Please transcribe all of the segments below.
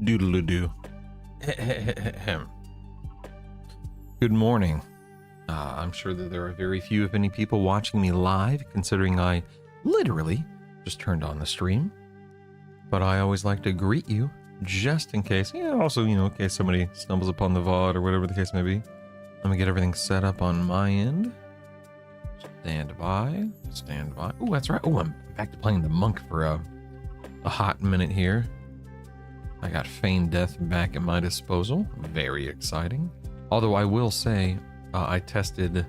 Doodle-doo. Good morning. I'm sure that there are very few, if any, people watching me live, considering I literally just turned on the stream. But I always like to greet you, just in case. Yeah, also, in case somebody stumbles upon the VOD or whatever the case may be. Let me get everything set up on my end. Stand by. Stand by. Oh, that's right. Oh, I'm back to playing the monk for a hot minute here. I got Feigned Death back at my disposal. Very exciting. Although I will say, I tested.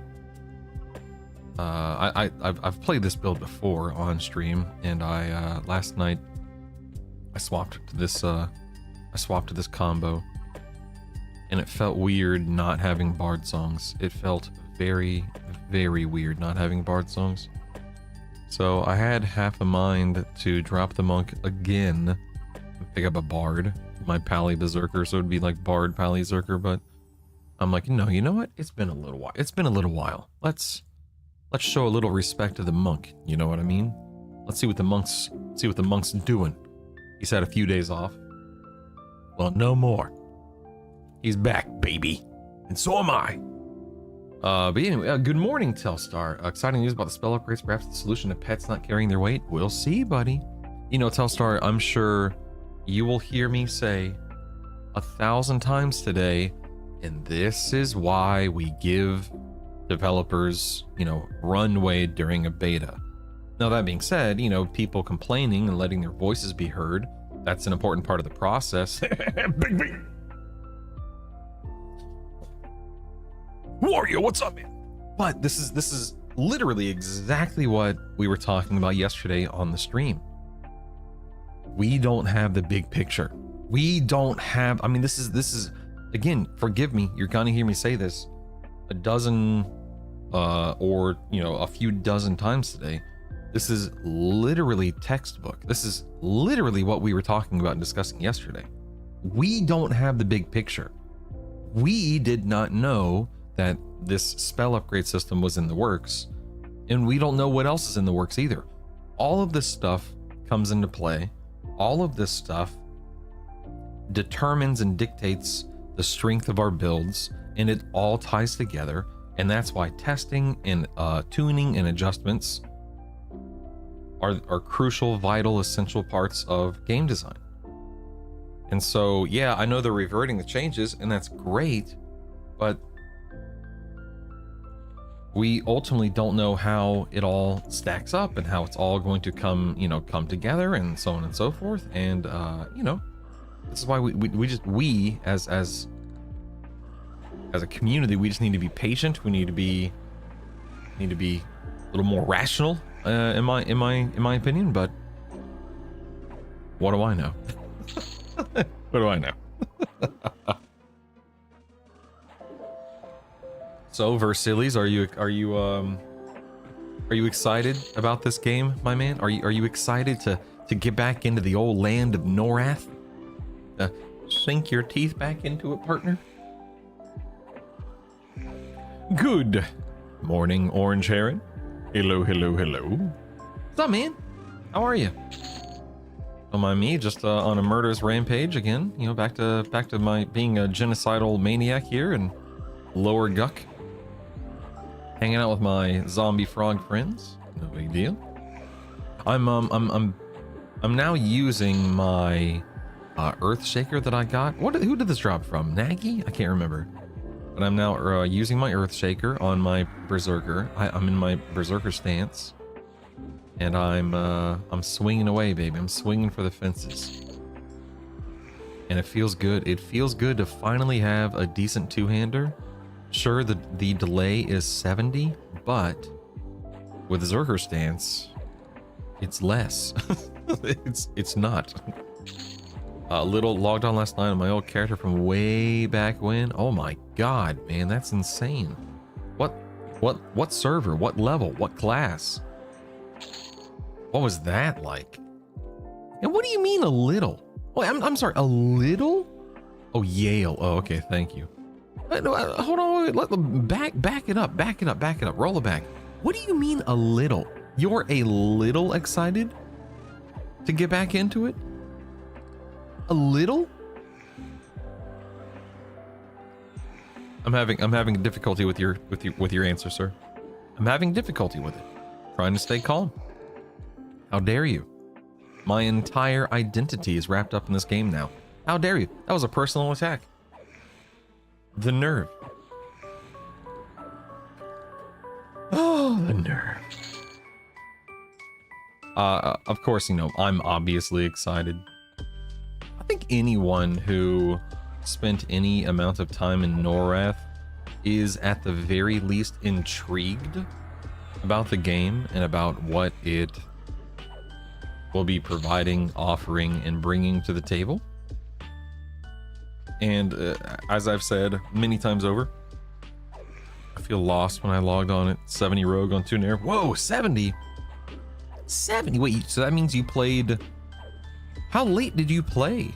I've played this build before on stream, and I last night I swapped to this. I swapped to this combo, and it felt weird not having bard songs. It felt very, very weird not having bard songs. So I had half a mind to drop the monk again and pick up a bard, my Pally Berserker, so it'd be like Bard Pally Berserker, but I'm like, no, you know what? It's been a little while. It's been a little while. Let's show a little respect to the monk. You know what I mean? Let's see what the monk's doing. He's had a few days off. Well, no more. He's back, baby. And so am I. But anyway, good morning, Telstar. Exciting news about the spell upgrades. Perhaps the solution to pets not carrying their weight. We'll see, buddy. Telstar, I'm sure you will hear me say 1,000 times today, and this is why we give developers, runway during a beta. Now, that being said, people complaining and letting their voices be heard, that's an important part of the process. Big B. Wario, what's up, man? But this is literally exactly what we were talking about yesterday on the stream. We don't have the big picture. We don't have, this is again, forgive me, you're gonna hear me say this a dozen or a few dozen times today. This is literally textbook. This is literally what we were talking about and discussing yesterday. We don't have the big picture. We did not know that this spell upgrade system was in the works, and we don't know what else is in the works either. All of this stuff comes into play. All of this stuff determines and dictates the strength of our builds, and it all ties together. And that's why testing and tuning and adjustments are crucial, vital, essential parts of game design. And so, yeah, I know they're reverting the changes, and that's great, but we ultimately don't know how it all stacks up and how it's all going to come together, and so on and so forth. And this is why we as a community, we just need to be patient. We need to be a little more rational, in my opinion. But what do I know? What do I know? So, Versilis, are you excited about this game, my man? Are you excited to get back into the old land of Norath? Sink your teeth back into it, partner? Good morning, Orange Heron. Hello, hello, hello. What's up, man? How are you? Don't mind me, just on a murderous rampage again. Back to my being a genocidal maniac here in Lower Guck. Hanging out with my zombie frog friends. No big deal. I'm now using my Earth Shaker that I got. Who did this drop from? Nagy? I can't remember. But I'm now using my Earth Shaker on my Berserker. I'm in my Berserker stance, and I'm swinging away, baby. I'm swinging for the fences, and it feels good. It feels good to finally have a decent two-hander. Sure, the delay is 70, but with Berserker stance, it's less. it's not. Little logged on last night on my old character from way back when. Oh my god, man, that's insane. What server? What level? What class? What was that like? And what do you mean a little? Oh, I'm sorry, a little? Oh, Yale. Oh, okay, thank you. No, hold on, back it up, roll it back. What do you mean a little? You're a little excited to get back into it? A little? I'm having difficulty with your answer, sir. I'm having difficulty with it. Trying to stay calm. How dare you? My entire identity is wrapped up in this game now. How dare you? That was a personal attack. The nerve. Oh, the nerve. Of course, you know, I'm obviously excited. I think anyone who spent any amount of time in Norath is at the very least intrigued about the game and about what it will be providing, offering, and bringing to the table. And as I've said many times over, I feel lost when I logged on at 70 Rogue on Tunair. Whoa, 70? 70? Wait, so that means you played... How late did you play?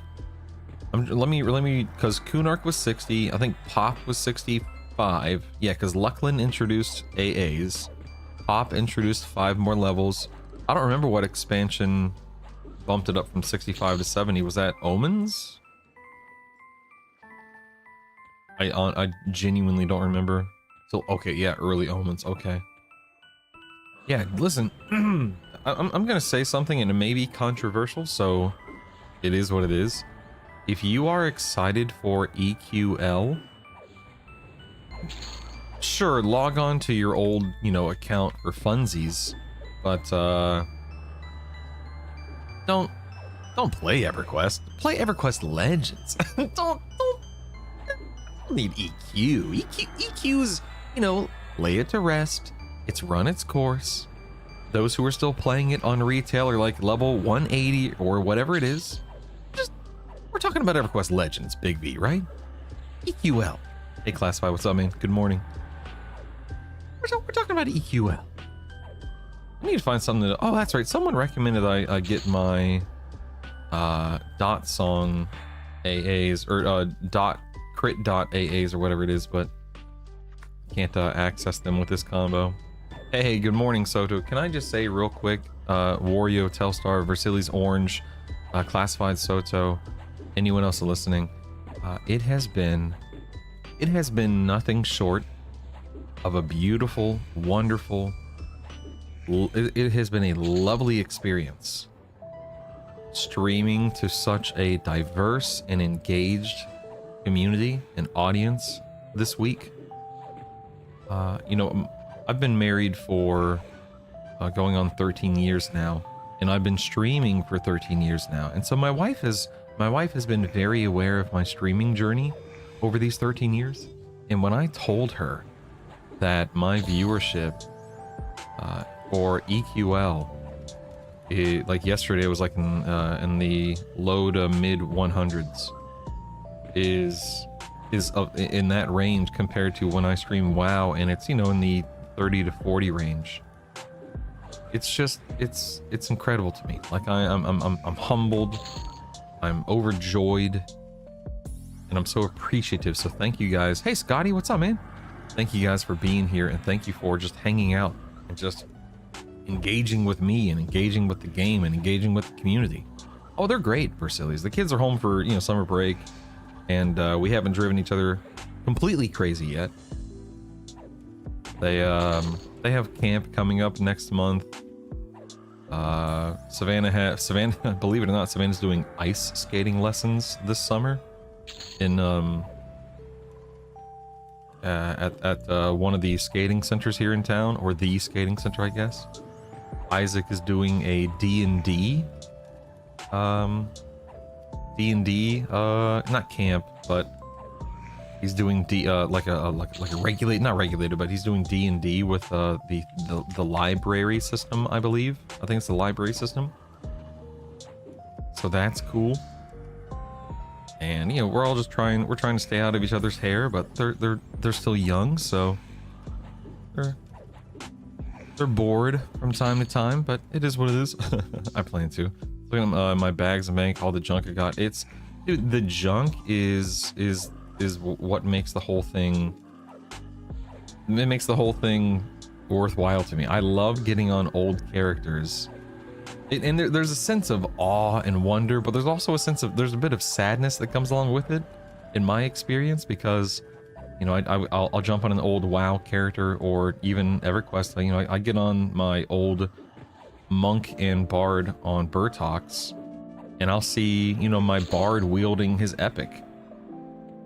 Let me, because Kunark was 60, I think Pop was 65. Yeah, because Lucklin introduced AAs. Pop introduced 5 more levels. I don't remember what expansion bumped it up from 65 to 70. Was that Omens? I genuinely don't remember. So, okay, yeah, early Omens, okay. Yeah, listen, I'm gonna say something and it may be controversial, so it is what it is. If you are excited for EQL, sure, log on to your old, you know, account for funsies, but don't play EverQuest. Play EverQuest Legends. don't need EQ. EQ's, you know, lay it to rest. It's run its course. Those who are still playing it on retail are like level 180 or whatever it is. We're talking about EverQuest Legends, Big V, right? EQL. Hey, Classify, what's up, man? Good morning. We're talking about EQL. I need to find something to... Oh, that's right. Someone recommended I get my dot song AAs, or dot crit dot AAs, or whatever it is, but can't access them with this combo. Hey, good morning, Soto. Can I just say real quick, Wario, Telstar, Versilis Orange, Classified Soto, anyone else listening, it has been nothing short of a beautiful, wonderful, it has been a lovely experience streaming to such a diverse and engaged community and audience this week. You know, I've been married for going on 13 years now, and I've been streaming for 13 years now, and so my wife has been very aware of my streaming journey over these 13 years. And when I told her that my viewership for EQL, like yesterday, it was like in the low to mid 100s, is in that range compared to when I stream WoW, and it's, you know, in the 30 to 40 range. It's just it's incredible to me. Like I'm humbled. I'm overjoyed, and I'm so appreciative. So thank you guys. Hey, Scotty, what's up, man? Thank you guys for being here, and thank you for just hanging out and just engaging with me and engaging with the game and engaging with the community. Oh, they're great, Versilis. The kids are home for, you know, summer break, and we haven't driven each other completely crazy yet. They have camp coming up next month. Savannah, believe it or not, Savannah's doing ice skating lessons this summer in at one of the skating centers here in town, or the skating center, I guess. Isaac is doing a D&D, not camp, but he's doing like a not regulated, but he's doing D&D with the library system, I believe. I think it's the library system. So that's cool. And, you know, we're trying to stay out of each other's hair, but they're still young, so they're bored from time to time, but it is what it is. I plan to. Look at my bags and bank, all the junk I got. Dude, the junk is what makes the whole thing. It makes the whole thing worthwhile to me. I love getting on old characters. And there's a sense of awe and wonder, but there's also there's a bit of sadness that comes along with it, in my experience, because You know, I'll jump on an old WoW character or even EverQuest. You know, I get on my old monk and bard on Burtox, and I'll see, you know, my bard wielding his epic,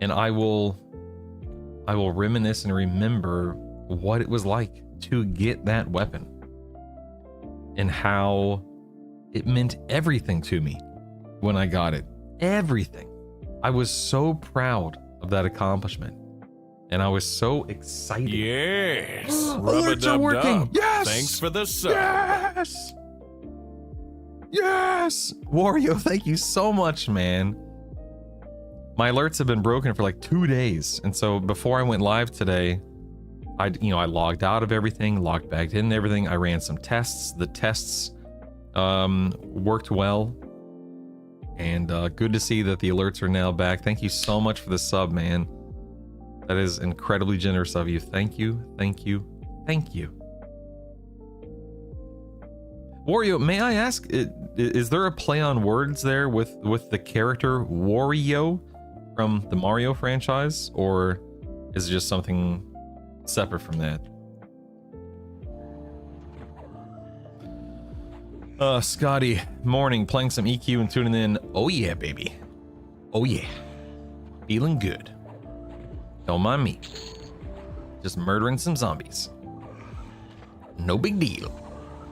and I will reminisce and remember what it was like to get that weapon and how it meant everything to me when I got it. Everything. I was so proud of that accomplishment, and I was so excited. Yes. Alerts are working. Yes. Thanks for the sub. Yes. Yes. Wario, thank you so much, man. My alerts have been broken for like 2 days, and so before I went live today, I logged out of everything, logged back in everything. I ran some tests. The tests worked well, and good to see that the alerts are now back. Thank you so much for the sub, man. That is incredibly generous of you. Thank you, thank you, thank you. Wario, may I ask, is there a play on words there with the character Wario from the Mario franchise, or is it just something separate from that? Scotty, morning, playing some EQ and tuning in. Oh yeah, baby. Oh yeah. Feeling good. Don't mind me. Just murdering some zombies. No big deal.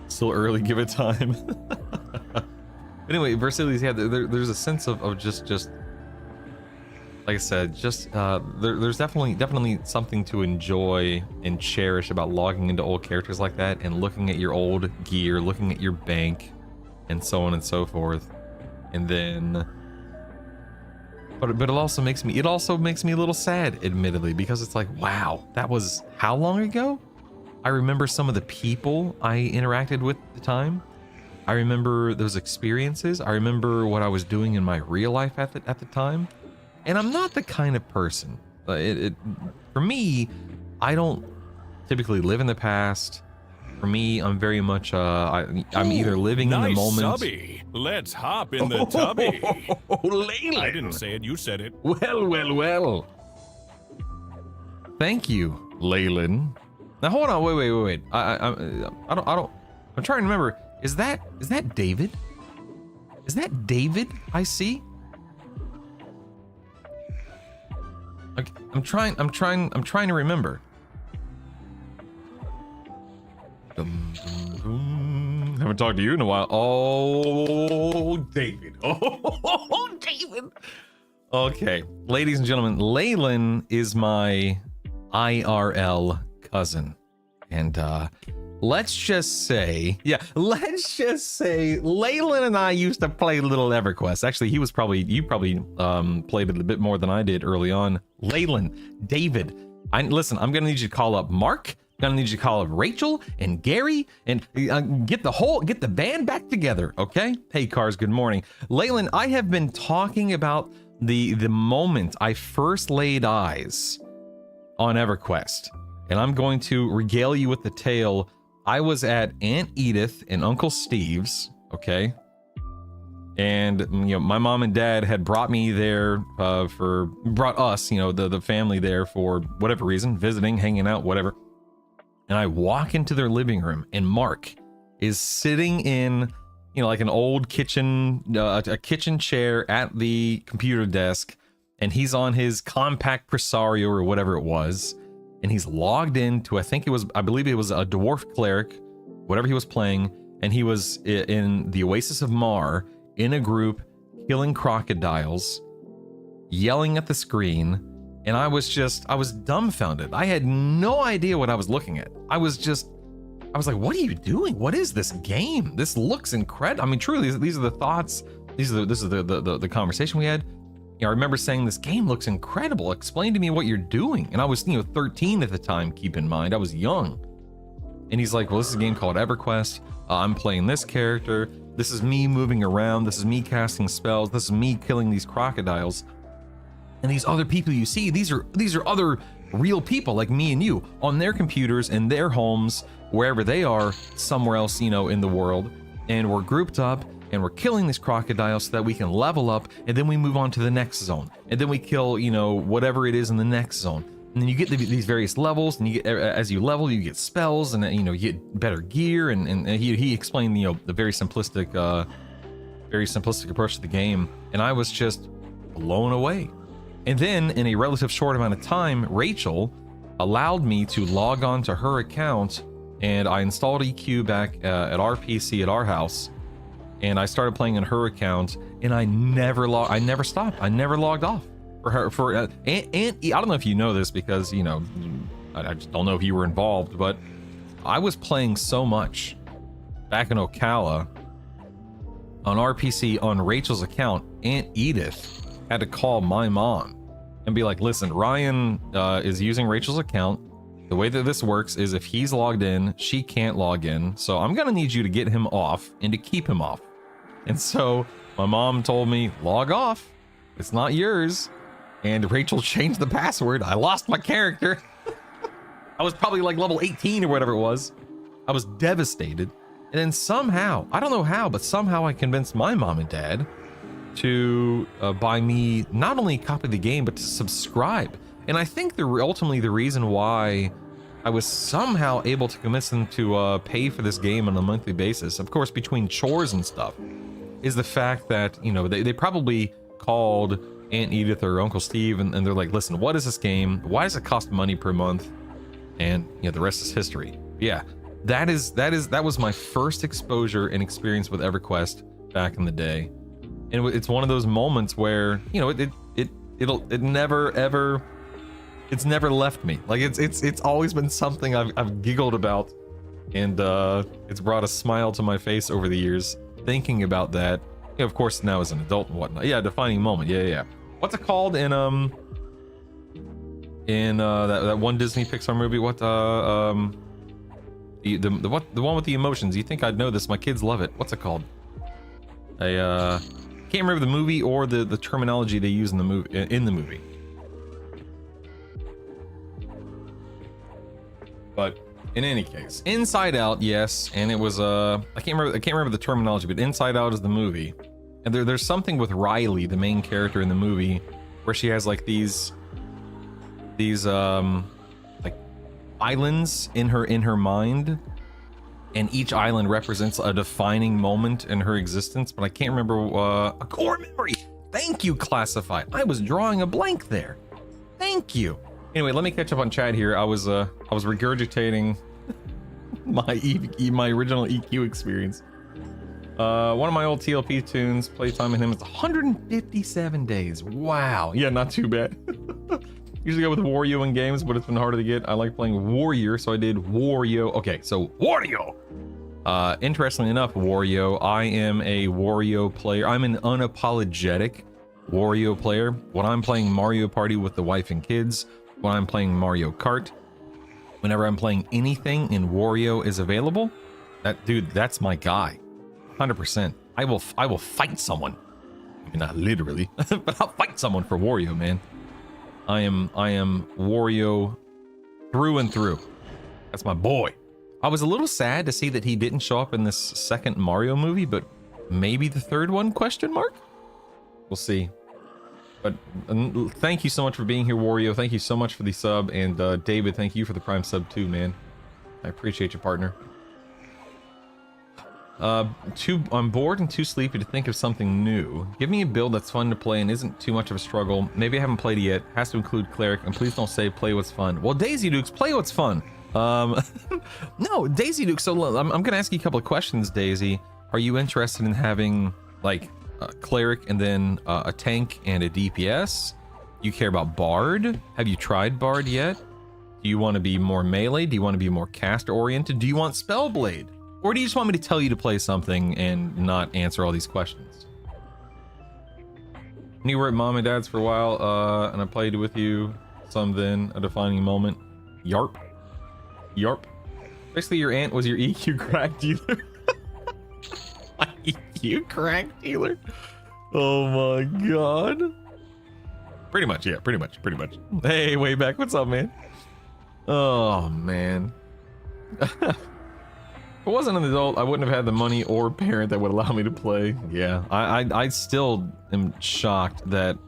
Still early, give it time. Anyway, Versili's, yeah, there's a sense of just like I said, just there's definitely something to enjoy and cherish about logging into old characters like that and looking at your old gear, looking at your bank, and so on and so forth. And then but it also makes me a little sad, admittedly, because it's like, wow, that was how long ago? I remember some of the people I interacted with at the time. I remember those experiences. I remember what I was doing in my real life at the time. And I'm not the kind of person, for me, I don't typically live in the past. For me, I'm very much, I'm either living in the moment. Subby. Let's hop in the tubby. Leyland. I didn't say it, you said it. Well. Thank you, Leyland. Now hold on, wait. I'm trying to remember. Is that David? Is that David I see? Okay, I'm trying to remember. Haven't talked to you in a while. Oh, David. Oh, David. Okay, ladies and gentlemen, Leyland is my IRL cousin, and let's just say Leyland and I used to play little EverQuest. Actually, you probably played it a bit more than I did early on. Leyland, David, listen, I'm gonna need you to call up Mark. I'm gonna need you to call up Rachel and Gary and get the band back together, okay? Hey, Cars, good morning. Leyland, I have been talking about the moment I first laid eyes on EverQuest, and I'm going to regale you with the tale. I was at Aunt Edith and Uncle Steve's, okay? And, you know, my mom and dad had brought me there brought us, you know, the family there for whatever reason, visiting, hanging out, whatever. And I walk into their living room, and Mark is sitting in, you know, like an old kitchen, a kitchen chair at the computer desk, and he's on his compact Presario or whatever it was, and he's logged into, I believe it was a dwarf cleric, whatever he was playing, and he was in the Oasis of Mar, in a group, killing crocodiles, yelling at the screen, and I was dumbfounded. I had no idea what I was looking at. I was like, what are you doing? What is this game? This looks incredible. I mean, truly, these are the thoughts. This is the conversation we had. You know, I remember saying, this game looks incredible. Explain to me what you're doing. And I was, 13 at the time, keep in mind. I was young. And he's like, well, this is a game called EverQuest. I'm playing this character. This is me moving around. This is me casting spells. This is me killing these crocodiles. And these other people you see, these are other real people like me and you on their computers in their homes, wherever they are, somewhere else, in the world. And we're grouped up and we're killing these crocodiles so that we can level up, and then we move on to the next zone. And then we kill, whatever it is in the next zone. And then you get these various levels, and you get, as you level, you get spells, and you get better gear. And he explained the very simplistic approach to the game, and I was just blown away. And then in a relative short amount of time, Rachel allowed me to log on to her account, and I installed EQ back at our PC at our house, and I started playing in her account, and I never stopped. I never logged off. And I don't know if you know this, because I just don't know if you were involved, but I was playing so much back in Ocala on RPC on Rachel's account. Aunt Edith had to call my mom and be like, listen, Ryan is using Rachel's account. The way that this works is if he's logged in, she can't log in, so I'm gonna need you to get him off and to keep him off. And so my mom told me, log off, it's not yours. And Rachel changed the password. I lost my character. I was probably like level 18 or whatever it was. I was devastated. And then somehow, I don't know how, but somehow I convinced my mom and dad to buy me not only a copy of the game, but to subscribe. And I think ultimately the reason why I was somehow able to convince them to pay for this game on a monthly basis, of course, between chores and stuff, is the fact that, they probably called Aunt Edith or Uncle Steve, and they're like, listen, what is this game? Why does it cost money per month? And the rest is history. Yeah, that was my first exposure and experience with EverQuest back in the day. And it's one of those moments where it's never left me. Like it's always been something I've giggled about, and it's brought a smile to my face over the years thinking about that. Of course, now as an adult and whatnot. Yeah, defining moment. Yeah. What's it called in that one Disney Pixar movie? What the one with the emotions? You think I'd know this? My kids love it. What's it called? I can't remember the movie or the terminology they use in the movie. But in any case, Inside Out, yes, and it was I can't remember the terminology, but Inside Out is the movie. And there's something with Riley, the main character in the movie, where she has like these like islands in her mind, and each island represents a defining moment in her existence. But I can't remember a core memory. Thank you, Classified. I was drawing a blank there. Thank you. Anyway, let me catch up on chat here. I was regurgitating my original EQ experience. One of my old TLP tunes, playtime in him is 157 days. Wow. Yeah, not too bad. Usually go with Wario in games, but it's been harder to get. I like playing Warrior, so I did Wario. Okay, so Wario. Interestingly enough, Wario, I am a Wario player. I'm an unapologetic Wario player. When I'm playing Mario Party with the wife and kids, when I'm playing Mario Kart, whenever I'm playing anything and Wario is available, that's my guy. 100%. I will fight someone. I mean, not literally, but I'll fight someone for Wario, man. I am Wario through and through. That's my boy. I was a little sad to see that he didn't show up in this second Mario movie, but maybe the third one, question mark? We'll see. But thank you so much for being here, Wario. Thank you so much for the sub, and David, thank you for the Prime sub too, man. I appreciate you, partner. I'm bored and too sleepy to think of something new. Give me a build that's fun to play and isn't too much of a struggle. Maybe I haven't played it yet. Has to include cleric, and please don't say play what's fun. Well, Daisy Dukes, play what's fun. No, Daisy Dukes. So I'm gonna ask you a couple of questions, Daisy. Are you interested in having like a cleric and then a tank and a DPS? You care about Bard? Have you tried Bard yet? Do you want to be more melee? Do you want to be more caster oriented? Do you want Spellblade? Or do you just want me to tell you to play something and not answer all these questions? You were at Mom and Dad's for a while, and I played with you some then, a defining moment. Yarp. Yarp. Basically, your aunt was your EQ crack dealer. My EQ crack dealer? Oh my god. Pretty much, yeah, pretty much. Hey, way back, what's up, man? Oh, man. If I wasn't an adult, I wouldn't have had the money or parent that would allow me to play. Yeah, I still am shocked that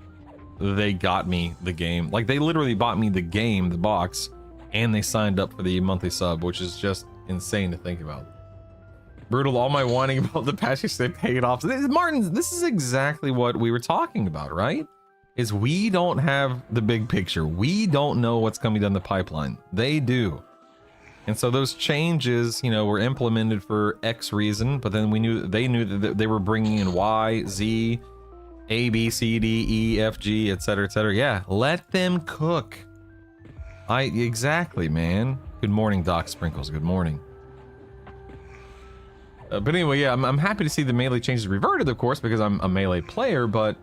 they got me the game. Like, they literally bought me the game, the box, and they signed up for the monthly sub, which is just insane to think about. Brutal, all my whining about the patches, they paid off. Martin, this is exactly what we were talking about, right? Is we don't have the big picture. We don't know what's coming down the pipeline. They do. And so those changes, you know, were implemented for X reason, but then they knew that they were bringing in Y, Z, A, B, C, D, E, F, G, etc., etc. Yeah, let them cook. Exactly, man. Good morning, Doc Sprinkles. Good morning. But anyway, yeah, I'm happy to see the melee changes reverted, of course, because I'm a melee player. But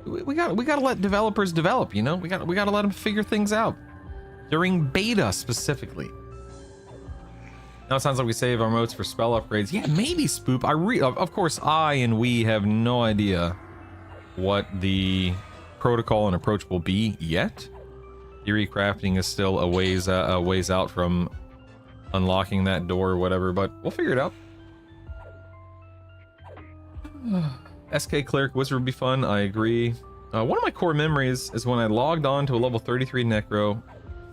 we gotta let developers develop. You know, we gotta let them figure things out during beta specifically. Now it sounds like we save our motes for spell upgrades. Yeah, maybe, Spoop. Of course, I and we have no idea what the protocol and approach will be yet. Theory crafting is still a ways out from unlocking that door or whatever, but we'll figure it out. SK Cleric Wizard would be fun, I agree. One of my core memories is when I logged on to a level 33 Necro,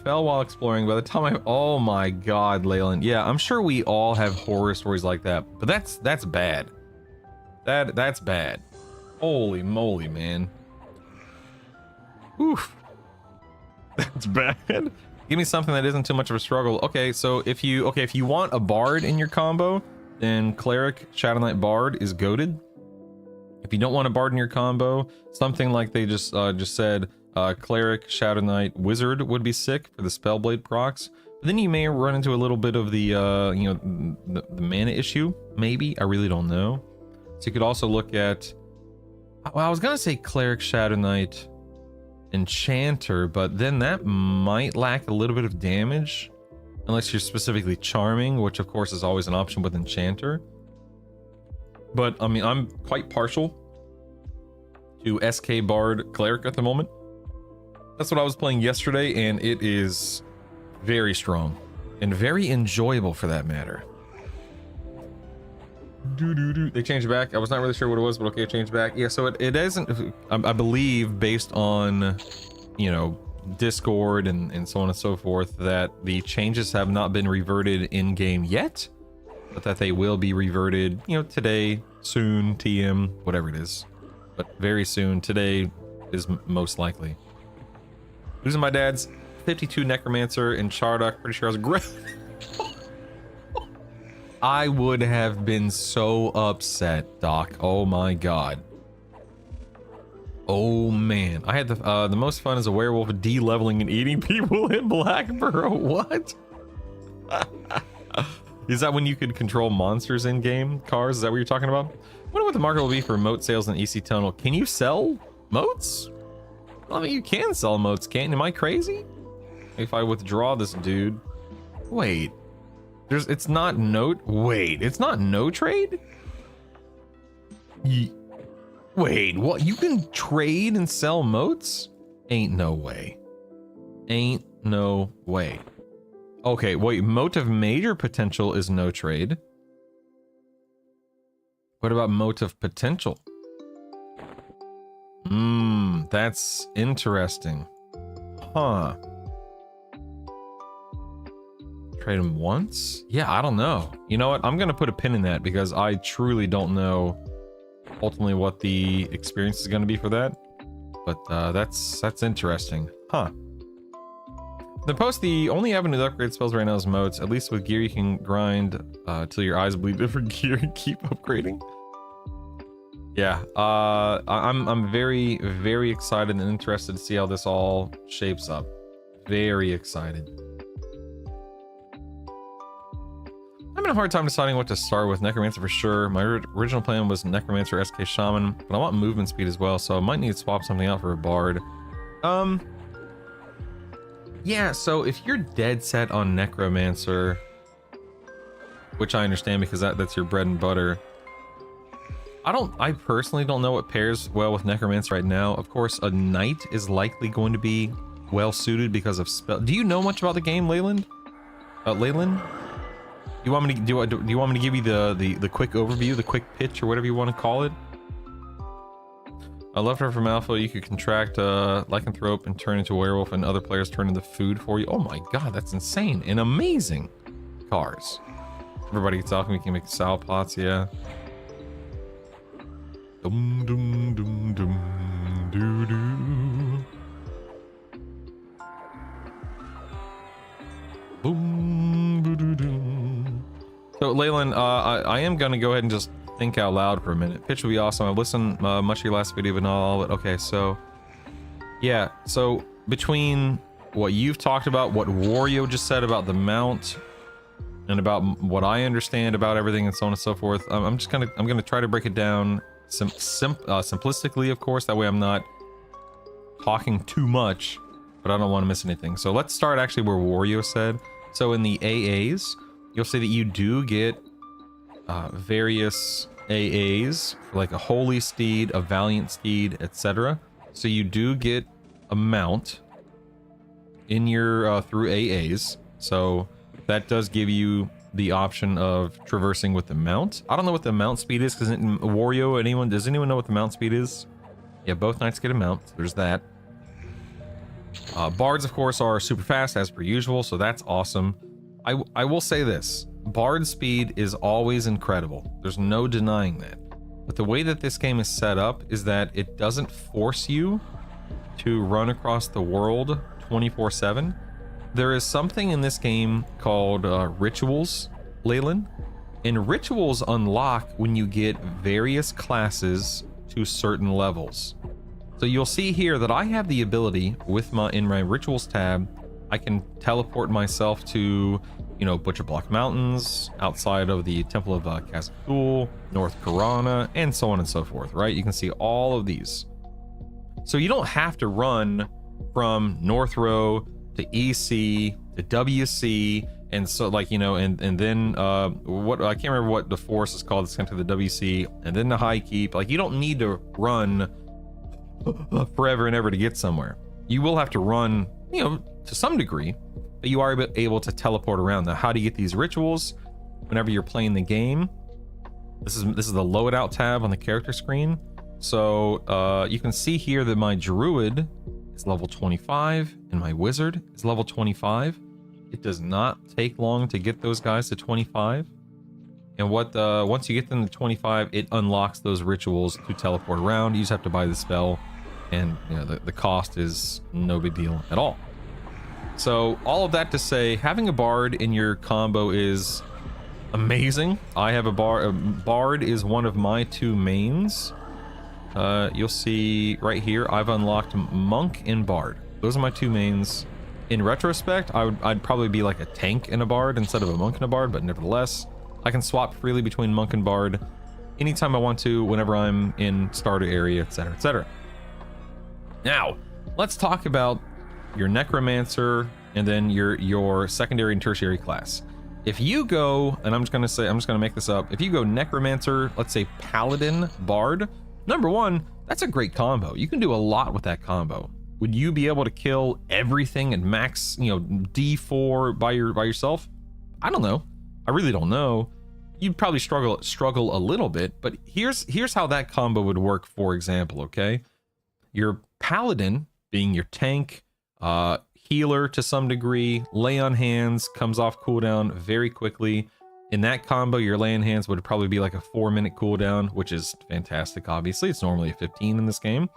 fell while exploring. By the time oh my god, Leyland. Yeah, I'm sure we all have horror stories like that, but that's bad. That's bad. Holy moly, man. Oof. That's bad. Give me something that isn't too much of a struggle. Okay, so if you want a bard in your combo, then Cleric Shadow Knight Bard is goated. If you don't want a bard in your combo, something like they just said, Cleric Shadow Knight Wizard would be sick for the Spellblade procs. But then you may run into a little bit of the the mana issue, maybe. I really don't know. So you could also look at, well, I was gonna say Cleric Shadow Knight Enchanter, but then that might lack a little bit of damage unless you're specifically charming, which of course is always an option with Enchanter. But I mean, I'm quite partial to SK Bard Cleric at the moment. That's what I was playing yesterday, and it is very strong and very enjoyable for that matter. They changed back. I was not really sure what it was, but okay, changed back. Yeah, so it isn't, I believe, based on, you know, Discord and so on and so forth, that the changes have not been reverted in game yet, but that they will be reverted, you know, today, soon, TM, whatever it is. But very soon. Today is most likely. Losing my dad's 52 Necromancer and Chardock, pretty sure I was great. I would have been so upset, Doc. Oh my god. Oh man. I had the most fun as a werewolf de-leveling and eating people in Blackborough. What? Is that when you could control monsters in game? Cars? Is that what you're talking about? I wonder what the market will be for moat sales in EC Tunnel. Can you sell moats? I mean, you can sell moats, can't you? Am I crazy? If I withdraw this dude. Wait. It's not it's not no trade? Wait, what? You can trade and sell moats? Ain't no way. Ain't no way. Okay, wait, moat of major potential is no trade. What about moat of potential? That's interesting. Huh. Trade them once? Yeah, I don't know. You know what? I'm gonna put a pin in that because I truly don't know ultimately what the experience is gonna be for that. But that's interesting. Huh. The post, the only avenue to upgrade spells right now is moats. At least with gear you can grind till your eyes bleed different gear and keep upgrading. Yeah, I'm very, very excited and interested to see how this all shapes up. Very excited. I'm having a hard time deciding what to start with. Necromancer for sure. My original plan was Necromancer SK Shaman, but I want movement speed as well, so I might need to swap something out for a Bard. Yeah, so if you're dead set on Necromancer, which I understand because that's your bread and butter, I personally don't know what pairs well with Necromancer right now. Of course, a Knight is likely going to be well suited because of spell. Do you know much about the game, Leyland? Leyland? You want me to do you want me to give you the quick overview, the quick pitch, or whatever you want to call it? I left her from Alpha. You could contract lycanthrope and turn into a werewolf, and other players turn into food for you. Oh my god, that's insane and amazing. Cars. Everybody gets off and we can make salad pots, yeah. Dum dum dum dum doo doo. Boom doo doo doo. So Leyland, I am gonna go ahead and just think out loud for a minute. Pitch would be awesome. I've listened much of your last video, but not all of it. Okay, so yeah, so between what you've talked about, what Wario just said about the mount, and about what I understand about everything and so on and so forth, I'm gonna try to break it down simplistically, of course. That way I'm not talking too much, but I don't want to miss anything. So let's start actually where Wario said. So in the AAs, you'll see that you do get various AAs, like a Holy Steed, a Valiant Steed, etc. So you do get a mount in your through AAs. So that does give you the option of traversing with the mount. I don't know what the mount speed is, because Wario, does anyone know what the mount speed is? Yeah, both knights get a mount, so there's that. Bards, of course, are super fast as per usual, so that's awesome. I will say this, Bard speed is always incredible. There's no denying that. But the way that this game is set up is that it doesn't force you to run across the world 24/7. There is something in this game called rituals, Leyland. And rituals unlock when you get various classes to certain levels. So you'll see here that I have the ability with in my rituals tab, I can teleport myself to, Butcher Block Mountains, outside of the Temple of Kazakul, North Karana, and so on and so forth, right? You can see all of these. So you don't have to run from North Row to EC to WC, and so and then what I can't remember what the forest is called. It's kind of the WC, and then the High Keep. Like, you don't need to run forever and ever to get somewhere. You will have to run, to some degree, but you are able to teleport around. Now, how do you get these rituals? Whenever you're playing the game, this is the loadout tab on the character screen. So you can see here that my druid is level 25 and my wizard is level 25. It does not take long to get those guys to 25. And once you get them to 25, it unlocks those rituals to teleport around. You just have to buy the spell, and the cost is no big deal at all. So all of that to say, having a bard in your combo is amazing. I have a bard is one of my two mains. You'll see right here, I've unlocked monk and bard. Those are my two mains. In retrospect, I'd probably be like a tank and a bard instead of a monk and a bard, but nevertheless, I can swap freely between monk and bard anytime I want to, whenever I'm in starter area, etc., etc. Now, let's talk about your necromancer and then your secondary and tertiary class. If you go, and I'm just gonna make this up. If you go necromancer, let's say paladin, bard, number one, that's a great combo. You can do a lot with that combo. Would you be able to kill everything at max, D4 by yourself? I don't know. I really don't know. You'd probably struggle a little bit, but here's how that combo would work, for example, okay? Your paladin, being your tank, healer to some degree, lay on hands, comes off cooldown very quickly. In that combo, your lay on hands would probably be like a 4-minute cooldown, which is fantastic, obviously. It's normally a 15 in this game.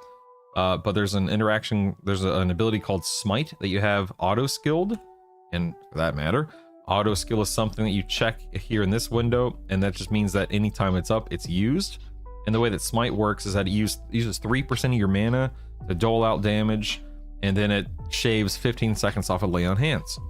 But there's an ability called Smite that you have auto-skilled, and for that matter, auto-skill is something that you check here in this window, and that just means that anytime it's up, it's used. And the way that Smite works is that it uses 3% of your mana to dole out damage, and then it shaves 15 seconds off of lay on hands.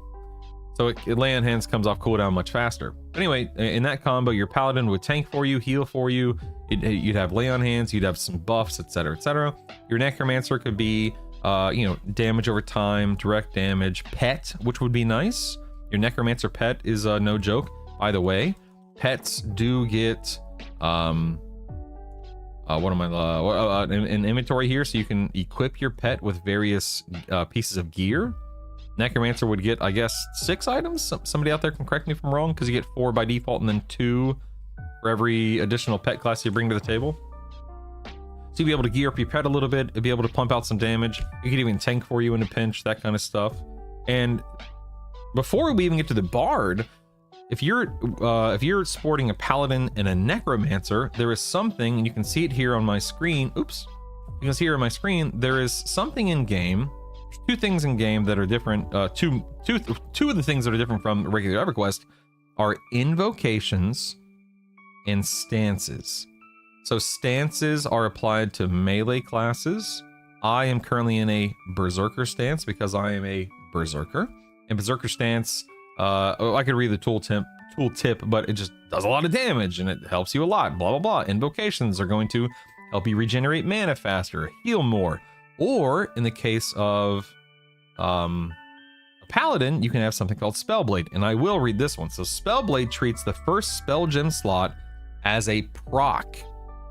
So lay on hands comes off cooldown much faster. Anyway, in that combo, your paladin would tank for you, heal for you. You'd have lay on hands, you'd have some buffs, etc., etc. Your necromancer could be, damage over time, direct damage, pet, which would be nice. Your necromancer pet is no joke. By the way, pets do get an inventory here, so you can equip your pet with various pieces of gear. Necromancer would get, I guess, 6 items. Somebody out there can correct me if I'm wrong, because you get 4 by default and then 2 for every additional pet class you bring to the table. So you'll be able to gear up your pet a little bit, it'll be able to pump out some damage. It could even tank for you in a pinch, that kind of stuff. And before we even get to the bard, if you're sporting a paladin and a necromancer, there is something, and you can see it here on my screen. Oops. You can see here on my screen, there is something in game. Two things in game that are different. Two of the things that are different from regular EverQuest are invocations and stances. So stances are applied to melee classes. I am currently in a berserker stance because I am a berserker. And berserker stance, I could read the tooltip, but it just does a lot of damage and it helps you a lot. Blah blah blah. Invocations are going to help you regenerate mana faster, heal more. Or in the case of a paladin, you can have something called Spellblade, and I will read this one. So Spellblade treats the first spell gem slot as a proc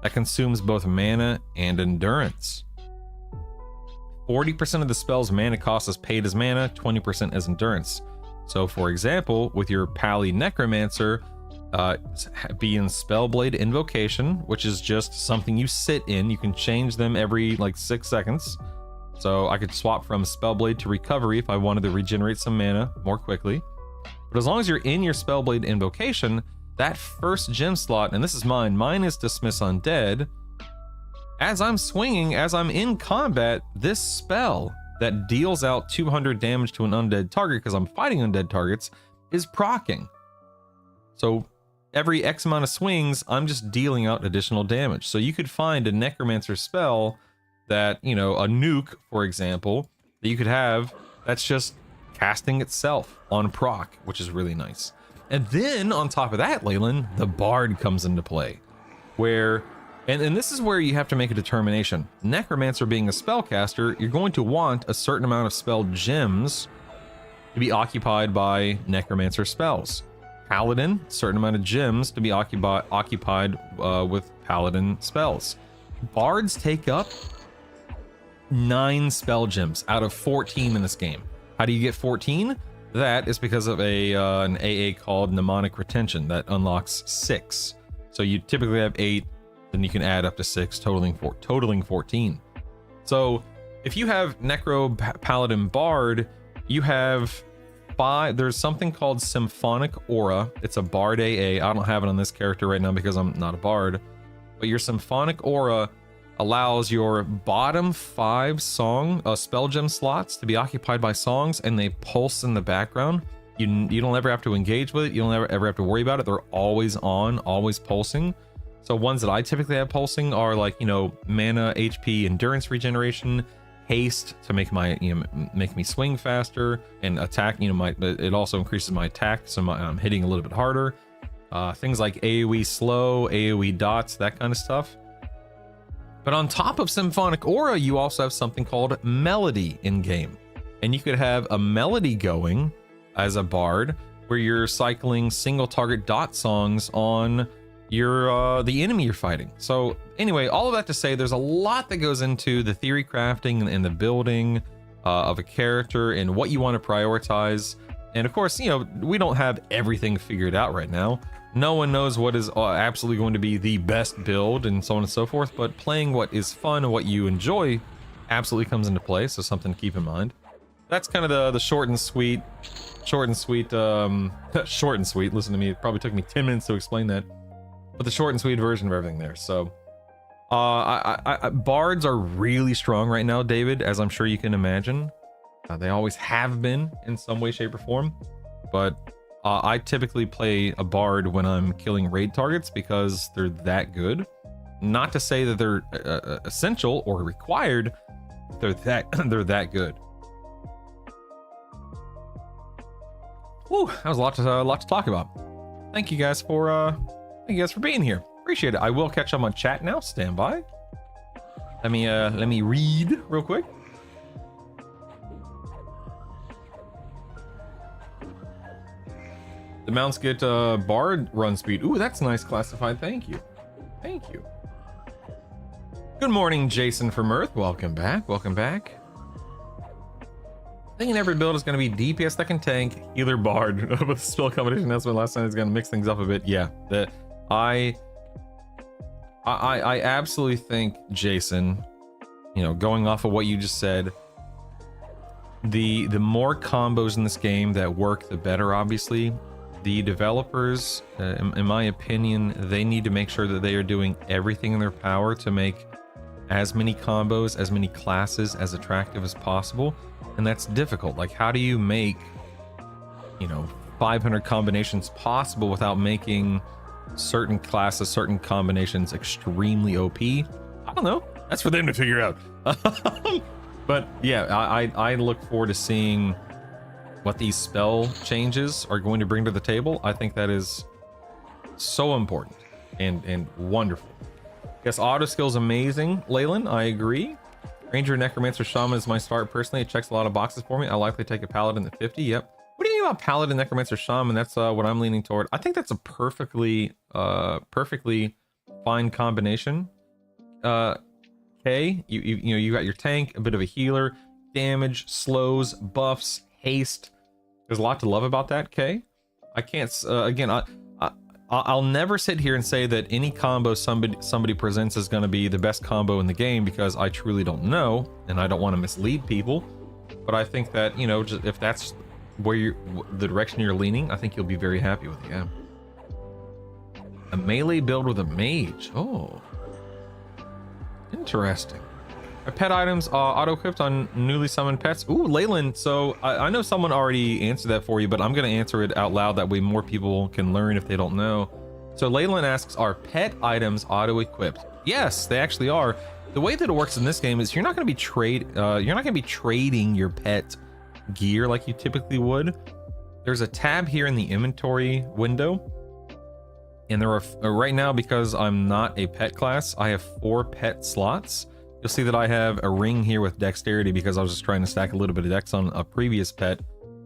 that consumes both mana and endurance. 40% of the spell's mana cost is paid as mana, 20% as endurance. So for example, with your Pally Necromancer, be in Spellblade Invocation, which is just something you sit in. You can change them every like 6 seconds. So I could swap from Spellblade to Recovery if I wanted to regenerate some mana more quickly. But as long as you're in your Spellblade Invocation, that first gem slot, and this is mine is Dismiss Undead. As I'm swinging, as I'm in combat, this spell that deals out 200 damage to an undead target, because I'm fighting undead targets, is proccing. So every X amount of swings, I'm just dealing out additional damage. So you could find a Necromancer spell that, you know, a nuke, for example, that you could have that's just casting itself on proc, which is really nice. And then on top of that, Leyland, the Bard comes into play, where, and this is where you have to make a determination. Necromancer being a spellcaster, you're going to want a certain amount of spell gems to be occupied by Necromancer spells. Paladin, certain amount of gems to be occupied with Paladin spells. Bards take up 9 spell gems out of 14 in this game. How do you get 14? That is because of an AA called Mnemonic Retention that unlocks 6. So you typically have 8, then you can add up to 6, totaling 14. So if you have Necro Paladin Bard, you have 5. There's something called Symphonic Aura. It's a Bard AA. I don't have it on this character right now because I'm not a Bard. But your Symphonic Aura allows your bottom 5 spell gem slots to be occupied by songs, and they pulse in the background. You don't ever have to engage with it. You don't ever have to worry about it. They're always on, always pulsing. So ones that I typically have pulsing are like, you know, mana, HP, endurance regeneration, haste to make me swing faster, and attack. You know, it also increases my attack, so I'm hitting a little bit harder. Things like AoE slow, AoE dots, that kind of stuff. But on top of Symphonic Aura, you also have something called Melody in game. And you could have a melody going as a bard where you're cycling single target dot songs on your the enemy you're fighting. So anyway, all of that to say, there's a lot that goes into the theory crafting and the building of a character and what you want to prioritize. And of course, you know, we don't have everything figured out right now. No one knows what is absolutely going to be the best build and so on and so forth, but playing what is fun and what you enjoy absolutely comes into play, so something to keep in mind. That's kind of the short and sweet, short and sweet, listen to me, it probably took me 10 minutes to explain that, but the short and sweet version of everything there. So, bards are really strong right now, David, as I'm sure you can imagine. They always have been in some way, shape, or form, but I typically play a bard when I'm killing raid targets because they're that good. Not to say that they're essential or required, they're that good. Whew, that was a lot to talk about. Thank you guys for being here. Appreciate it. I will catch up on chat now. Stand by. Let me read real quick. The mounts get bard run speed. Ooh, that's nice classified. Thank you. Thank you. Good morning, Jason from Earth. Welcome back. Welcome back. Thinking every build is going to be DPS that can tank, healer, bard with the spell combination. That's what last time is going to mix things up a bit. Yeah, I absolutely think, Jason, you know, going off of what you just said, the more combos in this game that work, the better. Obviously, the developers, in my opinion, they need to make sure that they are doing everything in their power to make as many combos, as many classes as attractive as possible. And that's difficult. Like, how do you make, you know, 500 combinations possible without making certain classes, certain combinations extremely OP? I don't know. That's for them to figure out. But yeah, I look forward to seeing what these spell changes are going to bring to the table. I think that is so important and wonderful. Yes, auto skill's amazing, Leyland. I agree. Ranger, Necromancer, Shaman is my start personally. It checks a lot of boxes for me. I'll likely take a Paladin at 50. Yep. What do you mean about Paladin, Necromancer, Shaman? That's what I'm leaning toward. I think that's a perfectly fine combination. Okay, you know, you got your tank, a bit of a healer, damage, slows, buffs, haste. There's a lot to love about that. Okay, I can't. Again, I'll never sit here and say that any combo somebody presents is going to be the best combo in the game, because I truly don't know, and I don't want to mislead people. But I think that, you know, just if that's where the direction you're leaning, I think you'll be very happy with it. Yeah. A melee build with a mage. Oh, interesting. Are pet items auto-equipped on newly summoned pets? Ooh, Leyland. So I know someone already answered that for you, but I'm going to answer it out loud. That way more people can learn if they don't know. So Leyland asks, are pet items auto-equipped? Yes, they actually are. The way that it works in this game is you're not going to be trading your pet gear like you typically would. There's a tab here in the inventory window. And there are, right now, because I'm not a pet class, I have 4 pet slots. You'll see that I have a ring here with dexterity because I was just trying to stack a little bit of dex on a previous pet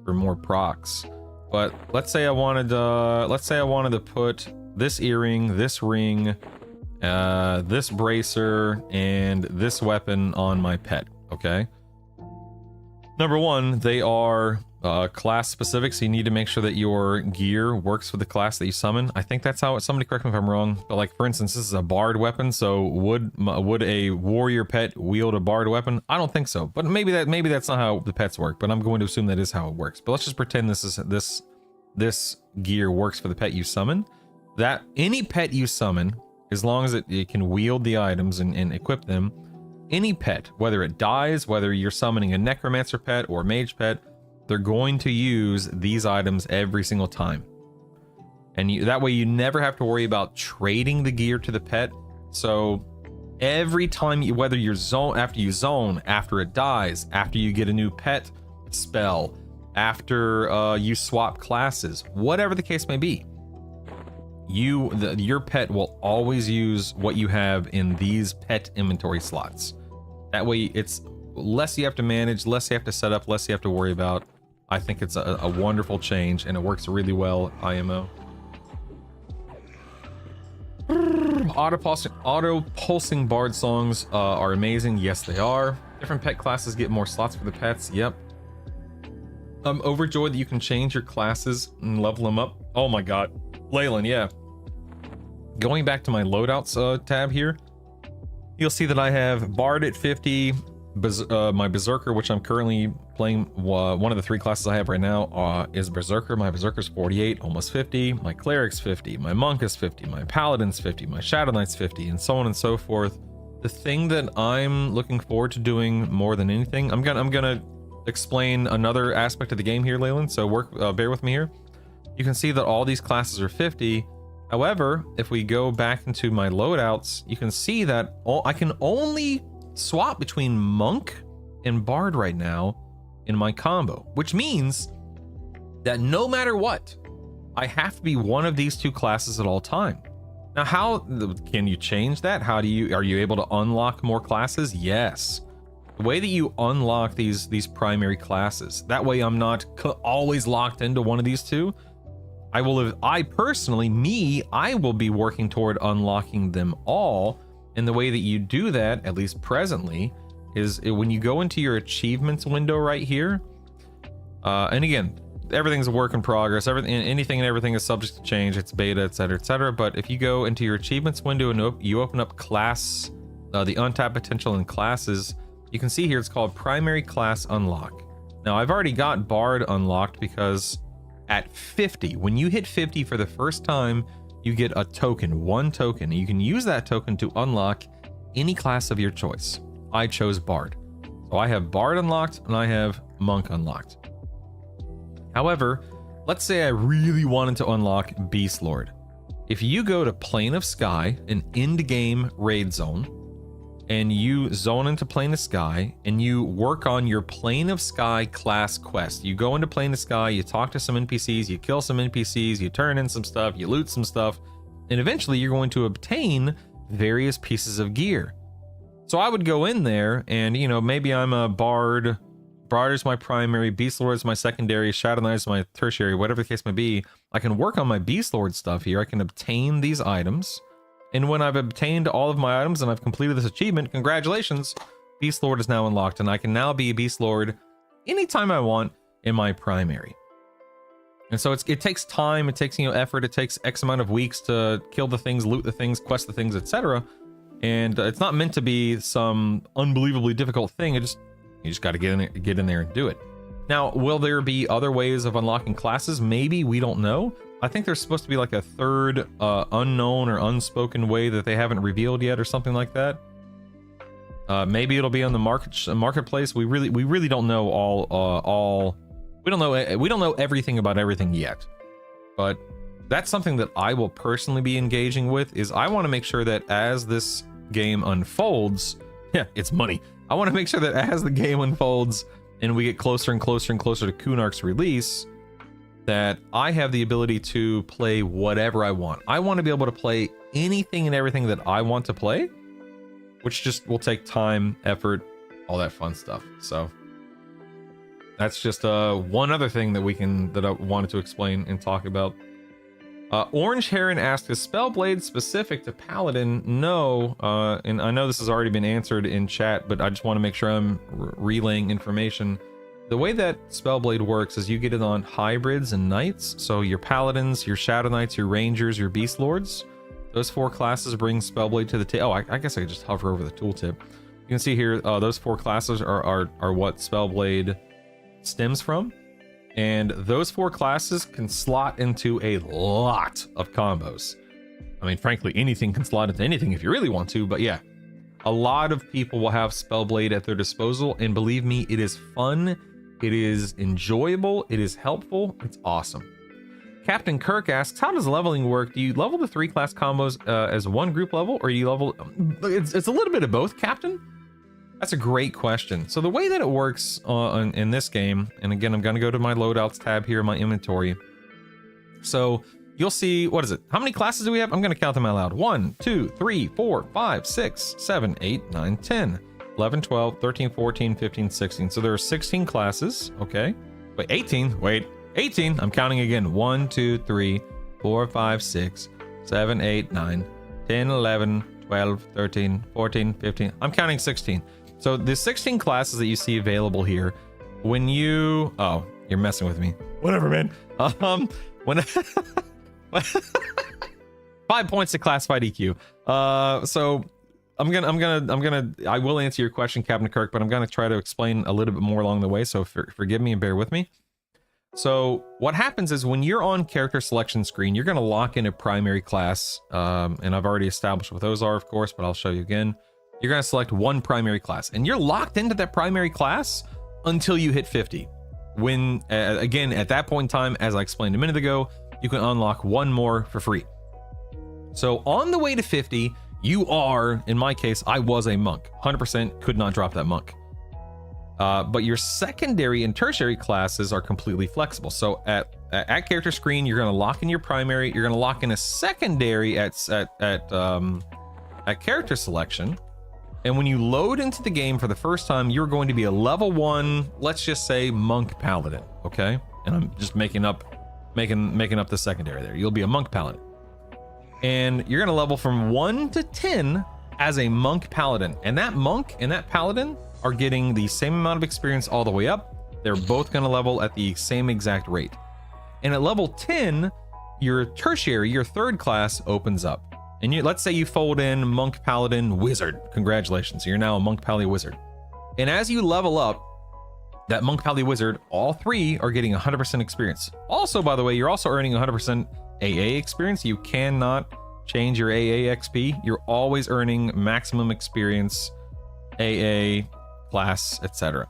for more procs. But let's say I wanted to put this earring, this ring, this bracer, and this weapon on my pet. Okay. Number one, they are class specific, so you need to make sure that your gear works for the class that you summon. I think that's how somebody correct me if I'm wrong, but like, for instance, this is a bard weapon, so would a warrior pet wield a bard weapon? I don't think so, but maybe that's not how the pets work, but I'm going to assume that is how it works. But let's just pretend this gear works for the pet you summon. That any pet you summon, as long as it can wield the items and equip them, any pet, whether it dies, whether you're summoning a necromancer pet or mage pet, they're going to use these items every single time. And that way you never have to worry about trading the gear to the pet. So every time whether you're after it dies, after you get a new pet spell, after you swap classes, whatever the case may be, your pet will always use what you have in these pet inventory slots. That way it's less you have to manage, less you have to set up, less you have to worry about. I think it's a wonderful change, and it works really well, IMO. Auto pulsing bard songs are amazing. Yes, they are. Different pet classes get more slots for the pets. Yep. I'm overjoyed that you can change your classes and level them up. Oh my god. Leyland, yeah. Going back to my loadouts tab here, you'll see that I have bard at 50, my berserker, which I'm currently playing, one of the 3 classes I have right now is berserker. My berserker's 48, almost 50. My cleric's 50, my monk is 50, my paladin's 50, my shadow knight's 50, and so on and so forth. The thing that I'm looking forward to doing more than anything, I'm gonna explain another aspect of the game here, Leyland, so bear with me here. You can see that all these classes are 50. However, if we go back into my loadouts, you can see that I can only swap between monk and bard right now in my combo, which means that no matter what, I have to be one of these 2 classes at all time. Now, how can you change that? Are you able to unlock more classes? Yes. The way that you unlock these primary classes, that way I'm not always locked into one of these 2. I will be working toward unlocking them all. And the way that you do that, at least presently, is when you go into your achievements window right here. And again, everything's a work in progress. Anything and everything is subject to change. It's beta, etc., etc. But if you go into your achievements window and you open up class, the untapped potential in classes, you can see here it's called primary class unlock. Now I've already got Bard unlocked because at 50, when you hit 50 for the first time, you get a token, one token. You can use that token to unlock any class of your choice. I chose Bard. So I have Bard unlocked and I have Monk unlocked. However, let's say I really wanted to unlock Beast Lord. If you go to Plane of Sky, an end-game raid zone, and you zone into Plane of Sky, and you work on your Plane of Sky class quest. You go into Plane of Sky, you talk to some NPCs, you kill some NPCs, you turn in some stuff, you loot some stuff, and eventually you're going to obtain various pieces of gear. So I would go in there, and, you know, maybe I'm a Bard. Bard is my primary, Beast Lord is my secondary, Shadow Knight is my tertiary, whatever the case may be. I can work on my Beast Lord stuff here. I can obtain these items. And when I've obtained all of my items and I've completed this achievement, congratulations, Beast Lord is now unlocked, and I can now be a Beast Lord anytime I want in my primary. And so it takes time, it takes, you know, effort, it takes X amount of weeks to kill the things, loot the things, quest the things, etc. And it's not meant to be some unbelievably difficult thing. You just got to get in there and do it. Now, will there be other ways of unlocking classes? Maybe, we don't know. I think there's supposed to be like a third unknown or unspoken way that they haven't revealed yet or something like that. Maybe it'll be on the marketplace. We really don't know all. We don't know everything about everything yet. But that's something that I will personally be engaging with. Is I want to make sure that as this game unfolds, yeah, it's money. I want to make sure that as the game unfolds and we get closer and closer and closer to Kunark's release, that I have the ability to play whatever I want. I want to be able to play anything and everything that I want to play, which just will take time, effort, all that fun stuff. So that's just one other thing that I wanted to explain and talk about. Orange Heron asked, is Spellblade specific to Paladin? No, and I know this has already been answered in chat, but I just want to make sure I'm relaying information. The way that Spellblade works is you get it on hybrids and knights. So your paladins, your shadow knights, your rangers, your beast lords. Those 4 classes bring Spellblade to the table. Oh, I guess I could just hover over the tooltip. You can see here, those 4 classes are what Spellblade stems from. And those 4 classes can slot into a lot of combos. I mean, frankly, anything can slot into anything if you really want to, but yeah. A lot of people will have Spellblade at their disposal, and believe me, it is fun. It is enjoyable, it is helpful, it's awesome. Captain Kirk asks, how does leveling work? Do you level the 3 class combos as one group level, or do you level... It's a little bit of both, Captain. That's a great question. So the way that it works in this game, and again, I'm going to go to my loadouts tab here in my inventory. So you'll see, what is it? How many classes do we have? I'm going to count them out loud. 1, 2, 3, 4, 5, 6, 7, 8, 9, 10. 11, 12, 13, 14, 15, 16. So there are 16 classes. Okay. Wait, 18. Wait, 18. I'm counting again. 1, 2, 3, 4, 5, 6, 7, 8, 9, 10, 11, 12, 13, 14, 15. I'm counting 16. So the 16 classes that you see available here, when you... Oh, you're messing with me. Whatever, man. When... 5 points to classified EQ. So... I will answer your question, Captain Kirk, but I'm gonna try to explain a little bit more along the way, so forgive me and bear with me. So what happens is when you're on character selection screen, you're gonna lock in a primary class, and I've already established what those are, of course, but I'll show you again. You're gonna select one primary class, and you're locked into that primary class until you hit 50. When, again, at that point in time, as I explained a minute ago, you can unlock one more for free. So on the way to 50, you are, in my case, I was a monk. 100% could not drop that monk. But your secondary and tertiary classes are completely flexible. So at character screen, you're going to lock in your primary. You're going to lock in a secondary at character selection. And when you load into the game for the first time, you're going to be a level 1, let's just say monk paladin. Okay, and I'm just making up the secondary there. You'll be a monk paladin. And you're going to level from 1 to 10 as a monk paladin. And that monk and that paladin are getting the same amount of experience all the way up. They're both going to level at the same exact rate. And at level 10, your tertiary, your third class opens up. And let's say you fold in Monk, Paladin, Wizard. Congratulations, you're now a Monk, Paladin, Wizard. And as you level up that Monk, Paladin, Wizard, all three are getting 100% experience. Also, by the way, you're also earning 100% AA experience. You cannot change your AA XP. You're always earning maximum experience, AA, class, etc.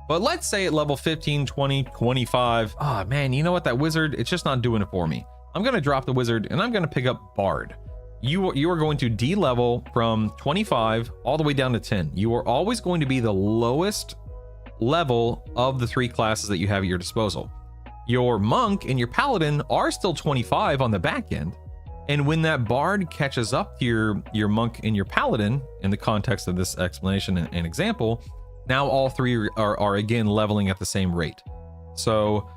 But let's say at level 15, 20, 25, oh man, you know what, that Wizard, it's just not doing it for me. I'm going to drop the Wizard and I'm going to pick up Bard. You are going to de-level from 25 all the way down to 10. You are always going to be the lowest level of the three classes that you have at your disposal. Your Monk and your Paladin are still 25 on the back end. And when that Bard catches up to your Monk and your Paladin, in the context of this explanation and example, now all three are again leveling at the same rate. So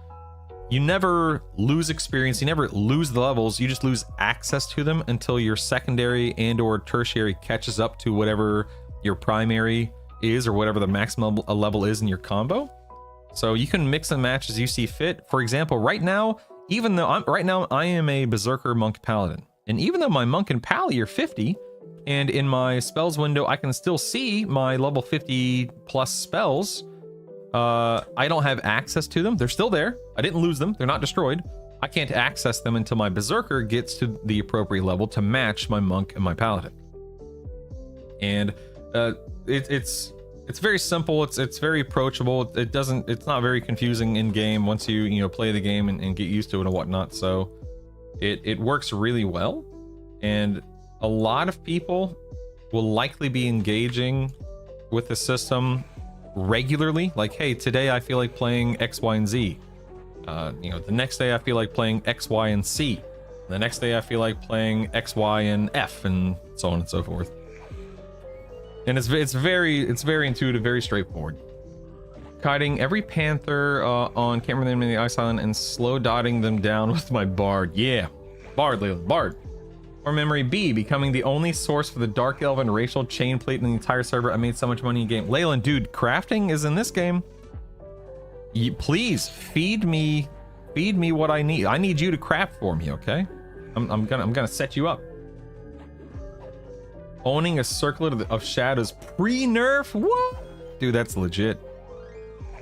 you never lose experience, you never lose the levels, you just lose access to them until your secondary and or tertiary catches up to whatever your primary is or whatever the maximum level is in your combo. So you can mix and match as you see fit. For example, right now, even though I am a Berserker Monk Paladin, and even though my Monk and Pally are 50, and in my spells window I can still see my level 50 plus spells, I don't have access to them. They're still there. I didn't lose them. They're not destroyed. I can't access them until my Berserker gets to the appropriate level to match my Monk and my Paladin. And it's very simple. It's very approachable. It's not very confusing in game once you play the game and get used to it and whatnot. So it works really well. And a lot of people will likely be engaging with the system regularly, like, hey, today I feel like playing X, Y, and Z. The next day I feel like playing X, Y, and C. The next day I feel like playing X, Y, and F, and so on and so forth. And it's very intuitive, very straightforward. Kiting every panther on, can't remember the name of the ice island, and slow dotting them down with my Bard. Yeah, Bard, Leland, Bard. Or memory B, becoming the only source for the Dark Elven racial chain plate in the entire server. I made so much money in game. Leyland, dude, crafting is in this game. Please feed me what I need. I need you to craft for me, okay? I'm gonna set you up. Owning a circlet of shadows pre-nerf? What? Dude, that's legit.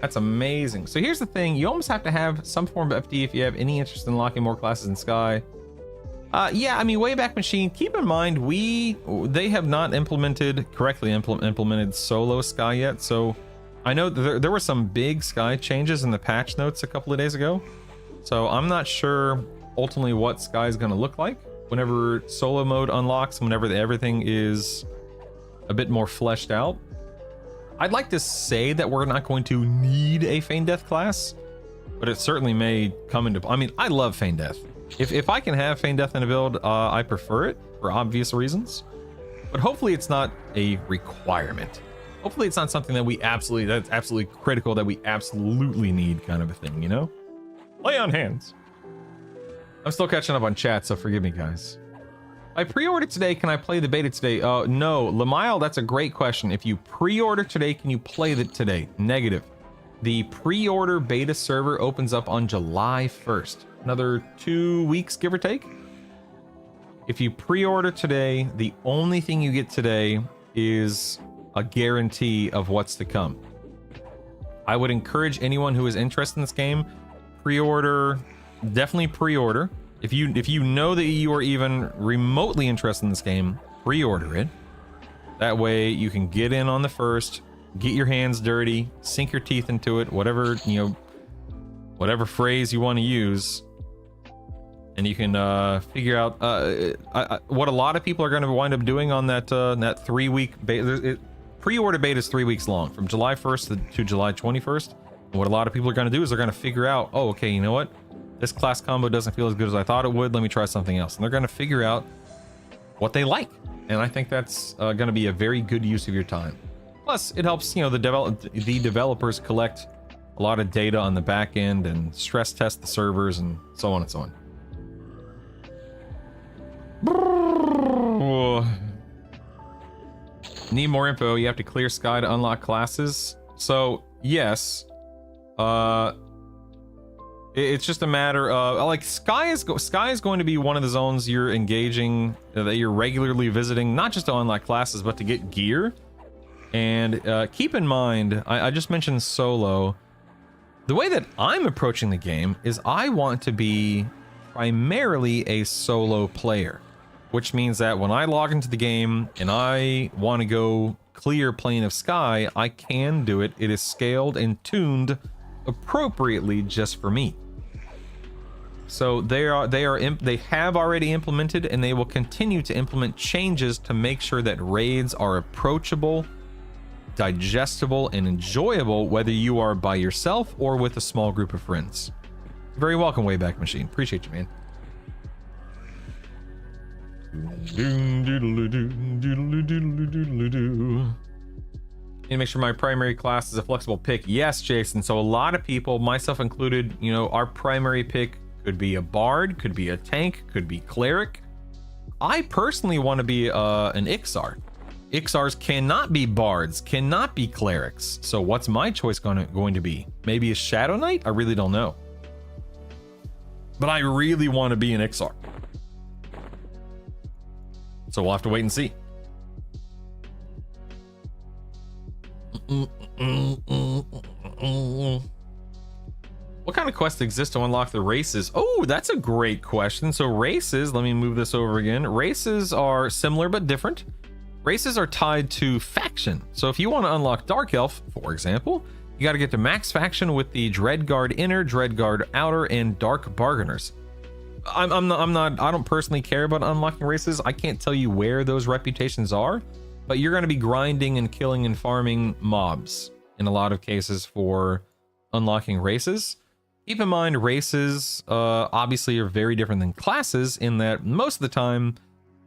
That's amazing. So here's the thing, you almost have to have some form of FD if you have any interest in locking more classes in Sky. Yeah, I mean, Wayback Machine, keep in mind, they have not correctly implemented solo Sky yet. So I know there were some big Sky changes in the patch notes a couple of days ago. So I'm not sure ultimately what Sky is going to look like whenever solo mode unlocks, whenever everything is a bit more fleshed out. I'd like to say that we're not going to need a Feign Death class, but it certainly may come into... I mean, I love Feign Death. If I can have Feign Death in a build, I prefer it for obvious reasons. But hopefully it's not a requirement. Hopefully it's not something that that's absolutely critical, that we absolutely need, kind of a thing, you know? Lay on hands. I'm still catching up on chat, so forgive me, guys. I pre-ordered today, can I play the beta today? No. Lamile, that's a great question. If you pre-order today, can you play it today? Negative. The pre-order beta server opens up on July 1st. Another 2 weeks, give or take. If you pre-order today, the only thing you get today is a guarantee of what's to come. I would encourage anyone who is interested in this game, pre-order, definitely pre-order. If you know that you are even remotely interested in this game, pre-order it. That way you can get in on the first, get your hands dirty, sink your teeth into it, whatever phrase you want to use. And you can figure out what a lot of people are going to wind up doing on that 3 week beta. Pre-order beta is 3 weeks long, from July 1st to July 21st. And what a lot of people are going to do is they're going to figure out, oh, okay, you know what? This class combo doesn't feel as good as I thought it would. Let me try something else. And they're going to figure out what they like. And I think that's going to be a very good use of your time. Plus, it helps, the developers collect a lot of data on the back end and stress test the servers and so on and so on. Need more info. You have to clear Sky to unlock classes. So yes, It's just a matter of like Sky is going to be one of the zones you're engaging, that you're regularly visiting, not just to unlock classes but to get gear. And keep in mind, I just mentioned solo. The way that I'm approaching the game is I want to be primarily a solo player, which means that when I log into the game and I want to go clear Plane of Sky, I can do it. It is scaled and tuned appropriately just for me. So they have already implemented, and they will continue to implement changes to make sure that raids are approachable, digestible, and enjoyable, whether you are by yourself or with a small group of friends. You're very welcome, Wayback Machine. Appreciate you, man. Need to make sure my primary class is a flexible pick. Yes, Jason. So a lot of people, myself included, you know, our primary pick could be a bard, could be a tank, could be cleric. I personally want to be an Ixar. Ixars cannot be bards, cannot be clerics. So what's my choice going to be? Maybe a Shadow Knight? I really don't know. But I really want to be an Ixar. So we'll have to wait and see. What kind of quests exist to unlock the races? Oh, that's a great question. So races, let me move this over again. Races are similar but different. Races are tied to faction. So if you want to unlock Dark Elf, for example, you got to get to max faction with the Dreadguard Inner, Dreadguard Outer, and Dark Bargainers. I don't personally care about unlocking races. I can't tell you where those reputations are, but you're going to be grinding and killing and farming mobs in a lot of cases for unlocking races. Keep in mind, races obviously are very different than classes in that most of the time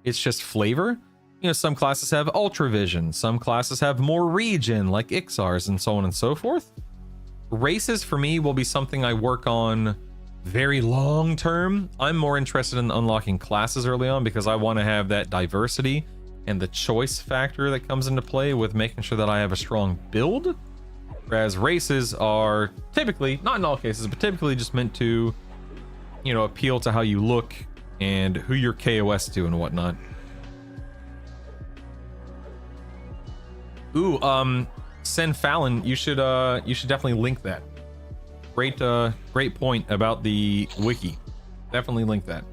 it's just flavor. You know, some classes have ultra vision, some classes have more regen like Ixars, and so on and so forth. Races for me will be something I work on very long term. I'm more interested in unlocking classes early on because I want to have that diversity and the choice factor that comes into play with making sure that I have a strong build. Whereas races are typically, not in all cases, but typically just meant to, you know, appeal to how you look and who you're KOS to and whatnot. Ooh, Sen Fallon, you should definitely link that. Great point about the wiki. Definitely link that.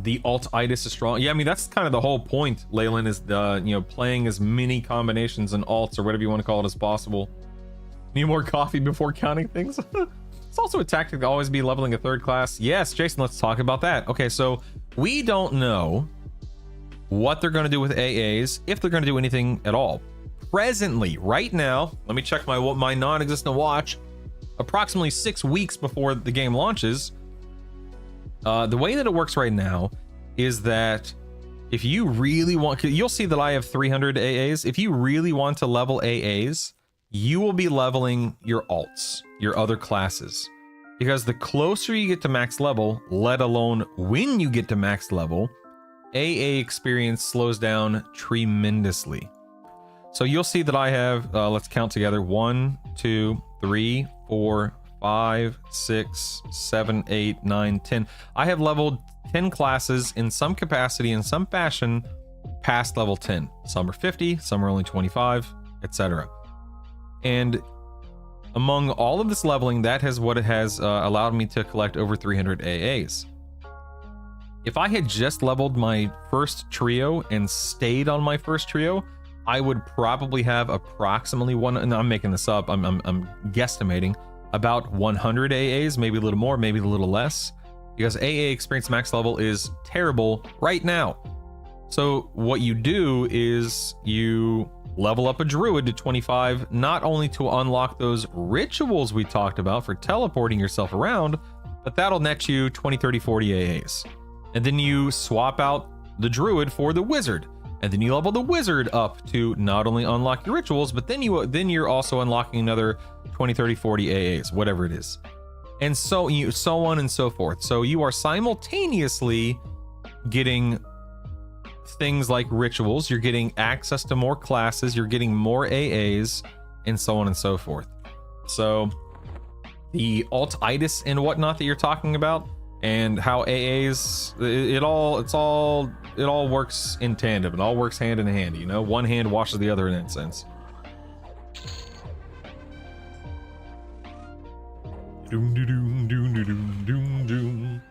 The alt-itis is strong. Yeah, I mean, that's kind of the whole point, Leyland, is the, you know, playing as many combinations and alts or whatever you want to call it as possible. Need more coffee before counting things. It's also a tactic to always be leveling a third class. Yes, Jason, let's talk about that. Okay, so we don't know what they're going to do with AAs, if they're going to do anything at all. Presently, right now, let me check my non-existent watch. Approximately 6 weeks before the game launches, the way that it works right now is that if you really want, you'll see that I have 300 AAs. If you really want to level AAs, you will be leveling your alts, your other classes, because the closer you get to max level, let alone when you get to max level, AA experience slows down tremendously. So you'll see that I have, let's count together, 1, 2, 3, 4, 5, 6, 7, 8, 9, 10. I have leveled 10 classes in some capacity, in some fashion, past level 10. Some are 50, some are only 25, etc. And among all of this leveling, that has what it has allowed me to collect over 300 AAs. If I had just leveled my first trio and stayed on my first trio, I would probably have approximately one, and I'm making this up, I'm guesstimating, about 100 AAs, maybe a little more, maybe a little less, because AA experience max level is terrible right now. So what you do is you level up a druid to 25, not only to unlock those rituals we talked about for teleporting yourself around, but that'll net you 20, 30, 40 AAs. And then you swap out the druid for the wizard. And then you level the wizard up to not only unlock your rituals, but then you're also unlocking another 20, 30, 40 AAs, whatever it is. And so on and so forth. So you are simultaneously getting things like rituals, you're getting access to more classes, you're getting more AAs, and so on and so forth. So the alt-itis and whatnot that you're talking about, and how AAs, it all works in tandem. It all works hand in hand, you know? One hand washes the other in that sense. Doom, doom, doom, doom, doom, doom.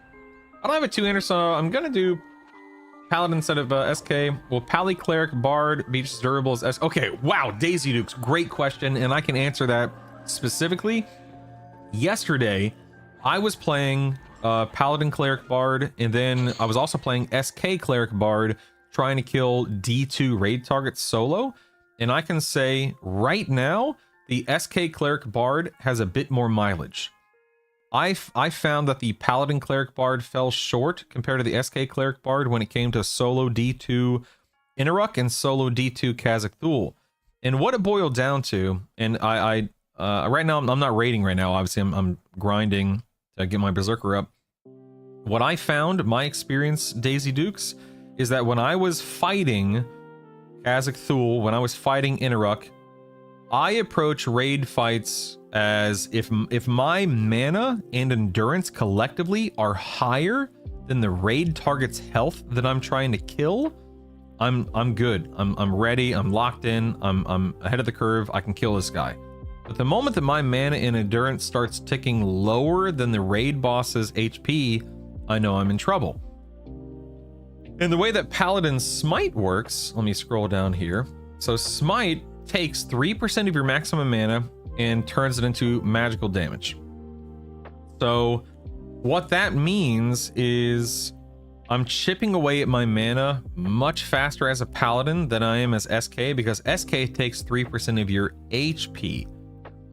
I don't have a two-hander, so I'm gonna do Paladin instead of SK. Will Pally Cleric Bard be just durable as SK? Okay, wow, Daisy Dukes, great question, and I can answer that specifically. Yesterday, I was playing Paladin Cleric Bard, and then I was also playing SK Cleric Bard, trying to kill D2 raid targets solo. And I can say right now, the SK Cleric Bard has a bit more mileage. I found that the Paladin Cleric Bard fell short compared to the SK Cleric Bard when it came to solo D2 Inaruk and solo D2 Kazakh Thule. And what it boiled down to, and right now I'm not raiding right now, obviously I'm grinding to get my Berserker up. What I found, my experience, Daisy Dukes, is that when I was fighting Kazakh Thule, when I was fighting Inaruk, I approach raid fights as if my mana and endurance collectively are higher than the raid target's health that I'm trying to kill, I'm good. I'm ready. I'm locked in. I'm ahead of the curve. I can kill this guy. But the moment that my mana and endurance starts ticking lower than the raid boss's HP, I know I'm in trouble. And the way that Paladin Smite works, let me scroll down here. So Smite takes 3% of your maximum mana and turns it into magical damage. So what that means is I'm chipping away at my mana much faster as a Paladin than I am as SK, because SK takes 3% of your HP.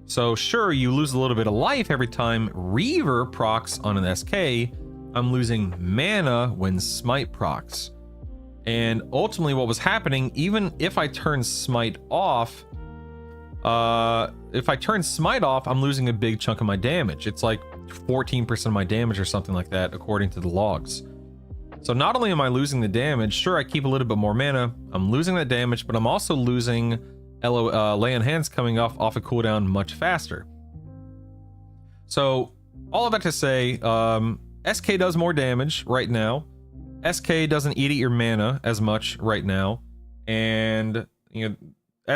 So sure, you lose a little bit of life every time Reaver procs on an SK. I'm losing mana when Smite procs. And ultimately what was happening, even if I turn Smite off, I'm losing a big chunk of my damage. It's like 14% of my damage or something like that, according to the logs. So not only am I losing the damage, sure, I keep a little bit more mana, I'm losing that damage, but I'm also losing Lay on Hands coming off a cooldown much faster. So all of that to say, SK does more damage right now. SK doesn't eat at your mana as much right now, and you know,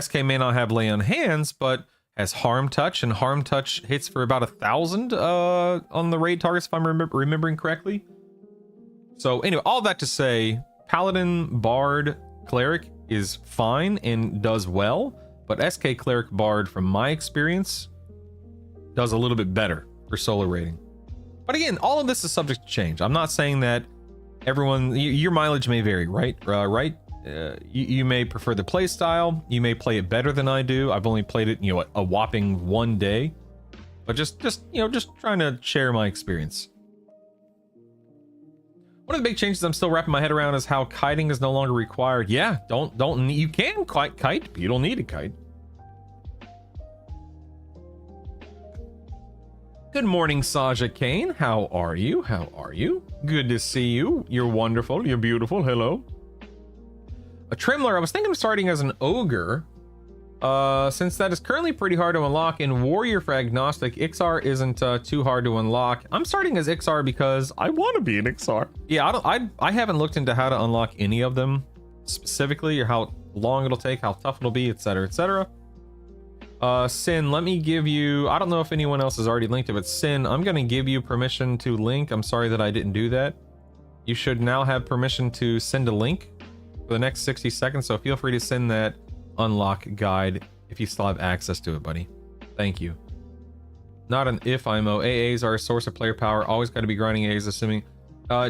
SK may not have Lay on Hands, but has Harm Touch, and Harm Touch hits for about 1,000 on the raid targets, if I'm remembering correctly. So anyway, all that to say, Paladin Bard Cleric is fine and does well, but SK Cleric Bard, from my experience, does a little bit better for solo raiding. But again, all of this is subject to change. I'm not saying that everyone, your mileage may vary, right? You may prefer the play style. You may play it better than I do. I've only played it, you know, a whopping 1 day, but just trying to share my experience. One of the big changes I'm still wrapping my head around is how kiting is no longer required. Yeah, you can kite, but you don't need to kite. Good morning, Saja Kane. How are you? How are you? Good to see you. You're wonderful. You're beautiful. Hello. A Tremler. I was thinking of starting as an ogre, since that is currently pretty hard to unlock. In Warrior for Agnostic, Ixar isn't too hard to unlock. I'm starting as Ixar because I want to be an Ixar. Yeah, I haven't looked into how to unlock any of them specifically, or how long it'll take, how tough it'll be, etc., etc. Sin, let me give you, I don't know if anyone else has already linked it, but Sin, I'm going to give you permission to link. I'm sorry that I didn't do that. You should now have permission to send a link for the next 60 seconds, so feel free to send that unlock guide if you still have access to it, buddy. Thank you. Not an if IMO. AAs are a source of player power. Always got to be grinding AAs, assuming.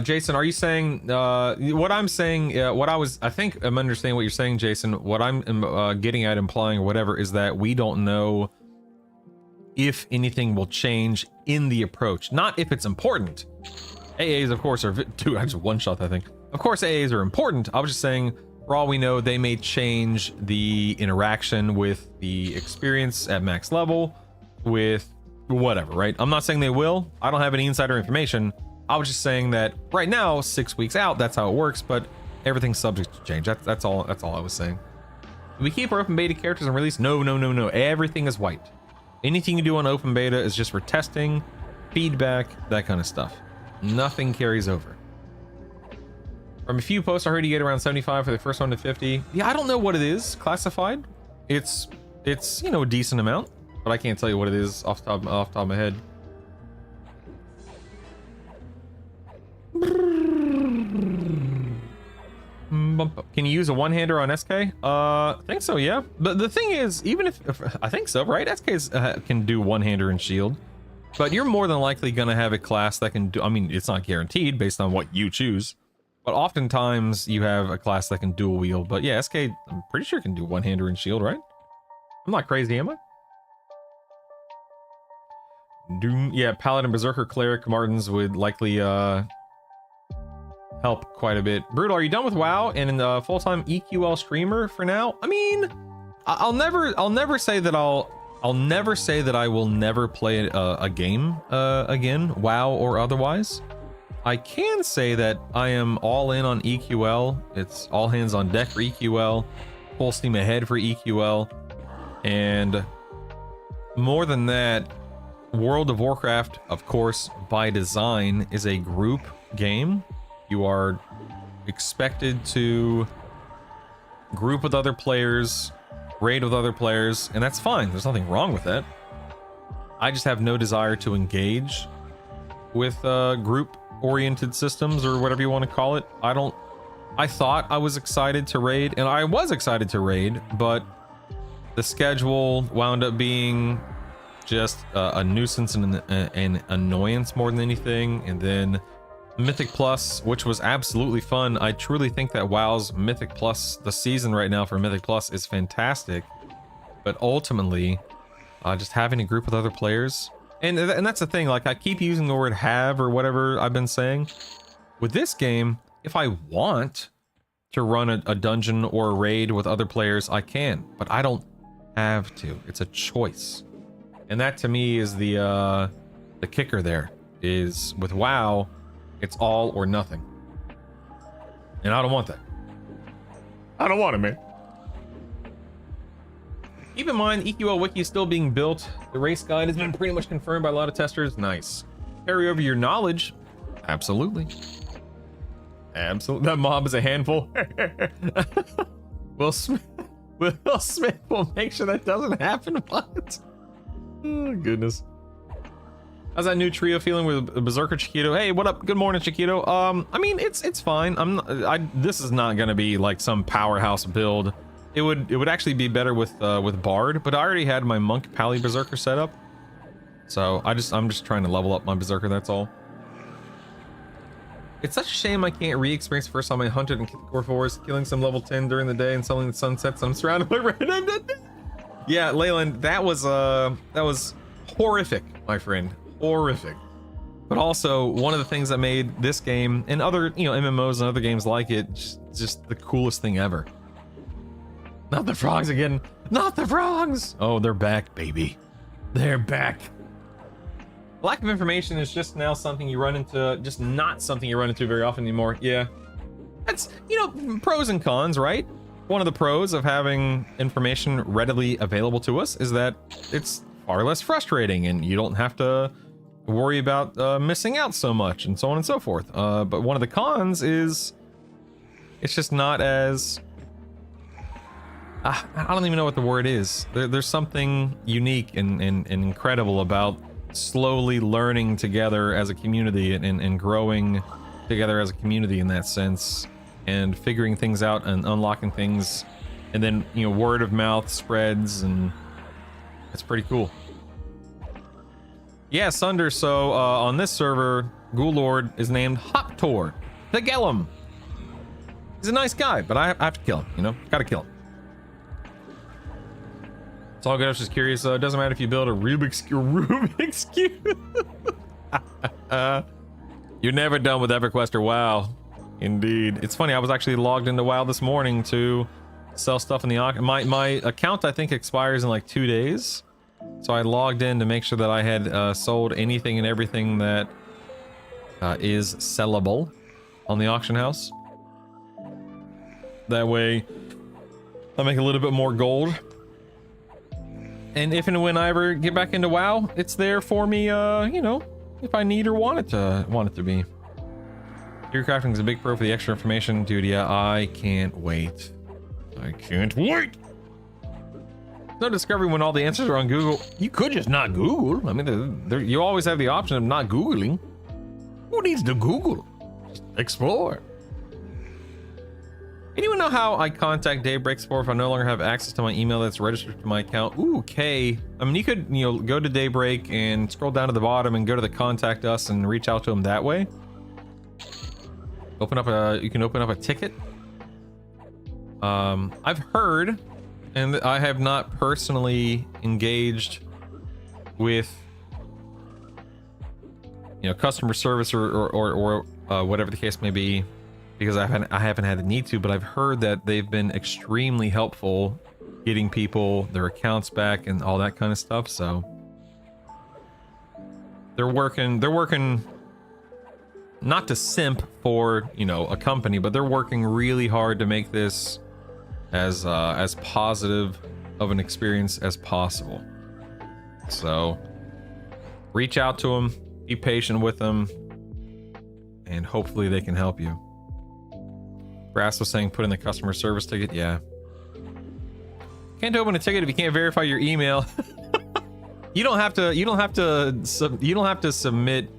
Jason, are you saying what I'm saying? I think I'm understanding what you're saying, Jason. What I'm getting at, implying or whatever, is that we don't know if anything will change in the approach. Not if it's important. AAs, of course, are two. Actually, one shot. I think. Of course, AAs are important. I was just saying, for all we know, they may change the interaction with the experience at max level, with whatever. Right? I'm not saying they will. I don't have any insider information. I was just saying that right now, 6 weeks out, that's how it works, but everything's subject to change. That's all I was saying. Do we keep our open beta characters and release? No. Everything is white. Anything you do on open beta is just for testing, feedback, that kind of stuff. Nothing carries over. From a few posts I heard you get around 75 for the first one to 50. Yeah, I don't know what it is classified. It's you know, a decent amount, but I can't tell you what it is off the top of my head. Can you use a one-hander on SK? I think so, yeah. But the thing is, even if I think so, right? SKs can do one-hander and shield, but you're more than likely gonna have a class that can do. I mean, it's not guaranteed based on what you choose, but oftentimes you have a class that can dual wield. But yeah, SK, I'm pretty sure can do one-hander and shield, right? I'm not crazy, am I? Doom, yeah, Paladin, Berserker, Cleric, Martins would likely help quite a bit. Brutal, are you done with WoW and full-time EQL streamer for now? I mean, I'll never say that I'll never say that I will never play a game again, WoW or otherwise. I can say that I am all in on EQL. It's all hands on deck for EQL, full steam ahead for EQL, and more than that, World of Warcraft, of course, by design, is a group game. You are expected to group with other players, raid with other players, and that's fine. There's nothing wrong with that. I just have no desire to engage with group-oriented systems, or whatever you want to call it. I thought I was excited to raid, and I was excited to raid, but the schedule wound up being just a nuisance and an annoyance more than anything. And then Mythic Plus, which was absolutely fun. I truly think that WoW's Mythic Plus, the season right now for Mythic Plus, is fantastic. But ultimately, just having a group with other players, and that's the thing, like, I keep using the word have or whatever I've been saying. With this game, if I want to run a dungeon or a raid with other players, I can, but I don't have to. It's a choice. And that to me is the kicker there, is with WoW, it's all or nothing. And I don't want that. I don't want it, man. Keep in mind, EQL Wiki is still being built. The race guide has been pretty much confirmed by a lot of testers. Nice. Carry over your knowledge. Absolutely. Absolutely. That mob is a handful. Will Smith will make sure that doesn't happen. What? Oh, goodness. How's that new trio feeling with Berserker Chiquito? Hey, what up? Good morning, Chiquito. I mean, it's fine. This is not gonna be like some powerhouse build. It would actually be better with Bard, but I already had my Monk Pally Berserker set up. So I'm just trying to level up my Berserker, that's all. It's such a shame I can't re-experience the first time I hunted in Core Forest, killing some level 10 during the day and selling the sunsets. I'm surrounded by random. Yeah, Leyland, that was horrific, my friend. Horrific. But also, one of the things that made this game and other, MMOs and other games like it just the coolest thing ever. Not the frogs again. Not the frogs. Oh, they're back, baby. They're back. Lack of information is just now something you run into, just not something you run into very often anymore. Yeah. That's, pros and cons, right? One of the pros of having information readily available to us is that it's far less frustrating and you don't have to worry about missing out so much and so on and so forth. But one of the cons is it's just not as... I don't even know what the word is. There's something unique and incredible about slowly learning together as a community and growing together as a community in that sense, and figuring things out and unlocking things, and then word of mouth spreads, and it's pretty cool. Yeah, Sunder. So on this server, Ghoul Lord is named Hoptor the Gellum. He's a nice guy, but I have to kill him. Gotta kill him. It's all good. I was just curious. It doesn't matter if you build a Rubik's Cube. You're never done with EverQuest or WoW. Indeed. It's funny. I was actually logged into WoW this morning to sell stuff in the auction. My account, I think, expires in like 2 days. So I logged in to make sure that I had sold anything and everything that is sellable on the auction house. That way, I make a little bit more gold. And if and when I ever get back into WoW, it's there for me, you know, if I need or want it to be. Gear crafting is a big pro for the extra information. Dude, yeah, I can't wait. I can't wait! No discovery when all the answers are on Google. You could just not Google. I mean, you always have the option of not Googling. Who needs to Google? Just explore. Anyone know how I contact Daybreak Sport if I no longer have access to my email that's registered to my account? Ooh, okay. I mean, you could, you know, go to Daybreak and scroll down to the bottom and go to the contact us and reach out to them that way. You can open up a ticket. I've heard, and I have not personally engaged with, you know, customer service or whatever the case may be, because I haven't had the need to, but I've heard that they've been extremely helpful getting people their accounts back and all that kind of stuff. So they're working not to simp for, you know, a company, but they're working really hard to make this as positive of an experience as possible. So reach out to them, be patient with them, and hopefully they can help you. Brass was saying put in the customer service ticket. Yeah. Can't open a ticket if you can't verify your email. You don't have to submit.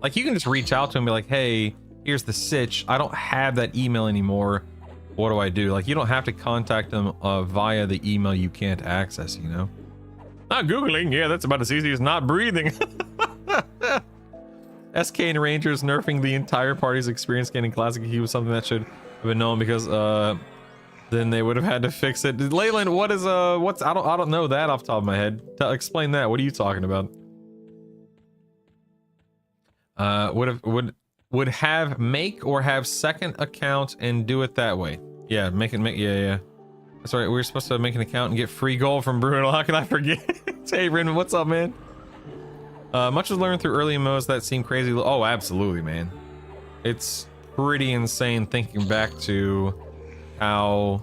Like, you can just reach out to them and be like, hey, here's the sitch. I don't have that email anymore. What do I do? Like, you don't have to contact them via the email you can't access, you know? Not Googling. Yeah, that's about as easy as not breathing. SK and Rangers nerfing the entire party's experience gaining classic key was something that should have been known, because then they would have had to fix it. Leyland, what is what's I don't know that off the top of my head. Explain that. What are you talking about? Would have make or have second account and do it that way. Yeah, yeah. That's right. We were supposed to make an account and get free gold from Bruno. How can I forget? Hey, Rin, what's up, man? Much was learned through early MMOs that seem crazy. Oh, absolutely, man. It's pretty insane thinking back to how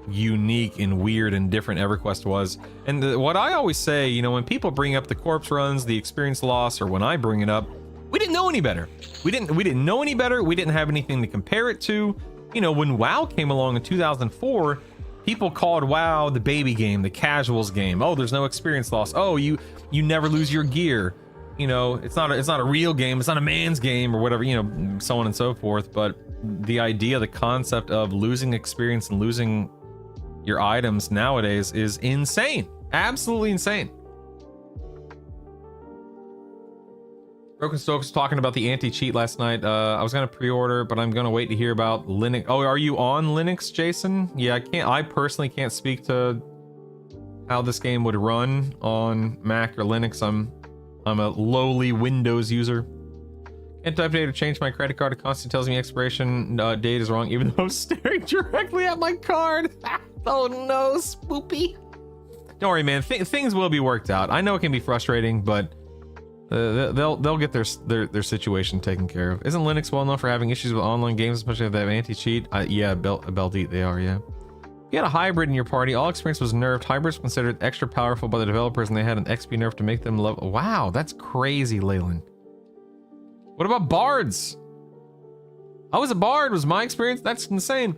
unique and weird and different EverQuest was. And what I always say, you know, when people bring up the corpse runs, the experience loss, or when I bring it up, we didn't know any better. We didn't know any better. We didn't have anything to compare it to. You know, when WoW came along in 2004, people called WoW the baby game, the casuals game. Oh, there's no experience loss. Oh, you never lose your gear. You know, it's not a real game. It's not a man's game or whatever, you know, so on and so forth. But the idea, the concept of losing experience and losing your items nowadays is insane. Absolutely insane. Broken Stokes was talking about the anti-cheat last night. I was gonna pre-order, but I'm gonna wait to hear about Linux. Oh, are you on Linux, Jason? Yeah, I personally can't speak to how this game would run on Mac or Linux. I'm a lowly Windows user. Can't type data to change my credit card. It constantly tells me expiration date is wrong, even though I'm staring directly at my card. Oh no, spoopy. Don't worry, man. Things will be worked out. I know it can be frustrating, but they'll get their situation taken care of. Isn't Linux well known for having issues with online games, especially if they have anti-cheat? Yeah, Beldeat, they are, yeah. If you had a hybrid in your party, all experience was nerfed. Hybrids considered extra powerful by the developers, and they had an XP nerf to make them level. Wow, that's crazy, Leyland. What about bards? I was a bard, was my experience. That's insane.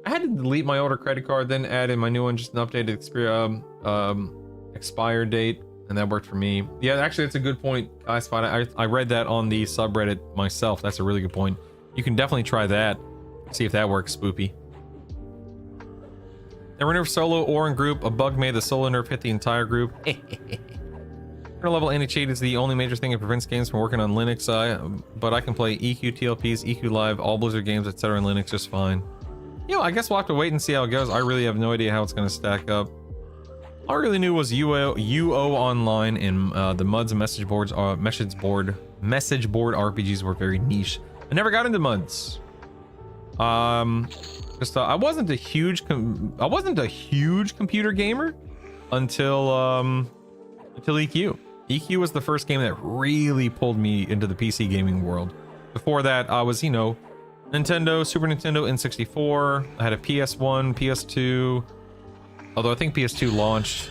I had to delete my older credit card, then add in my new one, just an updated expire date, and that worked for me. Yeah, actually, that's a good point, guys. I read that on the subreddit myself. That's a really good point. You can definitely try that. See if that works, spoopy. Never nerf solo or in group. A bug made the solo nerf hit the entire group. Current level anti-cheat is the only major thing that prevents games from working on Linux. But I can play EQ TLPs, EQ Live, all Blizzard games, etc. on Linux just fine. You know, I guess we'll have to wait and see how it goes. I really have no idea how it's going to stack up. All I really knew was UO Online and the MUDs and message board RPGs were very niche. I never got into MUDs. I wasn't a huge computer gamer until EQ. EQ was the first game that really pulled me into the PC gaming world. Before that, I was, you know, Nintendo, Super Nintendo, N64. I had a PS1, PS2. Although I think PS2 launched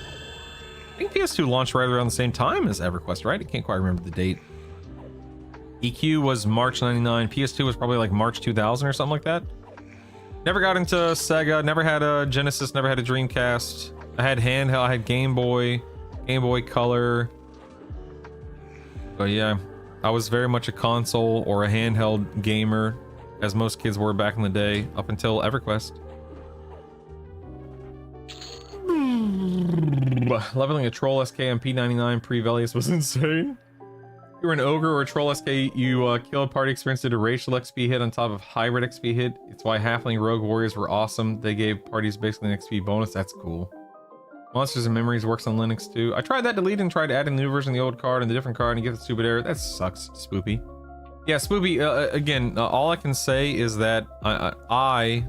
I think PS2 launched right around the same time as EverQuest, right? I can't quite remember the date. EQ was March 99. PS2 was probably like March 2000 or something like that. Never got into Sega, never had a Genesis, never had a Dreamcast. I had handheld, I had Game Boy Color. But yeah, I was very much a console or a handheld gamer, as most kids were back in the day, up until EverQuest. Leveling a Troll SK on P99 pre-Velius was insane. If you were an ogre or a Troll SK, you kill a party experience did a racial XP hit on top of hybrid XP hit. It's why Halfling Rogue Warriors were awesome. They gave parties basically an XP bonus. That's cool. Monsters and Memories works on Linux too. I tried that deleting and tried adding the new version of the old card and the different card and get the stupid error. That sucks, Spoopy. Yeah, Spoopy, again, all I can say is that I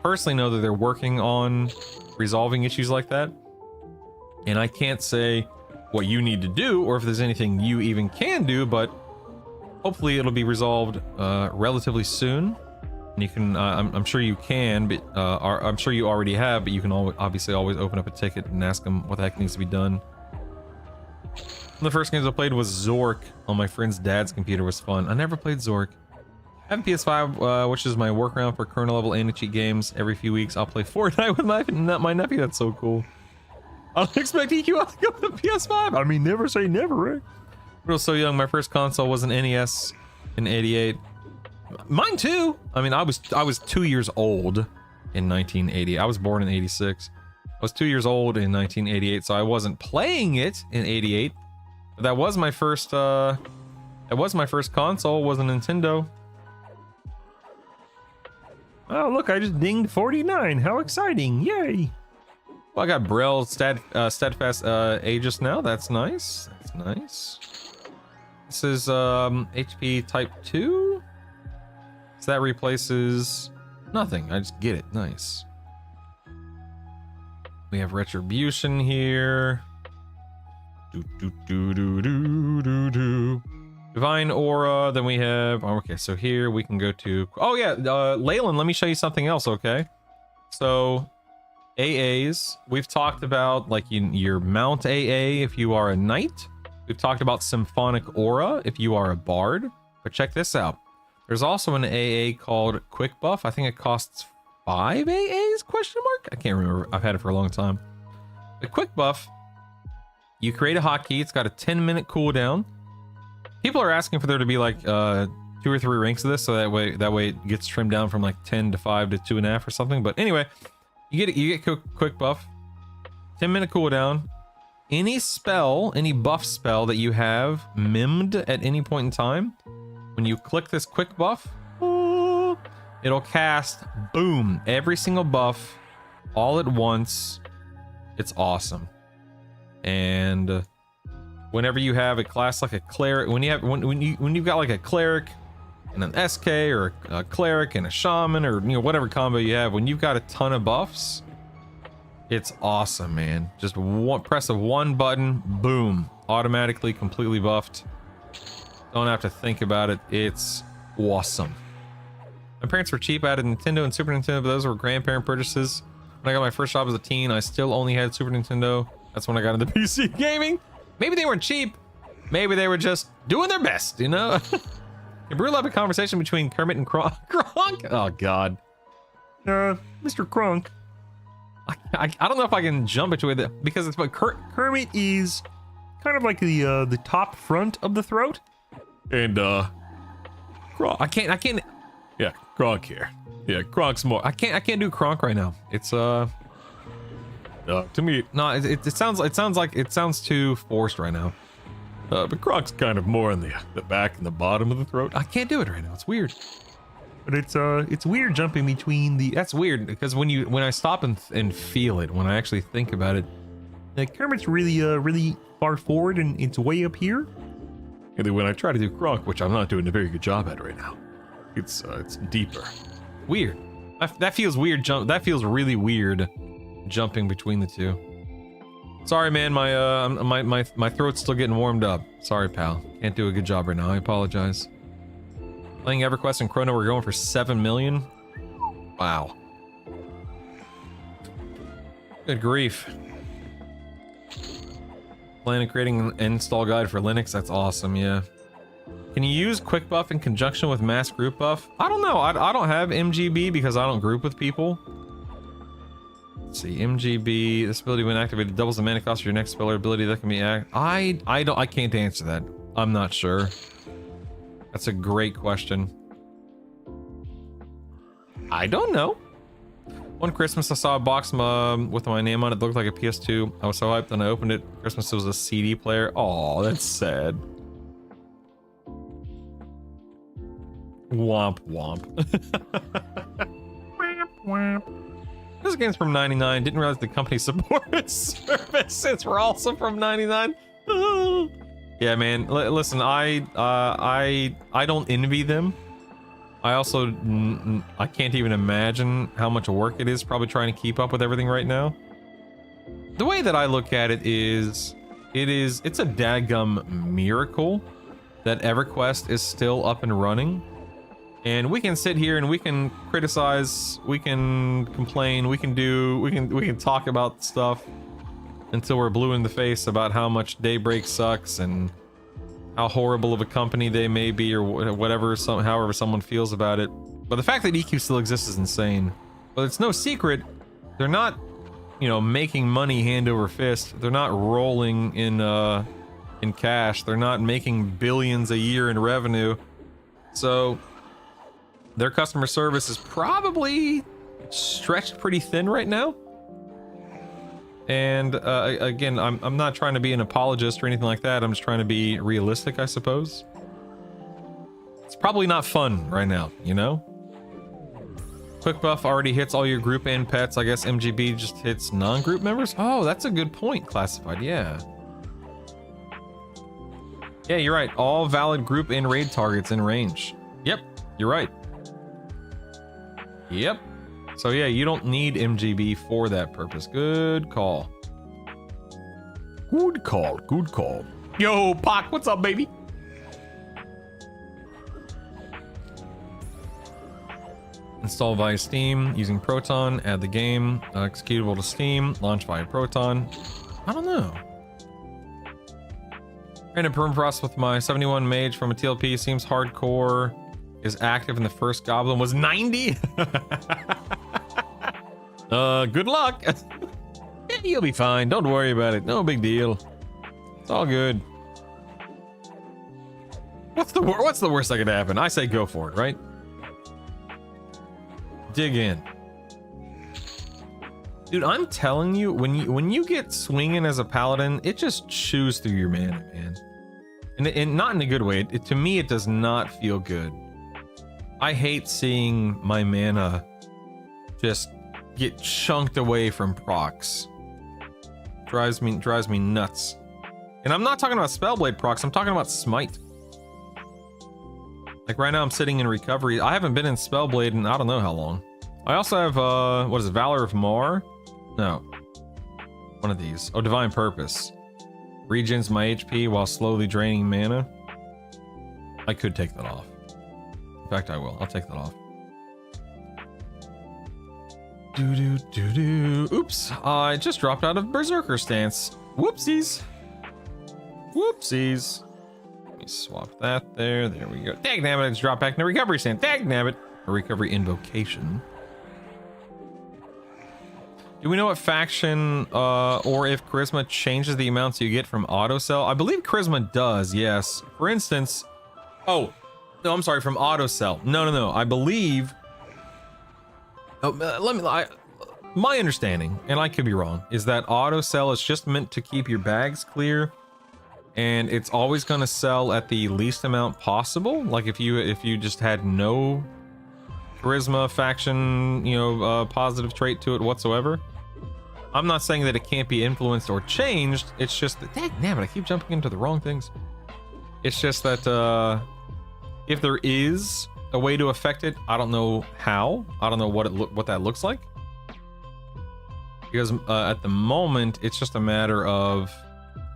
personally know that they're working on resolving issues like that. And I can't say what you need to do or if there's anything you even can do, but hopefully it'll be resolved relatively soon. And you can, I'm sure you can, but I'm sure you already have, but you can obviously always open up a ticket and ask them what the heck needs to be done. One of the first games I played was Zork on my friend's dad's computer. It was fun. I never played Zork. I have a PS5, which is my workaround for kernel level anti-cheat games. Every few weeks I'll play Fortnite with my nephew. That's so cool. I don't expect EQL to go to PS5. I mean, never say never, right? I was so young. My first console was an NES in '88. Mine too. I mean, I was 2 years old in 1980. I was born in '86. I was 2 years old in 1988, so I wasn't playing it in '88. But that was my first. That was my first console. Was a Nintendo. Oh look! I just dinged 49. How exciting! Yay! Well, I got Braille steadfast Aegis now. That's nice. That's nice. This is HP Type 2. So that replaces nothing. I just get it. Nice. We have Retribution here. Divine Aura. Then we have... Oh, okay, so here we can go to... Oh, yeah. Leyland, let me show you something else, okay? So... AAs, we've talked about like your mount AA if you are a knight. We've talked about Symphonic Aura if you are a bard. But check this out. There's also an AA called Quick Buff. I think it costs 5 AAs, question mark? I can't remember. I've had it for a long time. The Quick Buff, you create a hotkey. It's got a 10-minute cooldown. People are asking for there to be like 2 or 3 ranks of this, so that way it gets trimmed down from like 10 to 5 to 2.5 or something. But anyway, you get quick buff, 10-minute cooldown. Any spell, any buff spell that you have mimed at any point in time, when you click this quick buff, it'll cast, boom, every single buff all at once. It's awesome. And whenever you have a class like a cleric, when you've got like a cleric and an SK or a cleric and a shaman or whatever combo you have, when you've got a ton of buffs, it's awesome, man. Just press a one button, boom, automatically completely buffed. Don't have to think about it. It's awesome. My parents were cheap. I had a Nintendo and Super Nintendo, but those were grandparent purchases. When I got my first job as a teen, I still only had Super Nintendo. That's when I got into PC gaming. Maybe they weren't cheap. Maybe they were just doing their best, you know? It brewed up a conversation between Kermit and Kronk. Oh, God. Mr. Kronk. I don't know if I can jump into it because it's what Kermit is kind of like the top front of the throat. And, Kronk. I can't. Yeah, Kronk here. Yeah, Kronk's more. I can't do Kronk right now. It's, to me, no, it sounds too forced right now. But Kronk's kind of more in the back and the bottom of the throat. I can't do it right now. It's weird. But it's weird jumping between the. That's weird because when I stop and feel it, when I actually think about it, like Kermit's really far forward and it's way up here. And then when I try to do Kronk, which I'm not doing a very good job at right now, it's deeper. Weird. That feels weird. That feels really weird, jumping between the two. Sorry, man. My throat's still getting warmed up. Sorry, pal. Can't do a good job right now. I apologize. Playing EverQuest and Chrono, we're going for 7 million. Wow. Good grief. Plan on creating an install guide for Linux. That's awesome. Yeah. Can you use quick buff in conjunction with mass group buff? I don't know. I don't have MGB because I don't group with people. Let's see, MGB. This ability when activated doubles the mana cost of your next spell or ability that can be I can't answer that. I'm not sure. That's a great question. I don't know. One Christmas I saw a box with my name on it. It looked like a PS2. I was so hyped when I opened it. Christmas, it was a CD player. Oh, that's sad. Womp womp. This game's from 99. Didn't realize the company supported services were also from 99. Yeah, man. Listen, I don't envy them. I also I can't even imagine how much work it is probably trying to keep up with everything right now. The way that I look at it is, it's a daggum miracle that EverQuest is still up and running. And we can sit here and we can criticize, we can complain, we can talk about stuff until we're blue in the face about how much Daybreak sucks and how horrible of a company they may be or whatever, however someone feels about it. But the fact that EQ still exists is insane. But it's no secret, they're not, you know, making money hand over fist. They're not rolling in cash. They're not making billions a year in revenue. So their customer service is probably stretched pretty thin right now. And again, I'm not trying to be an apologist or anything like that. I'm just trying to be realistic, I suppose. It's probably not fun right now, you know? Quick buff already hits all your group and pets. I guess MGB just hits non-group members? Oh, that's a good point, Classified, yeah. Yeah, you're right. All valid group and raid targets in range. Yep, you're right. Yep. So yeah, you don't need MGB for that purpose. Good call. Good call, good call. Yo, Pac, what's up, baby? Install via Steam using Proton, add the game, executable to Steam, launch via Proton. I don't know. Random permafrost with my 71 mage from a TLP seems hardcore. Is active in the first goblin was 90. Good luck. Yeah, you'll be fine. Don't worry about it. No big deal. It's all good. What's the worst that could happen? I say go for it, right? Dig in. Dude, I'm telling you, when you get swinging as a paladin, it just chews through your mana, man. And not in a good way. To me, it does not feel good. I hate seeing my mana just get chunked away from procs. Drives me nuts. And I'm not talking about Spellblade procs, I'm talking about Smite. Like right now I'm sitting in recovery. I haven't been in Spellblade in I don't know how long. I also have what is it, Valor of Mar? No. One of these. Oh, Divine Purpose. Regens my HP while slowly draining mana. I could take that off. In fact, I will. I'll take that off. Oops. I just dropped out of Berserker stance. Whoopsies. Whoopsies. Let me swap that there. There we go. Dag nabbit, I just dropped back into recovery stance. Dag nabbit. A recovery invocation. Do we know what faction or if charisma changes the amounts you get from auto sell? I believe charisma does, yes. For instance, oh, no, I'm sorry, from auto sell. No. I believe. Oh, my understanding, and I could be wrong, is that auto sell is just meant to keep your bags clear, and it's always going to sell at the least amount possible. Like if you just had no charisma faction, you know, positive trait to it whatsoever. I'm not saying that it can't be influenced or changed. It's just that, damn it, I keep jumping into the wrong things. It's just that if there is a way to affect it, I don't know how. I don't know what that looks like. Because at the moment, it's just a matter of,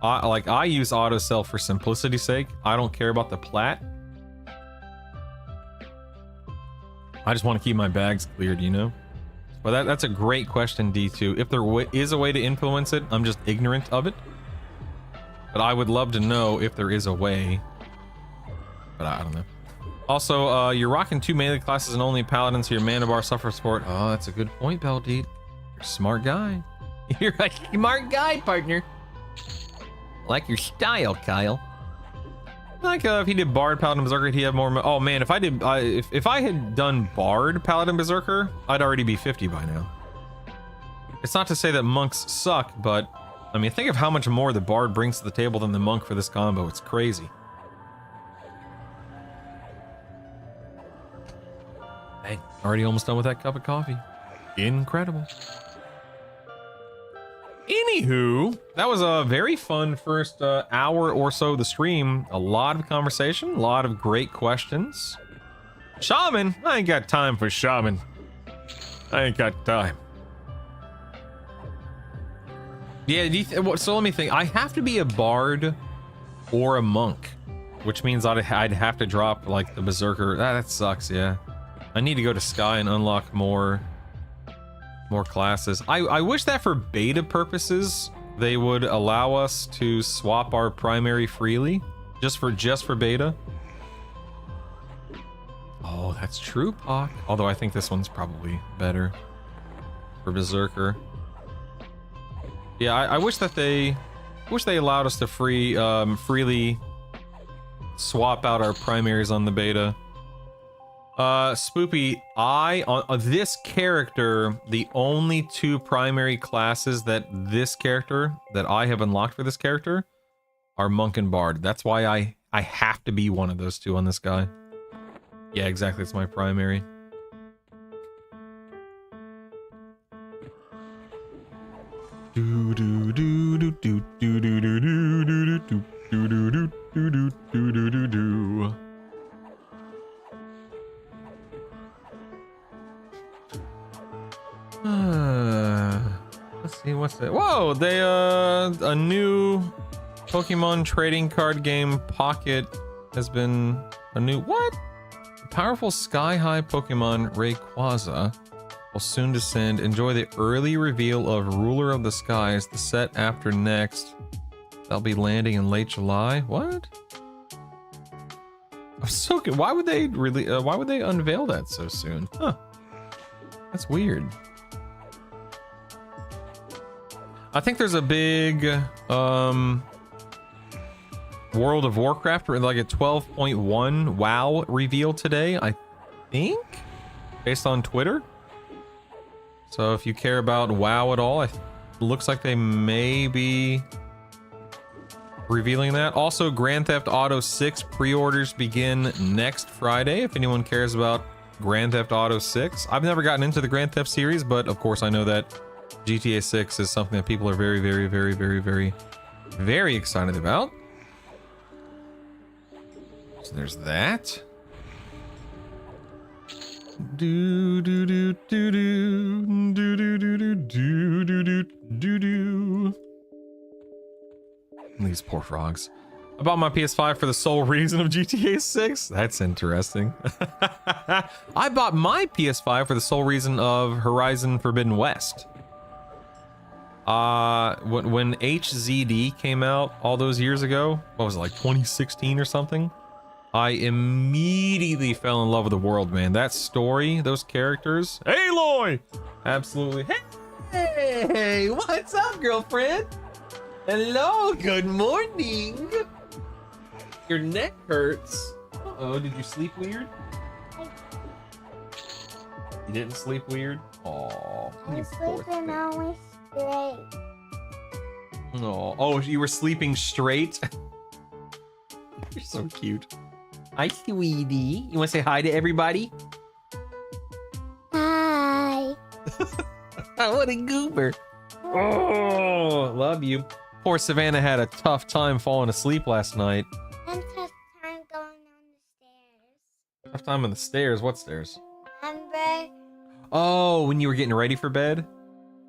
I use auto sell for simplicity's sake. I don't care about the plat. I just want to keep my bags cleared, you know? But that's a great question, D2. If there is a way to influence it, I'm just ignorant of it. but I would love to know if there is a way. But I don't know. Also, you're rocking 2 melee classes and only paladin, so your mana bar suffers support. Oh, that's a good point, Beldeed. You're a smart guy. You're a smart guy, partner. Like your style, Kyle. Like if he did Bard, Paladin, Berserker, he'd have more. Oh man, if I did, if I had done Bard, Paladin, Berserker, I'd already be 50 by now. It's not to say that monks suck, but I mean, think of how much more the Bard brings to the table than the monk for this combo. It's crazy. Hey, already almost done with that cup of coffee. Incredible. Anywho, that was a very fun first hour or so of the stream. A lot of conversation, a lot of great questions. Shaman? I ain't got time for Shaman. I ain't got time. Yeah, so let me think. I have to be a bard or a monk, which means I'd have to drop like the Berserker. That sucks, yeah. I need to go to Sky and unlock more classes. I wish that for beta purposes they would allow us to swap our primary freely just for beta. Oh, that's true, Pock. Although I think this one's probably better for Berserker. Yeah, I wish that they allowed us to freely swap out our primaries on the beta. Spoopy, on this character, the only 2 primary classes that I have unlocked for this character are Monk and Bard. That's why I have to be one of those 2 on this guy. Yeah, exactly, it's my primary. Do do do do do do do do do do do do do do do do do do. Let's see, what's that? Whoa, they a new Pokemon trading card game Pocket has been a new what? Powerful sky-high Pokemon Rayquaza will soon descend. Enjoy the early reveal of Ruler of the Skies, the set after next. That'll be landing in late July. What? I'm so good. Why would they really? Why would they unveil that so soon? Huh? That's weird. I think there's a big World of Warcraft, or like a 12.1 WoW reveal today, I think, based on Twitter. So if you care about WoW at all, it looks like they may be revealing that. Also, Grand Theft Auto 6 pre-orders begin next Friday, if anyone cares about Grand Theft Auto 6. I've never gotten into the Grand Theft series, but of course I know that GTA 6 is something that people are very, very, very, very, very, very excited about. So there's that. Do do do do do do do do do do do do do. These poor frogs. I bought my PS5 for the sole reason of GTA 6. That's interesting. I bought my PS5 for the sole reason of Horizon Forbidden West. When HZD came out all those years ago, what was it, like 2016 or something? I immediately fell in love with the world, man. That story, those characters. Aloy! Absolutely. Hey, what's up, girlfriend? Hello, good morning. Your neck hurts. Uh-oh, did you sleep weird? You didn't sleep weird? Aw, you poor thing. Always straight. Oh, you were sleeping straight? You're so cute. Hi, sweetie. You want to say hi to everybody? Hi. What a goober. Oh, love you. Poor Savannah had a tough time falling asleep last night. And tough time going down the stairs. Tough time on the stairs? What stairs? Remember? Oh, when you were getting ready for bed?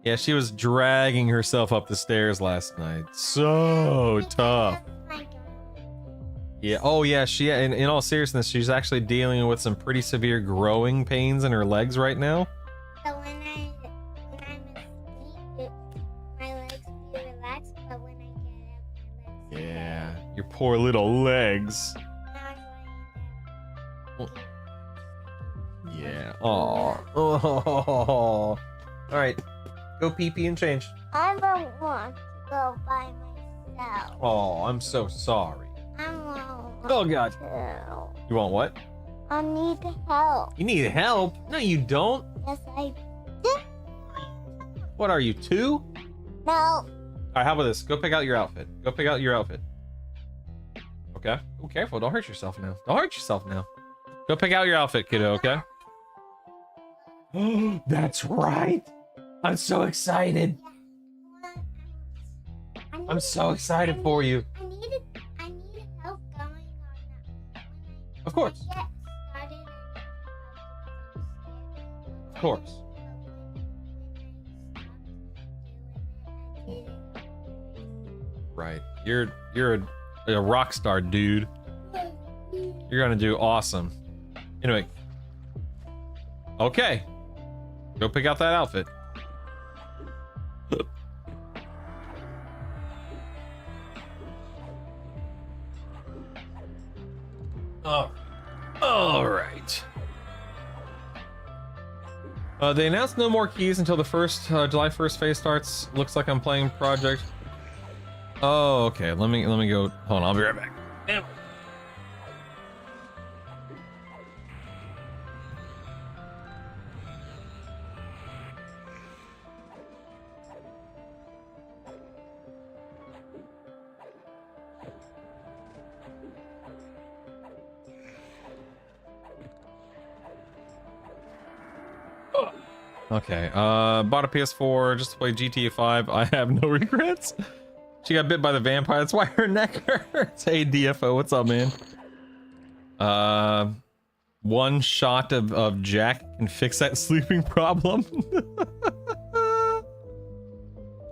Yeah, she was dragging herself up the stairs last night. So tough. Yeah, oh yeah, in all seriousness, she's actually dealing with some pretty severe growing pains in her legs right now. So when I'm asleep, my legs feel relaxed, but when I get up, my legs poor little legs. Yeah. Aw. Oh. All right. Go pee pee and change. I don't want to go by myself. Oh, I'm so sorry. I won't. Oh God. To. You want what? I need help. You need help? No, you don't. Yes, I do. What are you, 2? No. All right, how about this? Go pick out your outfit. Go pick out your outfit. Okay. Oh, careful. Don't hurt yourself now. Don't hurt yourself now. Go pick out your outfit, kiddo, okay? That's right. I'm so excited. I'm so excited for you. I needed help going on. Of course. Get started. Of course. Right. You're a rock star, dude. You're gonna do awesome. Anyway. Okay. Go pick out that outfit. Oh. All right. They announced no more keys until the July 1st phase starts. Looks like I'm playing Project. Oh, okay. Let me go. Hold on, I'll be right back. Damn. Okay, bought a PS4 just to play GTA 5. I have no regrets. She got bit by the vampire, that's why her neck hurts. Hey DFO, what's up, man? One shot of Jack can fix that sleeping problem.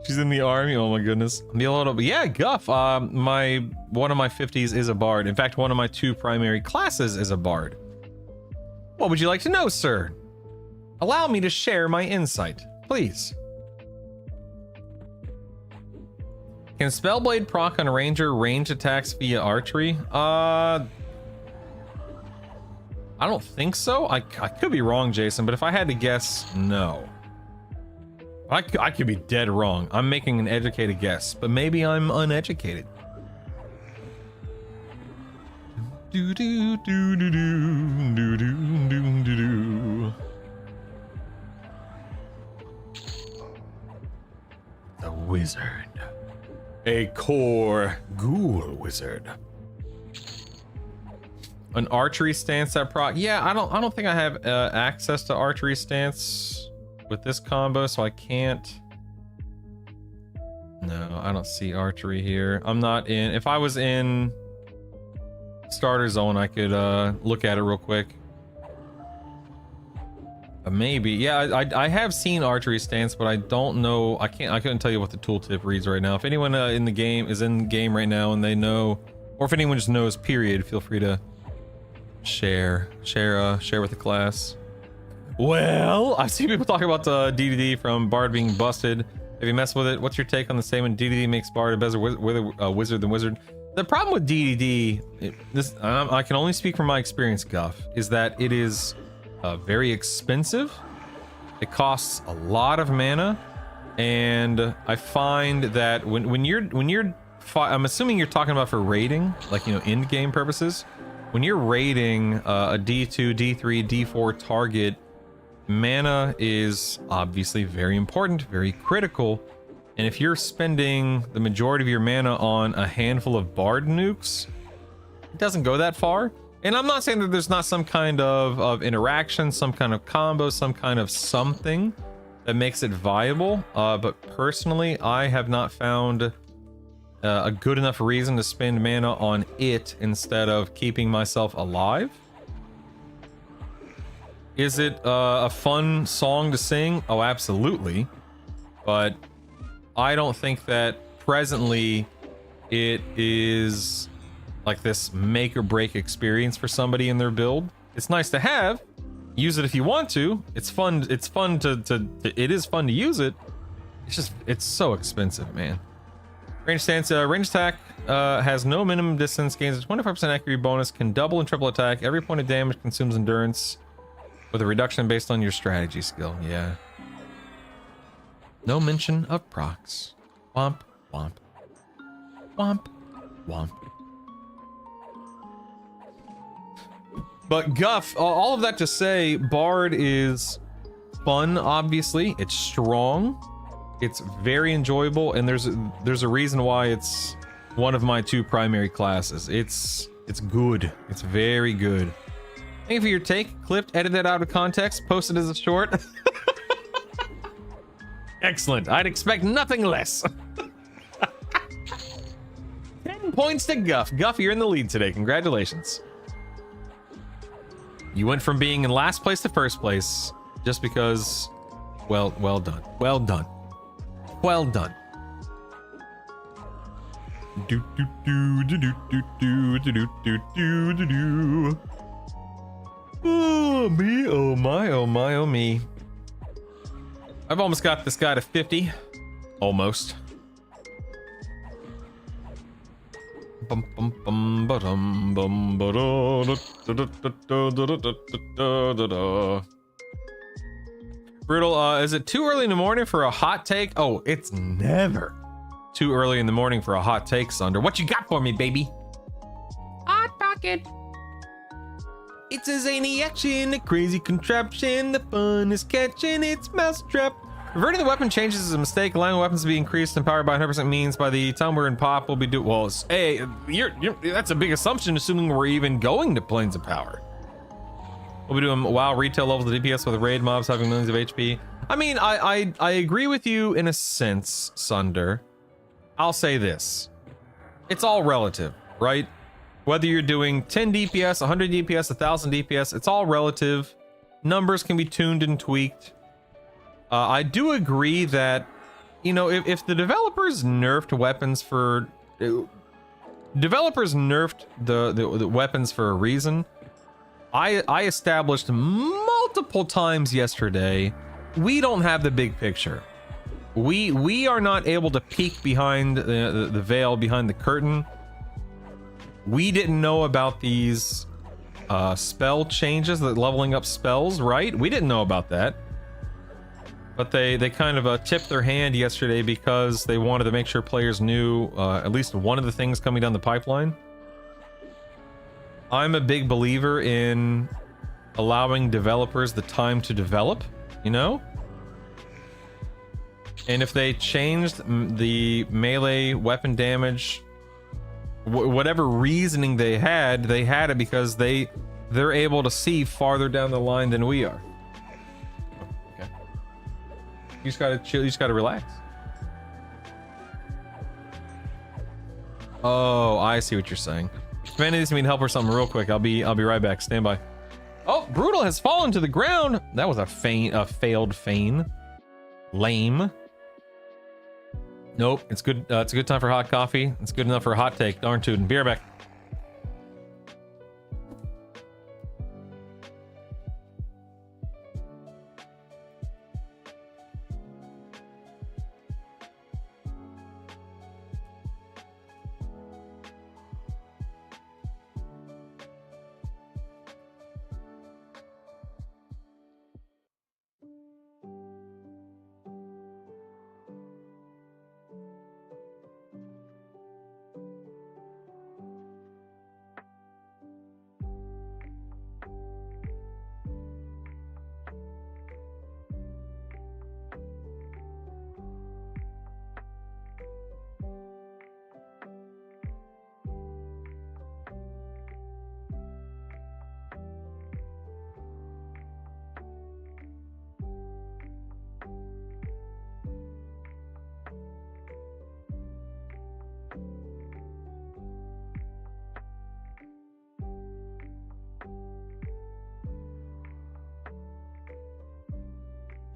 She's in the army, oh my goodness. Yeah, Guff, one of my 50s is a bard. In fact, one of my 2 primary classes is a bard. What would you like to know, sir? Allow me to share my insight, please. Can Spellblade proc on Ranger range attacks via archery? I don't think so. I could be wrong, Jason, but if I had to guess, no. I could be dead wrong. I'm making an educated guess, but maybe I'm uneducated. Do do do do do do do do do do. The wizard. A core ghoul wizard. An archery stance that proc. Yeah, I don't think I have access to archery stance with this combo, so I can't. No, I don't see archery here. I'm not in. If I was in starter zone, I could look at it real quick. Maybe. Yeah, I have seen archery stance, but I don't know. I couldn't tell you what the tooltip reads right now. If anyone in the game is in the game right now and they know, or if anyone just knows, period, feel free to share with the class. Well, I've seen people talking about DDD from Bard being busted. Have you messed with it? What's your take on the statement DDD makes Bard a better wizard than wizard? The problem with DDD, I can only speak from my experience, Guff, is that it is very expensive. It costs a lot of mana, and I find that when you're I'm assuming you're talking about for raiding, like, you know, end game purposes. When you're raiding a D2, D3, D4 target, mana is obviously very important, very critical. And if you're spending the majority of your mana on a handful of bard nukes, it doesn't go that far. And I'm not saying that there's not some kind of interaction, some kind of combo, some kind of something that makes it viable. But personally, I have not found a good enough reason to spend mana on it instead of keeping myself alive. Is it a fun song to sing? Oh, absolutely. But I don't think that presently it is like this make or break experience for somebody in their build. It's nice to have. Use it if you want to. It's fun. It's fun it is fun to use it. It's just, it's so expensive, man. Range stance. Range attack has no minimum distance. Gains a 25% accuracy bonus. Can double and triple attack. Every point of damage consumes endurance with a reduction based on your strategy skill. Yeah. No mention of procs. Womp, womp. Womp, womp. But Guff, all of that to say, Bard is fun, obviously. It's strong. It's very enjoyable, and there's a reason why it's one of my 2 primary classes. It's good. It's very good. Thank you for your take. Clipped, edited out of context, posted as a short. Excellent. I'd expect nothing less. 10 points to Guff. Guff, you're in the lead today. Congratulations. You went from being in last place to first place just because, well done. Well done. Well done. Do do do do do do do do do do do do. Oh me, oh my, oh my, oh me. I've almost got this guy to 50. Almost. Bum bum bum ba-dum bum ba-da da. Brutal, is it too early in the morning for a hot take? Oh, it's never too early in the morning for a hot take, Sunder. What you got for me, baby? Hot pocket. It's a zany action, a crazy contraption. The fun is catching its mousetrap. Reverting the weapon changes is a mistake. Allowing weapons to be increased in power by 100% means by the time we're in pop, we'll be well, hey, that's a big assumption, assuming we're even going to planes of power. We'll be doing WoW retail levels of DPS with raid mobs having millions of HP. I mean, I agree with you in a sense, Sunder. I'll say this. It's all relative, right? Whether you're doing 10 DPS, 100 DPS, 1000 DPS, it's all relative. Numbers can be tuned and tweaked. I do agree that, you know, if the developers nerfed weapons for... Developers nerfed the weapons for a reason. I established multiple times yesterday, we don't have the big picture. We are not able to peek behind the veil, behind the curtain. We didn't know about these spell changes, the leveling up spells, right? We didn't know about that. But they kind of tipped their hand yesterday because they wanted to make sure players knew at least one of the things coming down the pipeline. I'm a big believer in allowing developers the time to develop, you know? And if they changed the melee weapon damage, whatever reasoning they had it because they're able to see farther down the line than we are. Okay. You just gotta chill, you just gotta relax. Oh, I see what you're saying. If any of these need help or something real quick, I'll be right back. Stand by. Oh, Brutal has fallen to the ground. That was a failed feign. Lame. Nope, it's good. It's a good time for hot coffee. It's good enough for a hot take. Darn tootin'. Be right back.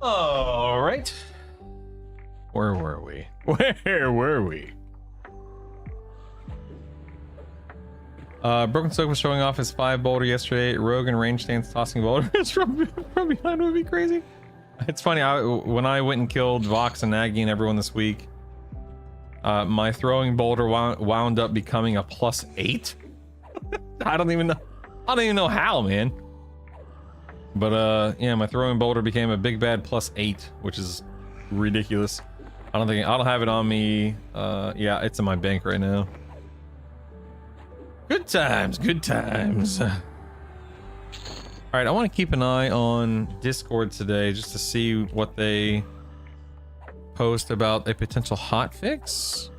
All right. Where were we? Where were we? Broken Soak was showing off his 5 boulder yesterday. Rogue and range stance tossing boulders from behind would be crazy. It's funny, when I went and killed Vox and Nagy and everyone this week, My throwing boulder wound up becoming a +8. I don't even know how, man. But yeah, my throwing boulder became a big bad +8, which is ridiculous. I don't have it on me. Yeah, it's in my bank right now. Good times, good times. All right, I want to keep an eye on Discord today just to see what they post about a potential hotfix.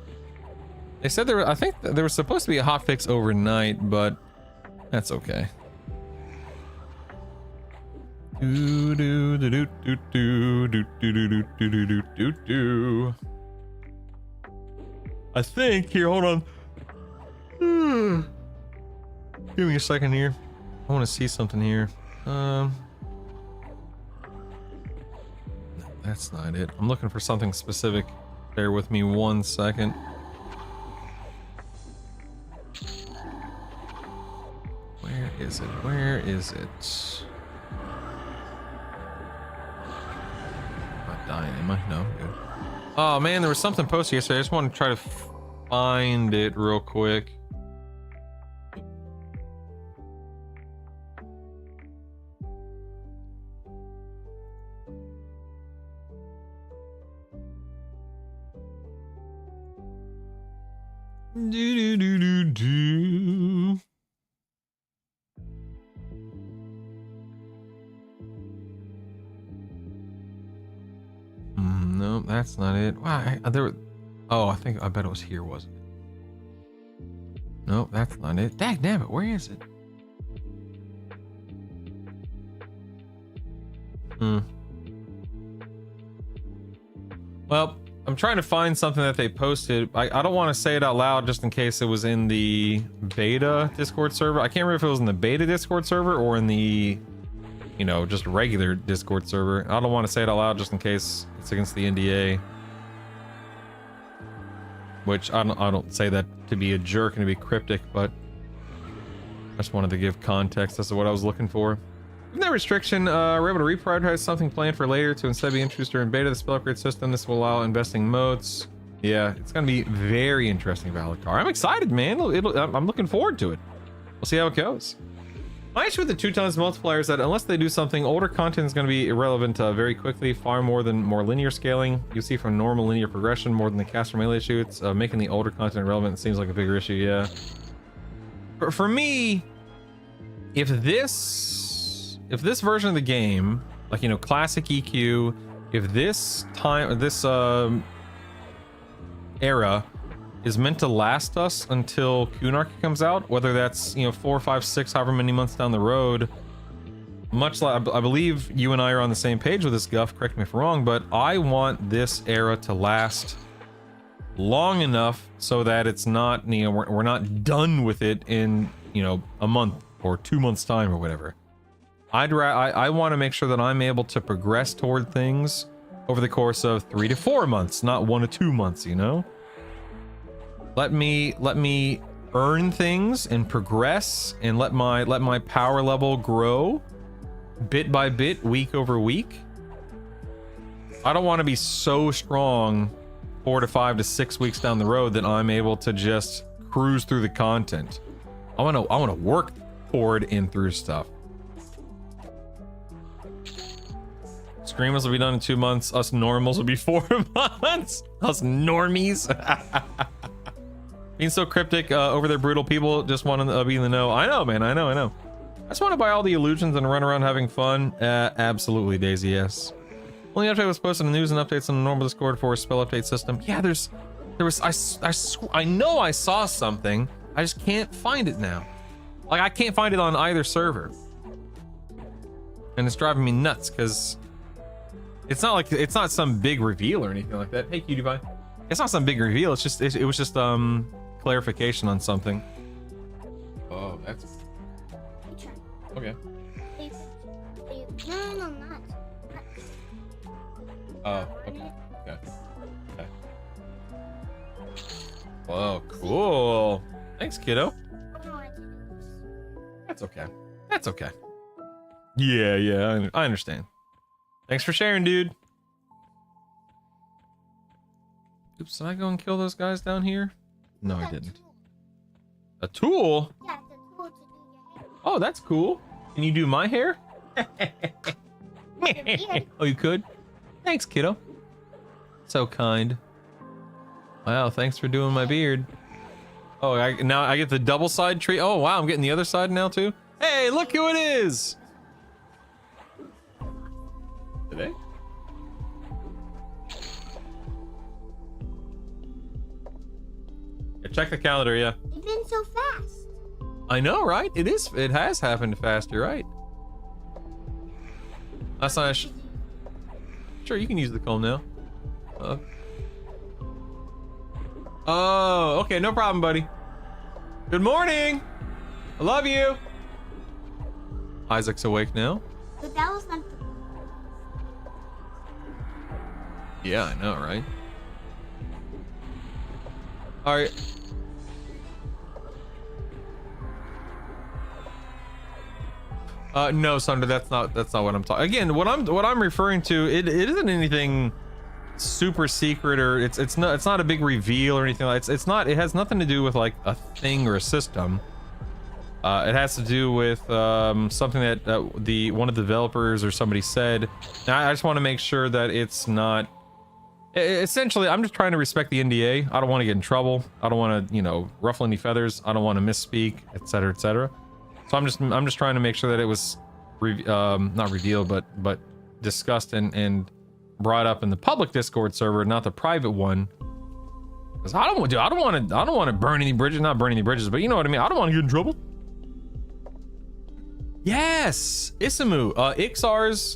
They said I think there was supposed to be a hotfix overnight, but that's okay. Do do do do do do do do do do do do do. I think here. Hold on. Give me a second here. I want to see something here. No, that's not it. I'm looking for something specific. Bear with me 1 second. Where is it? Where is it? Not dying, am I? No, good. Oh man, there was something posted yesterday. I just want to try to find it real quick. Do do do do do. No, that's not it. Why? There. Oh, I bet it was here, wasn't it? No, that's not it. Dag damn it, where is it? Well, I'm trying to find something that they posted. I don't want to say it out loud just in case it was in the beta Discord server. I can't remember if it was in the beta Discord server or in the, you know, just regular Discord server. I don't want to say it out loud just in case it's against the NDA. Which I don't say that to be a jerk and to be cryptic, but I just wanted to give context as to what I was looking for. With that restriction, we're able to reprioritize something planned for later to instead be introduced during beta of the spell upgrade system. This will allow investing modes. Yeah, it's gonna be very interesting, Valakar. I'm excited, man. I'm looking forward to it. We'll see how it goes. My issue with the 2 times multiplier is that unless they do something, older content is going to be irrelevant very quickly, far more than more linear scaling. You see from normal linear progression more than the caster melee issue. It's making the older content relevant seems like a bigger issue, yeah. For me, if this version of the game, like, you know, classic EQ, if this era is meant to last us until Kunarchy comes out, whether that's, you know, 4, 5, 6, however many months down the road, much like I believe you and I are on the same page with this, Guff, correct me if I'm wrong, but I want this era to last long enough so that it's not, you know, we're not done with it in, you know, a month or 2 months time or whatever. I want to make sure that I'm able to progress toward things over the course of 3 to 4 months, not 1 to 2 months, you know? Let me earn things and progress and let my power level grow bit by bit, week over week. I don't want to be so strong 4 to 5 to 6 weeks down the road that I'm able to just cruise through the content. I want to work toward and through stuff. Screamers will be done in 2 months. Us normals will be 4 months. Us normies. Being so cryptic over there, brutal people just want to be in the know. I know, man. I know. I just want to buy all the illusions and run around having fun. Absolutely, Daisy. Yes. Only update was posted in the news and updates on the normal Discord for a spell update system. Yeah, there was. I know I saw something. I just can't find it now. Like, I can't find it on either server, and it's driving me nuts because it's not some big reveal or anything like that. Hey, Cutie Pie. It's not some big reveal. It's just it was just clarification on something. Oh, that's okay. No, not. Oh, okay. Whoa, cool. Thanks, kiddo. That's okay. Yeah, I understand. Thanks for sharing, dude. Oops, did I go and kill those guys down here? No, I Got didn't. tool. A tool? Yeah, the tool to do your hair. Oh, that's cool. Can you do my hair? With your beard. Oh, you could? Thanks, kiddo. So kind. Wow, thanks for doing my beard. Oh, now I get the double side tree. Oh, wow, I'm getting the other side now too. Hey, look who it is. Today? Yeah, check the calendar, yeah. You've been so fast. I know, right? It is. It has happened fast. You're right. That's not. Sure, you can use the comb now. Oh, okay, no problem, buddy. Good morning. I love you. Isaac's awake now. But that was not the Yeah, I know, right? All right. No, Sunder, that's not what I'm talking. Again, what I'm referring to, it isn't anything super secret, or it's not a big reveal or anything. It's not. It has nothing to do with like a thing or a system. It has to do with something that one of the developers or somebody said. Now, I just want to make sure that it's not. Essentially, I'm just trying to respect the NDA. I don't want to get in trouble. I don't want to, ruffle any feathers. I don't want to misspeak, etc., etc. So I'm just trying to make sure that it was not revealed, but discussed and brought up in the public Discord server, not the private one. Because I don't want to burn any bridges, not burn any bridges, but you know what I mean. I don't want to get in trouble. Yes, Isamu. Ixars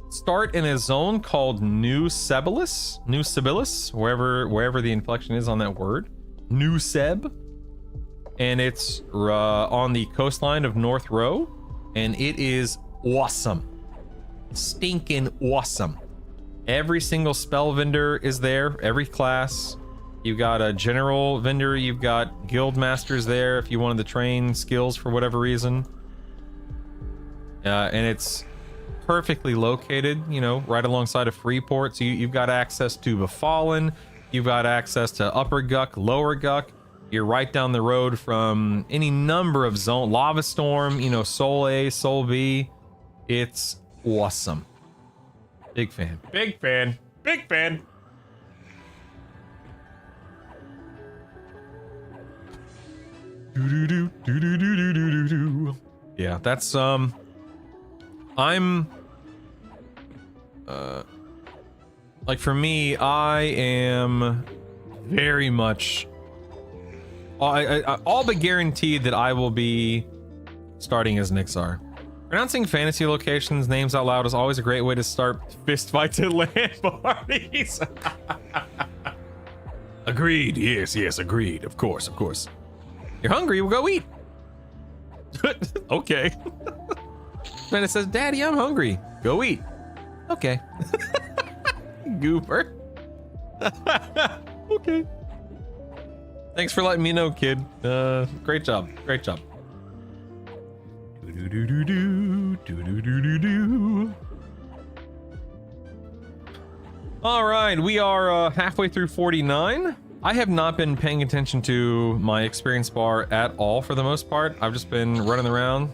start in a zone called New Sibilis, wherever the inflection is on that word, New Seb, and it's on the coastline of North Row, and it is awesome, stinking awesome. Every single spell vendor is there, every class. You've got a general vendor, you've got guild masters there if you wanted to train skills for whatever reason. And it's perfectly located, right alongside of Freeport. So you've got access to Befallen, you've got access to Upper Guck, Lower Guck. You're right down the road from any number of zone, Lava Storm, Soul A, Soul B. It's awesome. Big fan. Big fan. Big fan. Yeah, that's I'm like, for me, I am very much all but guaranteed that I will be starting as Nixar. Pronouncing fantasy locations names out loud is always a great way to start fist fights at LAN parties. Agreed. Yes, agreed. Of course. You're hungry, we'll go eat. Okay. And it says, Daddy, I'm hungry. Go eat. Okay. Goober. Okay. Thanks for letting me know, kid. Great job. All right, we are halfway through 49. I have not been paying attention to my experience bar at all for the most part. I've just been running around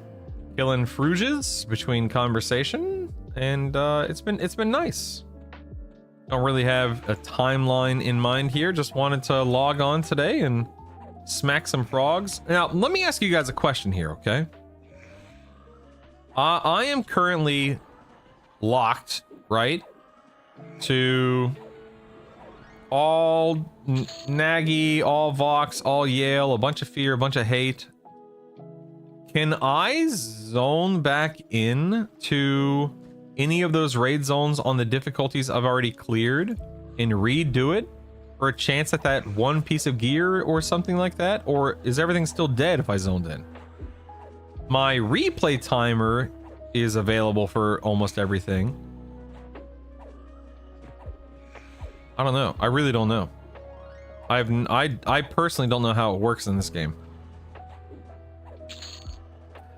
killing fruges between conversation, and it's been nice. Don't really have a timeline in mind here. Just wanted to log on today and smack some frogs. Now, let me ask you guys a question here, okay? I am currently locked, right, to all Nagy, all Vox, all Yale, a bunch of fear, a bunch of hate. Can I zone back in to any of those raid zones on the difficulties I've already cleared and redo it for a chance at that one piece of gear or something like that? Or is everything still dead if I zoned in? My replay timer is available for almost everything. I don't know. I really don't know. I personally don't know how it works in this game.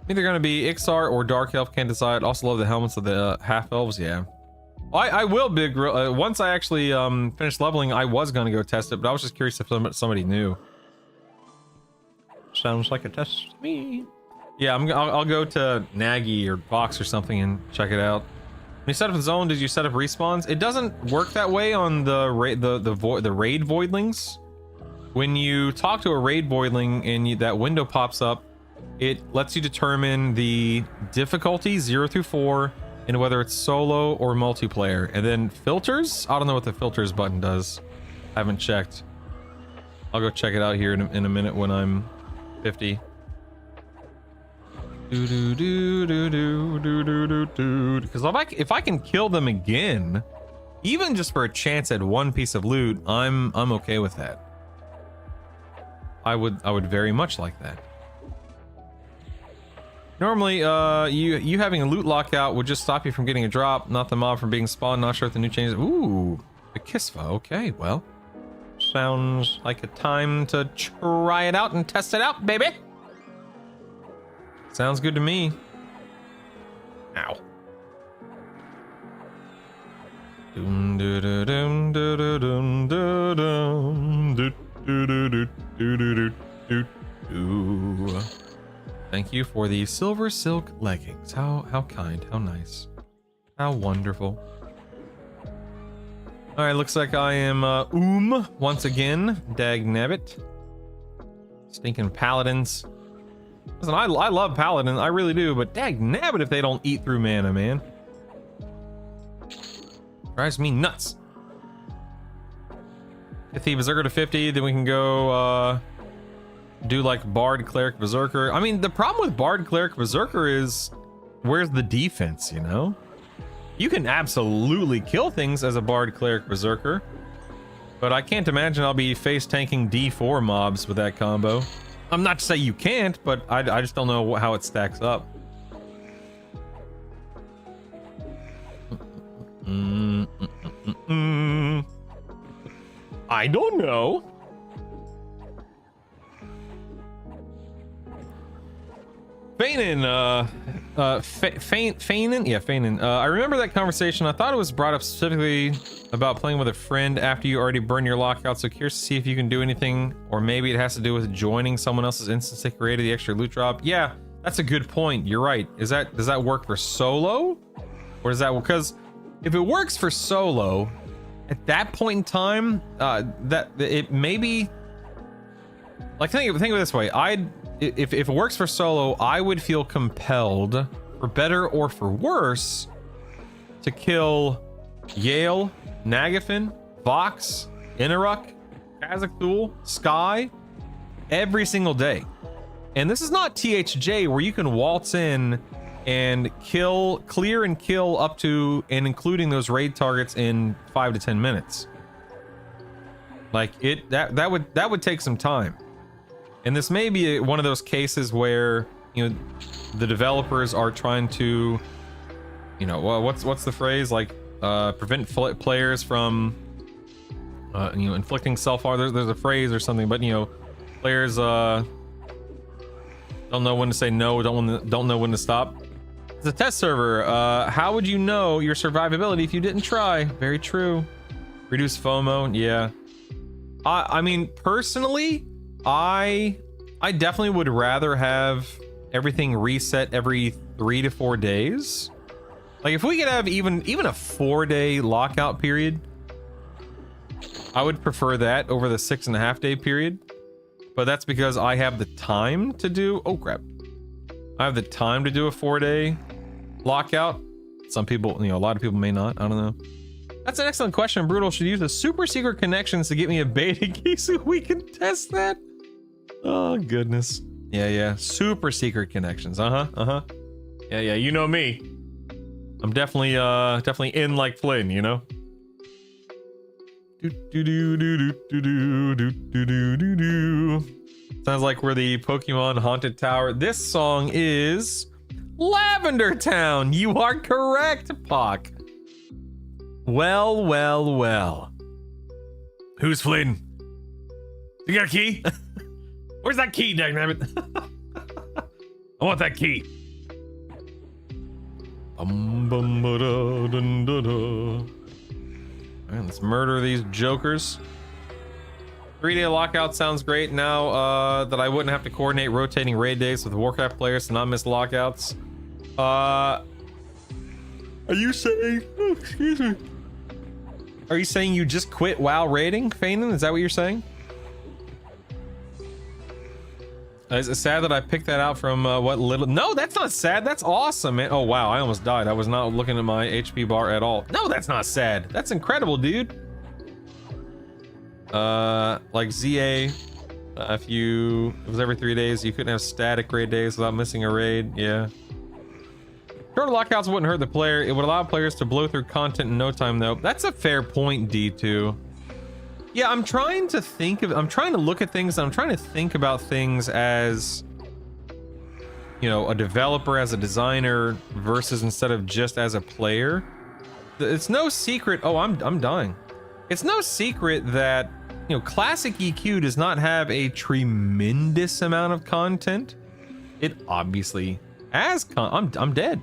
Either gonna be Ixar or Dark Elf, can't decide. Also love the helmets of the half elves, yeah. I will, Big Grill. Once I actually finish leveling, I was gonna go test it, but I was just curious if somebody knew. Sounds like a test to me. Yeah, I'll go to Nagy or Box or something and check it out. When you set up the zone, did you set up respawns? It doesn't work that way on the raid voidlings. When you talk to a raid voidling and that window pops up, it lets you determine the difficulty 0 through 4 and whether it's solo or multiplayer. And then filters? I don't know what the filters button does. I haven't checked. I'll go check it out here in a minute when I'm 50. Because if I can kill them again, even just for a chance at one piece of loot, I'm okay with that. I would very much like that. Normally, you having a loot lockout would just stop you from getting a drop, not the mob from being spawned. Not sure if the new changes. Ooh, a Kisva. Okay, well, sounds like a time to try it out and test it out, baby. Sounds good to me. Ow. Thank you for the silver silk leggings. How kind, how nice, how wonderful. All right, looks like I am once again. Dag nabbit. Stinking paladins. Listen, I love paladin, I really do, but dag nabbit if they don't eat through mana, man. Drives me nuts. 50 Berserker to 50, then we can go do like Bard, Cleric, Berserker. I mean, the problem with Bard, Cleric, Berserker is where's the defense, you know? You can absolutely kill things as a Bard, Cleric, Berserker, but I can't imagine I'll be face tanking D4 mobs with that combo. I'm not to say you can't, but I just don't know how it stacks up. I don't know. Feinin, Feinin? Yeah, Feinin. I remember that conversation. I thought it was brought up specifically about playing with a friend after you already burned your lockout, so curious to see if you can do anything, or maybe it has to do with joining someone else's instance that created the extra loot drop. Yeah, that's a good point. You're right. Does that work for solo? Or does that, because if it works for solo, at that point in time, that it maybe, like, think of it this way. If it works for solo, I would feel compelled, for better or for worse, to kill Yale, Nagafin, Vox, Inaruk, Kazakthul, Sky every single day. And this is not THJ where you can waltz in and clear and kill up to and including those raid targets in 5 to 10 minutes. Like that would take some time. And this may be one of those cases where, you know, the developers are trying to, you know, well, what's the phrase, like prevent players from you know, inflicting self-harm. There's a phrase or something, but you know, players don't know when to say no, don't know when to stop. It's a test server. How would you know your survivability if you didn't try? Very true. Reduce FOMO. Yeah. I mean, personally, I definitely would rather have everything reset every 3 to 4 days. Like if we could have even a 4-day lockout period, I would prefer that over the 6.5 day period. But that's because I have the time to do, oh crap. I have the time to do a 4-day lockout. Some people, you know, a lot of people may not, I don't know. That's an excellent question. Brutal should use the super secret connections to get me a beta key so we can test that. Oh goodness. Yeah, super secret connections. Yeah, you know me. I'm definitely in like Flynn, you know. Sounds like we're the Pokemon Haunted Tower. This song is Lavender Town. You are correct, Pock. Well. Who's Flynn? You got a key? Where's that key, dangnabbit? I want that key. Alright, let's murder these jokers. 3-day lockout sounds great now that I wouldn't have to coordinate rotating raid days with Warcraft players to not miss lockouts. Are you saying... Oh, excuse me. Are you saying you just quit WoW raiding, Fanon? Is that what you're saying? Is it sad that I picked that out from what little... No, that's not sad. That's awesome, man. Oh, wow. I almost died. I was not looking at my HP bar at all. No, that's not sad. That's incredible, dude. Like ZA, if it was every 3 days, you couldn't have static raid days without missing a raid. Yeah. Shorter lockouts wouldn't hurt the player. It would allow players to blow through content in no time, though. That's a fair point, D2. Yeah, I'm trying to look at things. I'm trying to think about things as, you know, a developer, as a designer, versus instead of just as a player. It's no secret. Oh, I'm dying. It's no secret that, you know, classic EQ does not have a tremendous amount of content. It obviously has I'm dead.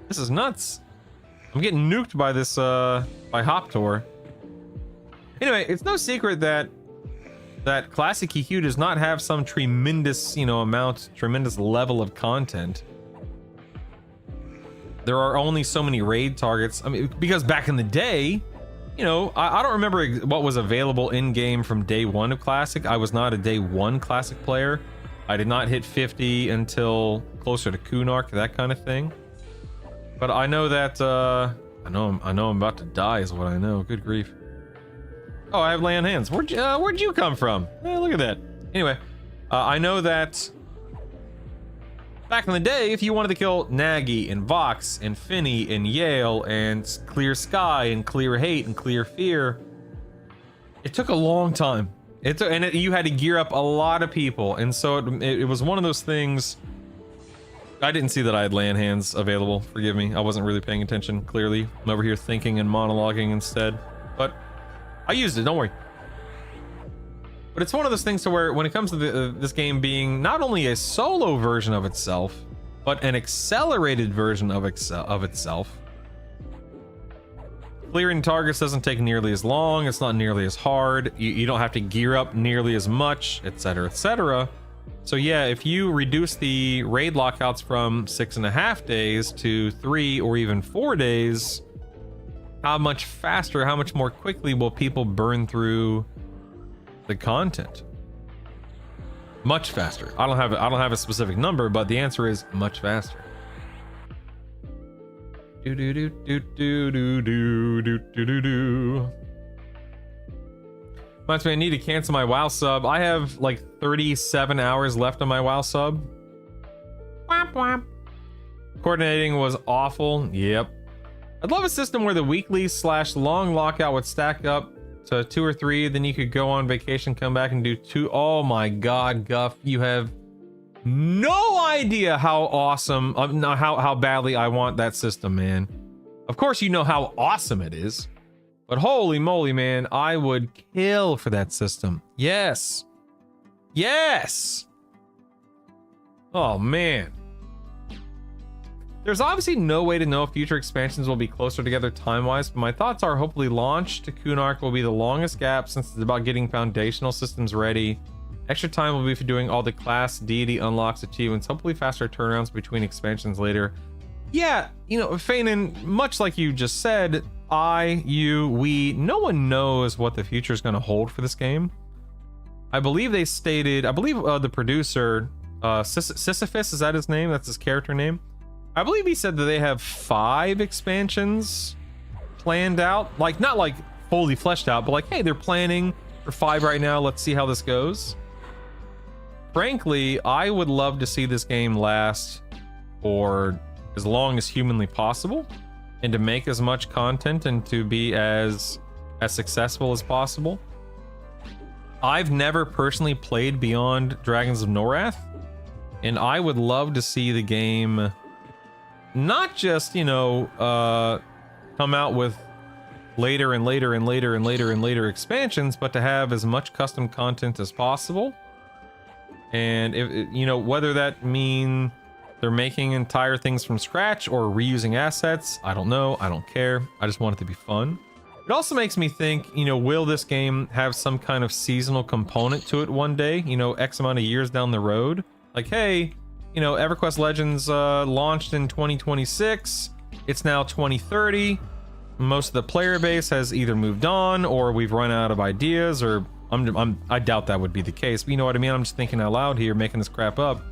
This is nuts. I'm getting nuked by this by Hoptor. Anyway, it's no secret that classic EQ does not have some tremendous, you know, tremendous level of content. There are only so many raid targets. I mean, because back in the day, you know, I don't remember what was available in game from day one of Classic. I was not a day one Classic player. I did not hit 50 until closer to Kunark, that kind of thing. But I know that I know I'm about to die is what I know. Good grief. Oh, I have lay on hands. Where'd you come from? Look at that. Anyway, I know that back in the day, if you wanted to kill Nagy and Vox and Finny and Yale and Clear Sky and Clear Hate and Clear Fear, it took a long time. You had to gear up a lot of people, and so it was one of those things. I didn't see that I had land hands available. Forgive me. I wasn't really paying attention. Clearly, I'm over here thinking and monologuing instead. But I used it. Don't worry. But it's one of those things to where when it comes to this game being not only a solo version of itself, but an accelerated version of itself. Clearing targets doesn't take nearly as long. It's not nearly as hard. You don't have to gear up nearly as much, etc., etc. So yeah, if you reduce the raid lockouts from 6.5 days to 3 or even 4 days, how much faster, how much more quickly will people burn through the content? Much faster. I don't have a specific number, but the answer is much faster. Do do do do do do do do do do do. Reminds me, I need to cancel my WoW sub. I have like 37 hours left on my WoW sub. Whap, whap. Coordinating was awful. Yep. I'd love a system where the weekly/long lockout would stack up to 2 or 3. Then you could go on vacation, come back and do 2. Oh my God, Guff, you have no idea how awesome, how badly I want that system, man. Of course, you know how awesome it is. But holy moly, man, I would kill for that system. Yes. Yes. Oh, man. There's obviously no way to know if future expansions will be closer together time-wise, but my thoughts are hopefully launch to Kunark will be the longest gap since it's about getting foundational systems ready. Extra time will be for doing all the class deity unlocks achievements, hopefully faster turnarounds between expansions later. Yeah, you know, Fanon, much like you just said, no one knows what the future is going to hold for this game. I believe they stated, the producer, Sisyphus, is that his name? That's his character name. I believe he said that they have 5 expansions planned out. Like, not like fully fleshed out, but like, hey, they're planning for 5 right now. Let's see how this goes. Frankly, I would love to see this game last for as long as humanly possible, and to make as much content and to be as successful as possible. I've never personally played beyond Dragons of Norath, and I would love to see the game not just, you know, come out with later and later and later and later and later expansions, but to have as much custom content as possible. And if, you know, whether that mean they're making entire things from scratch or reusing assets. I don't know. I don't care. I just want it to be fun. It also makes me think, you know, will this game have some kind of seasonal component to it one day, you know, X amount of years down the road? Like, hey, you know, EverQuest Legends launched in 2026. It's now 2030. Most of the player base has either moved on or we've run out of ideas, or I doubt that would be the case. But you know what I mean? I'm just thinking out loud here, making this crap up.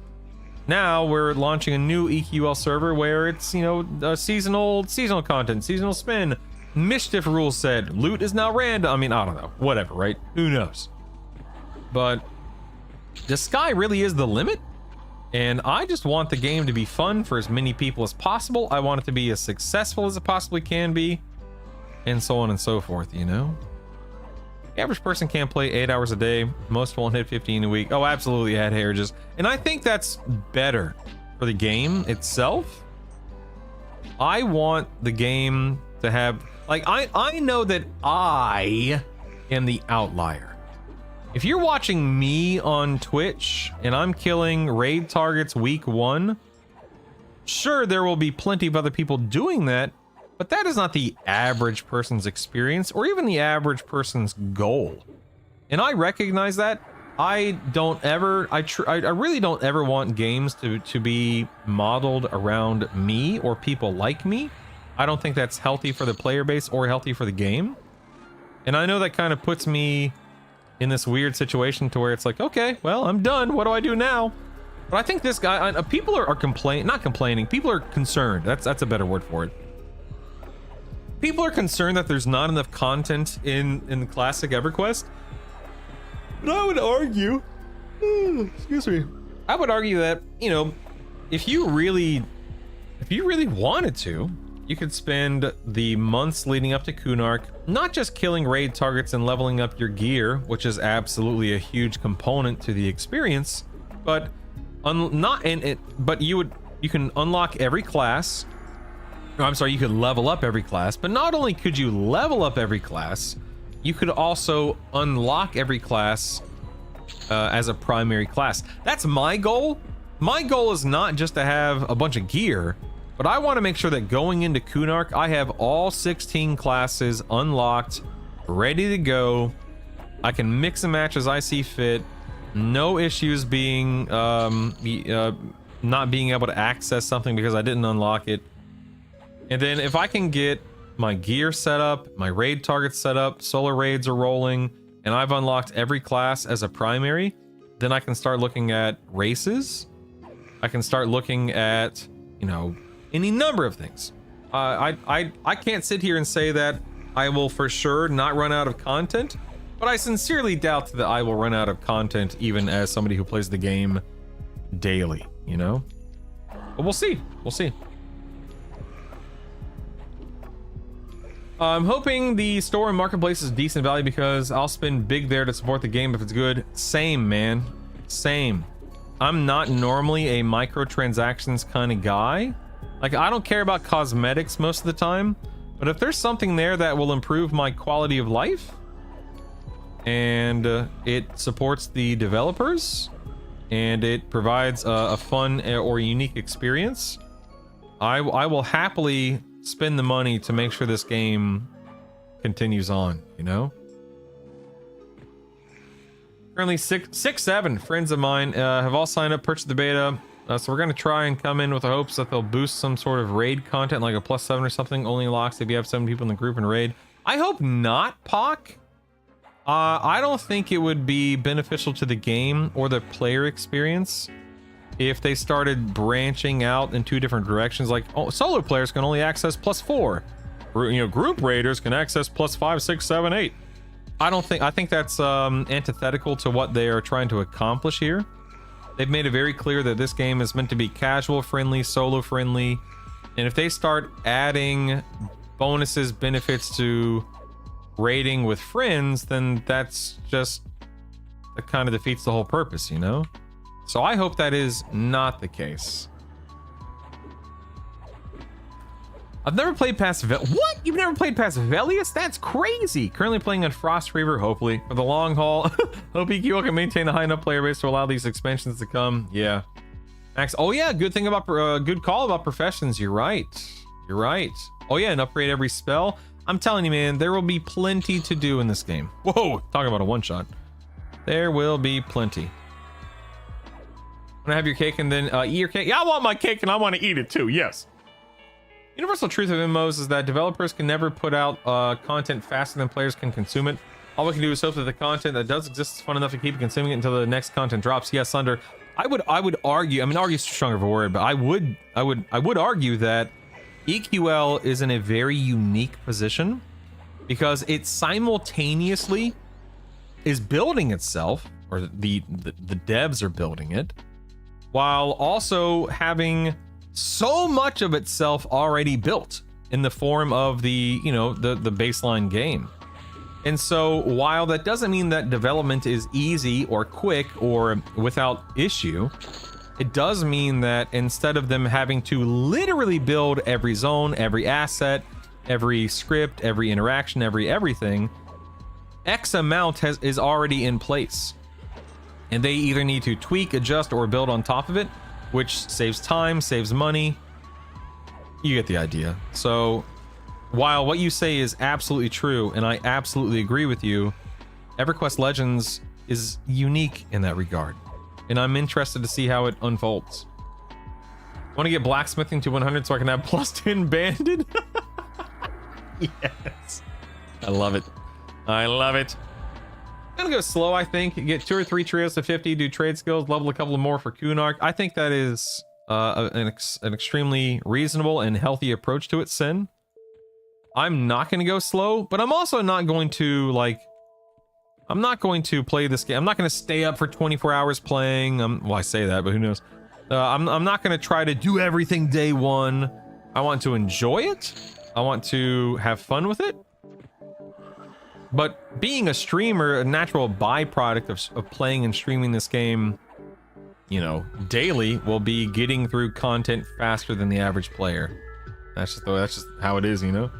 Now we're launching a new EQL server where it's, you know, seasonal content, seasonal spin, mischief rule set, loot is now random. I mean, I don't know, whatever, right? Who knows? But the sky really is the limit. And I just want the game to be fun for as many people as possible. I want it to be as successful as it possibly can be, and so on and so forth, you know? The average person can't play 8 hours a day. Most won't hit 15 a week. Oh, absolutely, Ad Heriges. And I think that's better for the game itself. I want the game to have... Like, I know that I am the outlier. If you're watching me on Twitch and I'm killing raid targets week 1, sure, there will be plenty of other people doing that, but that is not the average person's experience or even the average person's goal. And I recognize that. I really don't ever want games to be modeled around me or people like me. I don't think that's healthy for the player base or healthy for the game. And I know that kind of puts me in this weird situation to where it's like, okay, well, I'm done. What do I do now? But I think this guy, people are not complaining. People are concerned. That's a better word for it. People are concerned that there's not enough content in classic EverQuest. But I would argue, excuse me, I would argue that, you know, if you really wanted to, you could spend the months leading up to Kunark not just killing raid targets and leveling up your gear, which is absolutely a huge component to the experience, but you can unlock every class. No, I'm sorry, you could level up every class, but not only could you level up every class, you could also unlock every class as a primary class. That's my goal. My goal is not just to have a bunch of gear, but I want to make sure that going into Kunark, I have all 16 classes unlocked, ready to go. I can mix and match as I see fit. No issues being not being able to access something because I didn't unlock it. And then if I can get my gear set up, my raid targets set up, solar raids are rolling, and I've unlocked every class as a primary, then I can start looking at races. I can start looking at, you know, any number of things. I can't sit here and say that I will for sure not run out of content, but I sincerely doubt that I will run out of content even as somebody who plays the game daily, you know? But we'll see. We'll see. I'm hoping the store and marketplace is decent value because I'll spend big there to support the game if it's good. Same, man. Same. I'm not normally a microtransactions kind of guy. Like, I don't care about cosmetics most of the time, but if there's something there that will improve my quality of life and it supports the developers and it provides a fun or unique experience, I will happily spend the money to make sure this game continues on, you know? Currently 7 friends of mine have all signed up, purchased the beta. So we're going to try and come in with the hopes that they'll boost some sort of raid content, like a +7 or something. Only locks if you have 7 people in the group and raid. I hope not, Pock. I don't think it would be beneficial to the game or the player experience if they started branching out in 2 different directions. Like, solo players can only access +4. You know, group raiders can access +5, 6, 7, 8. I think that's antithetical to what they are trying to accomplish here. They've made it very clear that this game is meant to be casual friendly, solo friendly, and if they start adding bonuses, benefits to raiding with friends, then that kind of defeats the whole purpose, you know? So I hope that is not the case. I've never played past What? You've never played past Velius? That's crazy. Currently playing on Frost Reaver, hopefully. For the long haul, hope EQL can maintain a high enough player base to allow these expansions to come. Yeah. Max, oh yeah, good thing about good call about professions. You're right. You're right. Oh yeah, and upgrade every spell. I'm telling you, man, there will be plenty to do in this game. Whoa, talking about a one-shot. There will be plenty. Want to have your cake and then eat your cake? Yeah, I want my cake and I want to eat it too. Yes. Universal truth of MMOs is that developers can never put out content faster than players can consume it. All we can do is hope that the content that does exist is fun enough to keep consuming it until the next content drops. Yes, Thunder. I would argue. I mean, argue is too strong of a word, but I would argue that EQL is in a very unique position because it simultaneously is building itself, or the devs are building it, while also having so much of itself already built in the form of the baseline game. And so while that doesn't mean that development is easy or quick or without issue, it does mean that instead of them having to literally build every zone, every asset, every script, every interaction, everything, X amount is already in place. And they either need to tweak, adjust, or build on top of it, which saves time, saves money. You get the idea. So while what you say is absolutely true, and I absolutely agree with you, EverQuest Legends is unique in that regard. And I'm interested to see how it unfolds. Want to get blacksmithing to 100 so I can have plus 10 banded? Yes. I love it. I love it. I'm gonna go slow, I think. Get 2 or 3 trios to 50, do trade skills, level a couple more for Kunark. I think that is an extremely reasonable and healthy approach to it, Sin. I'm not gonna go slow, but I'm also not going to, like, I'm not going to play this game. I'm not going to stay up for 24 hours playing. Well, I say that, but who knows? I'm not going to try to do everything day one. I want to enjoy it. I want to have fun with it. But being a streamer, a natural byproduct of playing and streaming this game, you know, daily, will be getting through content faster than the average player. That's just how it is, you know?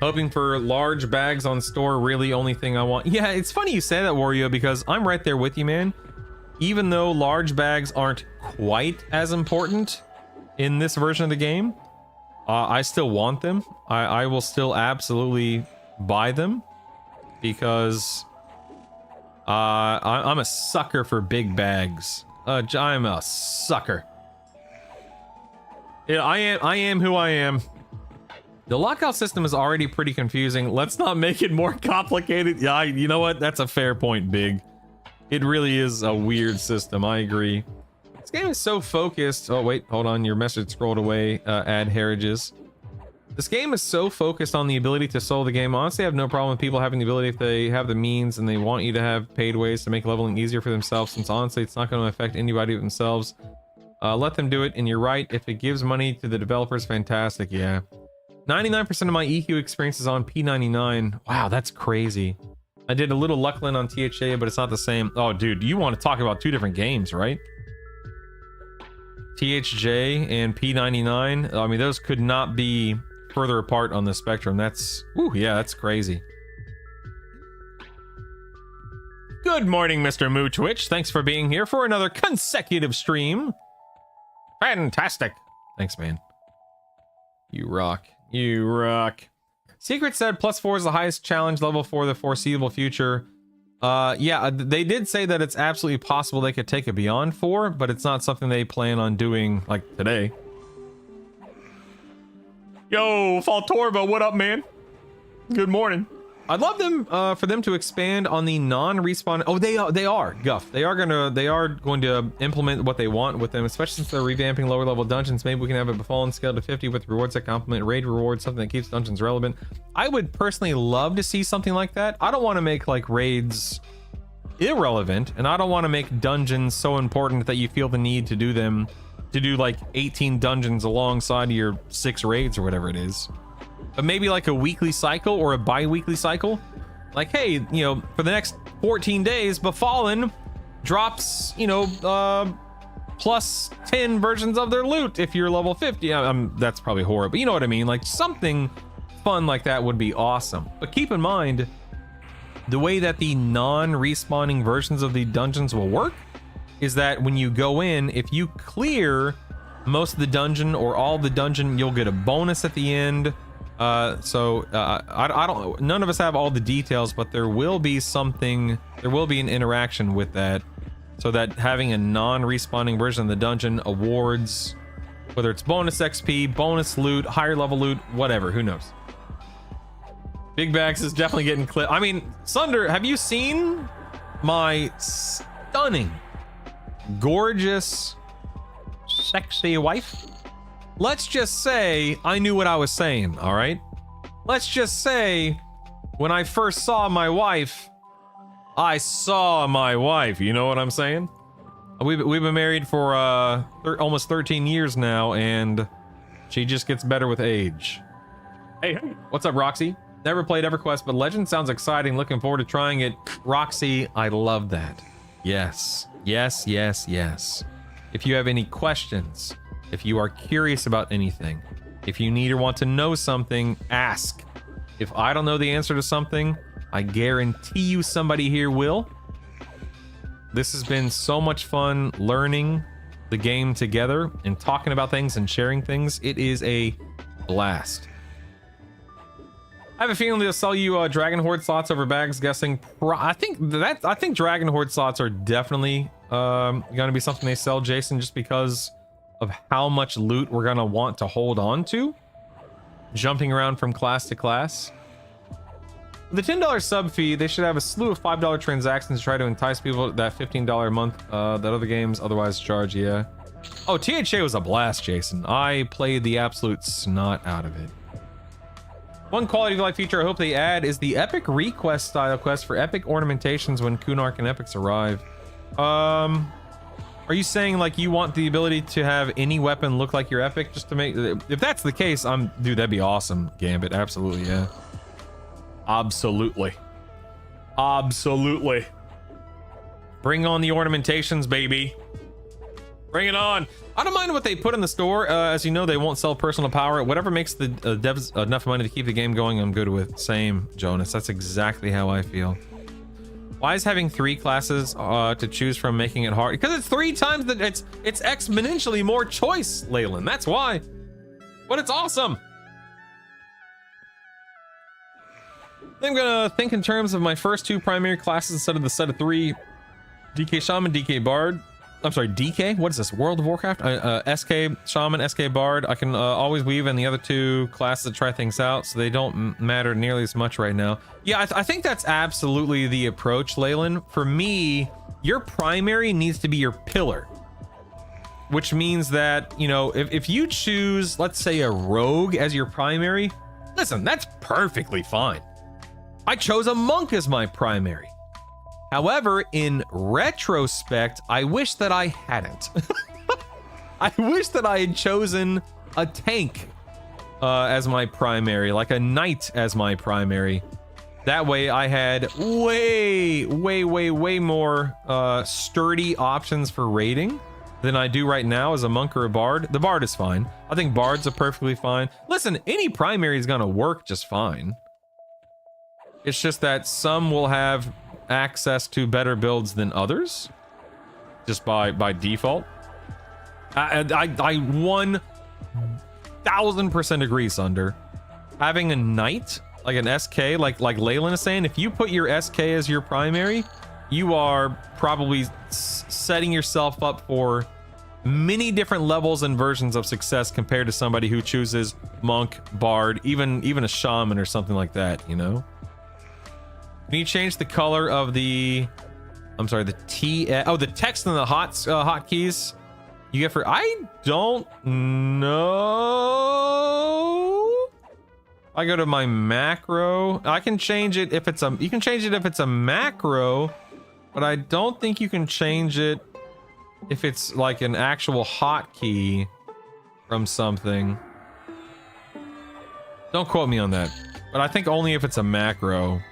Hoping for large bags on store, really only thing I want. Yeah, it's funny you say that, Wario, because I'm right there with you, man. Even though large bags aren't quite as important in this version of the game, I still want them. I will still absolutely buy them because I'm a sucker for big bags. I'm a sucker. Yeah, I am who I am. The lockout system is already pretty confusing. Let's not make it more complicated. Yeah, you know what? That's a fair point, Big. It really is a weird system. I agree. This game is so focused. Oh, wait, hold on. Your message scrolled away. Add heritage. This game is so focused on the ability to solo the game. Honestly, I have no problem with people having the ability if they have the means and they want you to have paid ways to make leveling easier for themselves, since honestly, it's not going to affect anybody themselves. Let them do it, and you're right. If it gives money to the developers, fantastic. Yeah. 99% of my EQ experience is on P99. Wow, that's crazy. I did a little Luckland on THA, but it's not the same. Oh, dude, you want to talk about 2 different games, right? THJ and P99. I mean, those could not be further apart on the spectrum. That's, ooh, yeah, that's crazy. Good morning, Mr. Moo Twitch. Thanks for being here for another consecutive stream. Fantastic. Thanks, man. You rock. You rock. Secret said +4 is the highest challenge level for the foreseeable future. Yeah, they did say that it's absolutely possible they could take it beyond 4, but it's not something they plan on doing, like, today. Yo, Faltorba, what up, man? Good morning. I'd love them for them to expand on the non-respawn. Oh, they are Guff. They are going to implement what they want with them, especially since they're revamping lower level dungeons. Maybe we can have a befallen scale to 50 with rewards that complement raid rewards, something that keeps dungeons relevant. I would personally love to see something like that. I don't want to make like raids irrelevant, and I don't want to make dungeons so important that you feel the need to do them, to do like 18 dungeons alongside your 6 raids or whatever it is. But maybe like a weekly cycle or a bi-weekly cycle. Like, hey, you know, for the next 14 days, Befallen drops, you know, plus 10 versions of their loot if you're level 50. That's probably horrible, but you know what I mean? Like something fun like that would be awesome. But keep in mind, the way that the non-respawning versions of the dungeons will work is that when you go in, if you clear most of the dungeon or all the dungeon, you'll get a bonus at the end. I don't, none of us have all the details, but there will be something, there will be an interaction with that, so that having a non-respawning version of the dungeon awards, whether it's bonus XP, bonus loot, higher level loot, whatever, who knows. Big Bags is definitely getting clipped. I mean, Sunder, have you seen my stunning, gorgeous, sexy wife? Let's just say I knew what I was saying, all right? Let's just say when I first saw my wife, I saw my wife. You know what I'm saying? We've been married for almost 13 years now, and she just gets better with age. Hey, what's up, Roxy? Never played EverQuest, but Legend sounds exciting. Looking forward to trying it. Roxy, I love that. Yes, yes, yes, yes. If you have any questions, if you are curious about anything, if you need or want to know something, ask. If I don't know the answer to something, I guarantee you somebody here will. This has been so much fun learning the game together and talking about things and sharing things. It is a blast. I have a feeling they'll sell you Dragon Horde slots over bags. Guessing, I think Dragon Horde slots are definitely going to be something they sell, Jason, just because of how much loot we're going to want to hold on to, jumping around from class to class. The $10 sub fee, they should have a slew of $5 transactions to try to entice people to that $15 a month that other games otherwise charge. Yeah. Oh, THA was a blast, Jason. I played the absolute snot out of it. One quality of life feature I hope they add is the epic request style quest for epic ornamentations when Kunark and epics arrive. Are you saying like you want the ability to have any weapon look like your epic just to make, if that's the case, dude, that'd be awesome, Gambit. Absolutely, yeah. Absolutely. Absolutely. Bring on the ornamentations, baby. Bring it on. I don't mind what they put in the store. As you know, they won't sell personal power. Whatever makes the devs enough money to keep the game going, I'm good with. Same, Jonas. That's exactly how I feel. Why is having 3 classes to choose from making it hard? Because it's 3 times that it's exponentially more choice, Leyland. That's why. But it's awesome. I'm gonna think in terms of my first 2 primary classes instead of the set of 3. DK Shaman, DK Bard. I'm sorry, DK? What is this? World of Warcraft? SK Shaman, SK Bard. I can always weave in the other 2 classes to try things out, so they don't matter nearly as much right now. Yeah, I think that's absolutely the approach, Leyland. For me, your primary needs to be your pillar. Which means that, you know, if you choose, let's say, a rogue as your primary, listen, that's perfectly fine. I chose a monk as my primary. However, in retrospect, I wish that I hadn't. I wish that I had chosen a tank as my primary, like a knight as my primary. That way I had way more sturdy options for raiding than I do right now as a monk or a bard. The bard is fine. I think bards are perfectly fine. Listen, any primary is gonna work just fine. It's just that some will have access to better builds than others, just by default. I 1000% agree, Sunder. Having a knight, like an SK, like Leyland is saying, if you put your SK as your primary, you are probably setting yourself up for many different levels and versions of success compared to somebody who chooses monk, bard, even a shaman or something like that, you know? Can you change the color of the, I'm sorry, the the text and the hotkeys you get for, I don't know. I go to my macro. I can change it if it's you can change it if it's a macro, but I don't think you can change it if it's like an actual hotkey from something. Don't quote me on that, but I think only if it's a macro.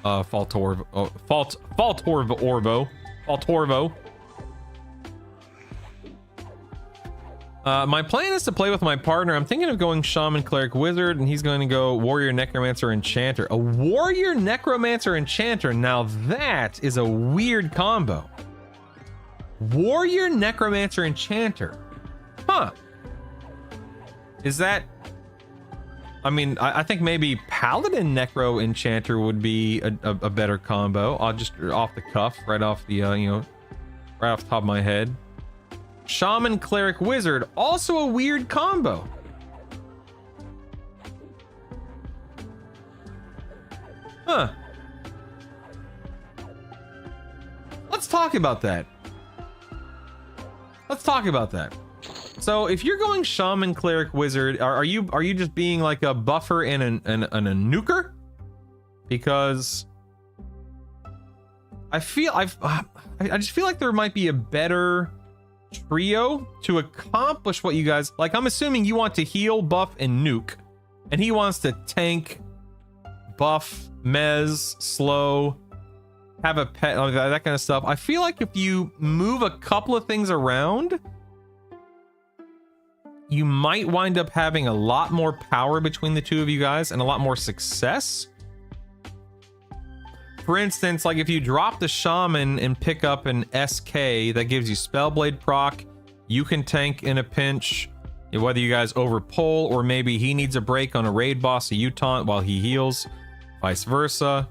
Faltorvo. My plan is to play with my partner. I'm thinking of going Shaman, Cleric, Wizard, and he's going to go Warrior, Necromancer, Enchanter. A Warrior, Necromancer, Enchanter. Now that is a weird combo. Warrior, Necromancer, Enchanter. Huh. Is that... I mean, I think maybe Paladin, Necro, Enchanter would be a better combo. I'll just off the cuff, right off the, you know, right off the top of my head. Shaman, Cleric, Wizard, also a weird combo. Huh. Let's talk about that. Let's talk about that. So if you're going Shaman, Cleric, Wizard, are you just being like a buffer and a nuker? Because I just feel like there might be a better trio to accomplish what you guys like. I'm assuming you want to heal, buff, and nuke, and he wants to tank, buff, mez, slow, have a pet, that kind of stuff. I feel like if you move a couple of things around, you might wind up having a lot more power between the two of you guys and a lot more success. For instance, like if you drop the Shaman and pick up an SK that gives you Spellblade proc, you can tank in a pinch, whether you guys overpull or maybe he needs a break on a raid boss, so you taunt while he heals, vice versa.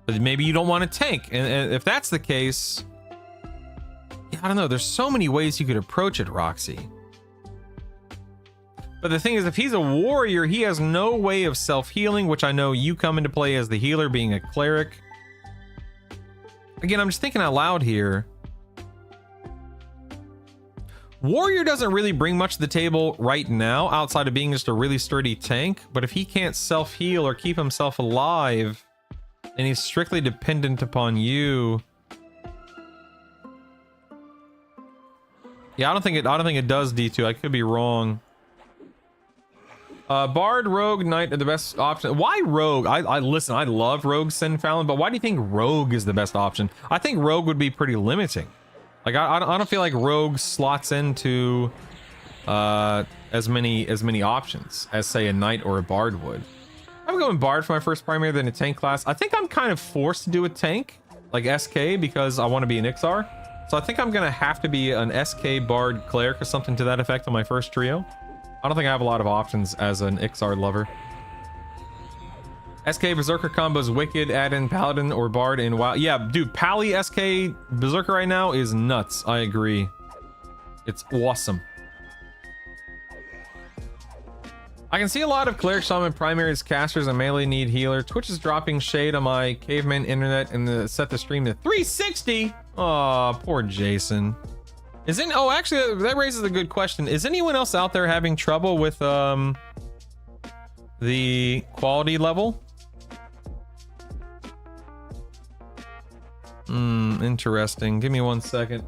But maybe you don't want to tank, and if that's the case, yeah, I don't know. There's so many ways you could approach it, Roxy. But the thing is, if he's a warrior, he has no way of self-healing, which I know you come into play as the healer, being a cleric. Again, I'm just thinking out loud here. Warrior doesn't really bring much to the table right now, outside of being just a really sturdy tank. But if he can't self-heal or keep himself alive, and he's strictly dependent upon you. Yeah, I don't think it does D2. I could be wrong. Bard, Rogue, Knight are the best option. Why Rogue? Listen, I love Rogue Sin Fallon, but why do you think Rogue is the best option? I think Rogue would be pretty limiting. Like I don't feel like Rogue slots into as many options as say a Knight or a Bard would. I'm going Bard for my first primary, then a tank class. I think I'm kind of forced to do a tank like SK because I want to be an Ixar. So I think I'm gonna have to be an SK Bard Cleric or something to that effect on my first trio. I don't think I have a lot of options as an Ixar lover. SK Berserker combos wicked, add in Paladin or Bard in WoW. Yeah, dude, Pally SK Berserker right now is nuts. I agree. It's awesome. I can see a lot of Cleric, Shaman, primaries, casters, and melee need healer. Twitch is dropping shade on my caveman internet and set the stream to 360. Aw, poor Jason. Oh, actually, that raises a good question. Is anyone else out there having trouble with the quality level? Interesting. Give me 1 second.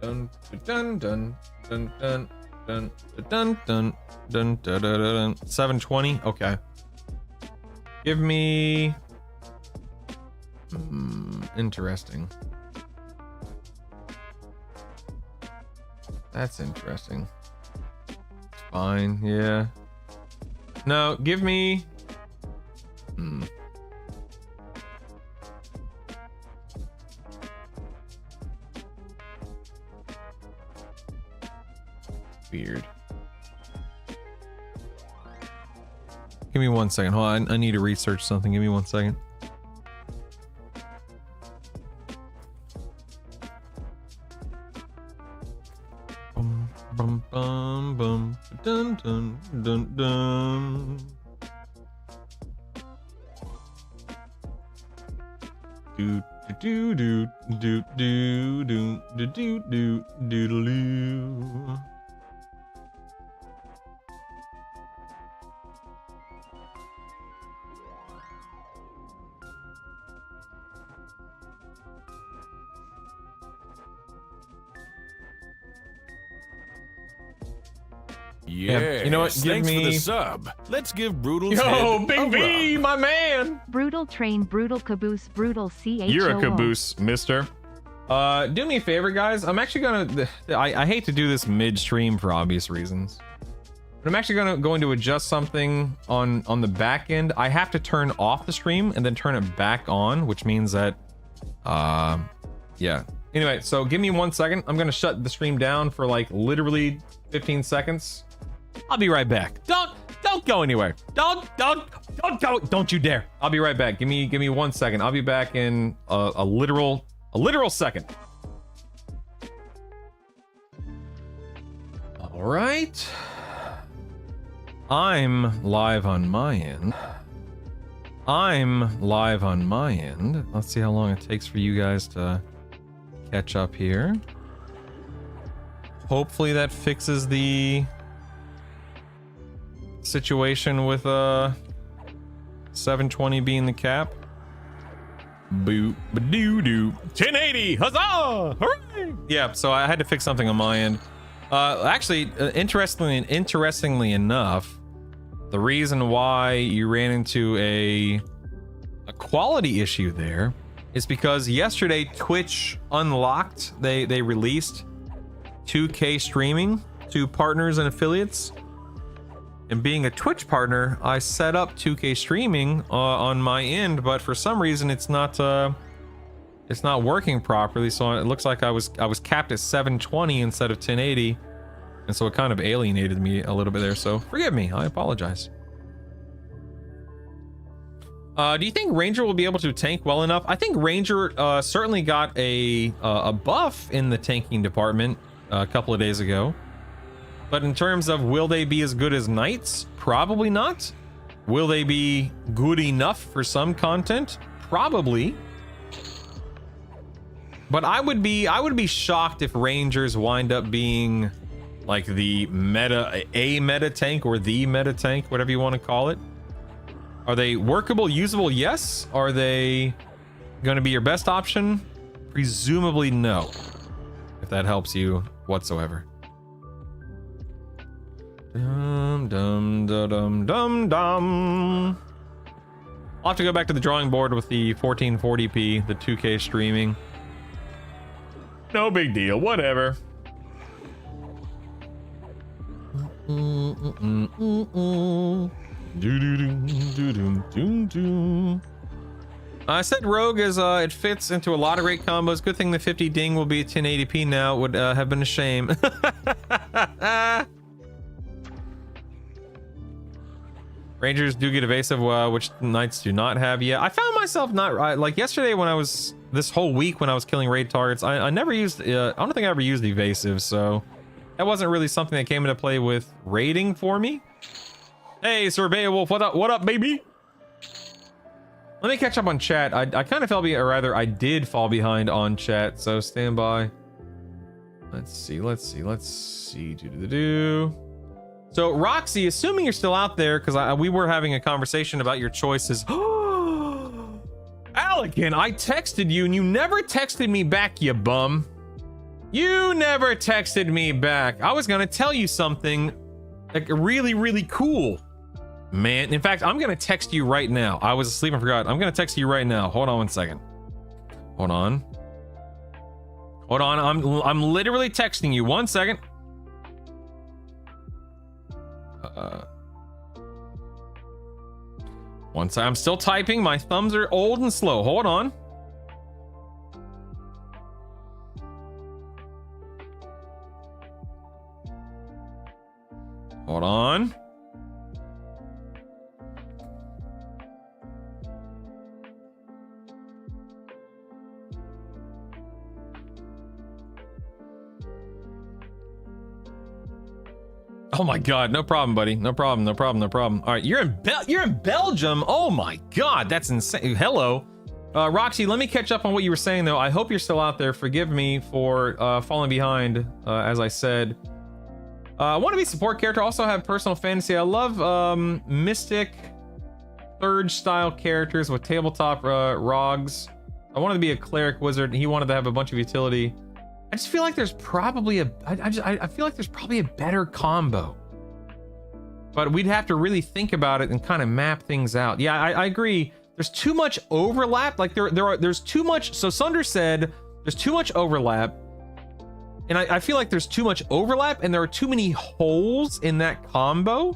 Dun dun dun dun dun dun dun dun dun dun dun. 720. Okay. Give me. Interesting. That's interesting. It's fine, yeah. No, give me... Weird. Give me 1 second. Hold on, I need to research something. Give me 1 second. Bum bum bum dun dun dun dun. Do do do do do do do do do do do. Yeah, you know what? Give thanks me for the sub. Let's give Brutal's Yo, head Big a V, rub. my man. Brutal train, brutal caboose, brutal CHO. You're a caboose, mister. Do me a favor, guys. I'm actually gonna. I hate to do this midstream for obvious reasons, but I'm actually going to adjust something on the back end. I have to turn off the stream and then turn it back on, which means that Yeah. Anyway, so give me 1 second. I'm gonna shut the stream down for like literally 15 seconds. I'll be right back. Don't go anywhere. Don't go. Don't you dare. I'll be right back. Give me 1 second. I'll be back in a literal second. All right. I'm live on my end. Let's see how long it takes for you guys to catch up here. Hopefully that fixes the situation with 720 being the cap. Boo ba doo doo. 1080. Huzzah! Hooray! Yeah, so I had to fix something on my end. Actually, interestingly enough, the reason why you ran into a quality issue there is because yesterday Twitch unlocked, they released 2K streaming to partners and affiliates. And being a Twitch partner, I set up 2K streaming on my end, but for some reason it's not working properly. So it looks like I was capped at 720 instead of 1080. And so it kind of alienated me a little bit there. So forgive me, I apologize. Do you think Ranger will be able to tank well enough? I think Ranger certainly got a buff in the tanking department a couple of days ago. But in terms of will they be as good as Knights? Probably not. Will they be good enough for some content? Probably. But I would be shocked if Rangers wind up being like the meta tank or the meta tank, whatever you want to call it. Are they workable, usable? Yes. Are they going to be your best option? Presumably no. If that helps you whatsoever. Dum dum dum dum dum. I'll have to go back to the drawing board with the 1440p, the 2K streaming. No big deal, whatever. I said Rogue as it fits into a lot of great combos. Good thing the 50 ding will be at 1080p now. Would have been a shame. Rangers do get evasive, which Knights do not have yet. I found myself not like yesterday when I was this whole week when I was killing raid targets. I never used. I don't think I ever used evasive, so that wasn't really something that came into play with raiding for me. Hey, Sir Beowulf, what up? What up, baby? Let me catch up on chat. I kind of fell behind, or rather, I did fall behind on chat. So stand by. Let's see. So Roxy, assuming you're still out there, because we were having a conversation about your choices. Alec, I texted you and you never texted me back, you bum. You never texted me back. I was gonna tell you something like really, really cool. Man, in fact, I'm gonna text you right now. I was asleep and forgot. I'm gonna text you right now. Hold on 1 second. Hold on. I'm literally texting you. 1 second. Once I'm still typing, my thumbs are old and slow. Hold on. Hold on. Oh my god, no problem, buddy. No problem. All right, you're in Belgium. Oh my god, that's insane. Hello. Roxy, let me catch up on what you were saying though. I hope you're still out there. Forgive me for falling behind, as I said. I want to be support character, also have personal fantasy. I love mystic Thurge style characters with tabletop rogs. I wanted to be a cleric wizard, and he wanted to have a bunch of utility. I just feel like there's probably I feel like there's probably a better combo, but we'd have to really think about it and kind of map things out. Yeah, I agree. There's too much overlap. Like there's too much. So Sunder said there's too much overlap, and I feel like there's too much overlap, and there are too many holes in that combo.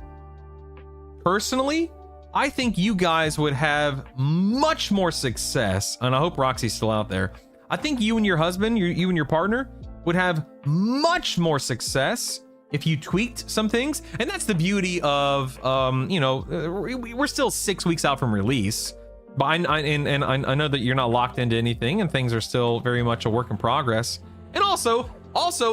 Personally, I think you guys would have much more success, and I hope Roxy's still out there. I think you and your husband, you and your partner, would have much more success if you tweaked some things. And that's the beauty of, you know, we're still 6 weeks out from release, but I know that you're not locked into anything, and things are still very much a work in progress. And also,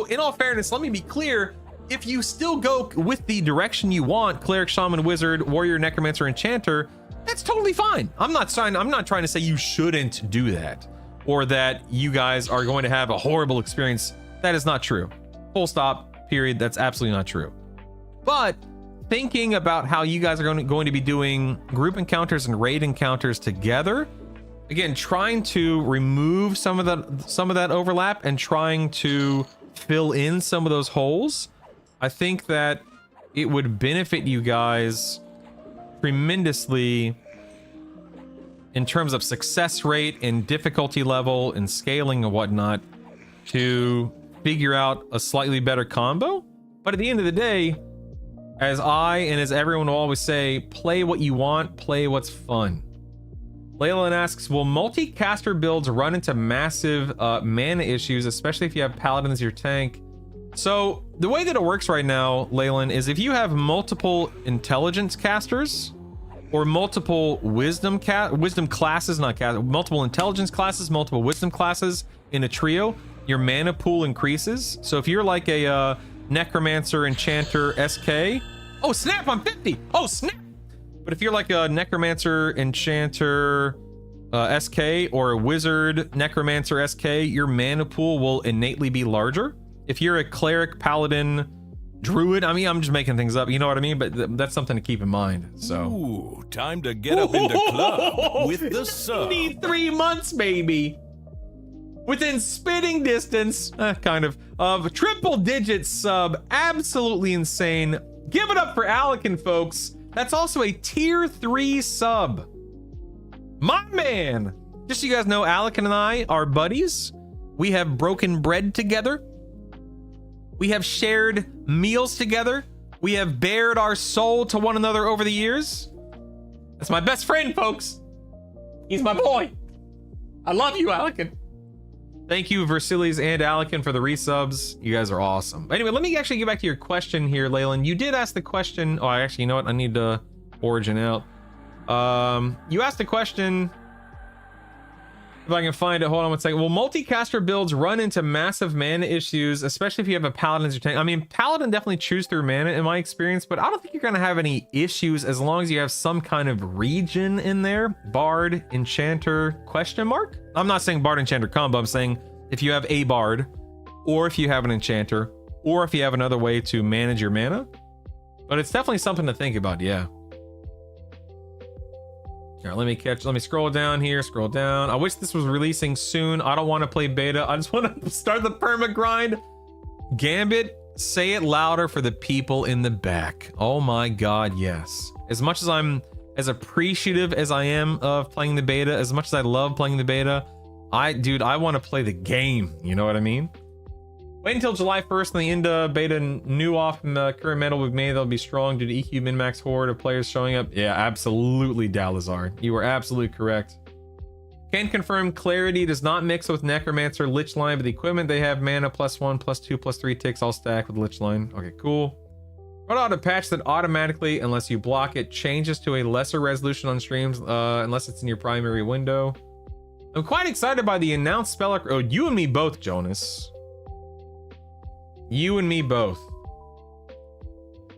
in all fairness, let me be clear. If you still go with the direction you want, cleric, shaman, wizard, warrior, necromancer, enchanter, that's totally fine. I'm not trying to say you shouldn't do that, or that you guys are going to have a horrible experience. That is not true. Full stop, period. That's absolutely not true. But thinking about how you guys are going to be doing group encounters and raid encounters together, again, trying to remove some of that overlap and trying to fill in some of those holes, I think that it would benefit you guys tremendously in terms of success rate and difficulty level and scaling and whatnot to figure out a slightly better combo. But at the end of the day, as I and as everyone will always say, play what you want, play what's fun. Leyland asks, will multi-caster builds run into massive mana issues, especially if you have paladin as your tank? So the way that it works right now, Leyland, is if you have multiple intelligence casters or multiple wisdom classes, multiple intelligence classes, multiple wisdom classes in a trio, your mana pool increases. So if you're like a necromancer, enchanter, SK, oh snap, I'm 50. Oh snap. But if you're like a necromancer, enchanter, SK, or a wizard, necromancer, SK, your mana pool will innately be larger. If you're a cleric, paladin, druid, I mean, I'm just making things up, you know what I mean? But that's something to keep in mind. So, ooh, time to get up into club with the sub. Need 3 months, baby. Within spitting distance, kind of triple digit sub. Absolutely insane. Give it up for Alekin, folks. That's also a tier 3 sub. My man. Just so you guys know, Alekin and I are buddies. We have broken bread together. We have shared meals together. We have bared our soul to one another over the years. That's my best friend, folks. He's my boy. I love you, Alekin. Thank you, Versilis and Alekin, for the resubs. You guys are awesome. Anyway, let me actually get back to your question here, Leyland. You did ask the question. Oh, actually, you know what? I need to origin out. You asked the question. If I can find it, hold on one second. Will multi-caster builds run into massive mana issues, especially if you have a paladin as your tank? I mean, paladin definitely chews through mana in my experience, but I don't think you're gonna have any issues as long as you have some kind of region in there. Bard, enchanter, question mark? I'm not saying bard, enchanter combo. I'm saying if you have a bard, or if you have an enchanter, or if you have another way to manage your mana. But it's definitely something to think about, yeah. All right, let me scroll down here, scroll down. I wish this was releasing soon. I don't want to play beta. I just want to start the perma grind. Gambit, say it louder for the people in the back. Oh my God, yes. As much as I'm as appreciative as I am of playing the beta, as much as I love playing the beta, I want to play the game. You know what I mean? Wait until July 1st and the end beta new off in the current metal we've made. They'll be strong due to EQ min-max horde of players showing up. Yeah, absolutely, Dalazar. You were absolutely correct. Can confirm clarity does not mix with necromancer lich line, but the equipment they have mana +1, +2, +3 ticks all stack with lich line. Okay, cool. What about a patch that automatically, unless you block it, changes to a lesser resolution on streams, unless it's in your primary window? I'm quite excited by the announced spell. Oh, you and me both, Jonas. You and me both.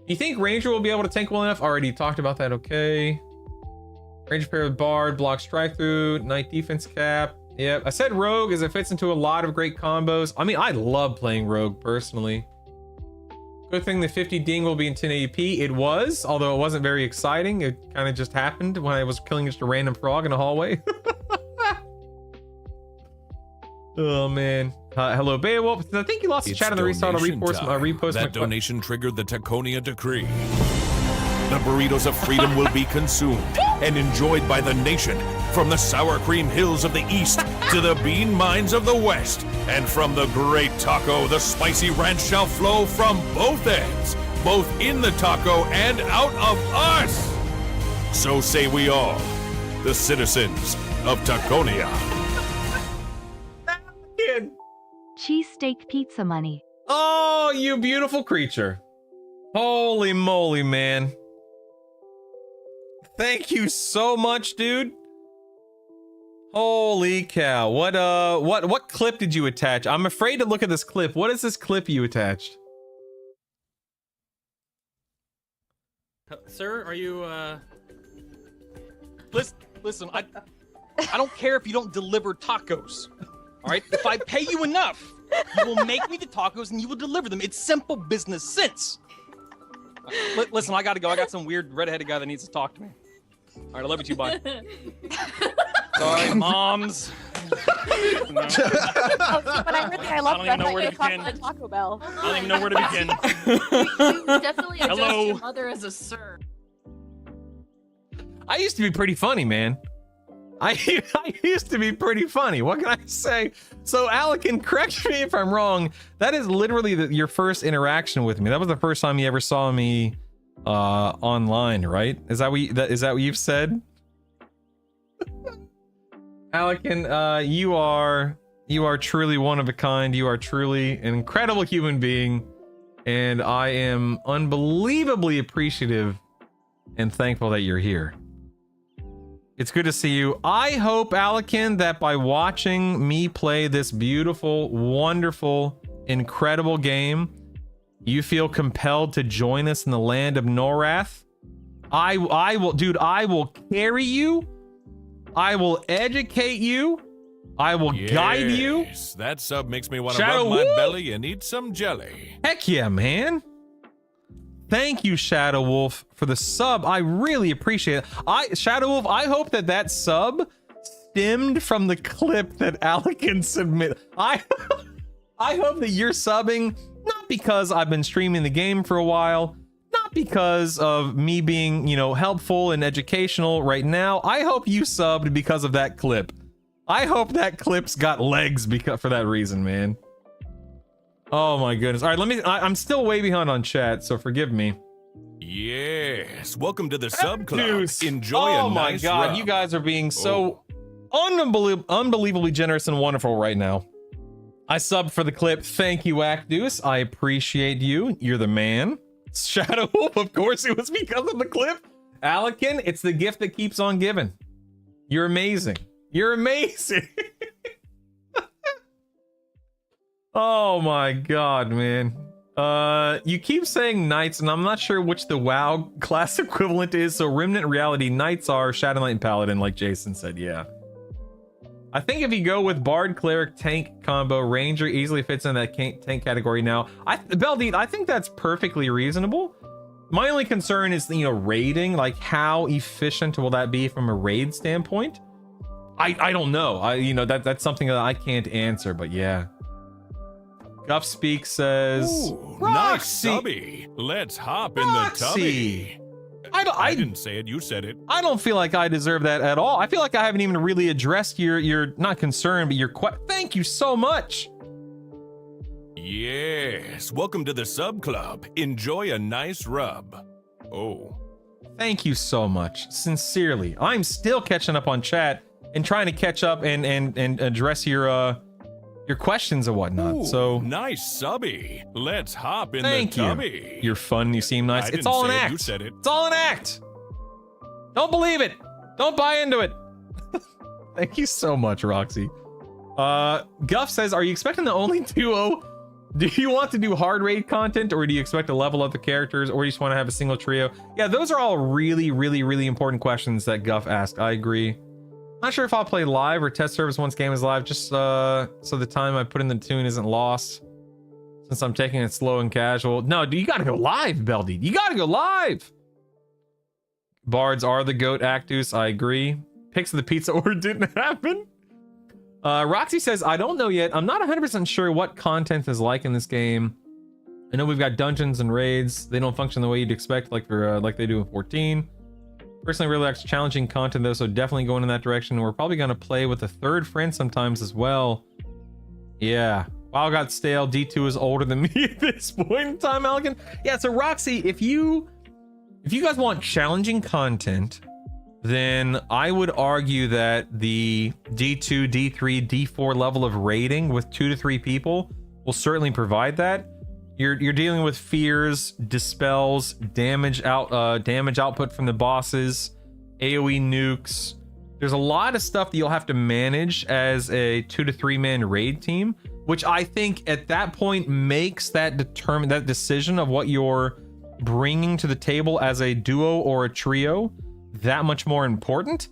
You think Ranger will be able to tank well enough? Already talked about that, okay. Ranger pair with Bard, block strike through, Knight defense cap. Yep, I said Rogue as it fits into a lot of great combos. I mean, I love playing Rogue personally. Good thing the 50 ding will be in 1080p. It was, although it wasn't very exciting. It kind of just happened when I was killing just a random frog in a hallway. Oh man. Hello Beowulf. I think you lost the chat in the restart. I'll repost that donation triggered the Taconia decree. The burritos of freedom will be consumed and enjoyed by the nation, from the sour cream hills of the east to the bean mines of the west. And from the great taco, the spicy ranch shall flow from both ends, both in the taco and out of us. So say we all, the citizens of Taconia. Kid. Cheesesteak pizza money. Oh, you beautiful creature. Holy moly, man. Thank you so much, dude. Holy cow. What clip did you attach? I'm afraid to look at this clip. What is this clip you attached? Sir, are you listen, I don't care if you don't deliver tacos. All right? If I pay you enough, you will make me the tacos and you will deliver them. It's simple business sense. Listen, I got to go. I got some weird redheaded guy that needs to talk to me. All right, I love you too, bye. Sorry, moms. But I really I love I don't even know where to that begin. at Taco Bell. I don't even know where to begin. You definitely addressed Hello. your mother as a sir. I used to be pretty funny, man. I used to be pretty funny. What can I say? So, Alec, correct me if I'm wrong. That is literally your first interaction with me. That was the first time you ever saw me online, right? Is that what you've said? Alec, you are truly one of a kind. You are truly an incredible human being, and I am unbelievably appreciative and thankful that you're here. It's good to see you. I hope, Alekin, that by watching me play this beautiful, wonderful, incredible game, you feel compelled to join us in the land of Norath. I will carry you. I will educate you. I will guide you. Yes, that sub makes me want to Shadow rub my Wolf? belly and eat some jelly. Heck yeah, man. Thank you, Shadow Wolf, for the sub. I really appreciate it. Shadow Wolf, I hope that sub stemmed from the clip that Alekin submitted. I hope that you're subbing not because I've been streaming the game for a while, not because of me being, helpful and educational right now. I hope you subbed because of that clip. I hope that clip's got legs for that reason, man. Oh my goodness. All right, I'm still way behind on chat, so forgive me. Yes, welcome to the sub club. Deuce. Enjoy a nice my god, rub. you guys are being so unbelievably generous and wonderful right now. I subbed for the clip. Thank you, Actus. I appreciate you. You're the man. Shadow Wolf, of course it was because of the clip. Alekin, it's the gift that keeps on giving. You're amazing. You're amazing. Oh my god, man. You keep saying knights, and I'm not sure which the WoW class equivalent is. So Remnant Reality, knights are Shadow Knight and Paladin, like Jason said, yeah. I think if you go with Bard, Cleric, Tank combo, Ranger easily fits in that tank category now. Beldeed, I think that's perfectly reasonable. My only concern is, raiding. Like, how efficient will that be from a raid standpoint? I don't know. That's something that I can't answer, but yeah. Guff Speak says, Ooh, nice Roxy. subby. Let's hop in the Roxy. tubby. I didn't say it, you said it. I don't feel like I deserve that at all. I feel like I haven't even really addressed your not concern, but your thank you so much. Yes, welcome to the sub club. Enjoy a nice rub. Oh. Thank you so much. Sincerely. I'm still catching up on chat and trying to catch up and address your questions and whatnot. Ooh, So nice subby. Let's hop in thank the you. tubby. You're fun. You seem nice. I It's didn't all an say it, act. you said it. It's all an act. Don't believe it. Don't buy into it. Thank you so much, Roxy. Guff says, are you expecting the only duo? Do you want to do hard raid content, or do you expect to level up the characters, or do you just want to have a single trio? Yeah, those are all really, really, really important questions that Guff asked. I agree. Not sure if I'll play live or test service once game is live, just so the time I put in the tune isn't lost, since I'm taking it slow and casual. No, dude, you gotta go live, Beldy. You gotta go live. Bards are the GOAT, Actus. I agree. Picks of the pizza order didn't happen. Roxy says, I don't know yet. I'm not 100% sure what content is like in this game. I know we've got dungeons and raids. They don't function the way you'd expect, like they do in 14. Personally, really likes challenging content though, so definitely going in that direction. We're probably gonna play with a third friend sometimes as well. Yeah. WoW got stale. D2 is older than me at this point in time, Alligan. Yeah, so Roxy, if you guys want challenging content then I would argue that the D2, D3, D4 level of raiding with 2 to 3 people will certainly provide that. You're dealing with fears, dispels, damage output from the bosses, AoE nukes. There's a lot of stuff that you'll have to manage as a 2 to 3 man raid team, which I think at that point makes that decision of what you're bringing to the table as a duo or a trio that much more important.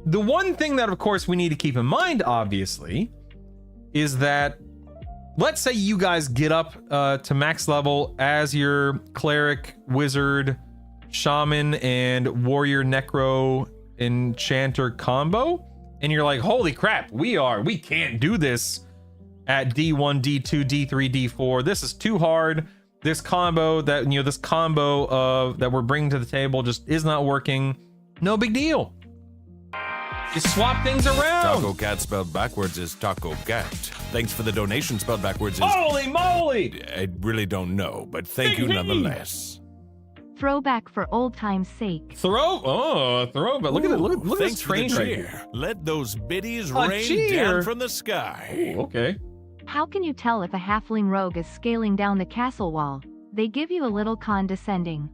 The one thing that of course we need to keep in mind, obviously, is that let's say you guys get up to max level as your cleric, wizard, shaman, and warrior necro enchanter combo, and you're like, holy crap, we can't do this at D1, D2, D3, D4. This is too hard. This combo that that we're bringing to the table just is not working. No big deal. Just swap things around. Taco cat spelled backwards is taco cat. Thanks for the donation spelled backwards is... Holy moly! I really don't know, but thank you nonetheless. Throwback for old time's sake. Throwback. Look at this Thanks for the train right cheer. here. Let those biddies A rain cheer? down from the sky. Ooh, okay. How can you tell if a halfling rogue is scaling down the castle wall? They give you a little condescending.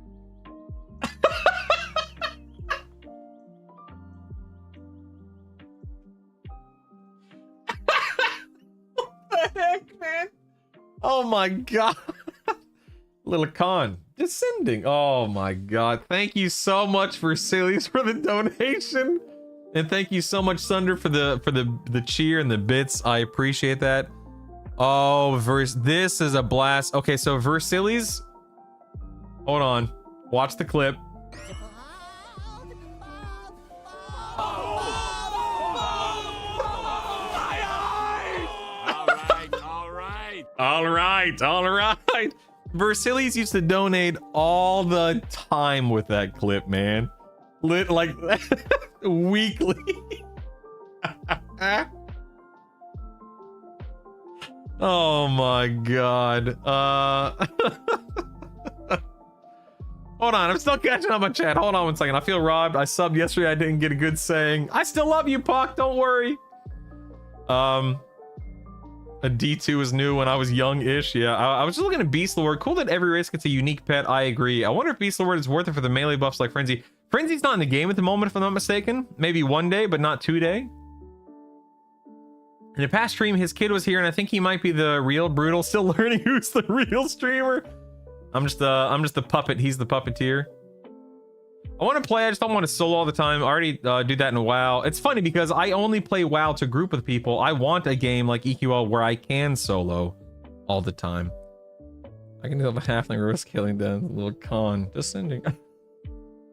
What the heck, man? Oh my god. Little condescending. Oh my god. Thank you so much for Sillies for the donation. And thank you so much, Sunder, for the cheer and the bits. I appreciate that. Oh, this is a blast. Okay, so Versilies. Hold on. Watch the clip. All right. Versilies used to donate all the time with that clip, man. Like weekly. Oh my god. Hold on, I'm still catching up on chat. Hold on 1 second. I feel robbed. I subbed yesterday. I didn't get a good saying. I still love you, Puck. Don't worry. A D2 was new when I was young-ish. Yeah, I was just looking at Beast Lord. Cool that every race gets a unique pet. I agree. I wonder if Beast Lord is worth it for the melee buffs like Frenzy. Frenzy's not in the game at the moment, if I'm not mistaken. Maybe one day, but not 2 day. In the past stream, his kid was here, and I think he might be the real Brutal. Still learning who's the real streamer. I'm just the puppet. He's the puppeteer. I want to play. I just don't want to solo all the time. I already do that in WoW. It's funny because I only play WoW to group with people. I want a game like EQL where I can solo all the time. I can do a halfling risk killing them. A little condescending.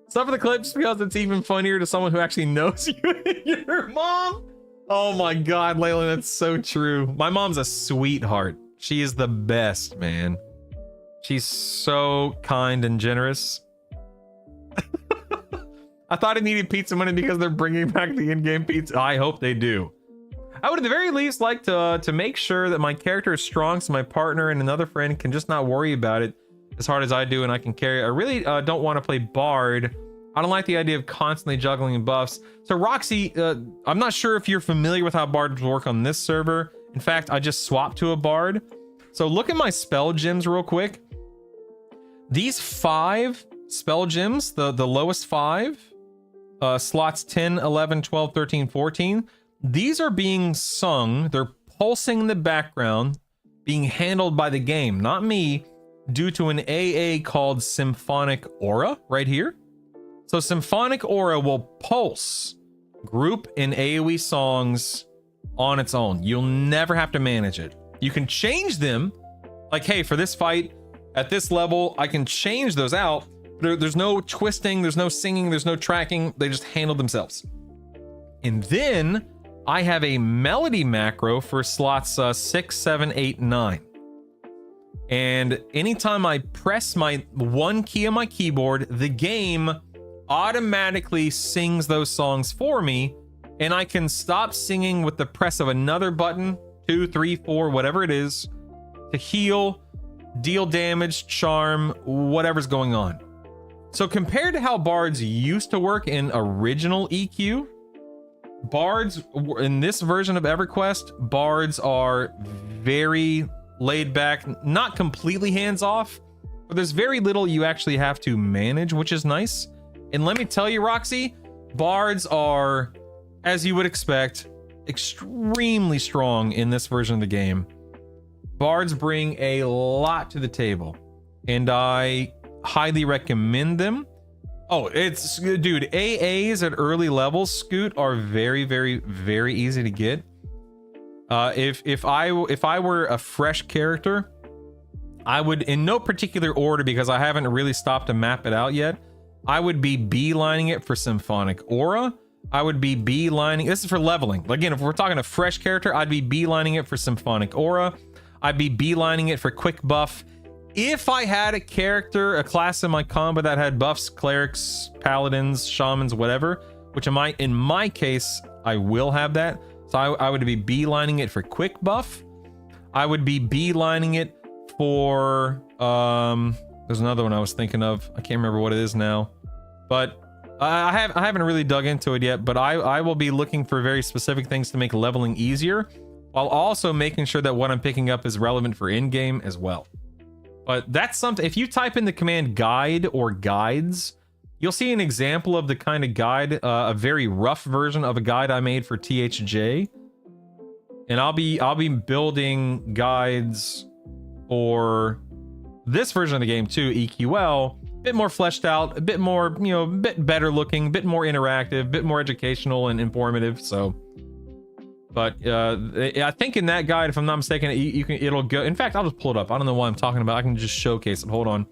Stop for the clip just because it's even funnier to someone who actually knows you and your mom. Oh my god, Layla, that's so true. My mom's a sweetheart. She is the best, man. She's so kind and generous. I thought I needed pizza money because they're bringing back the in-game pizza. I hope they do. I would at the very least like to make sure that my character is strong so my partner and another friend can just not worry about it as hard as I do, and I can carry. I really don't want to play Bard. I don't like the idea of constantly juggling buffs. So Roxy, I'm not sure if you're familiar with how bards work on this server. In fact, I just swapped to a bard. So look at my spell gems real quick. These 5 spell gems, the lowest 5, slots 10, 11, 12, 13, 14. These are being sung. They're pulsing in the background, being handled by the game, not me, due to an AA called Symphonic Aura right here. So Symphonic Aura will pulse group and AoE songs on its own. You'll never have to manage it. You can change them. Like, hey, for this fight at this level, I can change those out. There's no twisting, there's no singing, there's no tracking. They just handle themselves. And then I have a melody macro for slots 6, 7, 8, 9. And anytime I press my one key on my keyboard, the game automatically sings those songs for me, and I can stop singing with the press of another button, 2, 3, 4, whatever it is, to heal, deal damage, charm, whatever's going on. So compared to how bards used to work in original EQ, bards in this version of EverQuest, bards are very laid back, not completely hands off, but there's very little you actually have to manage, which is nice. And let me tell you, Roxy, bards are, as you would expect, extremely strong in this version of the game. Bards bring a lot to the table, and I highly recommend them. Oh, it's, dude, AAs at early levels, Scoot, are very, very, very easy to get. If I were a fresh character, I would, in no particular order, because I haven't really stopped to map it out yet, I would be beelining it for Symphonic Aura. I would be beelining, this is for leveling. Again, if we're talking a fresh character, I'd be beelining it for Symphonic Aura. I'd be beelining it for Quick Buff. If I had a character, a class in my combo that had buffs, clerics, paladins, shamans, whatever, which in my case, I will have that. So I would be beelining it for Quick Buff. I would be beelining it for, there's another one I was thinking of. I can't remember what it is now, but I haven't really dug into it yet, but I will be looking for very specific things to make leveling easier, while also making sure that what I'm picking up is relevant for in-game as well. But that's something, if you type in the command guide or guides, you'll see an example of the kind of guide, a very rough version of a guide I made for THJ. And I'll be building guides for this version of the game too, EQL, a bit more fleshed out, a bit more, you know, a bit better looking, a bit more interactive, a bit more educational and informative. So, but I think in that guide, if I'm not mistaken, you can, it'll go. In fact, I'll just pull it up. I don't know what I'm talking about. I can just showcase it. Hold on.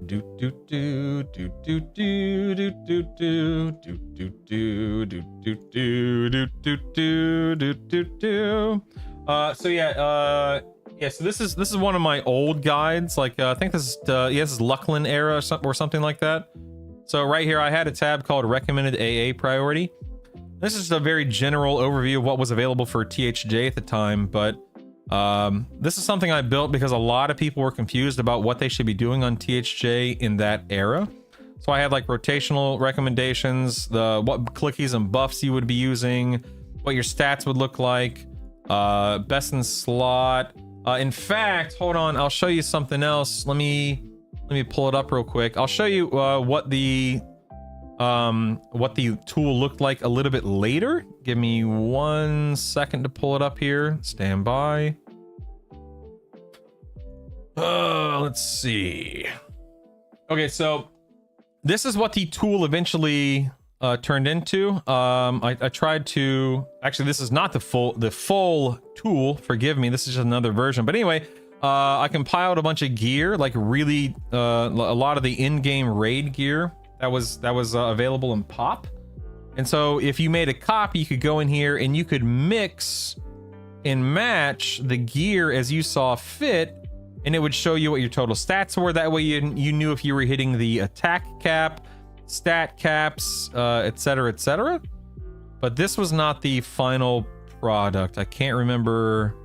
Do do do do do do do do do do do do do do do do do do do. So yeah, yeah. So this is one of my old guides. Like I think this is yeah, this is Lucklin era or something like that. So right here, I had a tab called Recommended AA Priority. This is a very general overview of what was available for THJ at the time, but this is something I built because a lot of people were confused about what they should be doing on THJ in that era. So I had like rotational recommendations, what clickies and buffs you would be using, what your stats would look like, best in slot. In fact, hold on, I'll show you something else. Let me pull it up real quick. I'll show you what the tool looked like a little bit later. Give me 1 second to pull it up here. Stand by. Let's see. Okay, so this is what the tool eventually turned into. I tried to, actually this is not the full tool, forgive me, this is just another version. But anyway, I compiled a bunch of gear, like really a lot of the in-game raid gear that was available in Pop. And so if you made a copy, you could go in here and you could mix and match the gear as you saw fit, and it would show you what your total stats were. That way you knew if you were hitting the attack cap, stat caps, etc, etc. But this was not the final product. I can't remember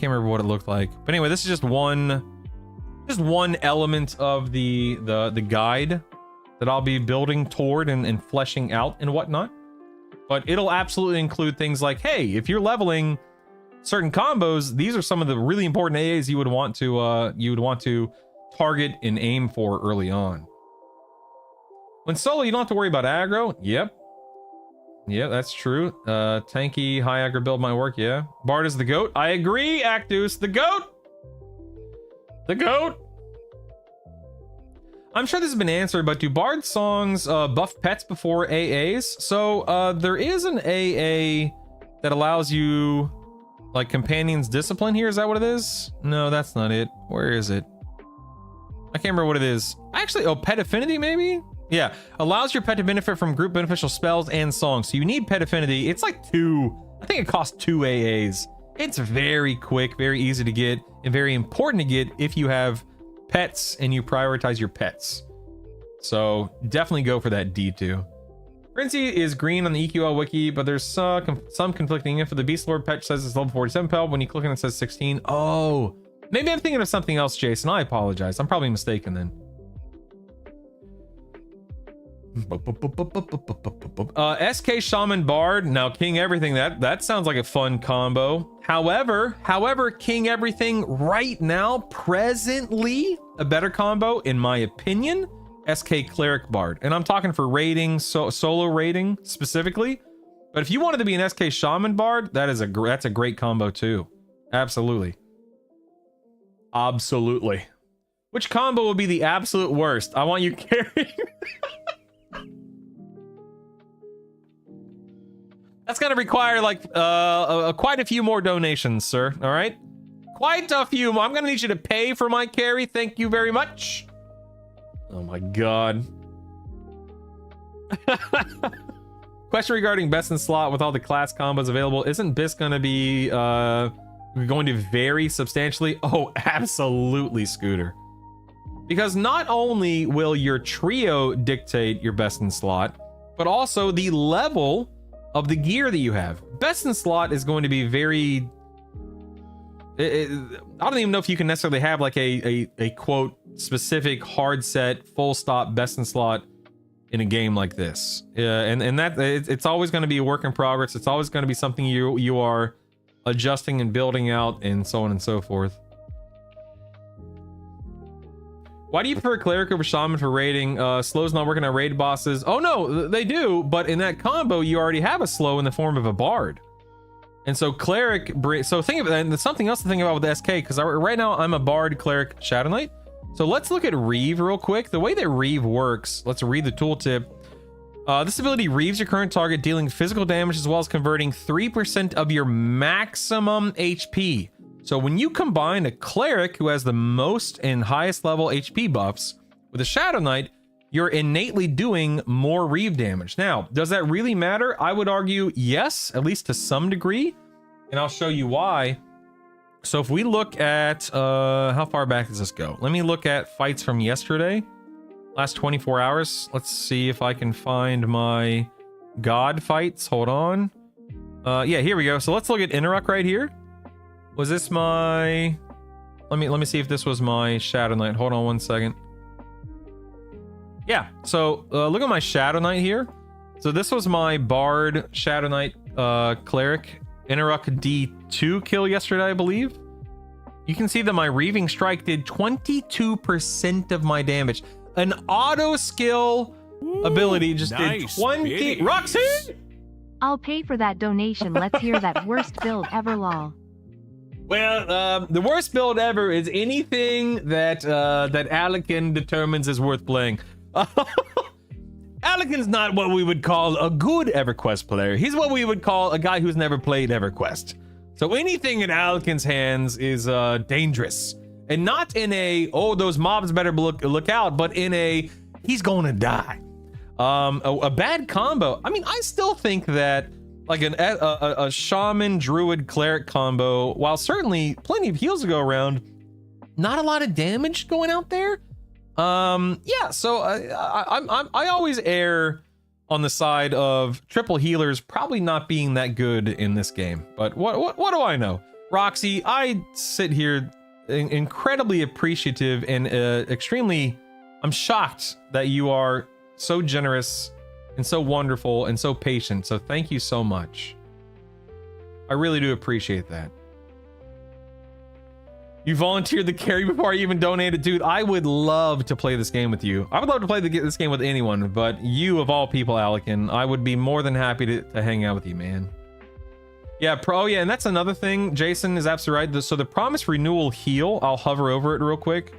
what it looked like. But anyway, this is just one element of the guide that I'll be building toward and fleshing out and whatnot. But it'll absolutely include things like, hey, if you're leveling certain combos, these are some of the really important AAs you would want to target and aim for early on. When solo, you don't have to worry about aggro. Yep, that's true. Tanky high aggro build might work. Yeah, Bard is the goat. I agree, Actus, the goat. I'm sure this has been answered, but do Bard songs buff pets before AAs? So there is an AA that allows you like Companion's Discipline here. Is that what it is? No, that's not it. Where is it? I can't remember what it is. Actually, Pet Affinity maybe? Yeah, allows your pet to benefit from group beneficial spells and songs. So you need Pet Affinity. It's like 2, I think it costs 2 AAs. It's very quick, very easy to get, and very important to get if you have pets and you prioritize your pets. So definitely go for that D2. Rincy is green on the EQL wiki, but there's some conflicting info. The Beast Lord pet says it's level 47 pel. When you click on it, it says 16. Oh, Maybe I'm thinking of something else, Jason. I apologize. I'm probably mistaken then. SK Shaman Bard. Now King Everything. That sounds like a fun combo. However, King Everything right now, presently, a better combo, in my opinion, SK Cleric Bard. And I'm talking for raiding, solo raiding specifically. But if you wanted to be an SK Shaman Bard, that's a great combo too. Absolutely. Absolutely. Which combo would be the absolute worst? I want you carrying. That's gonna require like quite a few more donations, sir. All right, quite a few more. I'm gonna need you to pay for my carry. Thank you very much. Oh my god. Question regarding best in slot with all the class combos available. Isn't BIS gonna be going to vary substantially? Oh, absolutely, Scooter. Because not only will your trio dictate your best in slot, but also the level of the gear that you have. Best in slot is going to be very... I don't even know if you can necessarily have like a quote specific hard set full stop best in slot in a game like this. And that it's always going to be a work in progress. It's always going to be something you are adjusting and building out and so on and so forth. Why do you prefer Cleric over Shaman for raiding? Slow's not working on raid bosses. Oh no, they do, but in that combo, you already have a slow in the form of a bard. And so Cleric, so think of it, and there's something else to think about with SK, because right now I'm a bard, Cleric, Shadow Knight. So let's look at Reeve real quick. The way that Reeve works, let's read the tooltip. This ability reaves your current target, dealing physical damage as well as converting 3% of your maximum HP. So when you combine a Cleric who has the most and highest level HP buffs with a Shadow Knight, you're innately doing more Reeve damage. Now, does that really matter? I would argue yes, at least to some degree, and I'll show you why. So if we look at, how far back does this go? Let me look at fights from yesterday, last 24 hours. Let's see if I can find my God fights. Hold on. Yeah, here we go. So let's look at Interrupt right here. Was this my... Let me see if this was my Shadow Knight. Hold on one second. Yeah, so look at my Shadow Knight here. So this was my Bard Shadow Knight Cleric Interrupt D2 kill yesterday, I believe. You can see that my Reaving Strike did 22% of my damage. An auto skill ability just did 20. Biddy. Roxy! I'll pay for that donation. Let's hear that worst build ever, lol. Well, the worst build ever is anything that that Alekin determines is worth playing. Alekin's not what we would call a good EverQuest player. He's what we would call a guy who's never played EverQuest. So anything in Alekin's hands is dangerous. And not in a, oh, those mobs better look out, but in a, he's gonna die. A bad combo. I mean, I still think that like a shaman druid cleric combo, while certainly plenty of heals to go around, not a lot of damage going out there. Yeah, so I always err on the side of triple healers probably not being that good in this game. But what do I know? Roxy, I sit here incredibly appreciative and extremely, I'm shocked that you are so generous and so wonderful and so patient. So thank you so much. I really do appreciate that. You volunteered the carry before I even donated. Dude, I would love to play this game with you. I would love to play this game with anyone, but you of all people, Alekin, I would be more than happy to hang out with you, man. Yeah, oh yeah, and that's another thing. Jason is absolutely right. So the Promise Renewal heal, I'll hover over it real quick.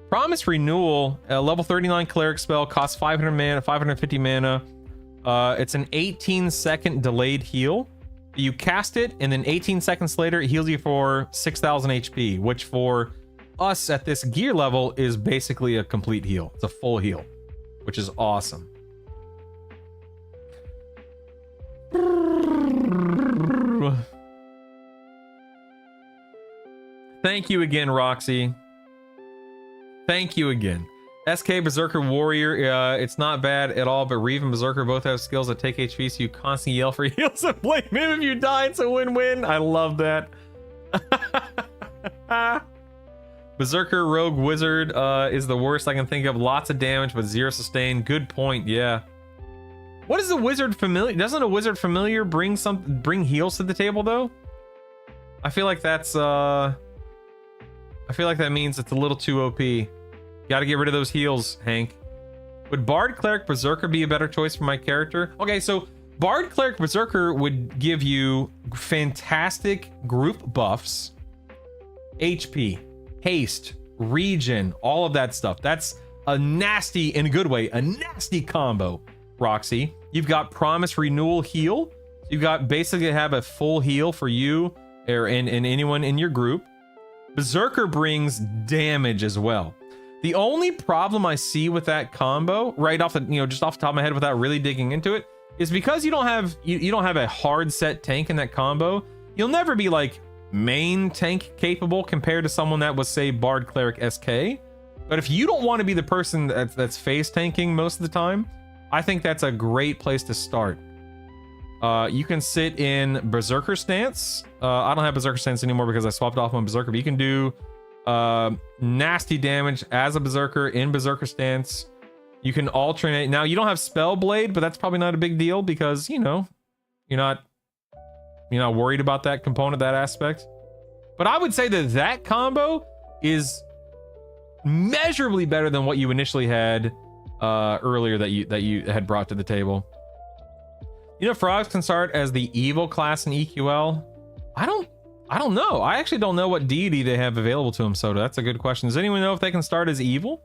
Promise Renewal, level 39 cleric spell, costs 500 mana, 550 mana. It's an 18-second delayed heal. You cast it, and then 18 seconds later, it heals you for 6,000 HP, which for us at this gear level is basically a complete heal. It's a full heal, which is awesome. Thank you again, Roxy. Thank you again. SK Berserker Warrior, it's not bad at all, but Reeve and Berserker both have skills that take HP, so you constantly yell for heals and blame him if you die. It's a win-win. I love that. Berserker, Rogue, Wizard is the worst I can think of. Lots of damage, but 0 sustain. Good point, yeah. What is the Wizard Familiar? Doesn't a Wizard Familiar bring heals to the table, though? I feel like that's, I feel like that means it's a little too OP. Gotta get rid of those heals, Hank. Would Bard, Cleric, Berserker be a better choice for my character? Okay, so Bard, Cleric, Berserker would give you fantastic group buffs, HP, haste, regen, all of that stuff. That's a nasty, in a good way, a nasty combo, Roxy. You've got Promise, Renewal, Heal. You've got basically have a full heal for you or and anyone in your group. Berserker brings damage as well. The only problem I see with that combo, right off the, just off the top of my head without really digging into it, is because you don't have a hard set tank in that combo. You'll never be like main tank capable compared to someone that was, say, Bard, Cleric, SK. But if you don't want to be the person that's face tanking most of the time, I think that's a great place to start. You can sit in Berserker stance. I don't have Berserker stance anymore because I swapped off my Berserker, but you can do nasty damage as a Berserker in Berserker stance. You can alternate. Now, you don't have Spell Blade, but that's probably not a big deal because, you're not worried about that component, that aspect. But I would say that combo is measurably better than what you initially had earlier that you had brought to the table. Frogs can start as the evil class in EQL. I don't know. I actually don't know what deity they have available to them, so that's a good question. Does anyone know if they can start as evil?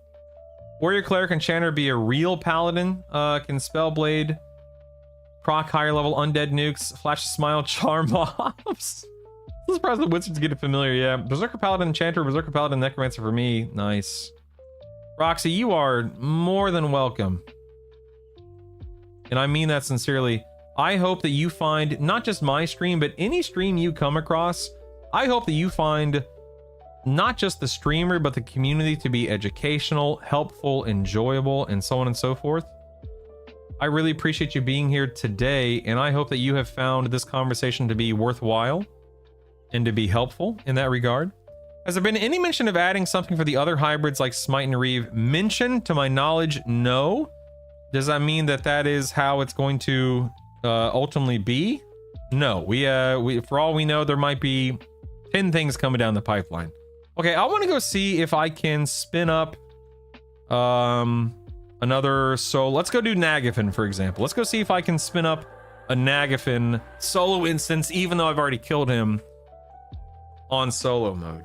Warrior, Cleric, Enchanter be a real paladin. Can Spellblade, proc higher level undead nukes, flash smile, charm mobs. I'm surprised the wizards get it familiar. Yeah, Berserker Paladin, Enchanter, Berserker Paladin, Necromancer for me. Nice. Roxy, you are more than welcome. And I mean that sincerely. I hope that you find not just my stream, but any stream you come across, I hope that you find not just the streamer, but the community to be educational, helpful, enjoyable, and so on and so forth. I really appreciate you being here today, and I hope that you have found this conversation to be worthwhile and to be helpful in that regard. Has there been any mention of adding something for the other hybrids like Smite and Reeve? Mention, to my knowledge, no. Does that mean that is how it's going to ultimately be? No, we for all we know, there might be 10 things coming down the pipeline. Okay, I want to go see if I can spin up another solo. Let's go do Nagafin, for example. Let's go see if I can spin up a Nagafin solo instance, even though I've already killed him on solo mode.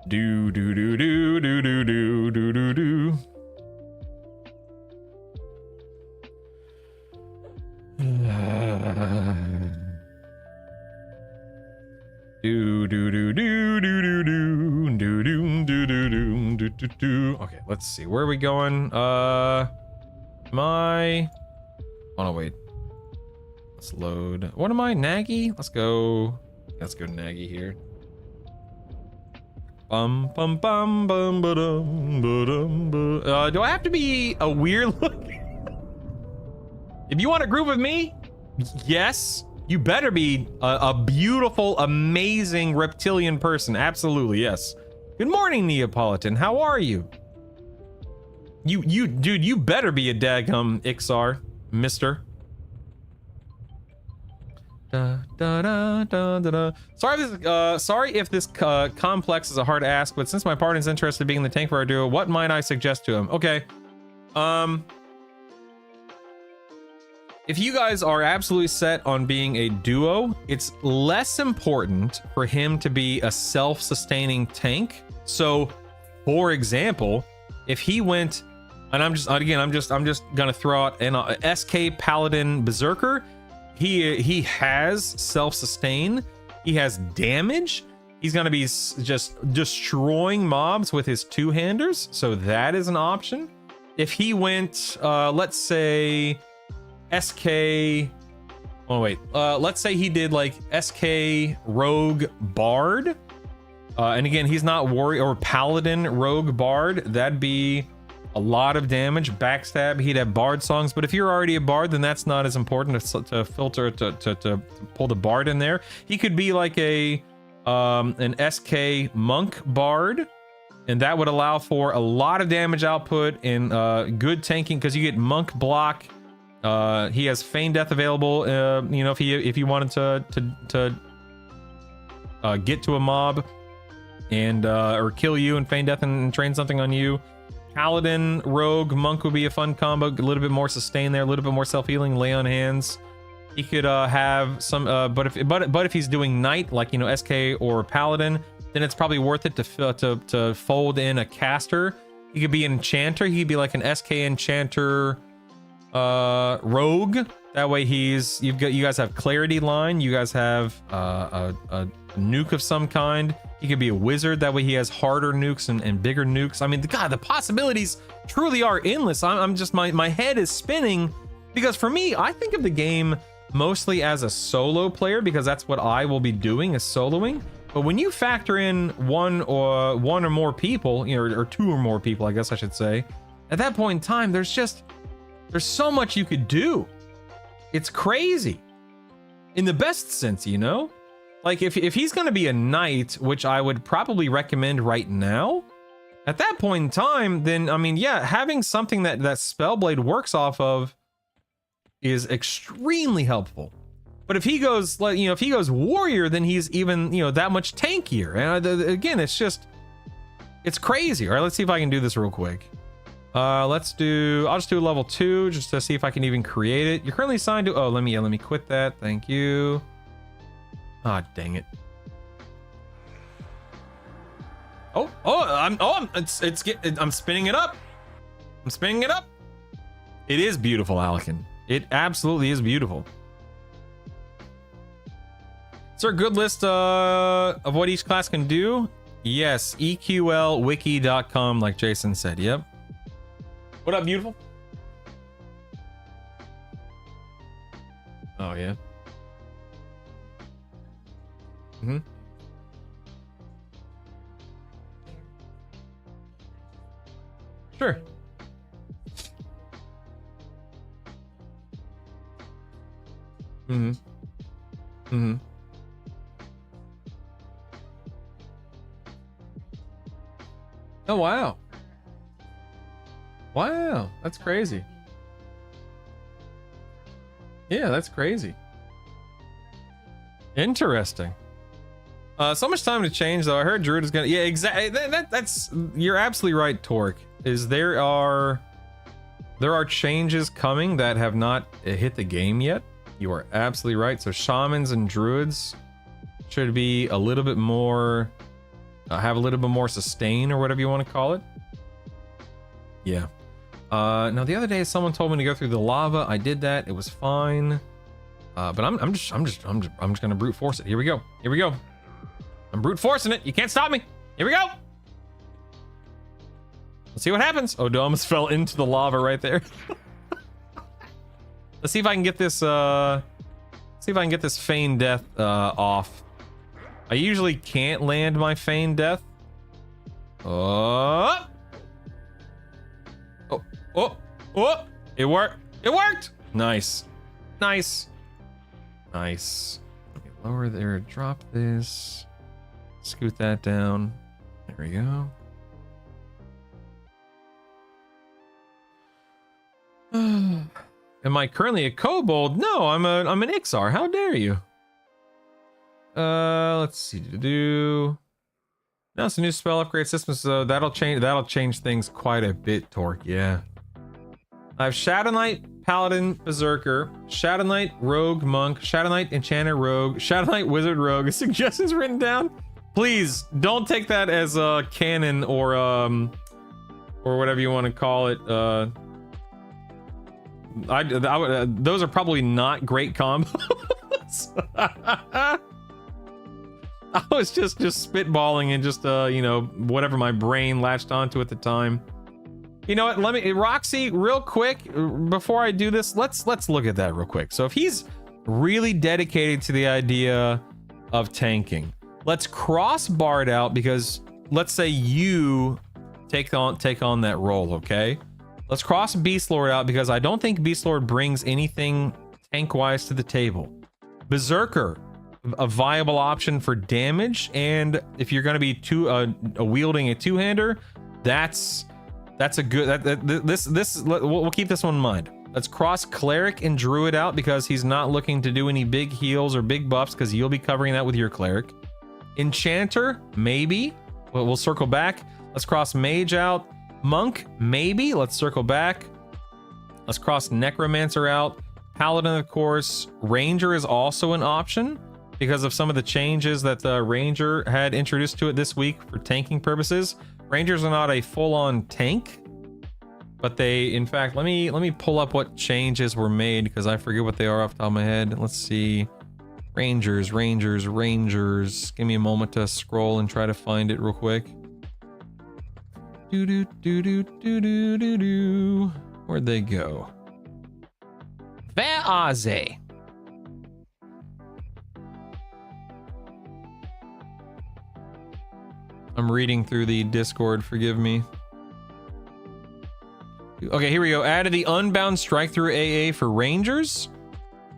Do do do do do do do do do do. Do do do do do do do do do do do do do do. Okay, let's see. Where are we going? Oh no, wait. Let's load. What am I? Nagy? Let's go Nagy here. Bum bum bum bum ba-dum, ba-dum, ba. Do I have to be a weird look? If you want a group with me, yes. You better be a beautiful, amazing reptilian person. Absolutely, yes. Good morning, Neapolitan. How are you? Dude, you better be a daggum Ixar, mister. Da, da, da, da, da, da. Sorry if this complex is a hard ask, but since my partner's interested in being the tank for our duo, what might I suggest to him? Okay. If you guys are absolutely set on being a duo, it's less important for him to be a self-sustaining tank. So, for example, if he went, and I'm just gonna throw out an SK Paladin Berserker. He has self-sustain. He has damage. He's gonna be just destroying mobs with his two-handers. So that is an option. If he went, let's say, SK. Oh wait. Let's say he did like SK Rogue Bard, and again, he's not warrior or Paladin Rogue Bard. That'd be a lot of damage. Backstab. He'd have Bard songs, but if you're already a Bard, then that's not as important to filter to pull the Bard in there. He could be like a an SK Monk Bard, and that would allow for a lot of damage output and good tanking because you get Monk block. He has Feign Death available. You know, if you wanted to get to a mob and or kill you and Feign Death and train something on you. Paladin, Rogue, Monk would be a fun combo. A little bit more sustain there, a little bit more self-healing, lay on hands. He could have some, but if he's doing Knight, like, you know, SK or Paladin, then it's probably worth it to fold in a caster. He could be an Enchanter. He could be like an SK Enchanter, Rogue. That way you guys have Clarity line. You guys have a nuke of some kind. He could be a wizard. That way he has harder nukes and bigger nukes. I mean, God, the possibilities truly are endless. I'm just, my head is spinning because for me, I think of the game mostly as a solo player because that's what I will be doing, is soloing. But when you factor in one or more people, you know, or two or more people, I guess I should say, at that point in time, there's so much you could do. It's crazy in the best sense, you know? Like if he's going to be a knight, which I would probably recommend right now, at that point in time, then, I mean, yeah, having something that Spellblade works off of is extremely helpful. But if he goes, like, you know, if he goes warrior, then he's even, you know, that much tankier. And again, it's crazy. All right, let's see if I can do this real quick. I'll just do level 2 just to see if I can even create it. You're currently assigned to, let me quit that. Thank you. Ah, dang it. I'm spinning it up. I'm spinning it up. It is beautiful, Alkin. It absolutely is beautiful. Is there a good list of what each class can do? Yes, EQLwiki.com, like Jason said. Yep. What up, beautiful? Oh, yeah. Mm-hmm. Sure. Mm-hmm. Mm-hmm. Oh, wow. Wow, that's crazy. Yeah, that's crazy. Interesting. So much time to change, though. I heard Druid is gonna. Yeah, exactly. That's. You're absolutely right, Torque. There are changes coming that have not hit the game yet. You are absolutely right. So shamans and druids should be a little bit more, have a little bit more sustain or whatever you want to call it. Yeah. Now the other day someone told me to go through the lava. I did that. It was fine. But I'm just gonna brute force it. Here we go. Here we go. I'm brute forcing it. You can't stop me. Here we go. Let's see what happens. Oh, Domus fell into the lava right there. Let's see if I can get this. See if I can get this Feign Death off. I usually can't land my Feign Death. Oh, it worked. It worked. Nice, nice, nice. Okay, lower there. Drop this. Scoot that down. There we go. Am I currently a kobold? No, I'm an Ixar. How dare you? Let's see. Now it's a new spell upgrade system, so that'll change things quite a bit, Torque. Yeah. I have Shadow Knight, Paladin, Berserker, Shadow Knight, Rogue, Monk, Shadow Knight, Enchanter, Rogue, Shadow Knight, Wizard, Rogue. Suggestions written down. Please don't take that as canon or whatever you want to call it. Those are probably not great combos. I was just spitballing and just you know, whatever my brain latched onto at the time. You know what? Let me, Roxy, real quick before I do this, let's look at that real quick. So if he's really dedicated to the idea of tanking, let's cross Bard out, because let's say you take on that role, okay? Let's cross Beast Lord out, because I don't think Beast Lord brings anything tank-wise to the table. Berserker, a viable option for damage, and if you're going to be wielding a two-hander, that's a good we'll keep this one in mind. Let's cross cleric and druid out because he's not looking to do any big heals or big buffs because you'll be covering that with your cleric. Enchanter, maybe. We'll circle back. Let's cross mage out. Monk, maybe. Let's circle back. Let's cross necromancer out. Paladin, of course. Ranger is also an option because of some of the changes that the ranger had introduced to it this week for tanking purposes. Rangers are not a full-on tank, but they, in fact, let me pull up what changes were made because I forget what they are off the top of my head. Let's see. Rangers. Give me a moment to scroll and try to find it real quick. Where'd they go? Where are they? I'm reading through the Discord, forgive me. Okay, here we go. Added the Unbound Strike Through AA for Rangers.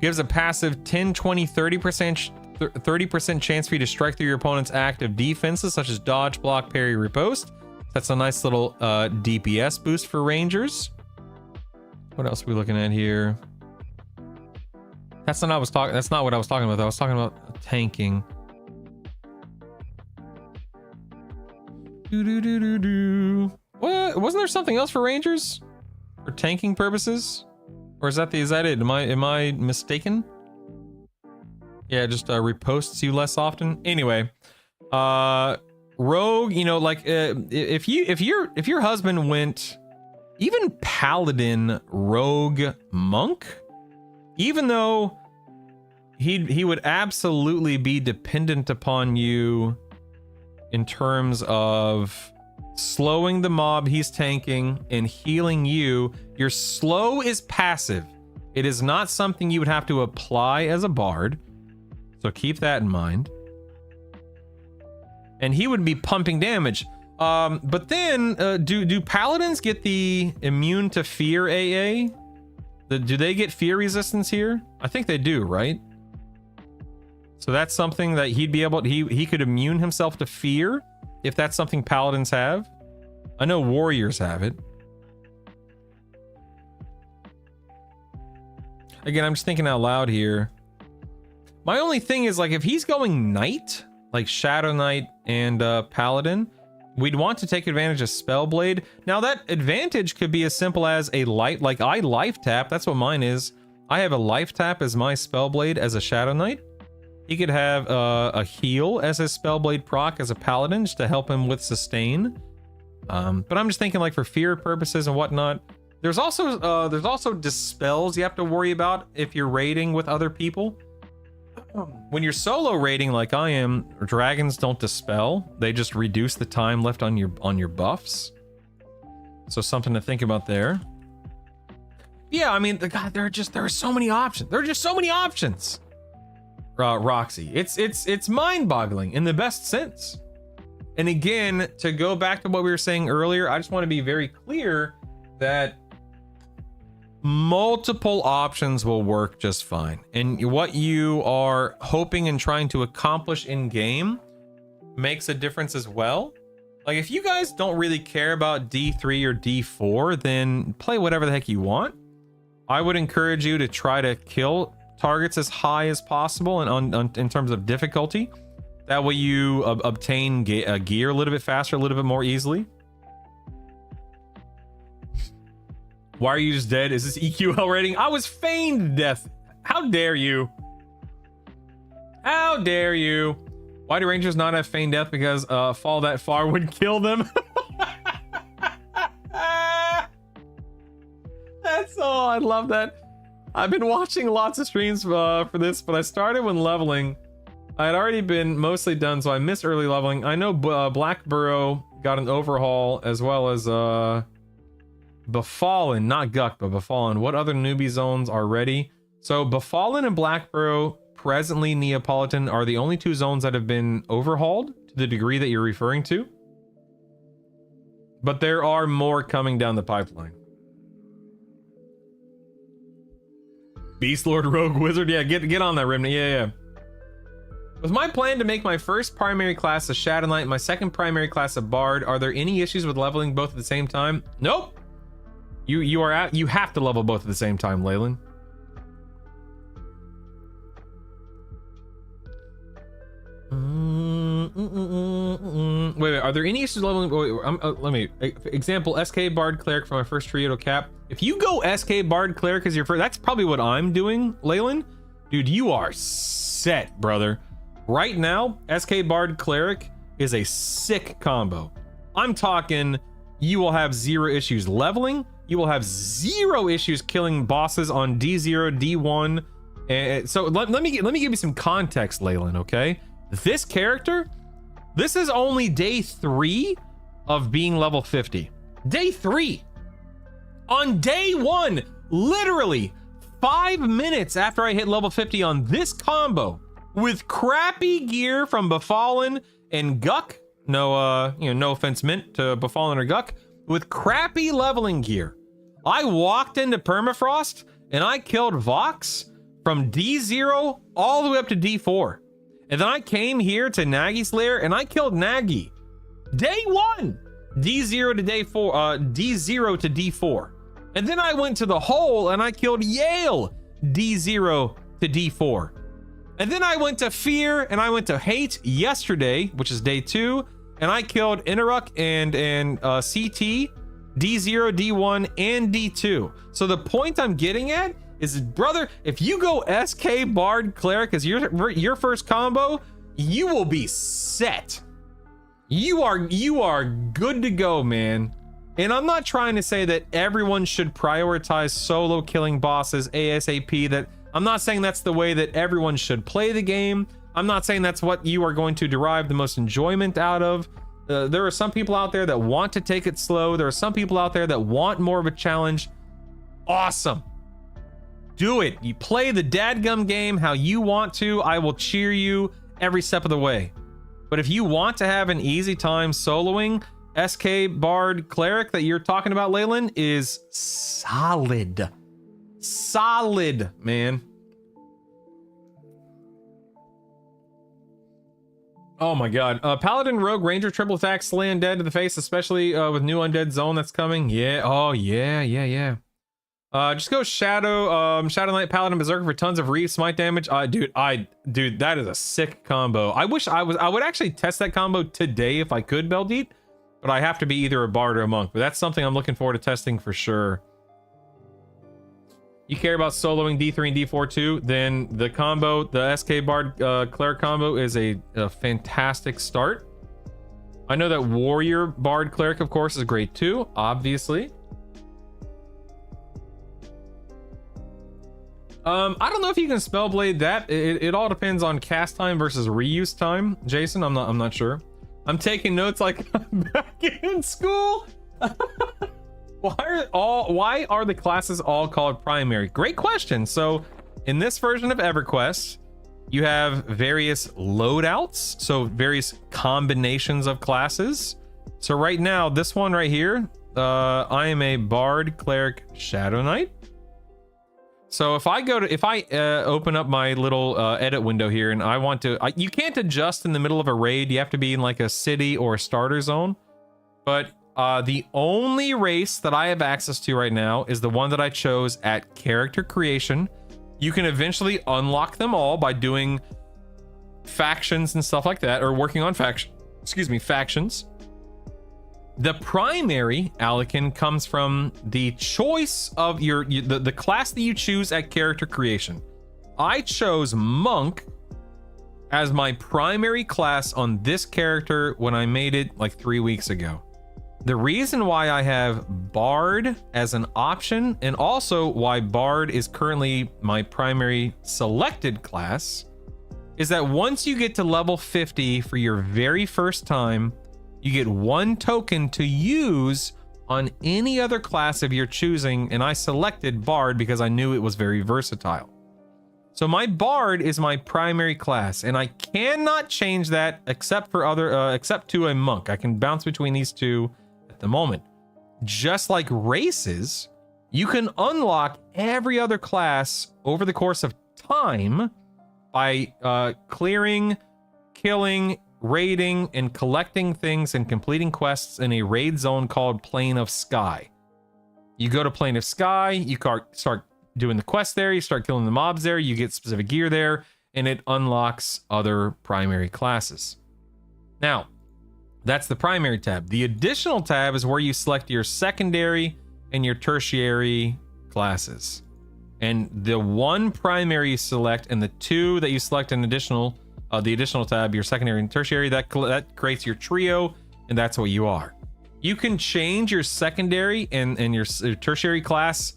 Gives a passive 10, 20, 30% chance for you to strike through your opponent's active defenses, such as dodge, block, parry, riposte. That's a nice little DPS boost for Rangers. What else are we looking at here? That's not what I was talking about. I was talking about tanking. What? Wasn't there something else for Rangers? For tanking purposes? Or is that it? Am I mistaken? Yeah, just reposts you less often. Anyway, rogue, you know, like if your husband went even paladin, rogue, monk, even though he would absolutely be dependent upon you in terms of slowing the mob he's tanking and healing you. Your slow is passive. It is not something you would have to apply as a bard. So keep that in mind. And he would be pumping damage. But then, do paladins get the immune to fear AA? Do they get fear resistance here? I think they do, right? So that's something that he'd be able to, he could immune himself to fear if that's something paladins have. I know warriors have it. Again, I'm just thinking out loud here. My only thing is, like, if he's going knight, like Shadow Knight and Paladin, we'd want to take advantage of Spellblade. Now, that advantage could be as simple as a like I life tap. That's what mine is. I have a life tap as my Spellblade as a Shadow Knight. He could have a heal as his Spellblade proc as a Paladin, just to help him with sustain. But I'm just thinking, like, for fear purposes and whatnot. There's also dispels you have to worry about if you're raiding with other people. When you're solo raiding like I am, dragons don't dispel. They just reduce the time left on your buffs. So something to think about there. Yeah, I mean, God, there are so many options. There are just so many options. Roxy, it's mind-boggling in the best sense. And again, to go back to what we were saying earlier, I just want to be very clear that multiple options will work just fine. And what you are hoping and trying to accomplish in game makes a difference as well. Like, if you guys don't really care about D3 or D4, then play whatever the heck you want. I would encourage you to try to kill targets as high as possible and in terms of difficulty. That way you obtain gear a little bit faster, a little bit more easily. Why are you just dead? Is this EQL rating? I was feigned death. How dare you? How dare you? Why do Rangers not have feigned death? Because fall that far would kill them. That's all. I love that. I've been watching lots of streams for this, but I started when leveling. I had already been mostly done, so I missed early leveling. I know Black Burrow got an overhaul, as well as Befallen, not Guck, but Befallen. What other newbie zones are ready? So Befallen and Black Burrow, presently Neapolitan, are the only two zones that have been overhauled to the degree that you're referring to. But there are more coming down the pipeline. Beast Lord, Rogue, Wizard, yeah, get on that, Remnant, yeah. With my plan to make my first primary class a Shadow Knight, my second primary class a Bard, are there any issues with leveling both at the same time? Nope. You are out. You have to level both at the same time, Leyland. Wait. Are there any issues leveling? Let me example SK Bard Cleric for my first Triodo cap. If you go SK Bard Cleric as your first, that's probably what I'm doing, Leyland. Dude, you are set, brother. Right now, SK Bard Cleric is a sick combo. I'm talking, you will have 0 issues leveling. You will have 0 issues killing bosses on D0, D1. And so let me give you some context, Leyland. Okay, this character, this is only day 3 of being level 50. Day 3. On day 1, literally 5 minutes after I hit level 50 on this combo, with crappy gear from Befallen and Guck. No, no offense meant to Befallen or Guck. With crappy leveling gear, I walked into Permafrost and I killed Vox from D0 all the way up to D4. And then I came here to Nagy's lair and I killed Nagy. Day 1, D0 to day 4, D0 to D4. And then I went to the hole and I killed Yale, D0 to D4. And then I went to Fear and I went to Hate yesterday, which is day 2, and I killed Interruck and CT, D0, D1, and D2. So the point I'm getting at is, brother, if you go SK Bard Cleric as your first combo, you will be set. You are good to go, man. And I'm not trying to say that everyone should prioritize solo killing bosses ASAP. That I'm not saying that's the way that everyone should play the game. I'm not saying that's what you are going to derive the most enjoyment out of. There are some people out there that want to take it slow. There are some people out there that want more of a challenge. Awesome. Do it. You play the dadgum game how you want to. I will cheer you every step of the way. But if you want to have an easy time soloing, SK Bard Cleric that you're talking about, Leyland, is solid. Solid, man. Oh my god. Paladin, Rogue, Ranger, triple attack, slay undead to the face, especially with new undead zone that's coming. Yeah. Oh yeah. Just go Shadow Knight, Paladin, Berserker for tons of Reef smite damage. Dude, that is a sick combo. I would actually test that combo today if I could, Beldeet, but I have to be either a Bard or a Monk. But that's something I'm looking forward to testing for sure. You care about soloing D3 and D4 too, then the combo, the SK Bard Cleric combo is a fantastic start. I know that Warrior Bard Cleric, of course, is great too, obviously. I don't know if you can Spellblade that. It all depends on cast time versus reuse time. Jason, I'm not sure. I'm taking notes like I'm back in school. Why are the classes all called primary? Great question. So in this version of EverQuest, you have various loadouts, so various combinations of classes. So right now, this one right here, I am a Bard Cleric Shadow Knight. So if I open up my little edit window here and I want to, you can't adjust in the middle of a raid. You have to be in like a city or a starter zone. But the only race that I have access to right now is the one that I chose at character creation. You can eventually unlock them all by doing factions and stuff like that, or working on factions. The primary Alekin comes from the choice of the class that you choose at character creation. I chose Monk as my primary class on this character when I made it like 3 weeks ago. The reason why I have Bard as an option, and also why Bard is currently my primary selected class, is that once you get to level 50 for your very first time, you get 1 token to use on any other class of your choosing, and I selected Bard because I knew it was very versatile. So my Bard is my primary class, and I cannot change that except to a Monk. I can bounce between these two at the moment. Just like races, you can unlock every other class over the course of time by clearing killing, raiding, and collecting things and completing quests in a raid zone called Plane of Sky. You go to Plane of Sky, you start doing the quest there, you start killing the mobs there, you get specific gear there, and it unlocks other primary classes. Now, that's the primary tab. The additional tab is where you select your secondary and your tertiary classes. And the one primary you select and the two that you select in additional, the additional tab, your secondary and tertiary, that creates your trio, and that's what you are. You can change your secondary and your tertiary class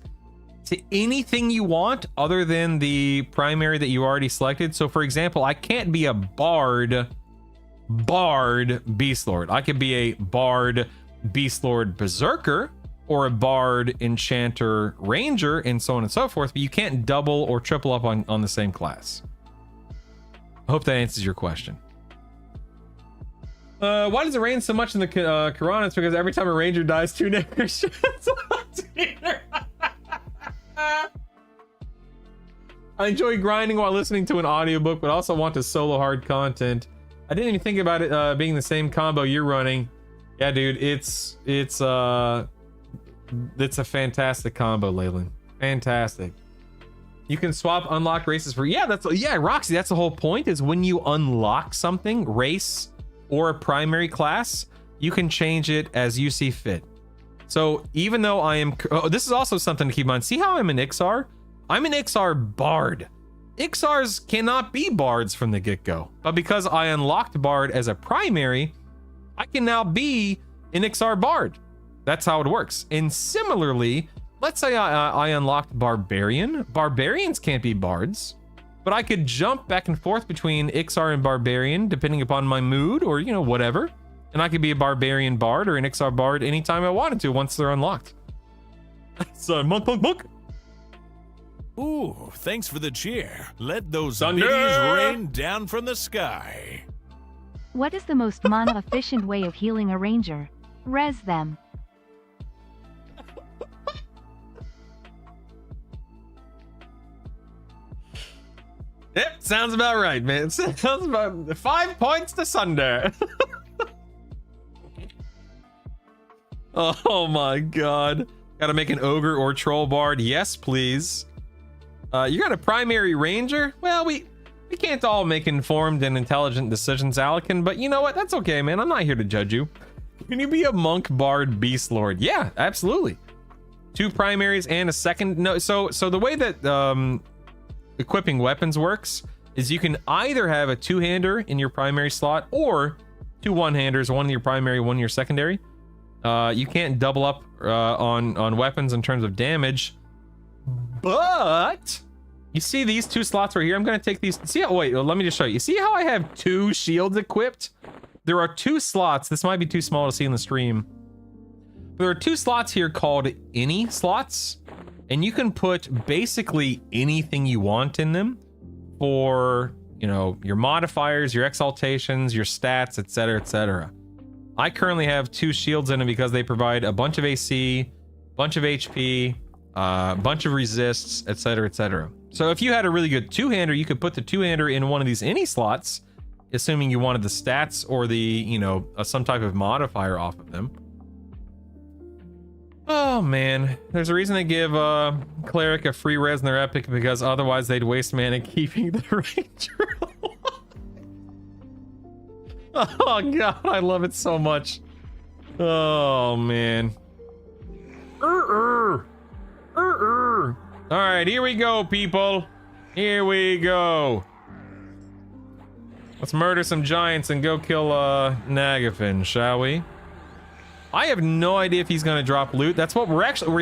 to anything you want other than the primary that you already selected. So for example, I can't be a bard beast lord. I could be a bard beast lord berserker or a bard enchanter ranger and so on and so forth, but you can't double or triple up on the same class. I hope that answers your question. Why does it rain so much in the Quran? It's because every time a ranger dies, 2 niggers. I enjoy grinding while listening to an audiobook, but also want to solo hard content. I didn't even think about it being the same combo you're running. Yeah, dude, it's a fantastic combo, Leyland. Fantastic. You can swap unlocked races for Roxy, that's the whole point, is when you unlock something, race or a primary class, you can change it as you see fit. So even though I am, this is also something to keep in mind. See how I'm an Ixar? I'm an Ixar bard. Ixars cannot be bards from the get-go, but because I unlocked bard as a primary, I can now be an Ixar bard. That's how it works. And similarly, let's say I unlocked barbarian. Barbarians can't be bards, but I could jump back and forth between Ixar and barbarian depending upon my mood or, you know, whatever. And I could be a barbarian bard or an Ixar bard anytime I wanted to once they're unlocked. So monk. Ooh, thanks for the cheer. Let those Thunder! biddies rain down from the sky. What is the most mana-efficient way of healing a ranger? Res them. Yep, sounds about right, man. Sounds about 5 points to Sunder. Oh my god. Gotta make an ogre or troll bard. Yes, please. You got a primary ranger? Well, we can't all make informed and intelligent decisions, Alican, but you know what? That's okay, man. I'm not here to judge you. Can you be a monk bard beast lord? Yeah, absolutely. 2 primaries and a second. No, so the way that equipping weapons works is you can either have a 2-hander in your primary slot or 2 1-handers, one in your primary, one in your secondary. You can't double up on weapons in terms of damage, but you see these 2 slots right here. I'm gonna take these. See how? Wait, let me just show you. You see how I have 2 shields equipped? There are 2 slots. This might be too small to see in the stream. There are 2 slots here called any slots, and you can put basically anything you want in them for, you know, your modifiers, your exaltations, your stats, etc., etc. I currently have 2 shields in them because they provide a bunch of AC, bunch of HP, bunch of resists, etc., etc. So if you had a really good 2-hander, you could put the 2-hander in one of these any slots, assuming you wanted the stats or the, you know, some type of modifier off of them. Oh man, there's a reason they give cleric a free res in their epic, because otherwise they'd waste mana keeping the ranger. Oh god, I love it so much. Oh man. All right, here we go, people. Here we go. Let's murder some giants and go kill Nagafin, shall we? I have no idea if he's gonna drop loot. That's what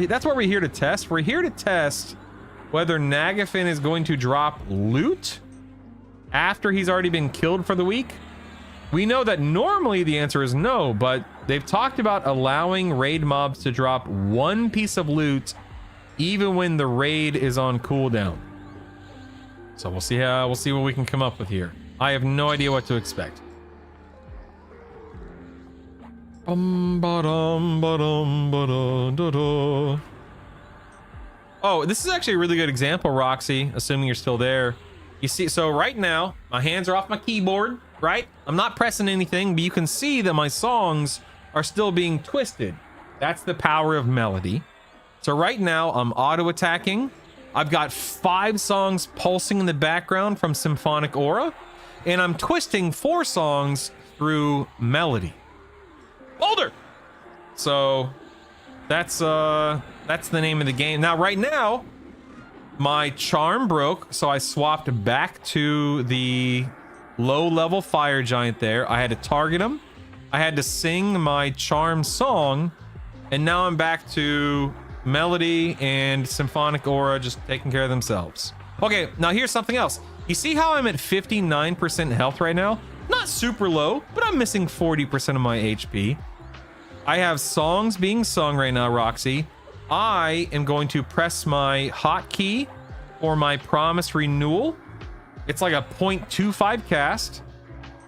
that's what we're here to test. We're here to test whether Nagafin is going to drop loot after he's already been killed for the week. We know that normally the answer is no, but they've talked about allowing raid mobs to drop 1 piece of loot even when the raid is on cooldown. So we'll see what we can come up with here. I have no idea what to expect. Oh, this is actually a really good example, Roxy, assuming you're still there. You see, so right now, my hands are off my keyboard. right? I'm not pressing anything, but you can see that my songs are still being twisted. That's the power of melody. So right now I'm auto attacking. I've got 5 songs pulsing in the background from Symphonic Aura, and I'm twisting 4 songs through melody. Boulder! So that's the name of the game. Now, right now, my charm broke, so I swapped back to the low-level fire giant there. I had to target him. I had to sing my charm song, and now I'm back to melody and Symphonic Aura just taking care of themselves. Okay, now here's something else. You see how I'm at 59% health right now? Not super low, but I'm missing 40% of my HP. I have songs being sung right now, Roxy. I am going to press my hotkey for my promise renewal. It's like a 0.25 cast.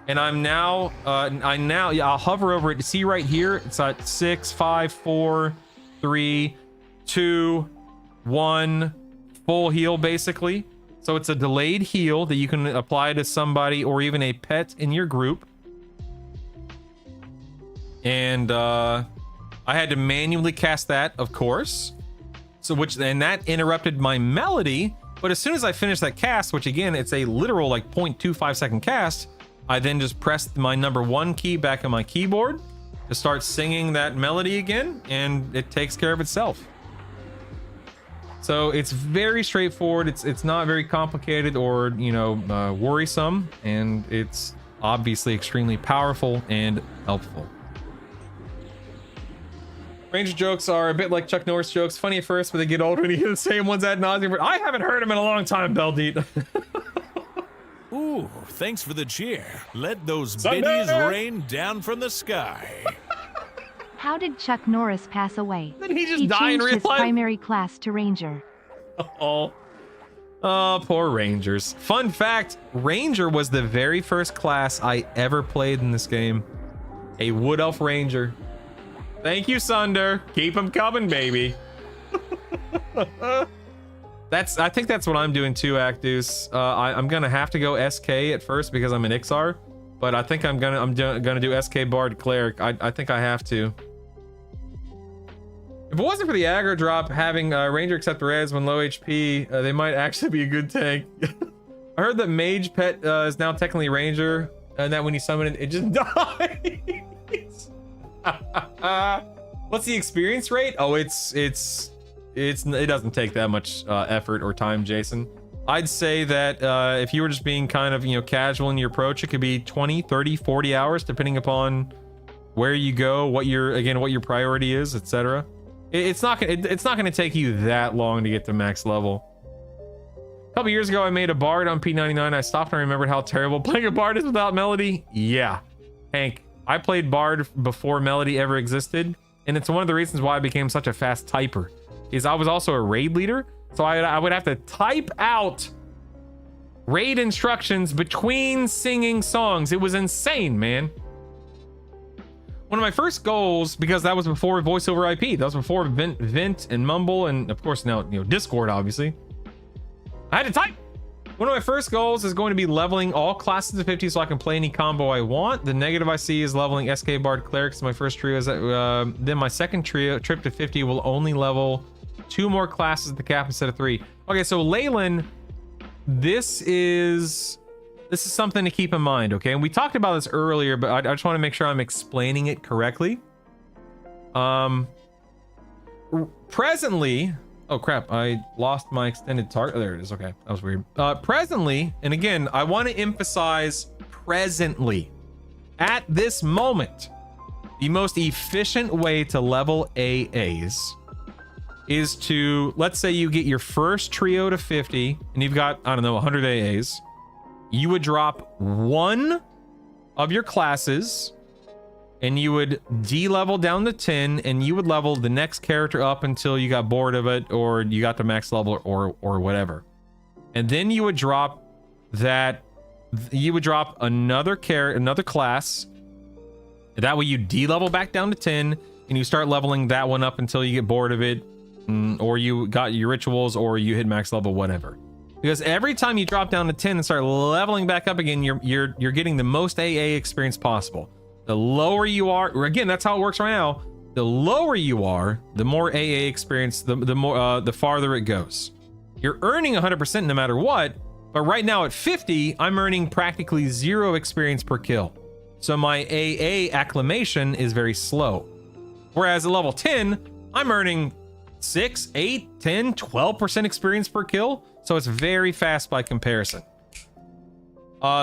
And I'm now, I'll hover over it. See right here, it's at 6, 5, 4, 3, 2, 1, full heal basically. So it's a delayed heal that you can apply to somebody or even a pet in your group. And I had to manually cast that, of course. And that interrupted my melody. But as soon as I finished that cast, which again, it's a literal like 0.25 second cast, I then just pressed my number 1 key back on my keyboard to start singing that melody again, and it takes care of itself. So it's very straightforward. It's not very complicated or, you know, worrisome, and it's obviously extremely powerful and helpful. Ranger jokes are a bit like Chuck Norris jokes. Funny at first, but they get old when you hear the same ones ad nauseum. But I haven't heard them in a long time, Beldeet. Ooh, thanks for the cheer. Let those Sunday! biddies rain down from the sky. How did Chuck Norris pass away? Did he just die in changed real his life? primary class to Ranger. Oh, poor Rangers. Fun fact, Ranger was the very first class I ever played in this game. A Wood Elf Ranger. Thank you, Sunder. Keep them coming, baby. I think that's what I'm doing too, Actus. I'm gonna have to go SK at first because I'm an Ixar, but I think I'm gonna do SK Bard Cleric. I think I have to. If it wasn't for the aggro drop, having Ranger accept res when low HP, they might actually be a good tank. I heard that Mage Pet is now technically Ranger, and that when you summon it, it just dies. What's the experience rate? Oh, it doesn't take that much effort or time, Jason. I'd say that if you were just being kind of, you know, casual in your approach, it could be 20, 30, 40 hours, depending upon where you go, what your priority is, etc. It's not gonna take you that long to get to max level. A couple years ago, I made a Bard on P99. I stopped and remembered how terrible playing a Bard is without melody. Yeah, Hank, I played Bard before melody ever existed, and it's one of the reasons why I became such a fast typer. Is I was also a raid leader, so I would have to type out raid instructions between singing songs. It was insane, man. One of my first goals, because that was before voice over IP, that was before Vent and Mumble, and of course now, you know, Discord, obviously. I had to type. One of my first goals is going to be leveling all classes to 50 so I can play any combo I want. The negative I see is leveling SK Bard Clerics. My first trio is then my second trip to 50 will only level 2 more classes at the cap instead of 3. Okay, so Leyland, this is something to keep in mind, okay? And we talked about this earlier, but I just want to make sure I'm explaining it correctly. Presently, oh crap, I lost my extended target. Oh, there it is. Okay, that was weird. Presently, and again, I want to emphasize presently, at this moment, the most efficient way to level AAs is to, let's say you get your first trio to 50 and you've got, I don't know, 100 AAs. You would drop 1 of your classes and you would D-level down to 10 and you would level the next character up until you got bored of it or you got to max level or whatever. And then you would drop that, you would drop another class. That way you D-level back down to 10 and you start leveling that one up until you get bored of it, or you got your rituals or you hit max level, whatever. because every time you drop down to 10 and start leveling back up again, you're getting the most AA experience possible. The lower you are, or again, that's how it works right now. The lower you are, the more AA experience, the more the farther it goes. You're earning 100% no matter what, but right now at 50, I'm earning practically 0 experience per kill. So my AA acclimation is very slow. Whereas at level 10, I'm earning 6, 8, 10, 12% experience per kill. So it's very fast by comparison.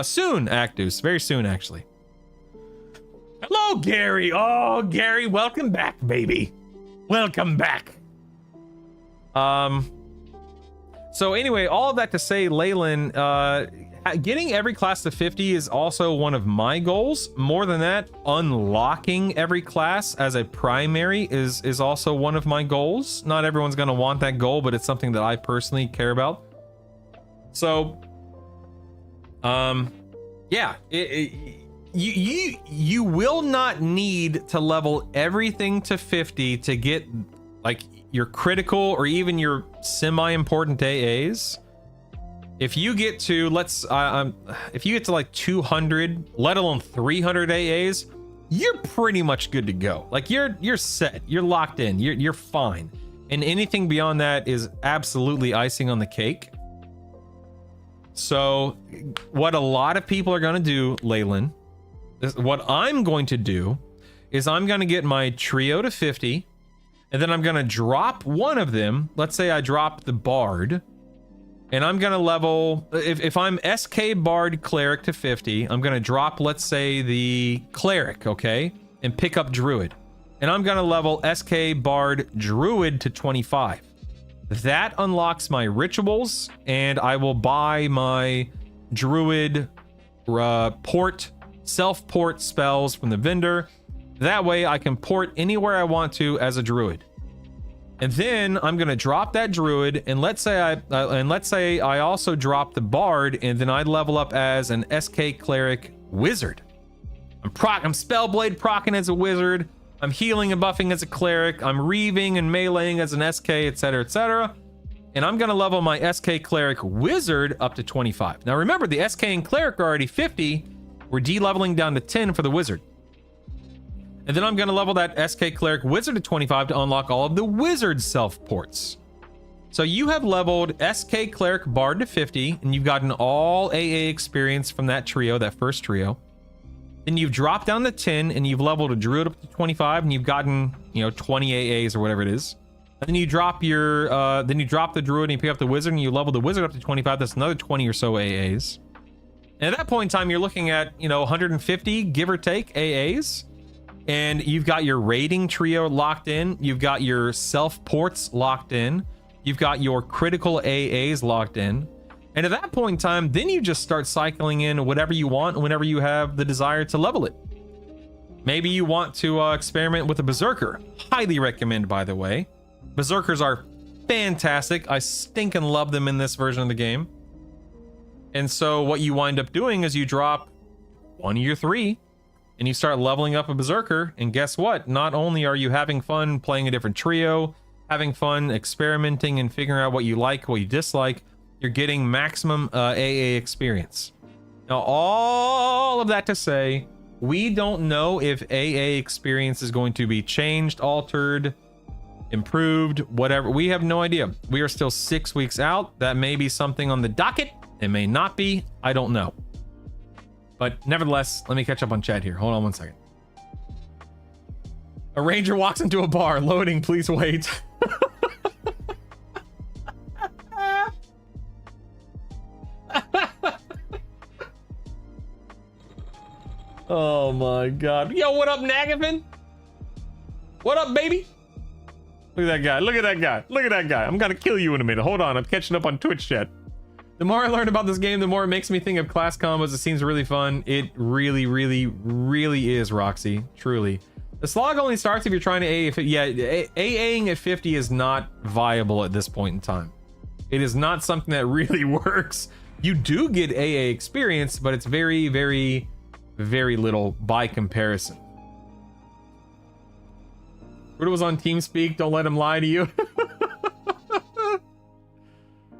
Soon, Actus. Very soon, actually. Hello, Gary. Oh, Gary, welcome back, baby. Welcome back. So anyway, all of that to say, Leyland, getting every class to 50 is also one of my goals. More than that, unlocking every class as a primary is also one of my goals. Not everyone's going to want that goal, but it's something that I personally care about. So, yeah, you will not need to level everything to 50 to get like your critical or even your semi-important AAs. If you get to if you get to like 200, let alone 300 AAs, you're pretty much good to go. Like you're set, you're locked in, you're fine. And anything beyond that is absolutely icing on the cake. So what a lot of people are going to do, Leyland, what I'm going to do is I'm going to get my trio to 50, and then I'm going to drop one of them. Let's say I drop the Bard, and I'm going to level, if I'm SK Bard Cleric to 50, I'm going to drop, let's say, the Cleric, okay? And pick up Druid. And I'm going to level SK Bard Druid to 25. That unlocks my rituals, and I will buy my Druid self-port spells from the vendor. That way I can port anywhere I want to as a Druid. And then I'm gonna drop that Druid, and let's say I also drop the Bard, and then I level up as an SK Cleric Wizard. I'm Spellblade procking as a Wizard. I'm healing and buffing as a Cleric. I'm reaving and meleeing as an SK, etc., etc. And I'm gonna level my SK Cleric Wizard up to 25. Now remember, the SK and Cleric are already 50. We're de-leveling down to 10 for the Wizard. And then I'm going to level that SK Cleric Wizard to 25 to unlock all of the Wizard self-ports. So you have leveled SK Cleric Bard to 50, and you've gotten all AA experience from that trio, that first trio. Then you've dropped down to 10, and you've leveled a Druid up to 25, and you've gotten, 20 AAs or whatever it is. And then you drop then you drop the Druid, and you pick up the Wizard, and you level the Wizard up to 25. That's another 20 or so AAs. And at that point in time, you're looking at, 150, give or take, AAs. And you've got your raiding trio locked in. You've got your self-ports locked in. You've got your critical AAs locked in. And at that point in time, then you just start cycling in whatever you want whenever you have the desire to level it. Maybe you want to experiment with a Berserker. Highly recommend, by the way. Berserkers are fantastic. I stinking love them in this version of the game. And so what you wind up doing is you drop one of your 3, and you start leveling up a Berserker, and guess what? Not only are you having fun playing a different trio, having fun experimenting and figuring out what you like, what you dislike, you're getting maximum AA experience. Now, all of that to say, we don't know if AA experience is going to be changed, altered, improved, whatever. We have no idea. We are still 6 weeks out. That may be something on the docket. It may not be. I don't know. But nevertheless, let me catch up on chat here. Hold on one second. A ranger walks into a bar. Loading, please wait. Oh my god. Yo, what up, Nagafin? What up, baby? Look at that guy. Look at that guy. Look at that guy. I'm gonna kill you in a minute. Hold on. I'm catching up on Twitch chat. The more I learn about this game, the more it makes me think of class combos. It seems really fun. It really, really, really is, Roxy. Truly. The slog only starts if you're trying to AA. Yeah, AAing at 50 is not viable at this point in time. It is not something that really works. You do get AA experience, but it's very, very, very little by comparison. Ruda was on TeamSpeak. Don't let him lie to you.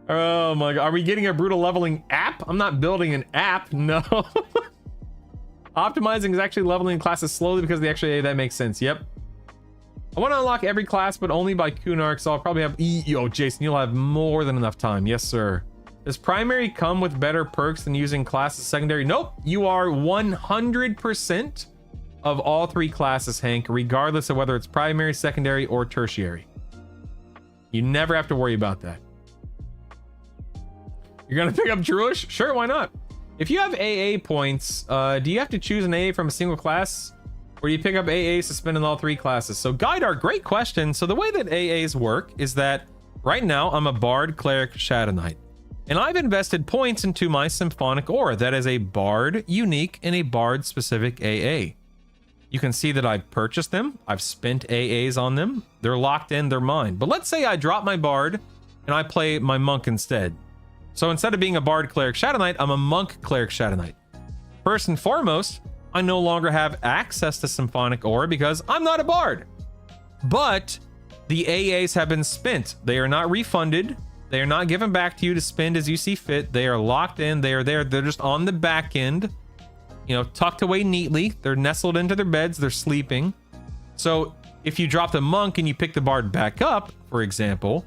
Oh my god. Are we getting a brutal leveling app? I'm not building an app. No. Optimizing is actually leveling classes slowly because of the extra A. That makes sense. Yep. I want to unlock every class, but only by Kunark, so I'll probably have... Yo, Jason, you'll have more than enough time. Yes, sir. Does primary come with better perks than using classes secondary? Nope. You are 100% of all 3 classes, Hank, regardless of whether it's primary, secondary, or tertiary. You never have to worry about that. You're gonna pick up Druish? Sure, why not? If you have AA points, do you have to choose an AA from a single class? Or do you pick up AAs to spend in all 3 classes? So Gaidar, great question. So the way that AAs work is that right now I'm a Bard, Cleric, Shadow Knight. And I've invested points into my Symphonic Aura. That is a Bard unique and a Bard specific AA. You can see that I've purchased them. I've spent AAs on them. They're locked in, they're mine. But let's say I drop my Bard and I play my Monk instead. So instead of being a Bard, Cleric, Shadow Knight, I'm a Monk, Cleric, Shadow Knight. First and foremost, I no longer have access to Symphonic Aura because I'm not a Bard. But the AAs have been spent. They are not refunded. They are not given back to you to spend as you see fit. They are locked in. They are there. They're just on the back end, you know, tucked away neatly. They're nestled into their beds. They're sleeping. So if you drop the Monk and you pick the Bard back up, for example,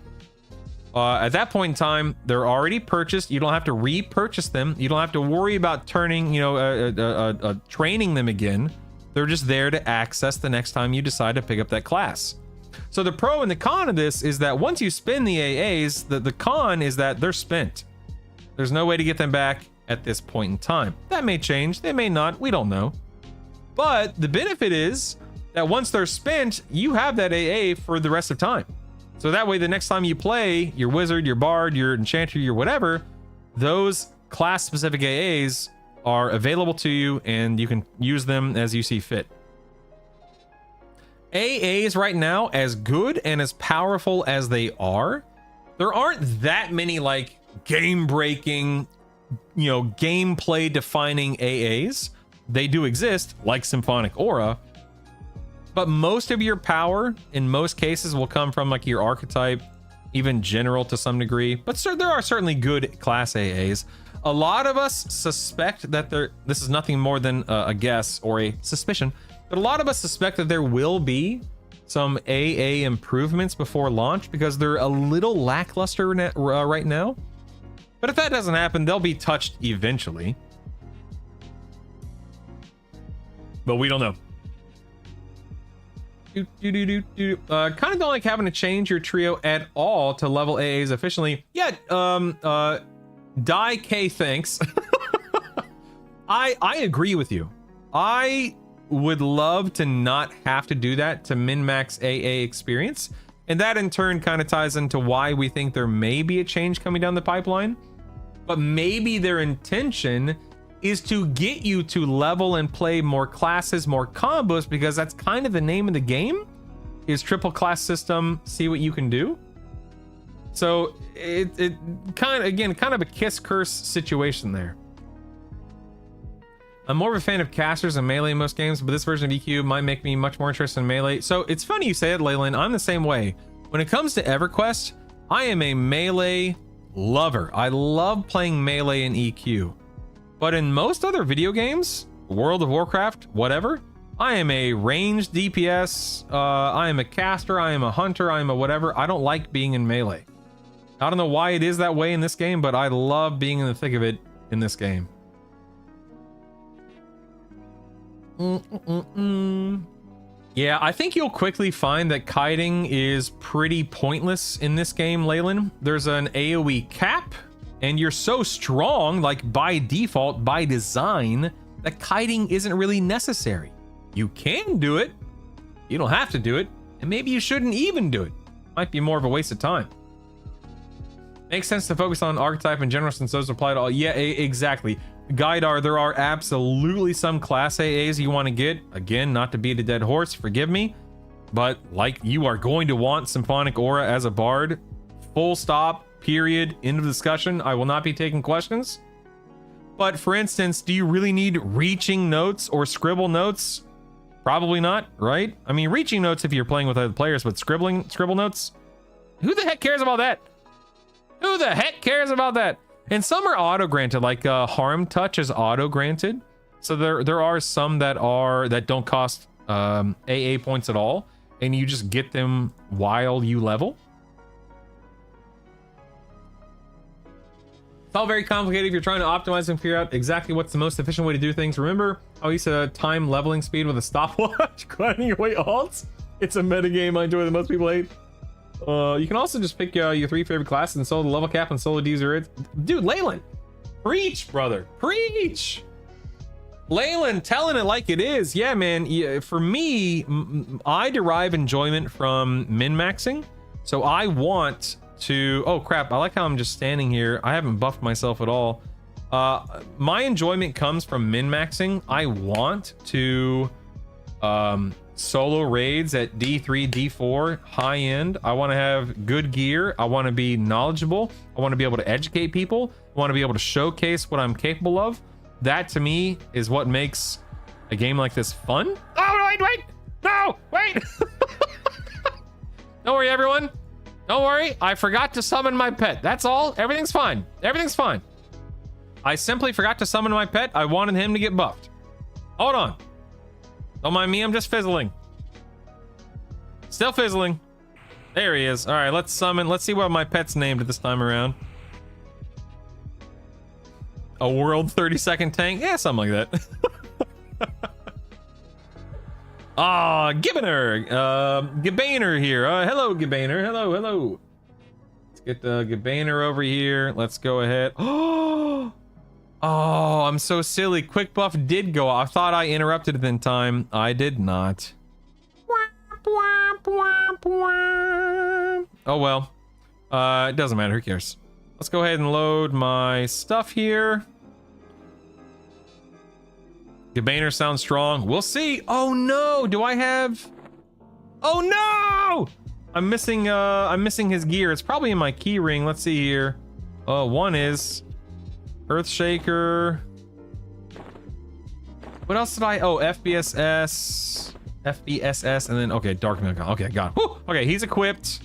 at that point in time, they're already purchased. You don't have to repurchase them. You don't have to worry about turning, you know, training them again. They're just there to access the next time you decide to pick up that class. So the pro and the con of this is that once you spin the AAs, the con is that they're spent. There's no way to get them back at this point in time. That may change. They may not. We don't know. But the benefit is that once they're spent, you have that AA for the rest of time. So that way, the next time you play your Wizard, your Bard, your Enchanter, your whatever, those class-specific AAs are available to you and you can use them as you see fit. AAs right now, as good and as powerful as they are, there aren't that many like game-breaking, you know, gameplay-defining AAs. They do exist, like Symphonic Aura, but most of your power in most cases will come from like your archetype, even general to some degree. But there are certainly good class AAs. A lot of us suspect that this is nothing more than a guess or a suspicion, but a lot of us suspect that there will be some AA improvements before launch because they're a little lackluster right now. But if that doesn't happen, they'll be touched eventually. But we don't know. Kind of don't like having to change your trio at all to level AAs efficiently. Yeah, Die K, thanks. I agree with you. I would love to not have to do that to min-max AA experience. And that in turn kind of ties into why we think there may be a change coming down the pipeline. But maybe their intention is to get you to level and play more classes, more combos, because that's kind of the name of the game, is triple class system, see what you can do. So it kind of, again, kind of a kiss curse situation there. I'm more of a fan of casters and melee in most games, but this version of EQ might make me much more interested in melee. So it's funny you say it, Leyland. I'm the same way. When it comes to EverQuest, I am a melee lover. I love playing melee in EQ. But in most other video games, World of Warcraft, whatever, I am a ranged DPS, I am a caster, I am a hunter, I am a whatever. I don't like being in melee. I don't know why it is that way in this game, but I love being in the thick of it in this game. Yeah, I think you'll quickly find that kiting is pretty pointless in this game, Leyland. There's an AoE cap, and you're so strong, like by default, by design, that kiting isn't really necessary. You can do it, you don't have to do it, and maybe you shouldn't even do it. Might be more of a waste of time. Makes sense to focus on archetype in general since those apply to all. Yeah, exactly. Gaidar, there are absolutely some class AAs you want to get. Again, not to beat a dead horse, forgive me. But like, you are going to want Symphonic Aura as a bard. Full stop, period, end of discussion. I will not be taking questions. But for instance, do you really need reaching notes or scribble notes? Probably not, right? I mean, reaching notes if you're playing with other players, but scribble notes? Who the heck cares about that? Who the heck cares about that? And some are auto granted, like harm touch is auto granted. So there are some that don't cost AA points at all, and you just get them while you level. It's all very complicated if you're trying to optimize and figure out exactly what's the most efficient way to do things. Remember how I used to time leveling speed with a stopwatch, grinding away alts? It's a metagame I enjoy that most people hate. You can also just pick your 3 favorite classes and solo the level cap and solo D0. Dude, Leyland, preach, brother, preach. Leyland telling it like it is. Yeah, man. Yeah, for me, I derive enjoyment from min-maxing. So I want to... Oh, crap. I like how I'm just standing here. I haven't buffed myself at all. My enjoyment comes from min-maxing. I want to solo raids at D3, D4, high end. I want to have good gear. I want to be knowledgeable. I want to be able to educate people. I want to be able to showcase what I'm capable of. That to me is what makes a game like this fun. Oh, wait, no, wait. Don't worry, everyone. Don't worry. I forgot to summon my pet. That's all. Everything's fine. Everything's fine. I simply forgot to summon my pet. I wanted him to get buffed. Hold on. Don't mind me. I'm just fizzling. Still fizzling. There he is. All right, let's summon. Let's see what my pet's named this time around. A world 30-second tank? Yeah, something like that. Gibbainer. Gibbainer here. Hello, Gibbainer. Hello. Let's get the Gibbainer over here. Let's go ahead. Oh, I'm so silly. Quick buff did go off. I thought I interrupted it in time. I did not. Oh, well. It doesn't matter. Who cares? Let's go ahead and load my stuff here. Gibbainer sounds strong. We'll see. Oh no, do I have... Oh no! I'm missing his gear. It's probably in my key ring. Let's see here. One is Earthshaker. What else did I... Oh, FBSS, and then... Okay, Dark Milk. Okay, got it. Woo! Okay, he's equipped.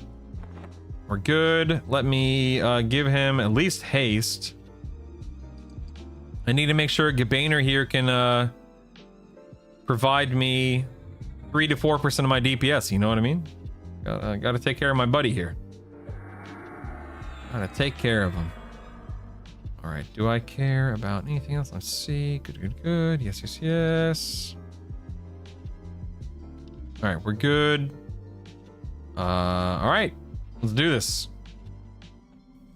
We're good. Let me give him at least haste. I need to make sure Gibbainer here can provide me 3 to 4% of my DPS. You know what I mean? Gotta take care of my buddy here. Gotta take care of him. All right. Do I care about anything else? Let's see. Good. Yes. All right. We're good. All right. Let's do this.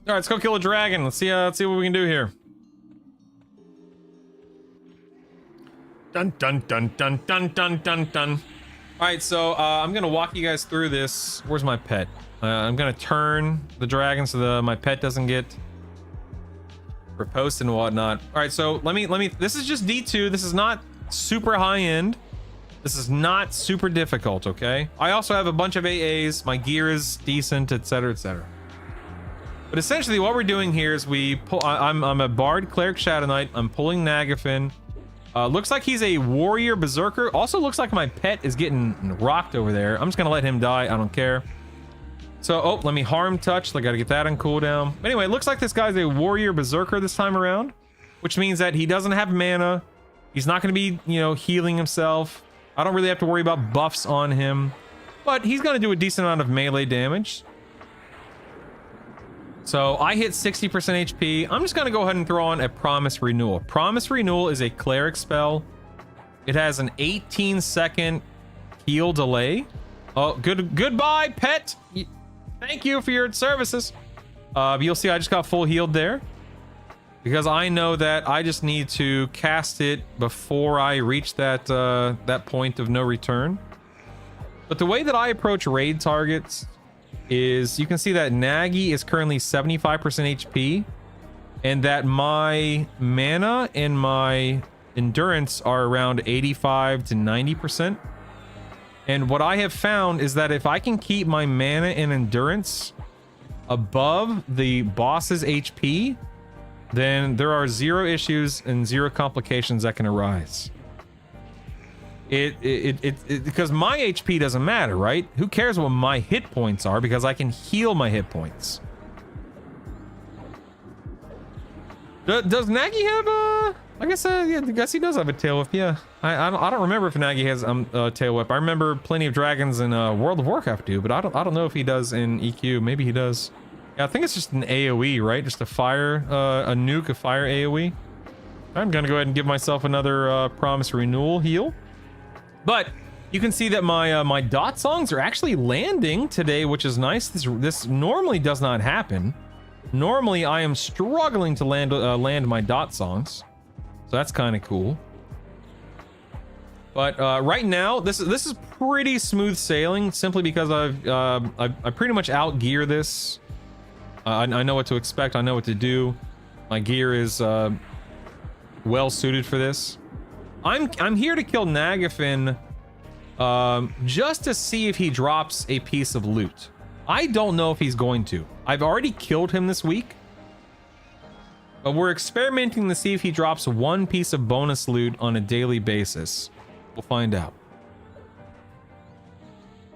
All right, let's go kill a dragon. Let's see what we can do here. Dun. All right, so I'm gonna walk you guys through this. Where's my pet? I'm gonna turn the dragon so my pet doesn't get riposte and whatnot. All right, so let me. This is just D2. This is not super high end. This is not super difficult, okay? I also have a bunch of AAs. My gear is decent, etc., etc. But essentially, what we're doing here is we pull. I'm a Bard Cleric Shadow Knight. I'm pulling Nagafin. Looks like he's a Warrior Berserker. Also looks like my pet is getting rocked over there. I'm just gonna let him die. I don't care. So, let me harm touch. I gotta get that on cooldown. Anyway, it looks like this guy's a Warrior Berserker this time around, which means that he doesn't have mana. He's not gonna be, healing himself. I don't really have to worry about buffs on him, but he's going to do a decent amount of melee damage. So I hit 60% HP. I'm just going to go ahead and throw on a Promise Renewal. Promise Renewal is a cleric spell. It has an 18-second heal delay. Oh, goodbye, pet. Thank you for your services. You'll see I just got full healed there, because I know that I just need to cast it before I reach that that point of no return. But the way that I approach raid targets is, you can see that Nagi is currently 75% HP, and that my mana and my endurance are around 85 to 90%. And what I have found is that if I can keep my mana and endurance above the boss's HP, then there are 0 issues and 0 complications that can arise. Because my HP doesn't matter, right? Who cares what my hit points are, because I can heal my hit points. Does Nagy have a? I guess yeah, I guess he does have a tail whip. Yeah, I don't remember if Nagy has a tail whip. I remember plenty of dragons in World of Warcraft do, but I don't know if he does in EQ. Maybe he does. Yeah, I think it's just an AOE, right? Just a fire, a nuke, a fire AOE. I'm gonna go ahead and give myself another promise renewal heal. But you can see that my my dot songs are actually landing today, which is nice. This normally does not happen. Normally, I am struggling to land my dot songs, so that's kind of cool. But right now, this is pretty smooth sailing, simply because I pretty much outgear this. I know what to expect. I know what to do. My gear is well suited for this. I'm here to kill Nagafin, just to see if he drops a piece of loot. I don't know if he's going to. I've already killed him this week, but we're experimenting to see if he drops one piece of bonus loot on a daily basis. We'll find out.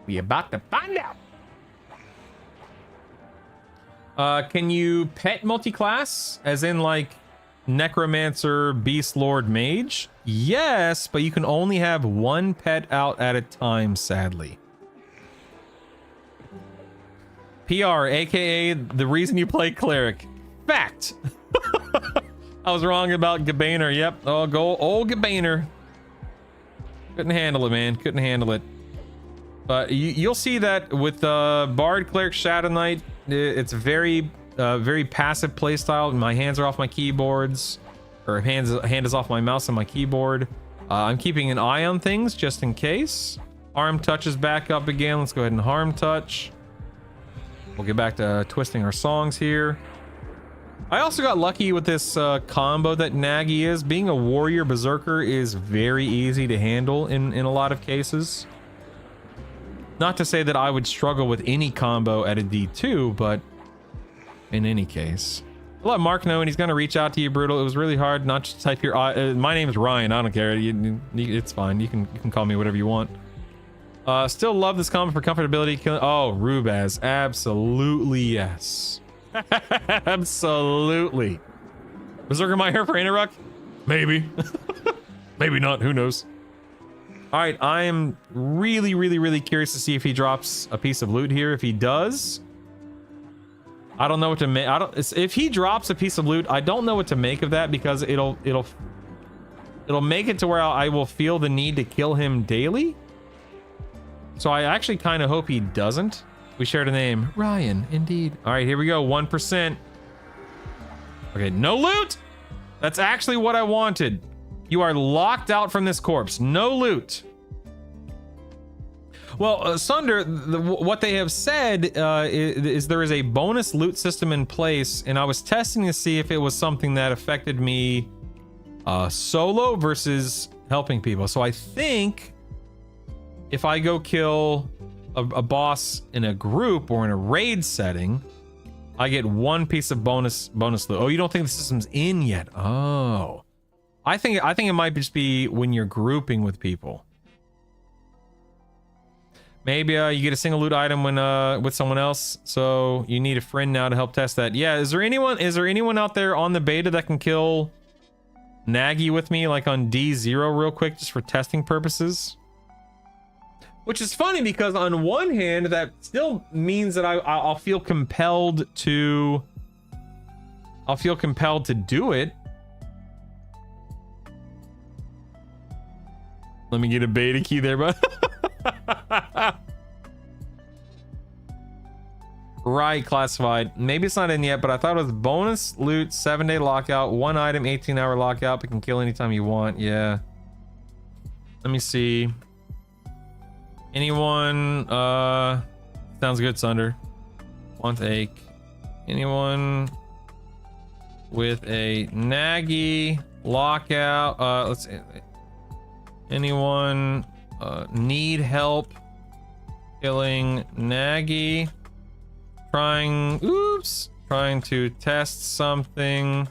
We about to find out. Can you pet multi-class? As in like Necromancer, Beast Lord, Mage? Yes, but you can only have one pet out at a time, sadly. PR, aka the reason you play Cleric. Fact! I was wrong about Gabaner. Yep. Oh, go old Gabaner. Couldn't handle it, man. Couldn't handle it. But you'll see that with Bard, Cleric, Shadow Knight, it's very passive playstyle. My hands are off my keyboards, or hand is off my mouse and my keyboard. I'm keeping an eye on things just in case. Harm touch is back up again. Let's go ahead and harm touch. We'll get back to twisting our songs here. I also got lucky with this combo that Nagy is. Being a warrior berserker is very easy to handle in a lot of cases. Not to say that I would struggle with any combo at a D2, but in any case. I'll let Mark know, and he's going to reach out to you, Brutal. It was really hard not to type your... my name is Ryan. I don't care. It's fine. You can call me whatever you want. Still love this combo for comfortability. Oh, Rubaz. Absolutely yes. Absolutely. Berserker my hair for Interruck? Maybe. Maybe not. Who knows? All right. I am really curious to see if he drops a piece of loot here. If he does, I don't know what to make. If he drops a piece of loot, I don't know what to make of that, because it'll make it to where I will feel the need to kill him daily. So I actually kind of hope he doesn't. We shared a name. Ryan, indeed. All right, here we go. 1%. Okay, no loot. That's actually what I wanted. You are locked out from this corpse. No loot. Well, Sunder, what they have said is there is a bonus loot system in place, and I was testing to see if it was something that affected me solo versus helping people. So I think if I go kill a boss in a group or in a raid setting, I get one piece of bonus loot. Oh, you don't think the system's in yet? Oh, I think it might just be when you're grouping with people. Maybe you get a single loot item when with someone else, so you need a friend now to help test that. Yeah, is there anyone out there on the beta that can kill Nagy with me, like on D0 real quick, just for testing purposes? Which is funny, because on one hand, that still means that I'll feel compelled to... do it. Let me get a beta key there, bud. Right, classified. Maybe it's not in yet, but I thought it was bonus loot, 7-day lockout, 1 item, 18-hour lockout, but can kill anytime you want. Yeah. Let me see. Anyone, sounds good, Sunder. Want a... Anyone with a Nagy lockout? Let's see. Anyone need help killing Nagy? Trying to test something.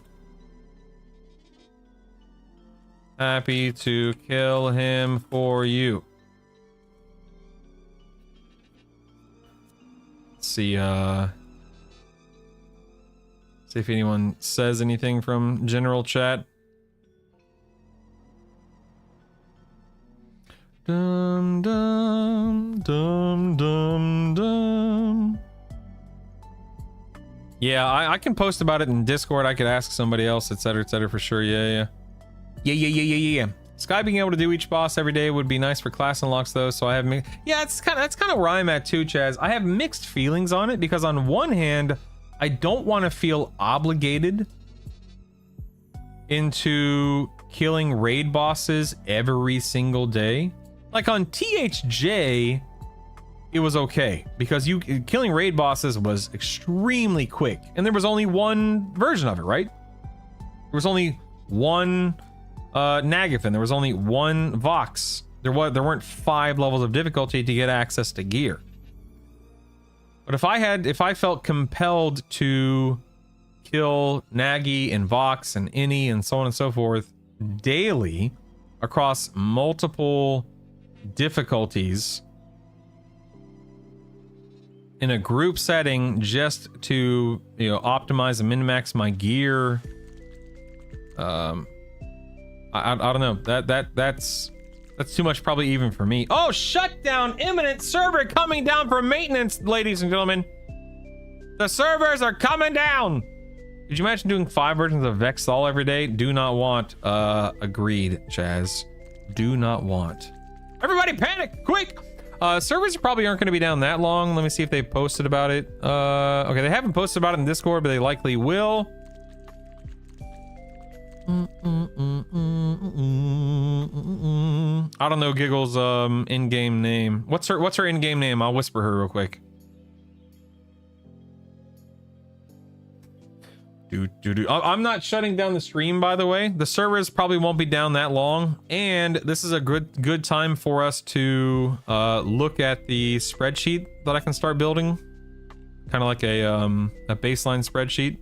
Happy to kill him for you. Let's see, See if anyone says anything from general chat. Dum dum dum dum dum. Yeah, I can post about it in Discord. I could ask somebody else, etc., for sure. Yeah. Sky being able to do each boss every day would be nice for class unlocks though. So I have that's kind of where I'm at too, Chaz. I have mixed feelings on it because on one hand, I don't want to feel obligated into killing raid bosses every single day. Like on THJ, it was okay because killing raid bosses was extremely quick, and there was only one version of it, right? There was only one Nagafen. There was only one Vox. There weren't 5 levels of difficulty to get access to gear. But if I felt compelled to kill Nagi and Vox and Innie and so on and so forth daily across multiple difficulties in a group setting just to, optimize and min-max my gear, I don't know. That's too much probably even for me. Oh, shutdown imminent, server coming down for maintenance, ladies and gentlemen. The servers are coming down. Could you imagine doing 5 versions of Vexal every day? Do not want. Agreed, Chaz. Do not want. Everybody panic, quick! Servers probably aren't going to be down that long. Let me see if they posted about it. Okay, they haven't posted about it in Discord, but they likely will. I don't know Giggle's in-game name. What's her in-game name? I'll whisper her real quick. I'm not shutting down the stream, by the way. The servers probably won't be down that long, and this is a good time for us to look at the spreadsheet that I can start building, kind of like a baseline spreadsheet.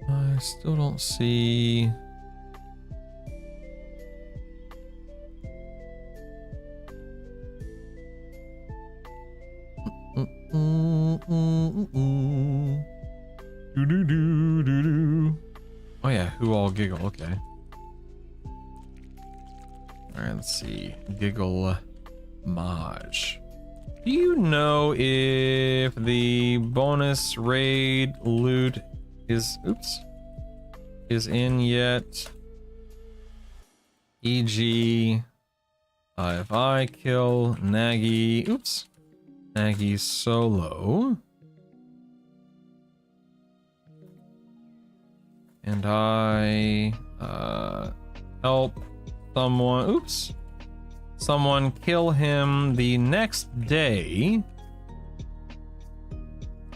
I still don't see. Oh yeah, who all giggle? Okay. All right, let's see. Giggle Maj. Do you know if the bonus raid loot is in yet? E.g., if I kill Nagi, Nagi solo, and I help someone kill him the next day,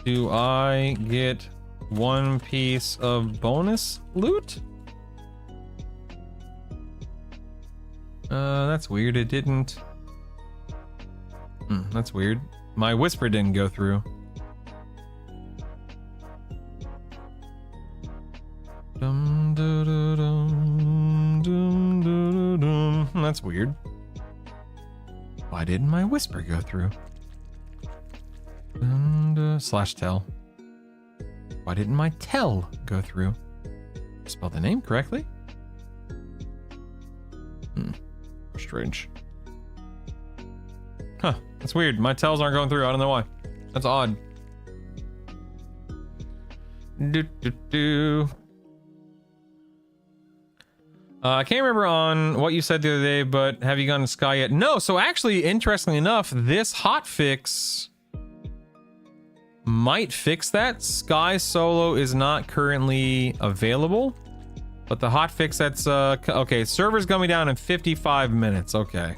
do I get 1 piece of bonus loot? That's weird. It didn't. That's weird. My whisper didn't go through. That's weird. Why didn't my whisper go through? Slash tell. Why didn't my tell go through? Spell the name correctly? Strange. Huh, that's weird. My tells aren't going through. I don't know why. That's odd. I can't remember on what you said the other day, but have you gone to Sky yet? No, so actually, interestingly enough, this hotfix might fix that. Sky Solo is not currently available, but the hotfix that's, okay, server's coming down in 55 minutes, okay.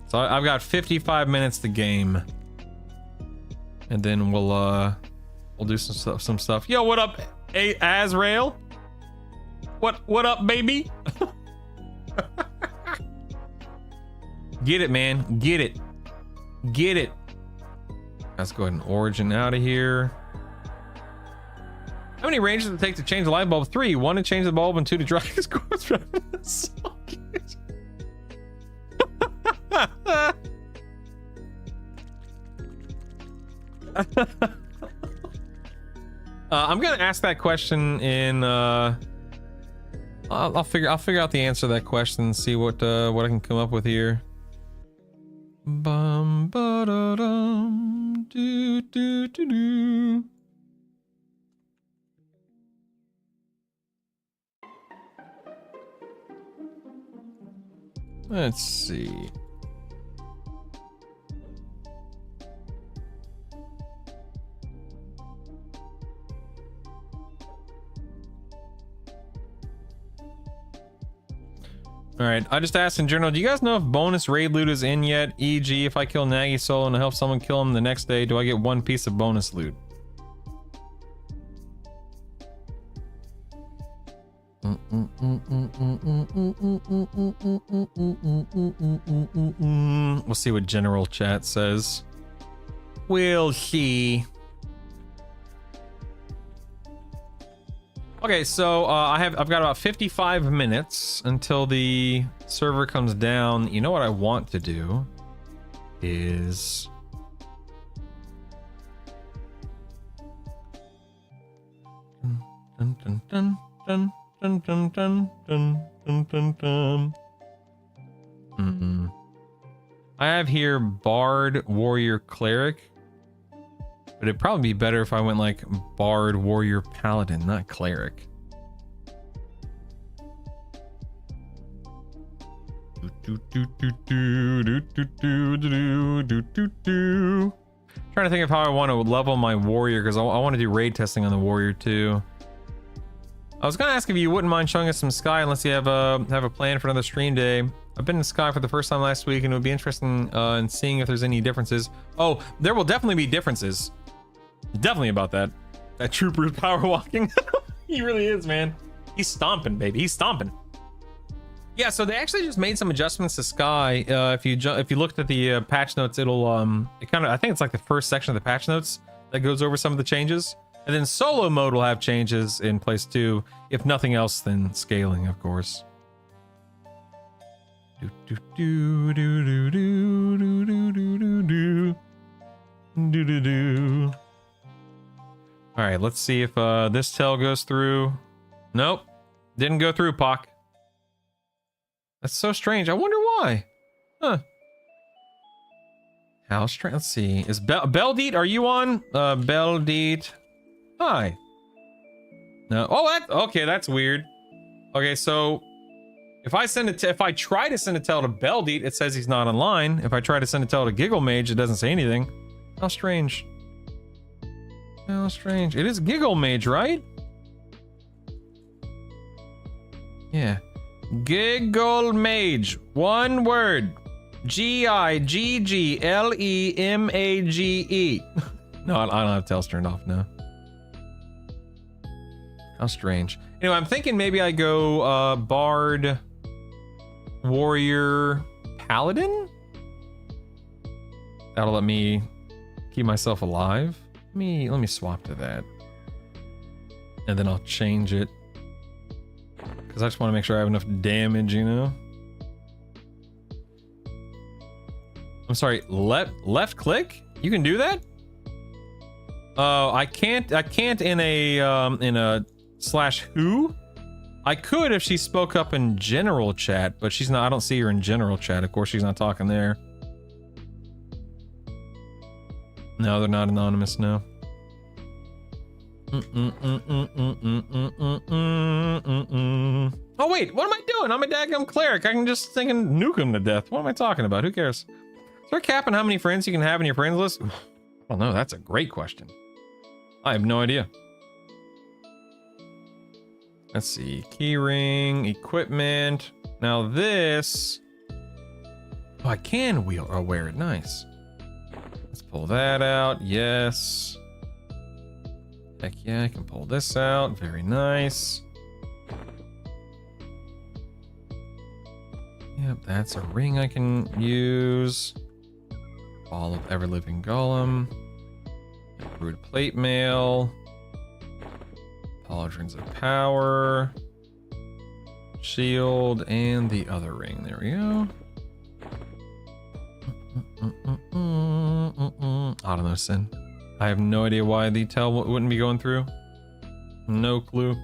So I've got 55 minutes to game. And then we'll do some stuff. Yo, what up, Azrael? What up, baby? Get it, man. Get it. Get it. Let's go ahead and origin out of here. How many ranges does it take to change the light bulb? 3. 1 to change the bulb and 2 to dry his corpse from the socket. I'm gonna ask that question in I'll figure out the answer to that question and see what I can come up with here. Bum ba da dum do do do do. Let's see. Alright, I just asked in general, do you guys know if bonus raid loot is in yet? E.g., if I kill Nagi solo and help someone kill him the next day, do I get 1 piece of bonus loot? We'll see what general chat says. We'll see. Okay, so I've got about 55 minutes until the server comes down. You know what I want to do is dun dun dun dun dun dun dun dun dun dun dun. I have here Bard, Warrior, Cleric. But it'd probably be better if I went like Bard, Warrior, Paladin, not Cleric. Trying to think of how I want to level my Warrior, because I want to do raid testing on the Warrior too. I was gonna ask if you wouldn't mind showing us some Sky unless you have a plan for another stream day. I've been in Sky for the first time last week, and it would be interesting in seeing if there's any differences. Oh, there will definitely be differences. Definitely about that. That trooper is power walking. He really is, man. He's stomping, baby. He's stomping. Yeah, so they actually just made some adjustments to Sky. If you looked at the patch notes, it'll it kind of, I think it's like the first section of the patch notes that goes over some of the changes. And then solo mode will have changes in place too. If nothing else, then scaling, of course. Do do do do do do do do do do do do. All right, let's see if this tell goes through. Nope, didn't go through, Pock. That's so strange. I wonder why. Huh? How strange. Let's see. Is Beldeet? Are you on? Beldeet. Hi. No. Oh, that. Okay, that's weird. Okay, so if I send it, if I try to send a tell to Beldeet, it says he's not online. If I try to send a tell to Giggle Mage, it doesn't say anything. How strange. How strange. It is Giggle Mage, right? Yeah. Giggle Mage. One word. Giggle-E-M-A-G-E. No, I don't have tells turned off now. How strange. Anyway, I'm thinking maybe I go Bard, Warrior, Paladin? That'll let me keep myself alive. Let me swap to that. And then I'll change it. Because I just want to make sure I have enough damage, you know? I'm sorry, left click? You can do that? Oh, I can't in a /who. I could if she spoke up in general chat, but she's not. I don't see her in general chat. Of course, she's not talking there. No, they're not anonymous now. Oh wait, what am I doing? I'm a daggum cleric. I can just nuke him to death. What am I talking about? Who cares? Is there a cap on how many friends you can have in your friends list? Well, no, that's a great question. I have no idea. Let's see. Keyring, equipment. Now this. Oh, I can wear it. Nice. Let's pull that out. Yes. Heck yeah, I can pull this out. Very nice. Yep, that's a ring I can use. Ball of ever-living golem. Brewed plate mail. Cauldrons of Power. Shield and the other ring. There we go. I don't know, Sin. I have no idea why the tail wouldn't be going through. No clue.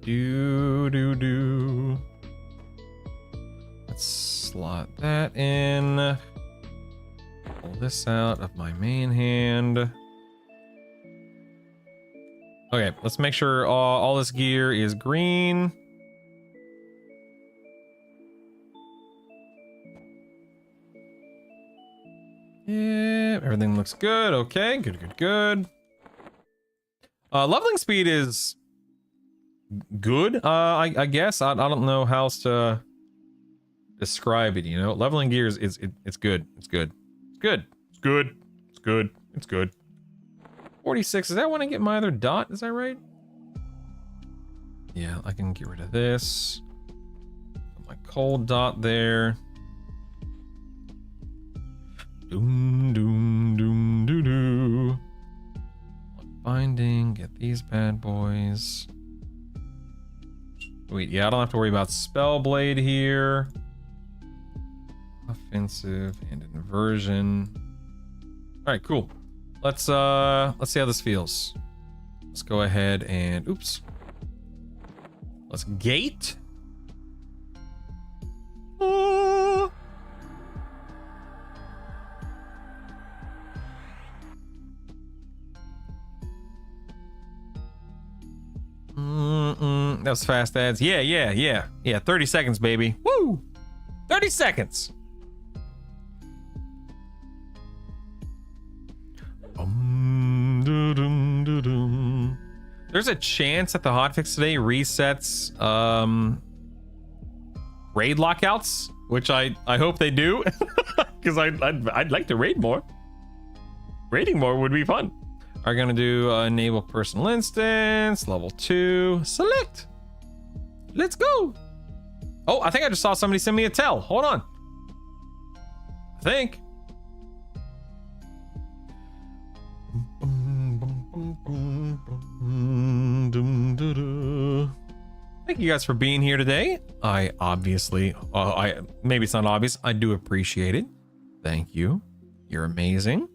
Do. Let's slot that in. Pull this out of my main hand. Okay, let's make sure all this gear is green. Yeah, everything looks good. Okay, good. Leveling speed is good. I guess I don't know how else to describe it. You know, leveling gear is it's good. It's good. It's good. It's good. It's good. It's good. 46. Is that when I get my other dot? Is that right? Yeah, I can get rid of this. Put my cold dot there. Doom, doom, doom, doo, doo. Binding, get these bad boys. Wait, yeah, I don't have to worry about Spellblade here. Offensive and inversion. All right, cool. Let's see how this feels. Let's go ahead and oops. Let's gate. That was fast ads. Yeah. 30 seconds, baby. Woo! 30 seconds. There's a chance that the hotfix today resets raid lockouts, which I hope they do, because I'd like to raid more. Raiding more would be fun. Are gonna do enable personal instance level 2. Select. Let's go. Oh, I think I just saw somebody send me a tell. Hold on. I think. Thank you guys for being here today. I obviously, maybe it's not obvious. I do appreciate it. Thank you. You're amazing.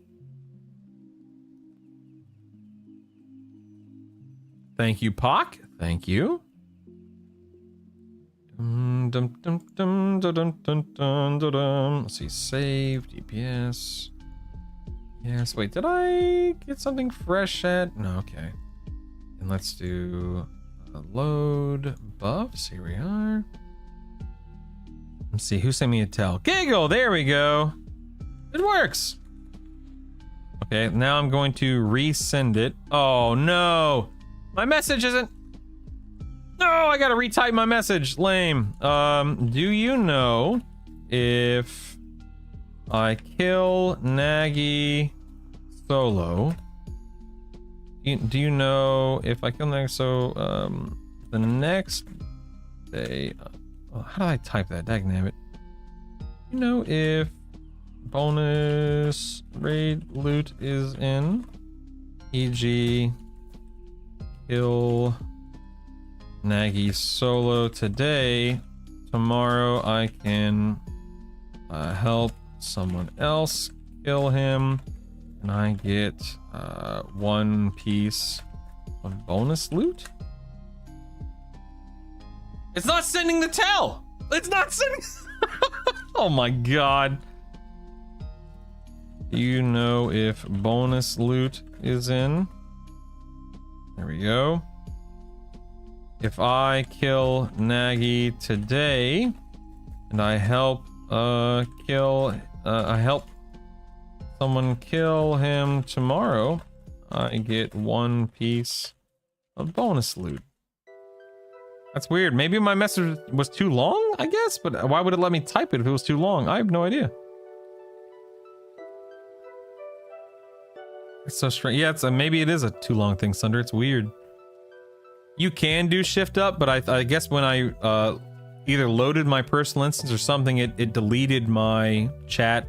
Thank you, Pock. Thank you. Let's see. Save. DPS. Yes. Wait, did I get something fresh at? No, okay. And let's do load buffs. Here we are. Let's see. Who sent me a tell? Giggle. There we go. It works. Okay. Now I'm going to resend it. Oh, no. My message isn't... No, I gotta retype my message. Lame. Do you know if I kill Nagy solo? Do you know if I kill Nagy the next day... how do I type that? Dagnabbit. You know if bonus raid loot is in? E.g. kill Nagy solo today. Tomorrow I can help someone else kill him, and I get 1 piece of bonus loot. It's not sending the tell. It's not sending. Oh my god. Do you know if bonus loot is in? There we go. If I kill Nagy today, and I help I help someone kill him tomorrow, I get 1 piece of bonus loot. That's weird. Maybe my message was too long, I guess, but why would it let me type it if it was too long? I have no idea. It's so strange. Yeah, maybe it is a too long thing, Sunder. It's weird. You can do shift up, but I guess when I either loaded my personal instance or something, it deleted my chat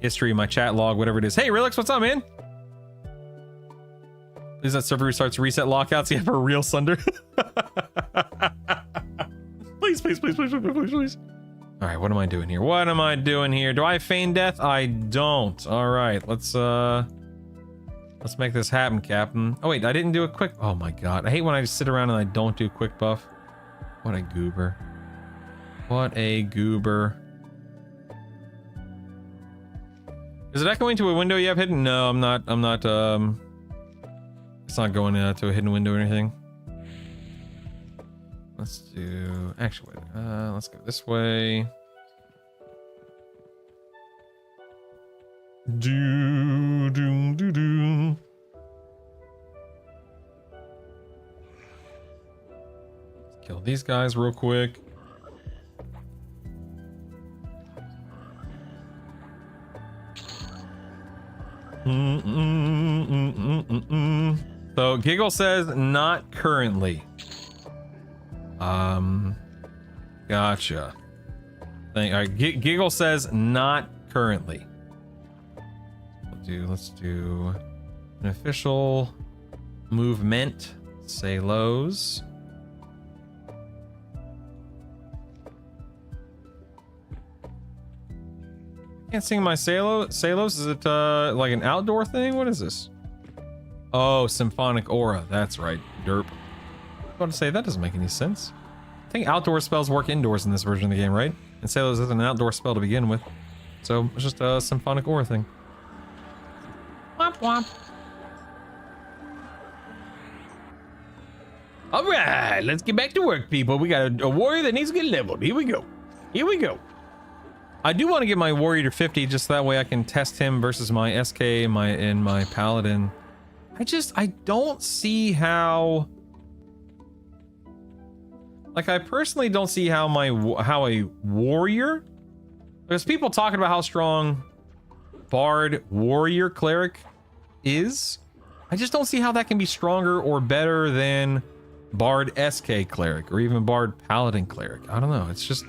history, my chat log, whatever it is. Hey, Relix, what's up, man? Please that server restarts reset lockouts. Yeah, for real, Sunder. Please, please, please, please, please, please, please. All right, what am I doing here? What am I doing here? Do I feign death? I don't. All right, let's make this happen, Captain. Oh wait, I didn't do a quick. Oh my God, I hate when I just sit around and I don't do quick buff. What a goober. What a goober. Is it echoing to a window you have hidden? No, I'm not. It's not going to a hidden window or anything. Let's do. Actually, wait. Let's go this way. Do do do do. Let's kill these guys real quick. So Giggle says not currently. Gotcha. All right, Giggle says not currently. Let's do an official movement. Say lows. Can't sing my Salos. Is it like an outdoor thing? What is this? Oh, symphonic aura. That's right. Derp. I was about to say that doesn't make any sense. I think outdoor spells work indoors in this version of the game, right? And Salos isn't an outdoor spell to begin with, so it's just a symphonic aura thing. Womp womp. All right, let's get back to work, people. We got a warrior that needs to get leveled. Here we go. Here we go. I do want to get my warrior to 50 just that way I can test him versus my SK and my paladin. I don't see how. Like, I personally don't see how a warrior. There's people talking about how strong bard warrior cleric is. I just don't see how that can be stronger or better than bard SK cleric or even bard paladin cleric. I don't know. It's just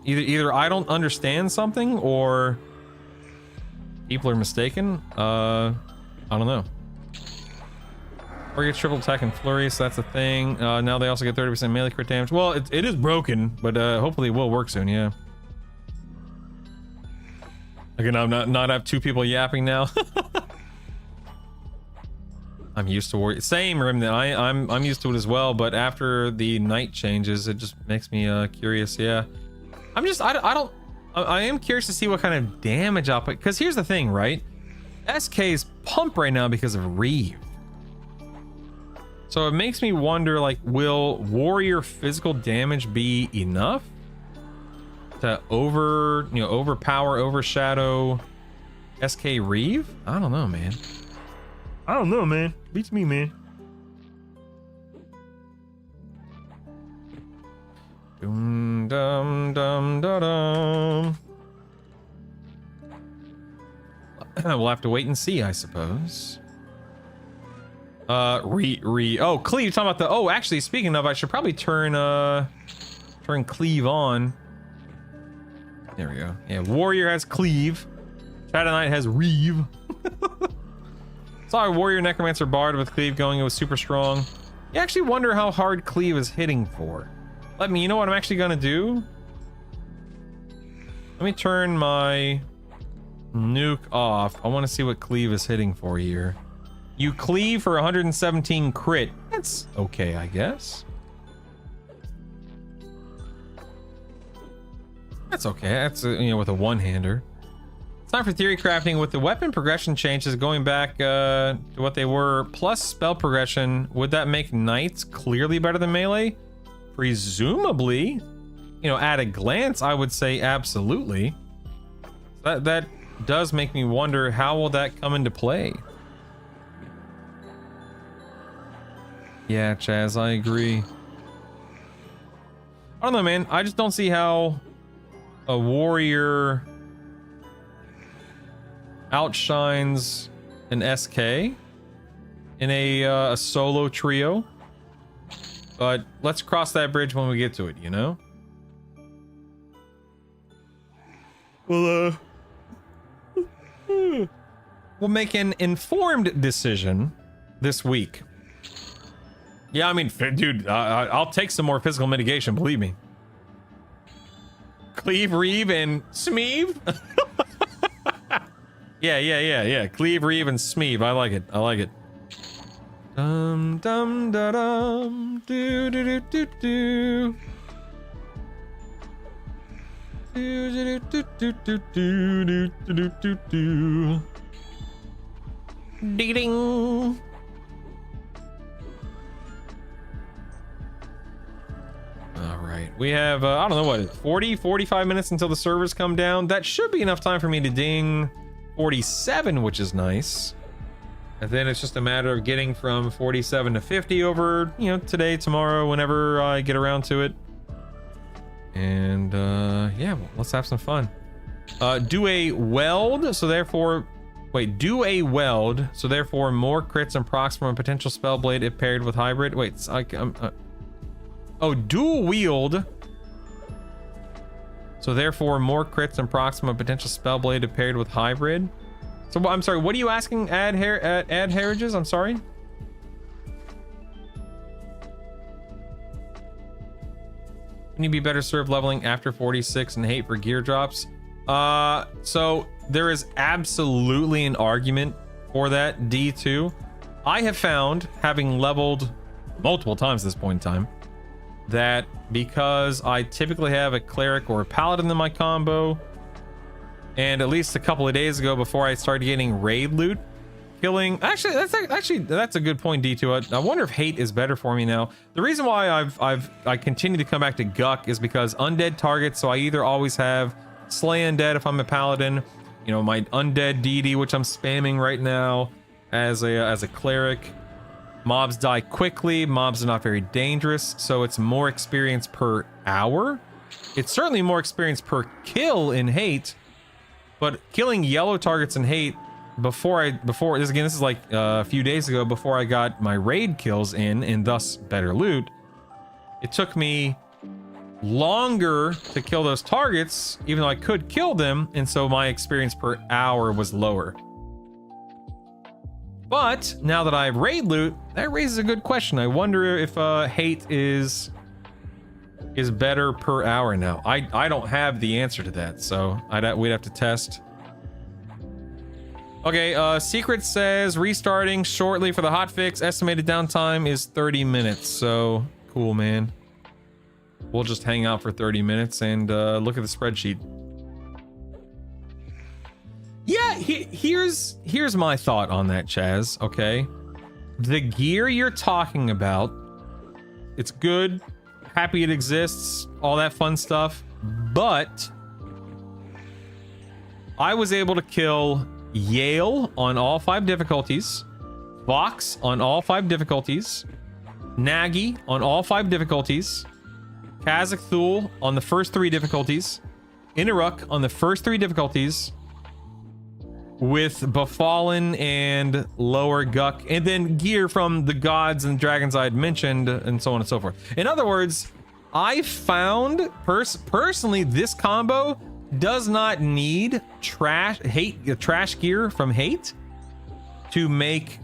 either I don't understand something or people are mistaken. I don't know. Or get triple attack and flurry, so that's a thing. Now they also get 30% melee crit damage. Well, it is broken, but hopefully it will work soon. Yeah. Again, I'm not have two people yapping now. I'm used to warrior. Same, Remnant. I'm used to it as well. But after the night changes, it just makes me curious. Yeah. I am curious to see what kind of damage output. Because here's the thing, right? SK's pumped right now because of Reeve. So it makes me wonder, like, will warrior physical damage be enough to overpower, overshadow SK Reeve? I don't know, man. I don't know, man. Beats me, man. Dum dum dum da dum. We'll have to wait and see, I suppose. Oh, Cleve, talking about the. Oh, actually, speaking of, I should probably turn Cleve on. There we go. Yeah, warrior has Cleve. Shadow Knight has Reeve. Saw a warrior necromancer bard with Cleve going. It was super strong. You actually wonder how hard Cleve is hitting for. You know what I'm actually gonna do? Let me turn my nuke off. I want to see what Cleve is hitting for here. You cleave for 117 crit. That's okay, I guess. That's okay. That's with a one-hander. It's time for theory crafting. With the weapon progression changes going back to what they were, plus spell progression, would that make knights clearly better than melee? Presumably. At a glance, I would say absolutely. That does make me wonder, how will that come into play? Yeah, Chaz, I agree. I don't know, man. I just don't see how a warrior outshines an SK in a solo trio. But let's cross that bridge when we get to it, you know? Well, we'll make an informed decision this week. Yeah, I mean, dude, I'll take some more physical mitigation, believe me. Cleave, Reeve, and Smeeve? Yeah. Cleave, Reeve, and Smeeve. I like it. Dum dum da dum do do do do do. Do do do do do do do do do. Ding. All right, we have I don't know what 45 minutes until the servers come down. That should be enough time for me to ding 47, which is nice. And then it's just a matter of getting from 47 to 50 over, you know, today, tomorrow, whenever I get around to it. And yeah, well, let's have some fun. Do a weld, so therefore, wait, do a weld, so therefore more crits and procs from a potential spell blade if paired with hybrid. Wait, oh, dual wield. So therefore more crits and procs from a potential spell blade if paired with hybrid. So I'm sorry, what are you asking, Ad Heriges? I'm sorry. Can you be better served leveling after 46 and hate for gear drops? So there is absolutely an argument for that, D2. I have found, having leveled multiple times at this point in time, that because I typically have a cleric or a paladin in my combo, and at least a couple of days ago before I started getting raid loot, killing, that's a good point, D2. I wonder if hate is better for me now. The reason why I continue to come back to Guck is because undead targets, so I either always have slay undead if I'm a paladin, you know, my undead deity, which I'm spamming right now as a cleric. Mobs die quickly, mobs are not very dangerous, so it's more experience per hour. It's certainly more experience per kill in hate, but killing yellow targets in hate before this is like a few days ago, before I got my raid kills in and thus better loot, it took me longer to kill those targets, even though I could kill them, and so my experience per hour was lower. But now that I have raid loot, that raises a good question. I wonder if hate is better per hour now. I don't have the answer to that, so we'd have to test. Okay, Secret says restarting shortly for the hotfix. Estimated downtime is 30 minutes. So cool, man. We'll just hang out for 30 minutes and look at the spreadsheet. Yeah, here's my thought on that, Chaz. Okay, the gear you're talking about, it's good. Happy it exists. All that fun stuff. But I was able to kill Yale on all 5 difficulties, Vox on all 5 difficulties, Nagy on all 5 difficulties, Kazakh Thul on the first 3 difficulties, Inaruk on the first 3 difficulties, with Befallen and lower Guck, and then gear from the gods and dragons I had mentioned, and so on and so forth. In other words, I found personally this combo does not need trash gear from hate to make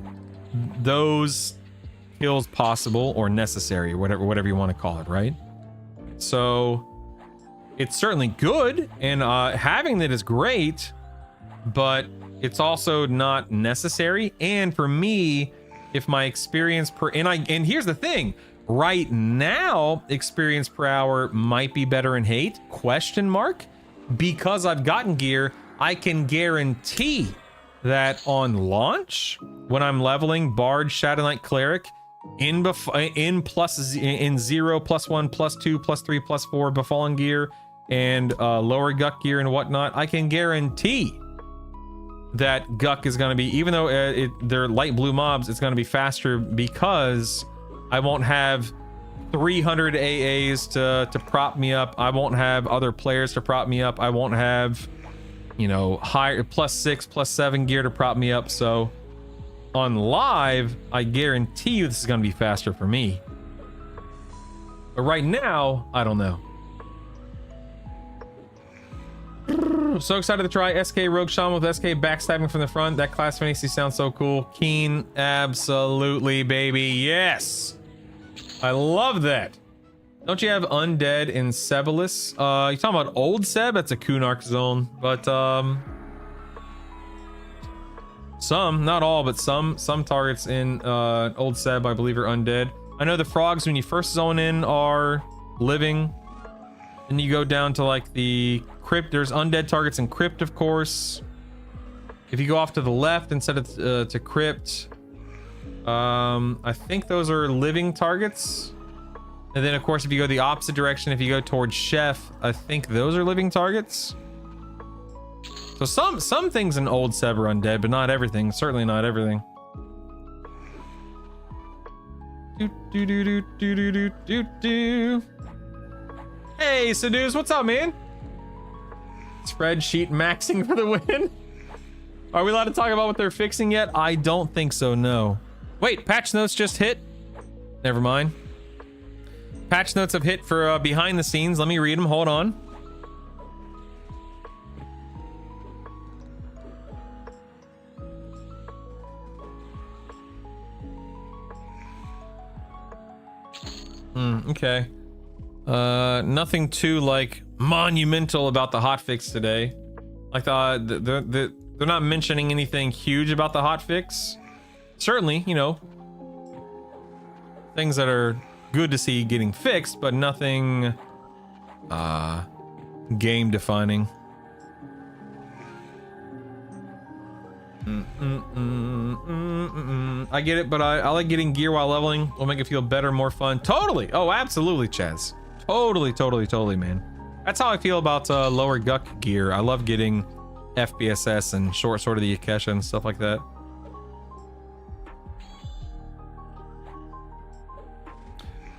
those kills possible or necessary, whatever you want to call it, right? So it's certainly good, and having it is great, but it's also not necessary. And for me, if my experience per and here's the thing, right now experience per hour might be better in hate, question mark, because I've gotten gear. I can guarantee that on launch, when I'm leveling Bard, Shadow Knight, Cleric in 0, +1, +2, +3, +4 Befallen gear and lower Guck gear and whatnot, I can guarantee that Guck is going to be, even though they're light blue mobs, it's going to be faster because I won't have 300 AAs to prop me up. I won't have other players to prop me up. I won't have, you know, higher +6, +7 gear to prop me up. So on live, I guarantee you this is going to be faster for me. But right now, I don't know. So excited to try SK Rogue Shaman with SK backstabbing from the front. That class fantasy sounds so cool. Keen, absolutely, baby. Yes. I love that. Don't you have Undead in Sebelis? You talking about Old Seb? That's a Kunark zone. But, some, not all, but some targets in Old Seb, I believe, are undead. I know the frogs, when you first zone in, are living. Then you go down to like the crypt. There's undead targets in crypt, of course. If you go off to the left instead of to crypt, I think those are living targets. And then, of course, if you go the opposite direction, if you go towards Chef, I think those are living targets. So some things in Old Seb are undead, but not everything. Certainly not everything. Do. Hey, Seduce, what's up, man? Spreadsheet maxing for the win. Are we allowed to talk about what they're fixing yet? I don't think so, no. Wait, patch notes just hit. Never mind. Patch notes have hit for behind the scenes. Let me read them. Hold on. Okay. Nothing too like monumental about the hotfix today. Like they're not mentioning anything huge about the hotfix. Certainly, you know, things that are good to see getting fixed, but nothing game defining. I get it, but I like getting gear while leveling. Will make it feel better, more fun. Totally. Oh, absolutely, Chaz. Totally, man. That's how I feel about lower Guck gear. I love getting FBSS and short sword of the Akesha and stuff like that.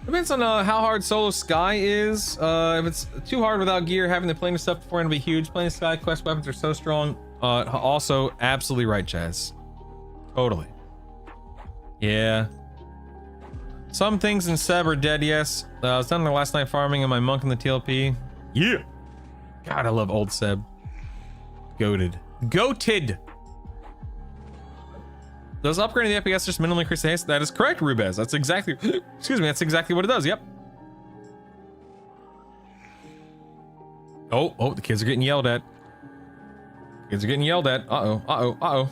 Depends on how hard solo Sky is. If it's too hard without gear, having the planar stuff before it'll be huge. Planar Sky quest weapons are so strong. Also, absolutely right, Chaz. Totally. Yeah. Some things in Seb are dead, yes. I was down there last night farming and my monk in the TLP. Yeah. God, I love old Seb. Goated. Does upgrading the FPS just minimally increase the haste? That is correct, Rubez. That's exactly, excuse me, that's exactly what it does. Yep. Oh, the kids are getting yelled at. Kids are getting yelled at. Uh-oh.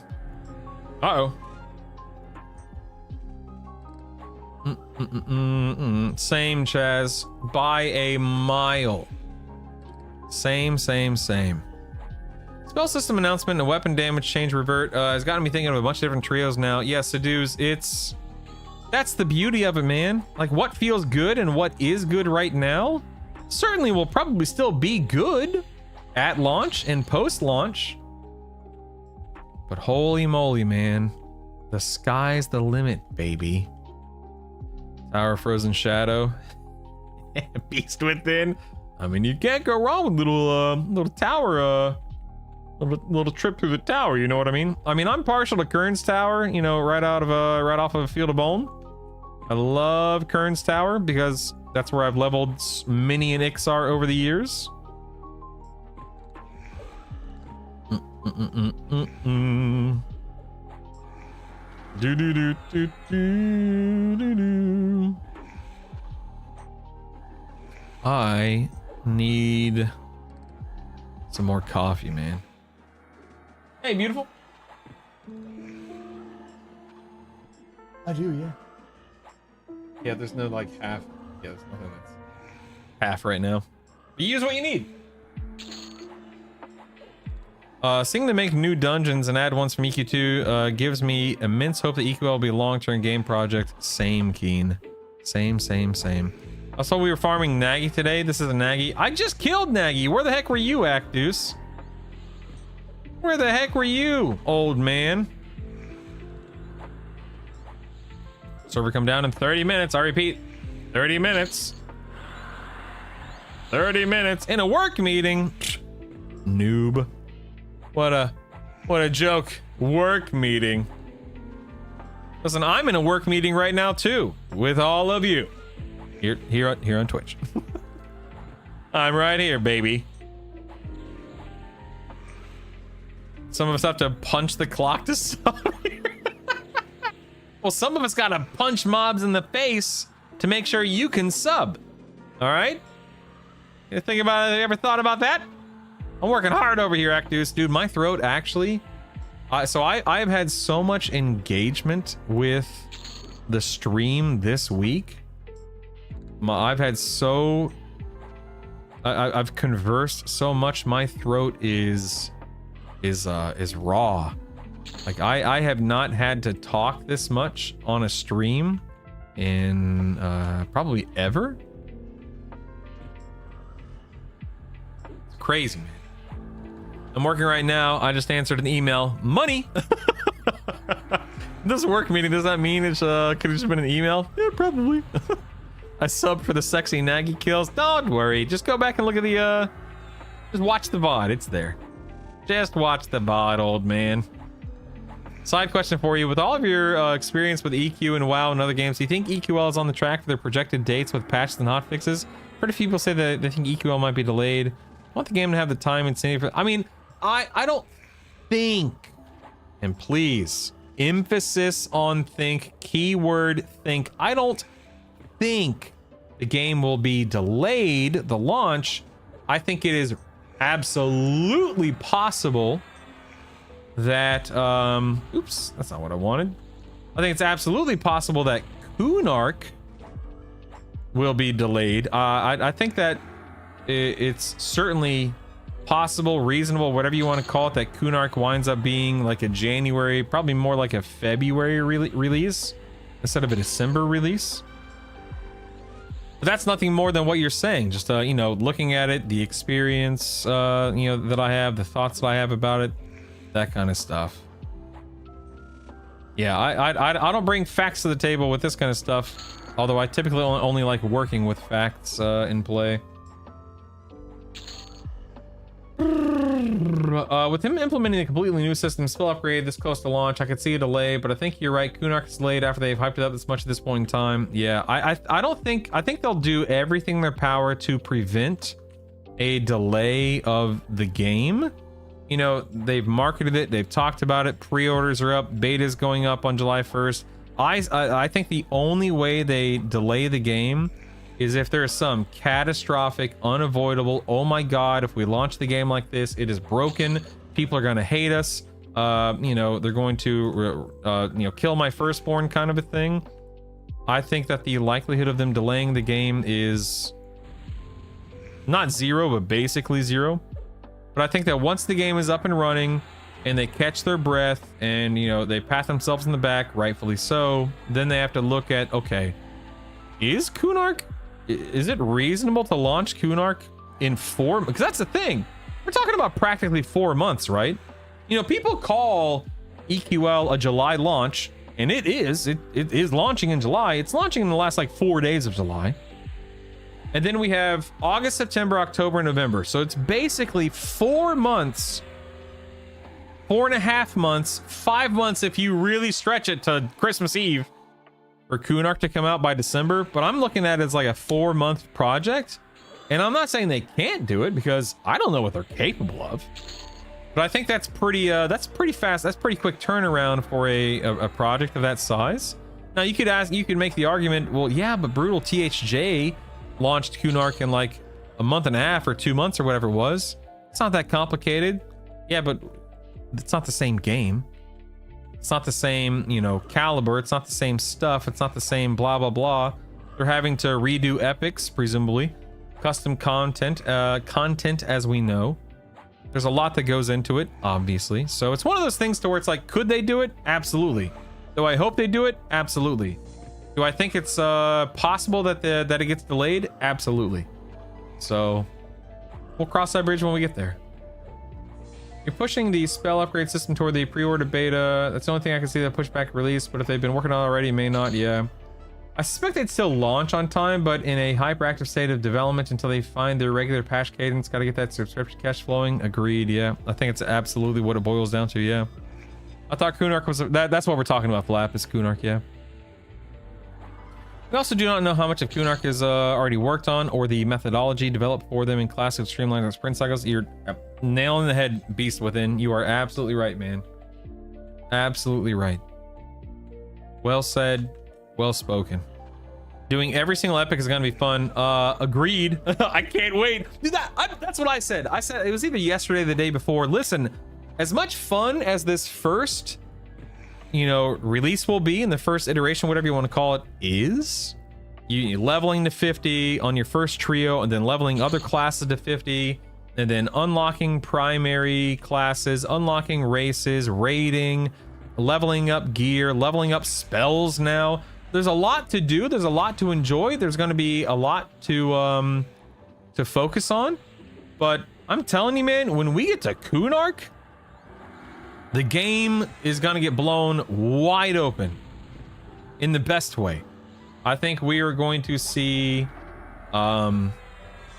Same, Chaz. By a mile. Same. Spell system announcement and weapon damage change revert has gotten me thinking of a bunch of different trios now. Yeah, Seduce, that's the beauty of it, man. Like, what feels good and what is good right now certainly will probably still be good at launch and post-launch. But holy moly, man. The sky's the limit, baby. Tower Frozen Shadow. Beast Within. I mean, you can't go wrong with little tower, little trip through the tower, you know what I mean? I mean, I'm partial to Kern's Tower, you know, right off of a Field of Bone. I love Kern's Tower because that's where I've leveled Mini and Ixar over the years. I need some more coffee, man. Hey, beautiful. I do, yeah. Yeah, there's no like half. Yeah, there's nothing that's half right now. But use what you need. Seeing them make new dungeons and add ones from EQ2 gives me immense hope that EQL will be a long-term game project. Same, Keen. Same. I saw we were farming Nagy today. This is a Nagy. I just killed Nagy. Where the heck were you, Actus? Where the heck were you, old man? Server come down in 30 minutes. I repeat, 30 minutes. 30 minutes in a work meeting. Noob. What a joke. Work meeting. Listen, I'm in a work meeting right now too, with all of you. Here on Twitch. I'm right here, baby. Some of us have to punch the clock to sub. Well, some of us gotta punch mobs in the face to make sure you can sub. All right? You think about it? You ever thought about that? I'm working hard over here, Actus. Dude, my throat actually... So I have had so much engagement with the stream this week. I've had so... I've conversed so much. My throat is raw. Like I have not had to talk this much on a stream in probably ever. It's crazy, man. I'm working right now. I just answered an email. Money. This work meeting, does that mean it's could have just been an email? Yeah, probably. I subbed for the sexy Naggy kills. Don't worry. Just go back and look at the just watch the VOD. It's there. Just watch the VOD, old man. Side question for you. With all of your experience with EQ and WoW and other games, do you think EQL is on the track for their projected dates with patches and hotfixes? Pretty few people say that they think EQL might be delayed. I want the game to have the time and sanity for... I mean, I don't think, and please, emphasis on think, keyword think. I don't think the game will be delayed, the launch. I think it is absolutely possible that oops, that's not what I wanted. I think it's absolutely possible that Kunark will be delayed. I think that it's certainly possible, reasonable, whatever you want to call it, that Kunark winds up being like a January, probably more like a February release instead of a December release. But that's nothing more than what you're saying. Just you know, looking at it, the experience you know, that I have, the thoughts that I have about it, that kind of stuff. Yeah, I don't bring facts to the table with this kind of stuff, although I typically only like working with facts in play. With him implementing a completely new system, spell upgrade this close to launch, I could see a delay, but I think you're right. Kunark is delayed after they've hyped it up this much at this point in time. Yeah, I don't think... I think they'll do everything in their power to prevent a delay of the game. You know, they've marketed it, they've talked about it, pre-orders are up, beta's going up on July 1st. I think the only way they delay the game is if there's some catastrophic, unavoidable, oh my god, if we launch the game like this, it is broken, people are gonna hate us, you know, they're going to you know, kill my firstborn kind of a thing. I think that the likelihood of them delaying the game is not zero, but basically zero. But I think that once the game is up and running and they catch their breath and, you know, they pat themselves in the back, rightfully so, then they have to look at, okay, is it reasonable to launch Kunark in 4? Because that's the thing. We're talking about practically 4 months, right? You know, people call EQL a July launch, and it is launching in July. It's launching in the last like 4 days of July. And then we have August, September, October, and November. So it's basically 4 months, 4.5 months, 5 months if you really stretch it to Christmas Eve for Kunark to come out by December. But I'm looking at it as like a 4-month project. And I'm not saying they can't do it because I don't know what they're capable of. But I think that's pretty fast. That's pretty quick turnaround for a project of that size. Now you could make the argument, well, yeah, but Brutal THJ launched Kunark in like a month and a half or 2 months or whatever it was. It's not that complicated. Yeah, but it's not the same game. It's not the same, you know, caliber. It's not the same stuff. It's not the same blah, blah, blah. They're having to redo epics, presumably. Custom content, as we know. There's a lot that goes into it, obviously. So it's one of those things to where it's like, could they do it? Absolutely. Do I hope they do it? Absolutely. Do I think it's possible that it gets delayed? Absolutely. So we'll cross that bridge when we get there. You're pushing the spell upgrade system toward the pre-order beta. That's the only thing I can see that pushback release, but if they've been working on it already, may not. Yeah. I suspect they'd still launch on time, but in a hyperactive state of development until they find their regular patch cadence. Got to get that subscription cash flowing. Agreed. Yeah. I think it's absolutely what it boils down to. Yeah. I thought Kunark was that's what we're talking about. Flap is Kunark. Yeah. We also do not know how much of Kunark is already worked on or the methodology developed for them in classic streamlined sprint cycles. Nail on the head, Beast Within. You are absolutely right, man. Absolutely right. Well said. Well spoken. Doing every single epic is gonna be fun. Agreed. I can't wait. Dude, that's what I said. I said it was either yesterday or the day before. Listen, as much fun as this first, release will be in the first iteration, whatever you want to call it, is you leveling to 50 on your first trio and then leveling other classes to 50 and then unlocking primary classes, unlocking races, raiding, leveling up gear, leveling up spells now. There's a lot to do. There's a lot to enjoy. There's going to be a lot to focus on. But I'm telling you, man, when we get to Kunark, the game is going to get blown wide open in the best way. I think we are going to see, we're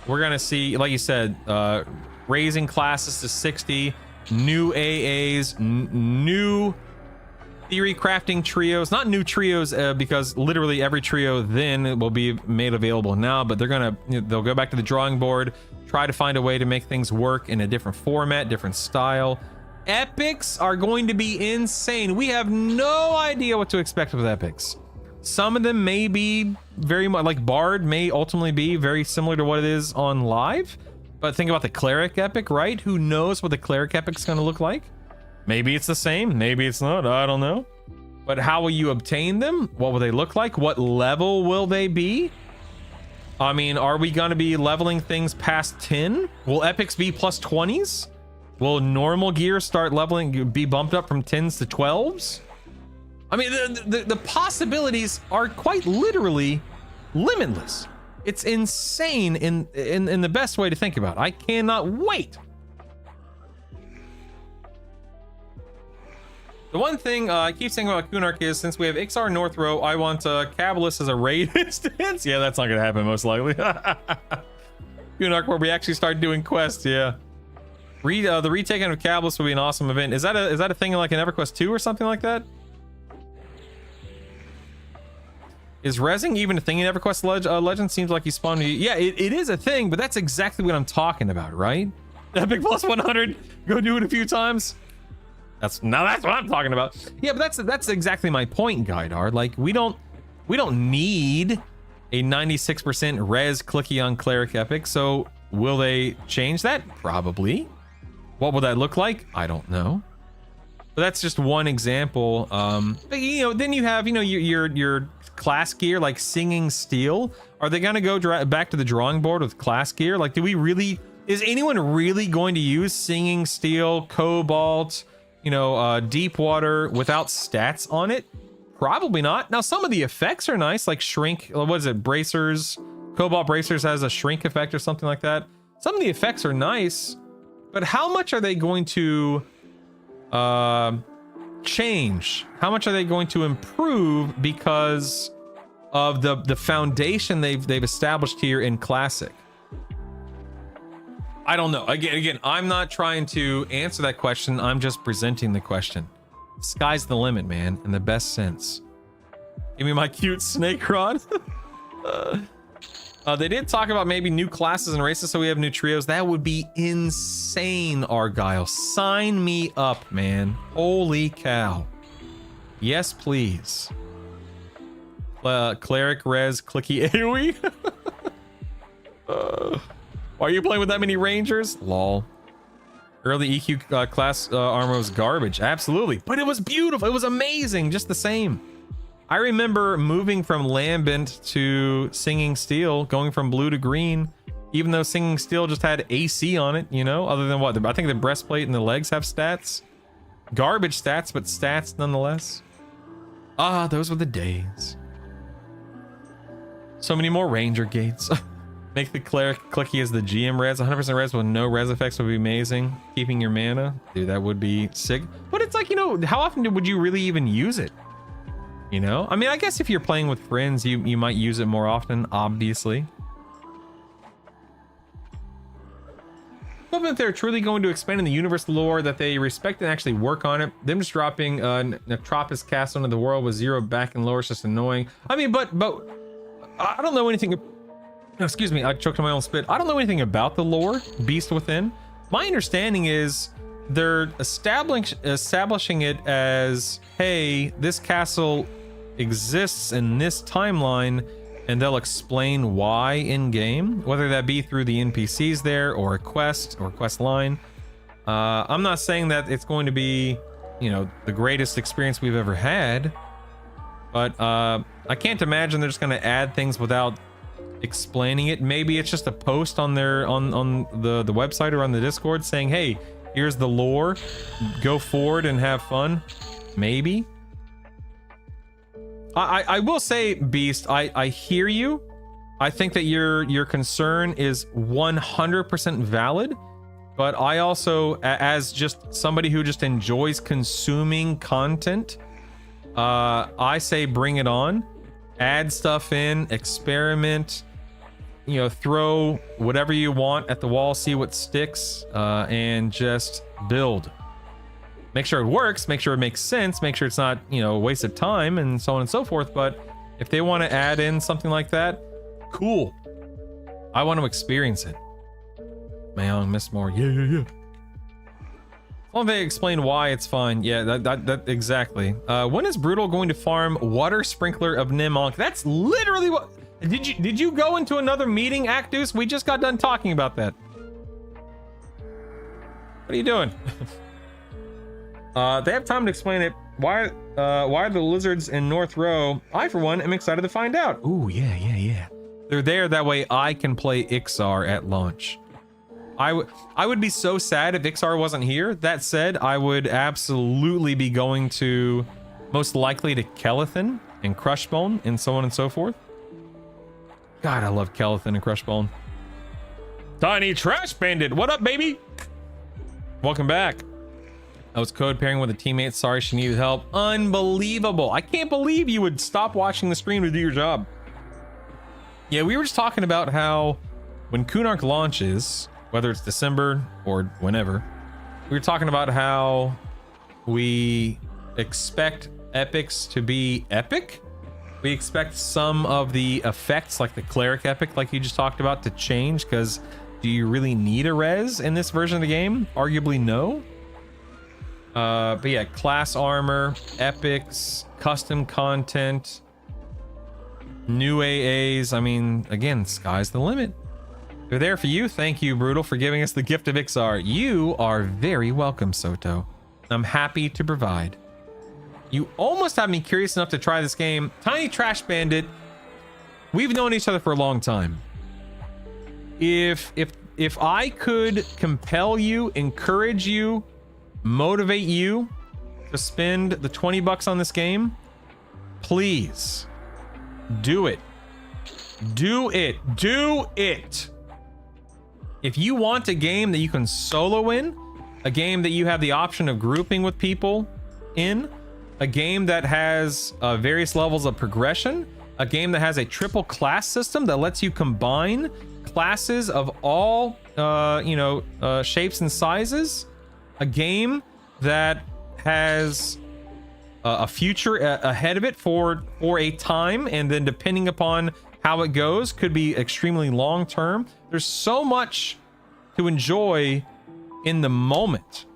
going to see, like you said, raising classes to 60, new AAs, new theory crafting trios, not new trios because literally every trio then will be made available now, but they'll go back to the drawing board, try to find a way to make things work in a different format, different style. Epics are going to be insane. We have no idea what to expect with epics. Some of them may be very much like Bard may ultimately be very similar to what it is on live, but think about the cleric epic, right? Who knows what the cleric epic's going to look like? Maybe it's the same, maybe it's not, I don't know. But how will you obtain them? What will they look like? What level will they be? I mean, are we going to be leveling things past 10? Will epics be plus 20s? Will normal gear start leveling, be bumped up from 10s to 12s? I mean, the possibilities are quite literally limitless. It's insane in the best way to think about it. I cannot wait. The one thing I keep saying about Kunark is, since we have Ixar North Row, I want Cabalist as a raid instance. Yeah, that's not going to happen, most likely. Kunark, where we actually start doing quests, yeah. The retaking of Cabalist would be an awesome event. Is that a thing like an EverQuest 2 or something like that? Is rezzing even a thing in EverQuest Legend? Seems like he spawned. Yeah, it is a thing, but that's exactly what I'm talking about, right? Epic plus 100. Go do it a few times. That's what I'm talking about. Yeah, but that's exactly my point, Guidar. Like we don't need a 96% res clicky on cleric epic. So will they change that? Probably. What will that look like? I don't know. But that's just one example. But, then you have your class gear like Singing Steel. Are they gonna go back to the drawing board with class gear? Like, is anyone really going to use Singing Steel, Cobalt, Deep Water without stats on it? Probably not. Now, some of the effects are nice, like shrink. What is it? Bracers. Cobalt Bracers has a shrink effect or something like that. Some of the effects are nice, but how much are they going to change? How much are they going to improve because of the foundation they've established here in Classic? I don't know. Again, I'm not trying to answer that question. I'm just presenting the question. Sky's the limit, man, in the best sense. Give me my cute snake rod. They did talk about maybe new classes and races, so we have new trios. That would be insane, Argyle. Sign me up, man. Holy cow. Yes, please. Cleric, res, clicky, AoE. Why are you playing with that many rangers? Lol. Early EQ class armor was garbage. Absolutely. But it was beautiful. It was amazing. Just the same. I remember moving from Lambent to Singing Steel, going from blue to green, even though Singing Steel just had AC on it, other than what? I think the breastplate and the legs have stats. Garbage stats, but stats nonetheless. Ah, those were the days. So many more ranger gates. Make the cleric clicky as the GM res. 100% res with no res effects would be amazing. Keeping your mana. Dude, that would be sick. But it's like, how often would you really even use it? I mean, I guess if you're playing with friends, you might use it more often, obviously. But if they're truly going to expand in the universe lore that they respect and actually work on it, them just dropping Necropus cast onto the world with 0 back and lower is just annoying. I mean, but I don't know anything. Excuse me, I choked on my own spit. I don't know anything about the lore, Beast Within. my understanding is they're establishing it as, hey, this castle exists in this timeline, and they'll explain why in game, whether that be through the NPCs there or a quest or quest line. I'm not saying that it's going to be, you know, the greatest experience we've ever had, but I can't imagine they're just going to add things without explaining it. Maybe it's just a post on their on the website or on the Discord saying, hey, here's the lore, go forward and have fun. Maybe. I will say, Beast, I hear you. I think that your concern is 100% valid, but I also, as just somebody who just enjoys consuming content, I say bring it on. Add stuff in, experiment, you know, throw whatever you want at the wall, see what sticks, and just build. Make sure it works, make sure it makes sense, make sure it's not, you know, a waste of time and so on and so forth. But if they want to add in something like that, cool. I want to experience it. Man, miss more. Yeah. Well, they explain why, it's fine. Yeah, that exactly. When is Brutal going to farm water sprinkler of Nimonk? That's literally what. Did you go into another meeting, Actus? We just got done talking about that. What are you doing? They have time to explain it. Why are the lizards in North Row? I, for one, am excited to find out. Ooh, yeah. They're there, that way I can play Ixar at launch. I would be so sad if Ixar wasn't here. That said, I would absolutely be going to, most likely to Kelethin and Crushbone and so on and so forth. God, I love Kelethin and Crushbone. Tiny Trash Bandit, what up, baby? Welcome back. I was code pairing with a teammate. Sorry, she needed help. Unbelievable. I can't believe you would stop watching the stream to do your job. Yeah, we were just talking about how when Kunark launches, whether it's December or whenever, we were talking about how we expect epics to be epic. We expect some of the effects, like the cleric epic, like you just talked about, to change, because do you really need a res in this version of the game? Arguably no. But yeah, class armor, epics, custom content, new AAs. I mean, again, sky's the limit. They're there for you. Thank you, Brutal, for giving us the gift of Ixar. You are very welcome, Soto. I'm happy to provide. You almost have me curious enough to try this game. Tiny Trash Bandit, we've known each other for a long time. If I could compel you, encourage you, motivate you to spend the 20 bucks on this game, please do it. Do it. If you want a game that you can solo in, a game that you have the option of grouping with people in, a game that has various levels of progression, a game that has a triple class system that lets you combine classes of all shapes and sizes, a game that has a future ahead of it for a time, and then depending upon how it goes, could be extremely long term. There's so much to enjoy in the moment.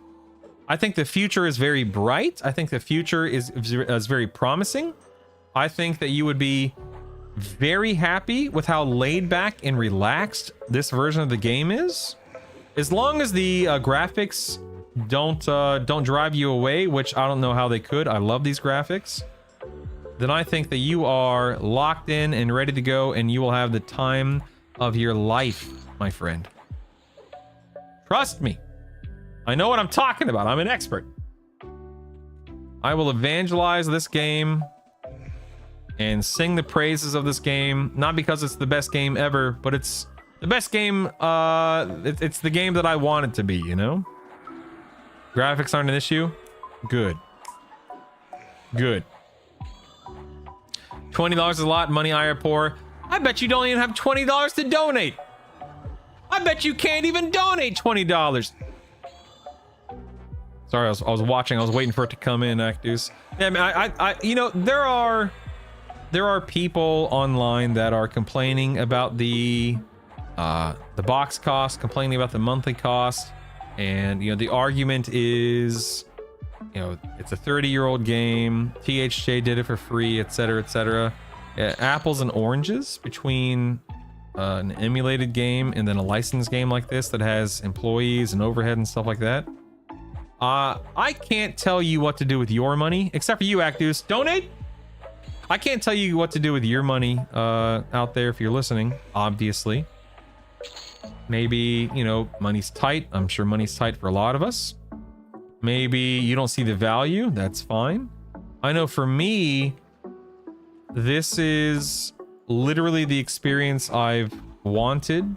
I think the future is very bright. I think the future is very promising. I think that you would be very happy with how laid back and relaxed this version of the game is. As long as the graphics don't drive you away, which I don't know how they could. I love these graphics. Then I think that you are locked in and ready to go, and you will have the time of your life, my friend. Trust me. I know what I'm talking about. I'm an expert. I will evangelize this game and sing the praises of this game, not because it's the best game ever, but it's the best game. It's the game that I want it to be, you know? Graphics aren't an issue. Good. $20 is a lot. Money I are poor. I bet you don't even have $20 to donate. I bet you can't even donate $20. Sorry, I was watching. I was waiting for it to come in, Actus. Yeah, I you know, there are people online that are complaining about the box cost, complaining about the monthly cost. And, you know, the argument is, you know, it's a 30-year-old game. THJ did it for free, etc., etc. Apples and oranges between an emulated game and then a licensed game like this that has employees and overhead and stuff like that. I can't tell you what to do with your money, except for you, Actus. Donate! I can't tell you what to do with your money out there if you're listening, obviously. Maybe, you know, money's tight. I'm sure money's tight for a lot of us. Maybe you don't see the value. That's fine. I know for me, this is literally the experience I've wanted.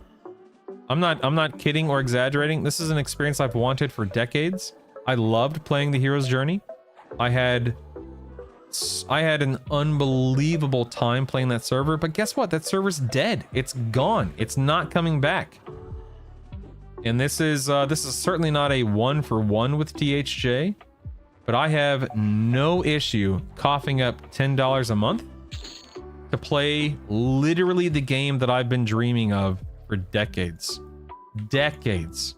I'm not kidding or exaggerating. This is an experience I've wanted for decades. I loved playing the hero's journey. I had an unbelievable time playing that server, but guess what? That server's dead. It's gone. It's not coming back. And this is certainly not a 1-for-1 with THJ, but I have no issue coughing up $10 a month to play literally the game that I've been dreaming of for decades. Decades.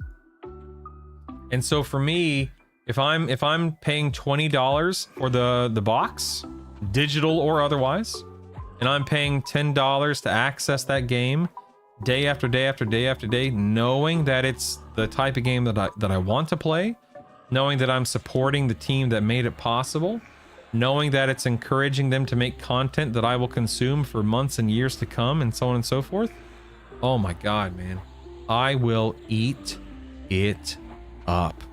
And so for me, if I'm paying $20 for the box, digital or otherwise, and I'm paying $10 to access that game day after day after day after day, knowing that it's the type of game that I want to play, knowing that I'm supporting the team that made it possible, knowing that it's encouraging them to make content that I will consume for months and years to come, and so on and so forth. Oh my God, man. I will eat it up.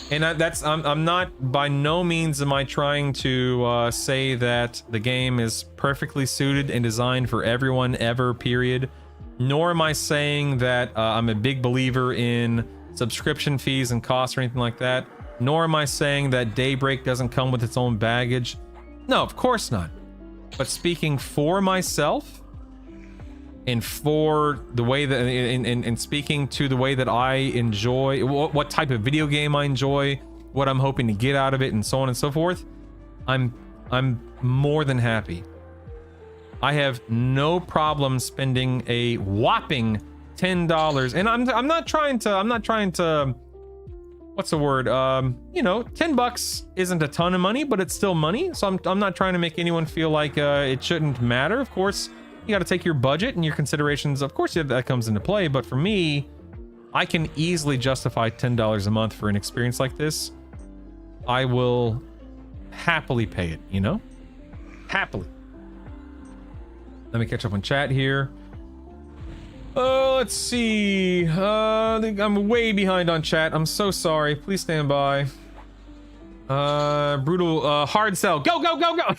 And I'm not, by no means am I trying to say that the game is perfectly suited and designed for everyone ever, period. Nor am I saying that I'm a big believer in subscription fees and costs or anything like that. Nor am I saying that Daybreak doesn't come with its own baggage. No, of course not. But speaking for myself, and for the way that, and speaking to the way that I enjoy, what type of video game I enjoy, what I'm hoping to get out of it, and so on and so forth, I'm more than happy. I have no problem spending a whopping $10, and I'm not trying to, what's the word? You know, $10 isn't a ton of money, but it's still money. So I'm not trying to make anyone feel like it shouldn't matter. Of course, you got to take your budget and your considerations. Of course, that comes into play. But for me, I can easily justify $10 a month for an experience like this. I will happily pay it, you know? Happily. Let me catch up on chat here. Let's see. I'm way behind on chat. I'm so sorry. Please stand by. Brutal, hard sell. Go, go, go, go!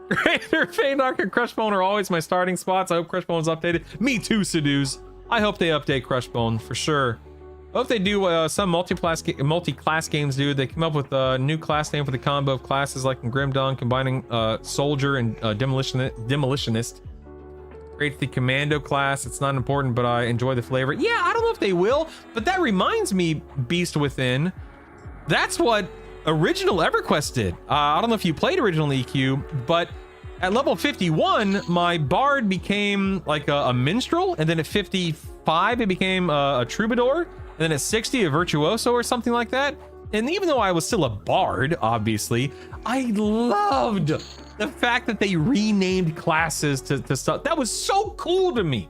Greater Feydark and Crushbone are always my starting spots. I hope Crushbone's updated. Me too, Seduce. I hope they update Crushbone for sure. I hope they do some multi-class games, dude. They come up with a new class name for the combo of classes like in Grim Dawn, combining Soldier and Demolitionist. Creates the Commando class. It's not important, but I enjoy the flavor. Yeah, I don't know if they will, but that reminds me, Beast Within. That's what original EverQuest did. I don't know if you played original EQ, but at level 51, my bard became like a minstrel, and then at 55, it became a troubadour, and then at 60, a virtuoso or something like that. And even though I was still a bard, obviously, I loved the fact that they renamed classes to stuff. That was so cool to me.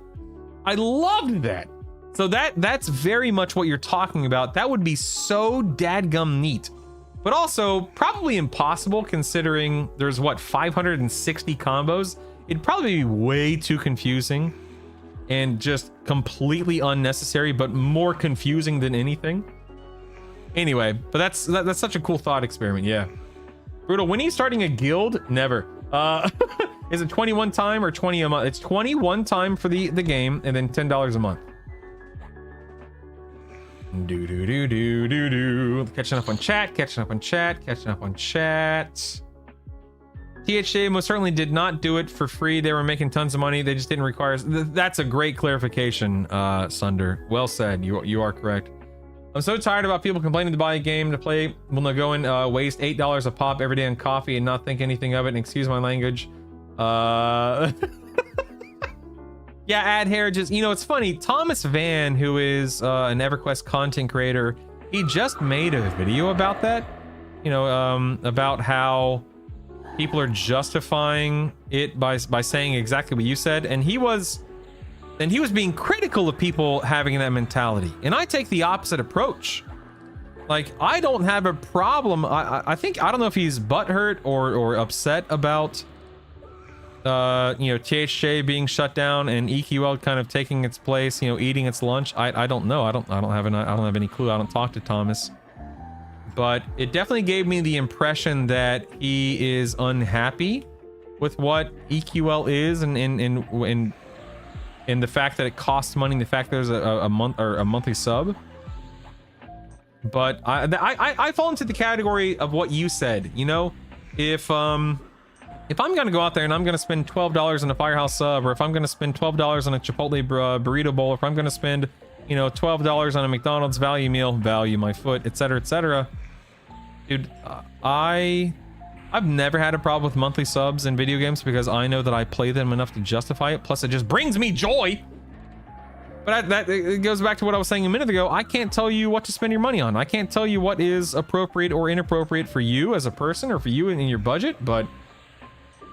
I loved that. So that's very much what you're talking about. That would be so dadgum neat. But also probably impossible considering there's what, 560 combos. It'd probably be way too confusing and just completely unnecessary, but more confusing than anything. Anyway, but that's such a cool thought experiment. Yeah. Brutal, when are you starting a guild? Never. Is it 21 time or 20 a month? It's 21 time for the game and then $10 a month. Catching up on chat. THJ most certainly did not do it for free. They were making tons of money. They just didn't require us. That's a great clarification, Sunder. Well said. You are correct. I'm so tired about people complaining to buy a game to play when they'll go and waste $8 a pop every day on coffee and not think anything of it. And excuse my language. Yeah, Yeah, Ad Heritage. You know, it's funny. Thomas Van, who is an EverQuest content creator, he just made a video about that. You know, about how people are justifying it by saying exactly what you said, and he was being critical of people having that mentality. And I take the opposite approach. Like, I don't have a problem. I think, I don't know if he's butthurt or upset about you know, THJ being shut down and EQL kind of taking its place, you know, eating its lunch. I don't know. I don't have any clue. I don't talk to Thomas. But it definitely gave me the impression that he is unhappy with what EQL is and the fact that it costs money, the fact that there's a month or a monthly sub. But I fall into the category of what you said. You know, if I'm gonna go out there and I'm gonna spend $12 on a Firehouse sub, or if I'm gonna spend $12 on a Chipotle burrito bowl, if I'm gonna spend, you know, $12 on a McDonald's value meal, value my foot, etc., dude, I've never had a problem with monthly subs in video games because I know that I play them enough to justify it. Plus, it just brings me joy. But it goes back to what I was saying a minute ago. I can't tell you what to spend your money on. I can't tell you what is appropriate or inappropriate for you as a person or for you in your budget. But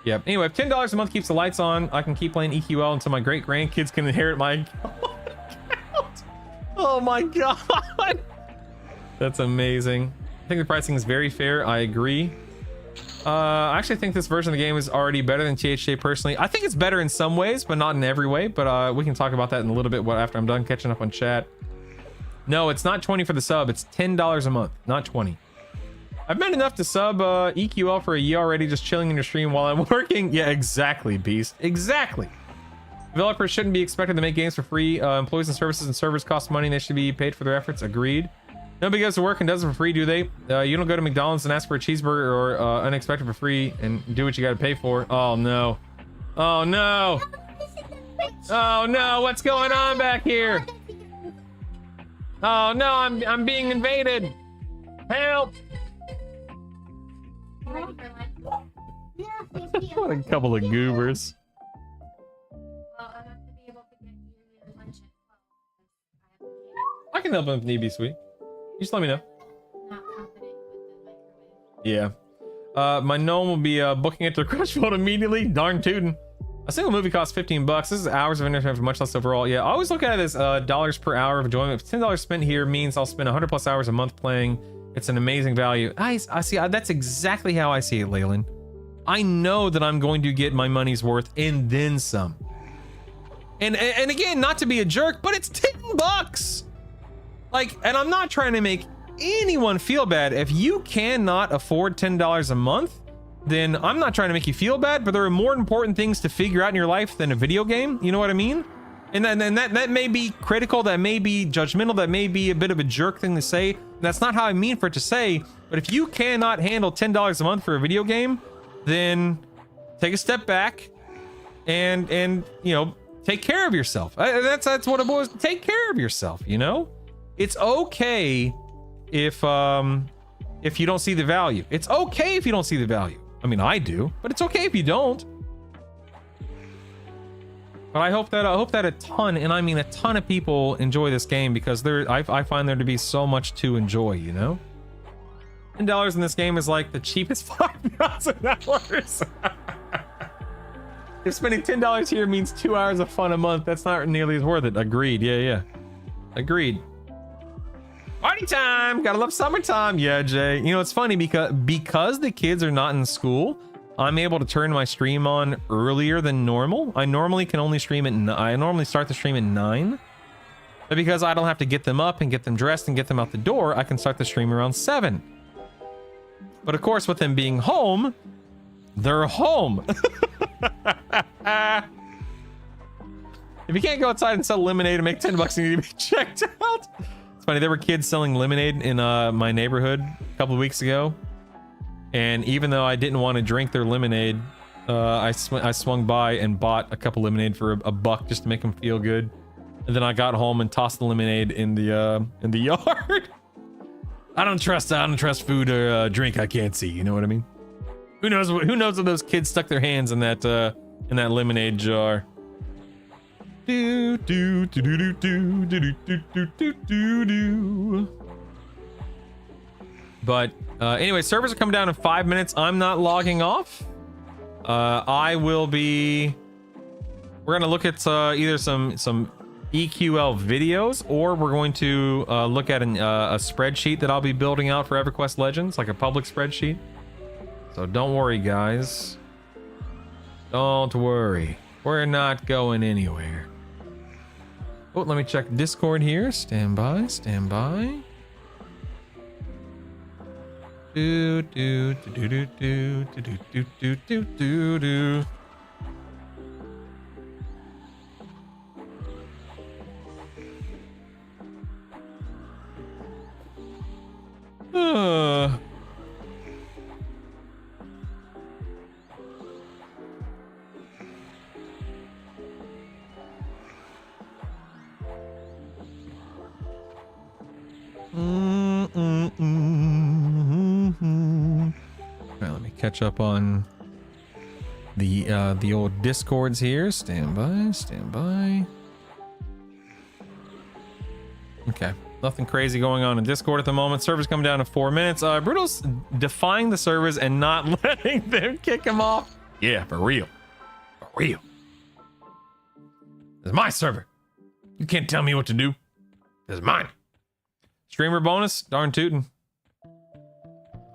yeah. Anyway, if $10 a month keeps the lights on, I can keep playing EQL until my great grandkids can inherit my account. Oh my god. That's amazing. I think the pricing is very fair. I agree. I actually think this version of the game is already better than THJ personally. I think it's better in some ways, but not in every way. But we can talk about that in a little bit after I'm done catching up on chat. No, it's not 20 for the sub. It's $10 a month, not 20. I've been enough to sub EQL for a year already, just chilling in your stream while I'm working. Yeah, exactly, Beast. Exactly. Developers shouldn't be expected to make games for free. Employees and services and servers cost money. They should be paid for their efforts. Agreed. Nobody goes to work and does it for free, do they? You don't go to McDonald's and ask for a cheeseburger or unexpected for free and do what you got to pay for. Oh no. Oh no. Oh no, what's going on back here? Oh no, I'm being invaded. Help. What a couple of goobers. I can help him if need be, sweet. You just let me know. Yeah. My gnome will be booking it to Crushfold immediately. Darn tootin'. A single movie costs $15. This is hours of entertainment for much less overall. Yeah, I always look at it as dollars per hour of enjoyment. If $10 spent here means I'll spend 100 plus hours a month playing. It's an amazing value. I see. That's exactly how I see it, Leyland. I know that I'm going to get my money's worth and then some. And again, not to be a jerk, but it's $10. Like, and I'm not trying to make anyone feel bad. If you cannot afford $10 a month, then I'm not trying to make you feel bad, but there are more important things to figure out in your life than a video game. You know what I mean? And that may be critical, that may be judgmental, that may be a bit of a jerk thing to say. That's not how I mean for it to say, but if you cannot handle $10 a month for a video game, then take a step back and you know, take care of yourself. That's what it boils. Take care of yourself, you know? It's okay if you don't see the value. It's okay if you don't see the value. I mean, I do, but it's okay if you don't. But I hope that a ton, and I mean a ton of people enjoy this game because I find there to be so much to enjoy, you know? $10 in this game is like the cheapest 5,000 hours. If spending $10 here means 2 hours of fun a month, that's not nearly as worth it. Agreed. Yeah. Agreed. Party time! Gotta love summertime. Yeah, Jay. You know, it's funny because the kids are not in school, I'm able to turn my stream on earlier than normal. I normally can only stream at I normally start the stream at 9. But because I don't have to get them up and get them dressed and get them out the door, I can start the stream around 7. But of course, with them being home, they're home. If you can't go outside and sell lemonade and make $10, you need to be checked out. It's funny, there were kids selling lemonade in my neighborhood a couple of weeks ago. And even though I didn't want to drink their lemonade, I swung by and bought a cup of lemonade for a buck just to make them feel good. And then I got home and tossed the lemonade in the yard. I don't trust food or drink I can't see. You know what I mean? Who knows if those kids stuck their hands in that lemonade jar? Do do do do do do do do do do do. But anyway, servers are coming down in 5 minutes. I'm not logging off. I will be. We're gonna look at either some EQL videos, or we're going to look at a spreadsheet that I'll be building out for EverQuest Legends, like a public spreadsheet. So don't worry, guys. Don't worry. We're not going anywhere. Oh, let me check Discord here. Stand by, stand by. Do do do do do do do do do do do. Alright, let me catch up on the old Discords here. Stand by, stand by. Okay, nothing crazy going on in Discord at the moment. Servers coming down in 4 minutes. Brutal's defying the servers and not letting them kick him off. Yeah, for real. For real. This is my server. You can't tell me what to do. This is mine. Streamer bonus? Darn tootin'.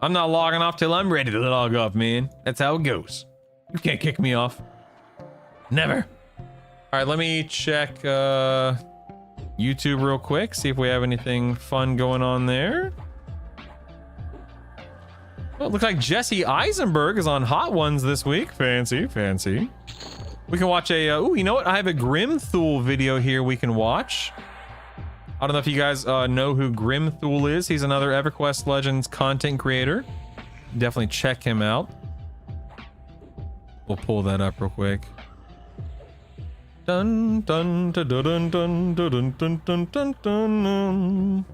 I'm not logging off till I'm ready to log off, man. That's how it goes. You can't kick me off. Never. Alright, let me check YouTube real quick, see if we have anything fun going on there. Well, it looks like Jesse Eisenberg is on Hot Ones this week. Fancy, fancy. We can watch a, ooh, you know what? I have a Grimthul video here we can watch. I don't know if you guys know who Grimthul is. He's another EverQuest Legends content creator. Definitely check him out. We'll pull that up real quick. Dun dun dun dun dun dun dun dun dun dun.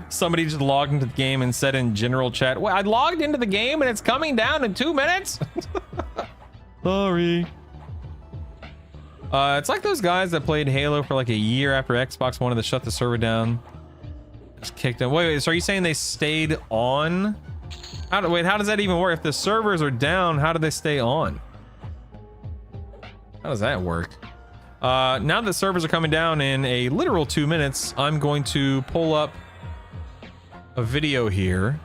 Somebody just logged into the game and said in general chat, "Well, I logged into the game and it's coming down in 2 minutes." Sorry. It's like those guys that played Halo for like a year after Xbox wanted to shut the server down. Just kicked them. Wait, so are you saying they stayed on? How does that even work? If the servers are down, how do they stay on? How does that work? Now that servers are coming down in a literal 2 minutes, I'm going to pull up a video here.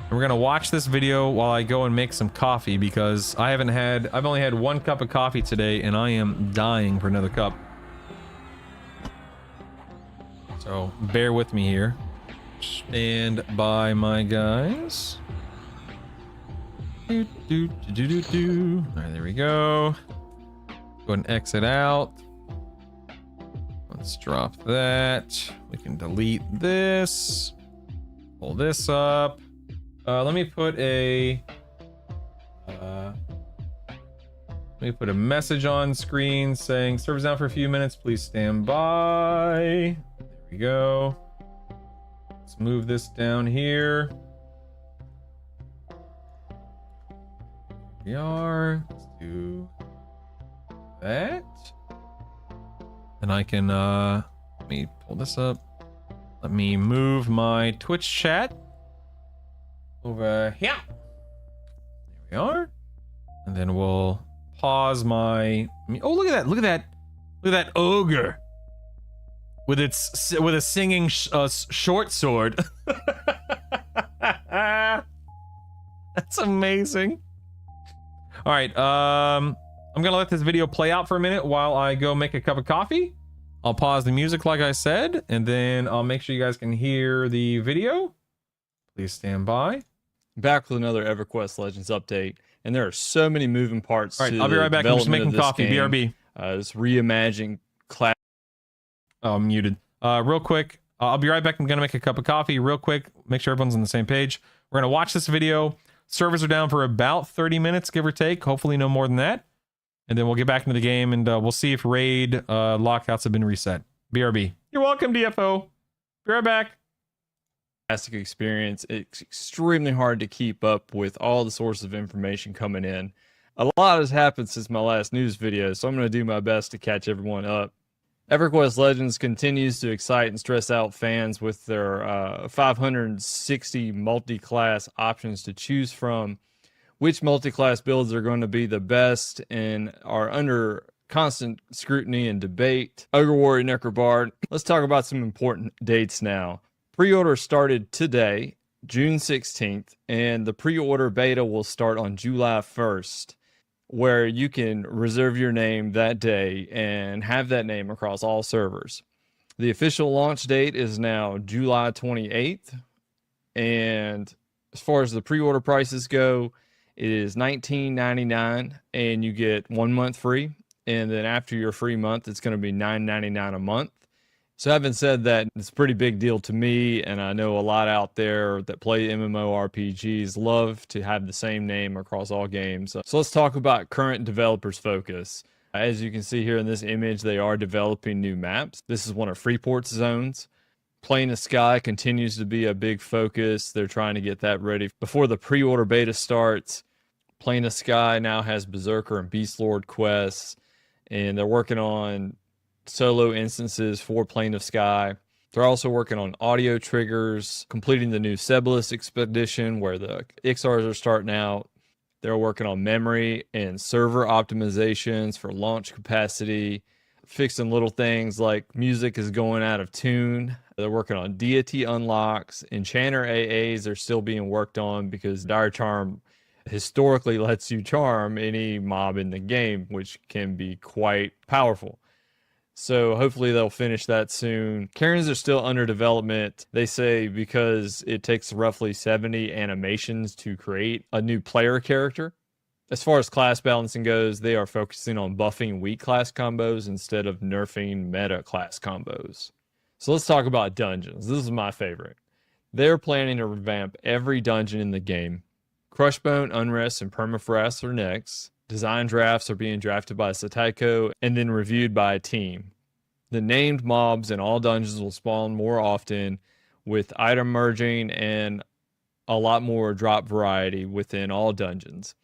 And we're gonna watch this video while I go and make some coffee, because I've only had 1 cup of coffee today and I am dying for another cup. So bear with me here. Stand by, my guys. Do, do, do, do, do, do. All right, there we go. Go and exit out. Let's drop that. We can delete this. Pull this up. Let me put a message on screen saying servers down for a few minutes. Please stand by. There we go. Let's move this down here. Here we are. Let's do that. And I can let me pull this up. Let me move my Twitch chat over here. There we are. And then we'll pause my. Oh, look at that! Look at that! Look at that ogre with a singing short sword. That's amazing. All right. I'm gonna let this video play out for a minute while I go make a cup of coffee. I'll pause the music like I said, and then I'll make sure you guys can hear the video. Please stand by. Back with another EverQuest Legends update, and there are so many moving parts. All right, I'll be right back. I'm just making coffee. Game. BRB. This reimagining class. Oh, I'm muted. Real quick, I'll be right back. I'm gonna make a cup of coffee real quick. Make sure everyone's on the same page. We're gonna watch this video. Servers are down for about 30 minutes, give or take. Hopefully no more than that. And then we'll get back into the game, and we'll see if raid lockouts have been reset. BRB. You're welcome, DFO. Be right back. Fantastic experience. It's extremely hard to keep up with all the sources of information coming in. A lot has happened since my last news video, so I'm going to do my best to catch everyone up. EverQuest Legends continues to excite and stress out fans with their 560 multi-class options to choose from. Which multi-class builds are going to be the best and are under constant scrutiny and debate. Ogre Warrior Necrobard. Let's talk about some important dates now. Pre-order started today, June 16th, and the pre-order beta will start on July 1st, where you can reserve your name that day and have that name across all servers. The official launch date is now July 28th, and as far as the pre-order prices go, it is $19.99 and you get 1 month free, and then after your free month it's going to be $9.99 a month. So having said that, it's a pretty big deal to me, and I know a lot out there that play MMORPGs love to have the same name across all games. So let's talk about current developers' focus. As you can see here in this image, they are developing new maps. This is one of Freeport's zones. Plane of Sky continues to be a big focus. They're trying to get that ready before the pre-order beta starts. Plane of Sky now has Berserker and Beast Lord quests, and they're working on solo instances for Plane of Sky. They're also working on audio triggers, completing the new Sebulus expedition where the Ixars are starting out. They're working on memory and server optimizations for launch capacity, fixing little things like music is going out of tune. They're working on deity unlocks. Enchanter AAs are still being worked on because Dire Charm historically lets you charm any mob in the game, which can be quite powerful. So hopefully they'll finish that soon. Karens are still under development, they say, because it takes roughly 70 animations to create a new player character. As far as class balancing goes, they are focusing on buffing weak class combos instead of nerfing meta class combos. So let's talk about dungeons. This is my favorite. They're planning to revamp every dungeon in the game. Crushbone, Unrest, and Permafrost are next. Design drafts are being drafted by Sataiko and then reviewed by a team. The named mobs in all dungeons will spawn more often, with item merging and a lot more drop variety within all dungeons.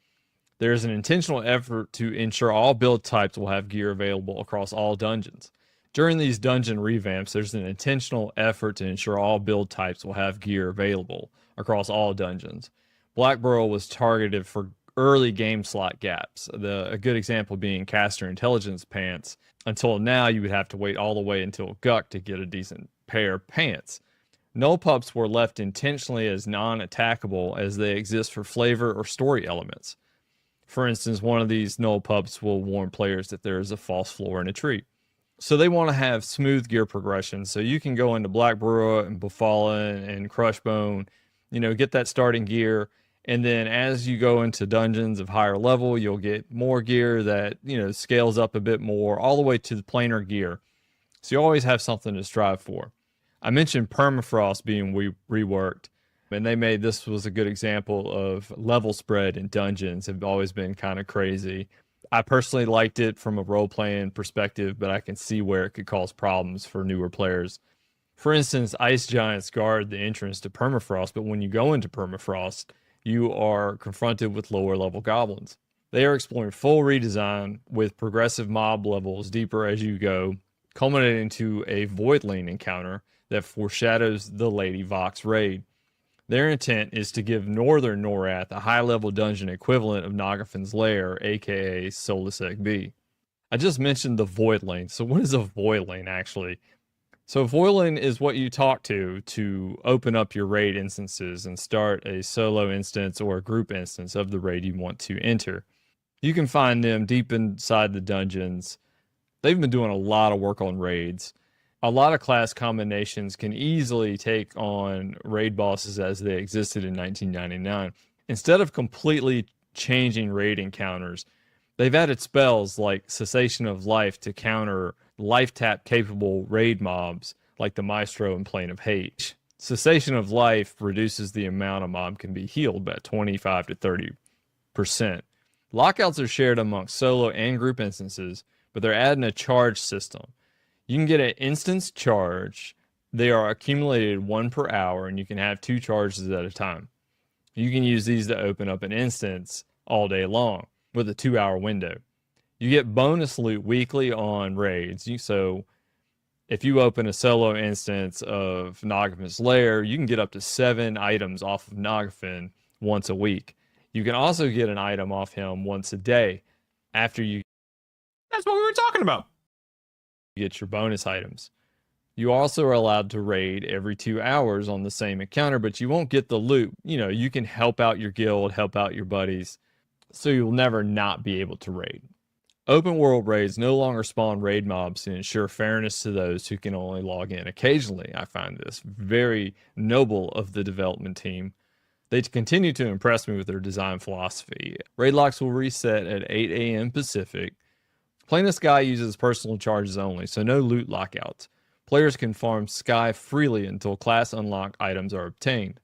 There's an intentional effort to ensure all build types will have gear available across all dungeons. During these dungeon revamps, there's an intentional effort to ensure all build types will have gear available across all dungeons. Black Burrow was targeted for early game slot gaps, a good example being Caster Intelligence pants. Until now, you would have to wait all the way until Guck to get a decent pair of pants. Null pups were left intentionally as non-attackable as they exist for flavor or story elements. For instance, one of these null pups will warn players that there is a false floor in a tree. So they want to have smooth gear progression, so you can go into Black Burrow and Befallen and Crushbone, get that starting gear, and then as you go into dungeons of higher level, you'll get more gear that, scales up a bit more, all the way to the planar gear. So you always have something to strive for. I mentioned Permafrost being reworked, and this was a good example of level spread in dungeons have always been kind of crazy. I personally liked it from a role-playing perspective, but I can see where it could cause problems for newer players. For instance, ice giants guard the entrance to Permafrost, but when you go into Permafrost, you are confronted with lower-level goblins. They are exploring full redesign with progressive mob levels deeper as you go, culminating to a Voidling encounter that foreshadows the Lady Vox raid. Their intent is to give Northern Norath a high-level dungeon equivalent of Nagafin's Lair, aka Solasec B. I just mentioned the Voidling, so what is a Voidling actually? So Voidling is what you talk to open up your raid instances and start a solo instance or a group instance of the raid you want to enter. You can find them deep inside the dungeons. They've been doing a lot of work on raids. A lot of class combinations can easily take on raid bosses as they existed in 1999. Instead of completely changing raid encounters, they've added spells like Cessation of Life to counter life tap capable raid mobs like the Maestro and Plane of Hate. Cessation of Life reduces the amount a mob can be healed by 25 to 30%. Lockouts are shared amongst solo and group instances, but they're adding a charge system. You can get an instance charge. They are accumulated 1 per hour, and you can have 2 charges at a time. You can use these to open up an instance all day long. with a 2-hour window. You get bonus loot weekly on raids. So if you open a solo instance of Nagafin's Lair, you can get up to 7 items off of Nagafin once a week. You can also get an item off him once a day after you That's what we were talking about. get your bonus items. You also are allowed to raid every 2 hours on the same encounter, but you won't get the loot. You can help out your guild, help out your buddies, so you'll never not be able to raid. Open world raids no longer spawn raid mobs to ensure fairness to those who can only log in occasionally. I find this very noble of the development team. They continue to impress me with their design philosophy. Raid locks will reset at 8 a.m. Pacific. Playing the Sky uses personal charges only, so no loot lockouts. Players can farm Sky freely until class unlock items are obtained.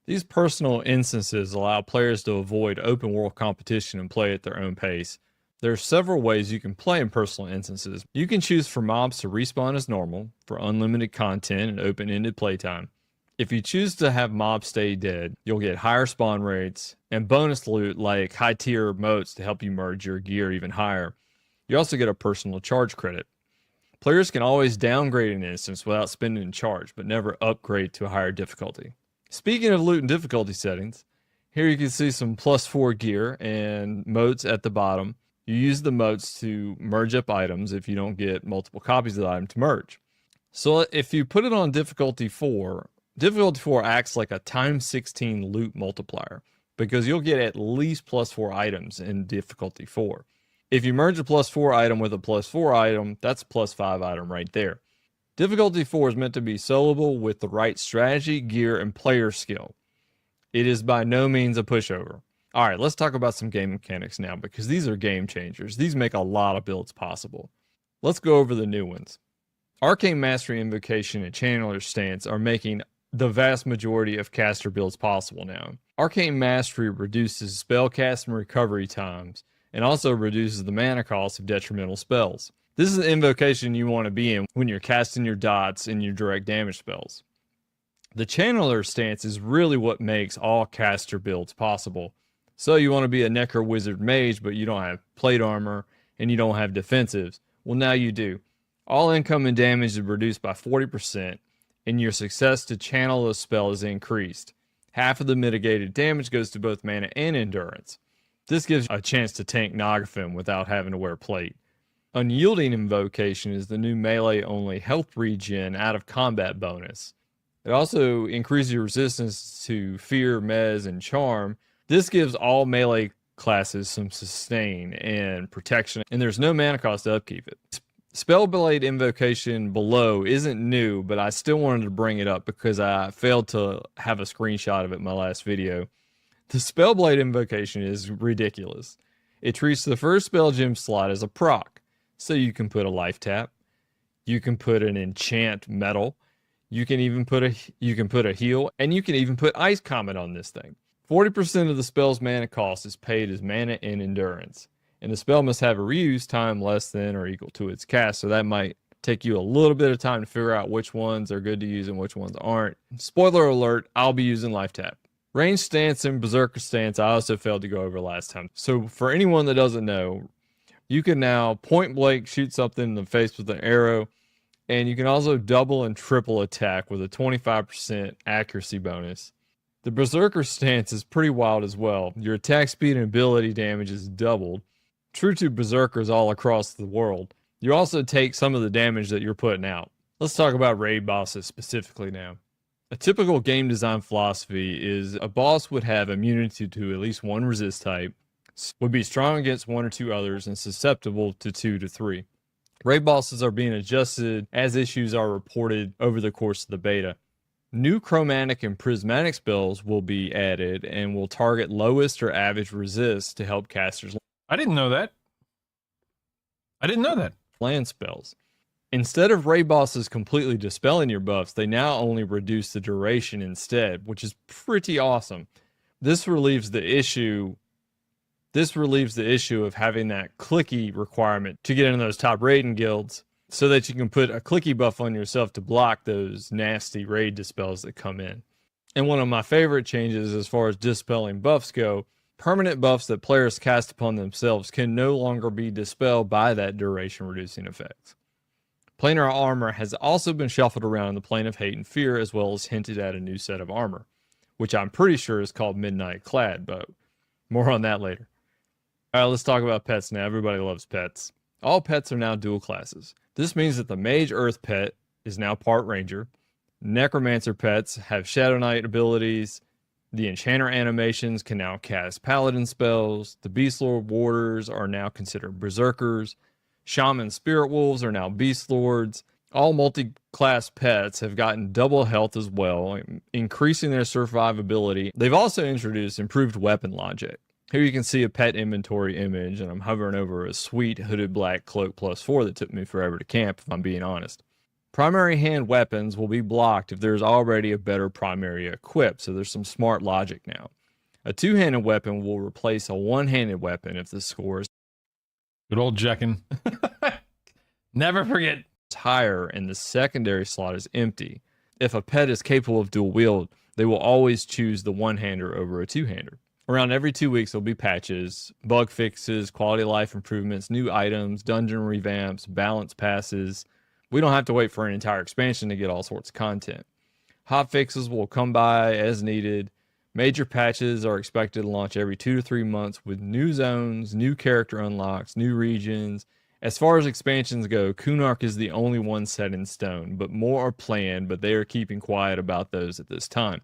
These personal instances allow players to avoid open world competition and play at their own pace. There are several ways you can play in personal instances. You can choose for mobs to respawn as normal, for unlimited content and open-ended playtime. If you choose to have mobs stay dead, you'll get higher spawn rates and bonus loot like high-tier motes to help you merge your gear even higher. You also get a personal charge credit. Players can always downgrade an instance without spending a charge, but never upgrade to a higher difficulty. Speaking of loot and difficulty settings, here you can see some +4 gear and motes at the bottom. You use the motes to merge up items if you don't get multiple copies of the item to merge. So if you put it on difficulty 4 acts like a times 16 loot multiplier because you'll get at least +4 items in difficulty 4. If you merge a +4 item with a +4 item, that's a +5 item right there. Difficulty 4 is meant to be soloable with the right strategy, gear, and player skill. It is by no means a pushover. All right, let's talk about some game mechanics now because these are game changers. These make a lot of builds possible. Let's go over the new ones. Arcane Mastery Invocation and Channeler Stance are making the vast majority of caster builds possible now. Arcane Mastery reduces spell cast and recovery times and also reduces the mana cost of detrimental spells. This is the invocation you want to be in when you're casting your dots and your direct damage spells. The Channeler Stance is really what makes all caster builds possible. So you want to be a Necro Wizard Mage, but you don't have plate armor and you don't have defensives. Well, now you do. All incoming damage is reduced by 40%, and your success to channel a spell is increased. Half of the mitigated damage goes to both mana and endurance. This gives a chance to tank Nagafin without having to wear plate. Unyielding Invocation is the new melee-only health regen out of combat bonus. It also increases your resistance to Fear, Mez, and Charm. This gives all melee classes some sustain and protection, and there's no mana cost to upkeep it. Spellblade Invocation below isn't new, but I still wanted to bring it up because I failed to have a screenshot of it in my last video. The Spellblade Invocation is ridiculous. It treats the first spell gem slot as a proc, so you can put a life tap, you can put an enchant metal, you can even put a heal, and you can even put Ice Comet on this thing. 40% of the spell's mana cost is paid as mana and endurance, and the spell must have a reuse time less than or equal to its cast, so that might take you a little bit of time to figure out which ones are good to use and which ones aren't. Spoiler alert, I'll be using Life Tap. Range Stance and Berserker Stance I also failed to go over last time. So for anyone that doesn't know, you can now point blank shoot something in the face with an arrow, and you can also double and triple attack with a 25% accuracy bonus. The Berserker Stance is pretty wild as well. Your attack speed and ability damage is doubled. True to Berserkers all across the world. You also take some of the damage that you're putting out. Let's talk about raid bosses specifically now. A typical game design philosophy is a boss would have immunity to at least one resist type, would be strong against one or two others, and susceptible to 2 to 3. Raid bosses are being adjusted as issues are reported over the course of the beta. New chromatic and prismatic spells will be added and will target lowest or average resist to help casters I didn't know that. land spells. Instead of raid bosses completely dispelling your buffs, they now only reduce the duration instead, which is pretty awesome. This relieves the issue of having that clicky requirement to get into those top raiding guilds, so that you can put a clicky buff on yourself to block those nasty raid dispels that come in. And one of my favorite changes as far as dispelling buffs go, Permanent buffs that players cast upon themselves can no longer be dispelled by that duration reducing effect. Planar armor has also been shuffled around in the Plane of Hate and Fear, as well as hinted at a new set of armor, which I'm pretty sure is called Midnight Clad, but more on that later. Alright, let's talk about pets now. Everybody loves pets. All pets are now dual classes. This means that the Mage Earth pet is now part Ranger. Necromancer pets have Shadow Knight abilities. The Enchanter animations can now cast Paladin spells. The Beastlord Warders are now considered Berserkers. Shaman Spirit Wolves are now Beast Lords. All multi-class pets have gotten double health as well, increasing their survivability. They've also introduced improved weapon logic. Here you can see a pet inventory image, and I'm hovering over a sweet hooded black cloak +4 that took me forever to camp, if I'm being honest. Primary hand weapons will be blocked if there's already a better primary equipped, so there's some smart logic now. A two-handed weapon will replace a one-handed weapon if the score is Good old Jekken. Never forget. higher and the secondary slot is empty. If a pet is capable of dual wield, they will always choose the one-hander over a two-hander. Around every 2 weeks, there'll be patches, bug fixes, quality of life improvements, new items, dungeon revamps, balance passes. We don't have to wait for an entire expansion to get all sorts of content. Hot fixes will come by as needed. Major patches are expected to launch every 2 to 3 months with new zones, new character unlocks, new regions. As far as expansions go, Kunark is the only one set in stone, but more are planned, but they are keeping quiet about those at this time.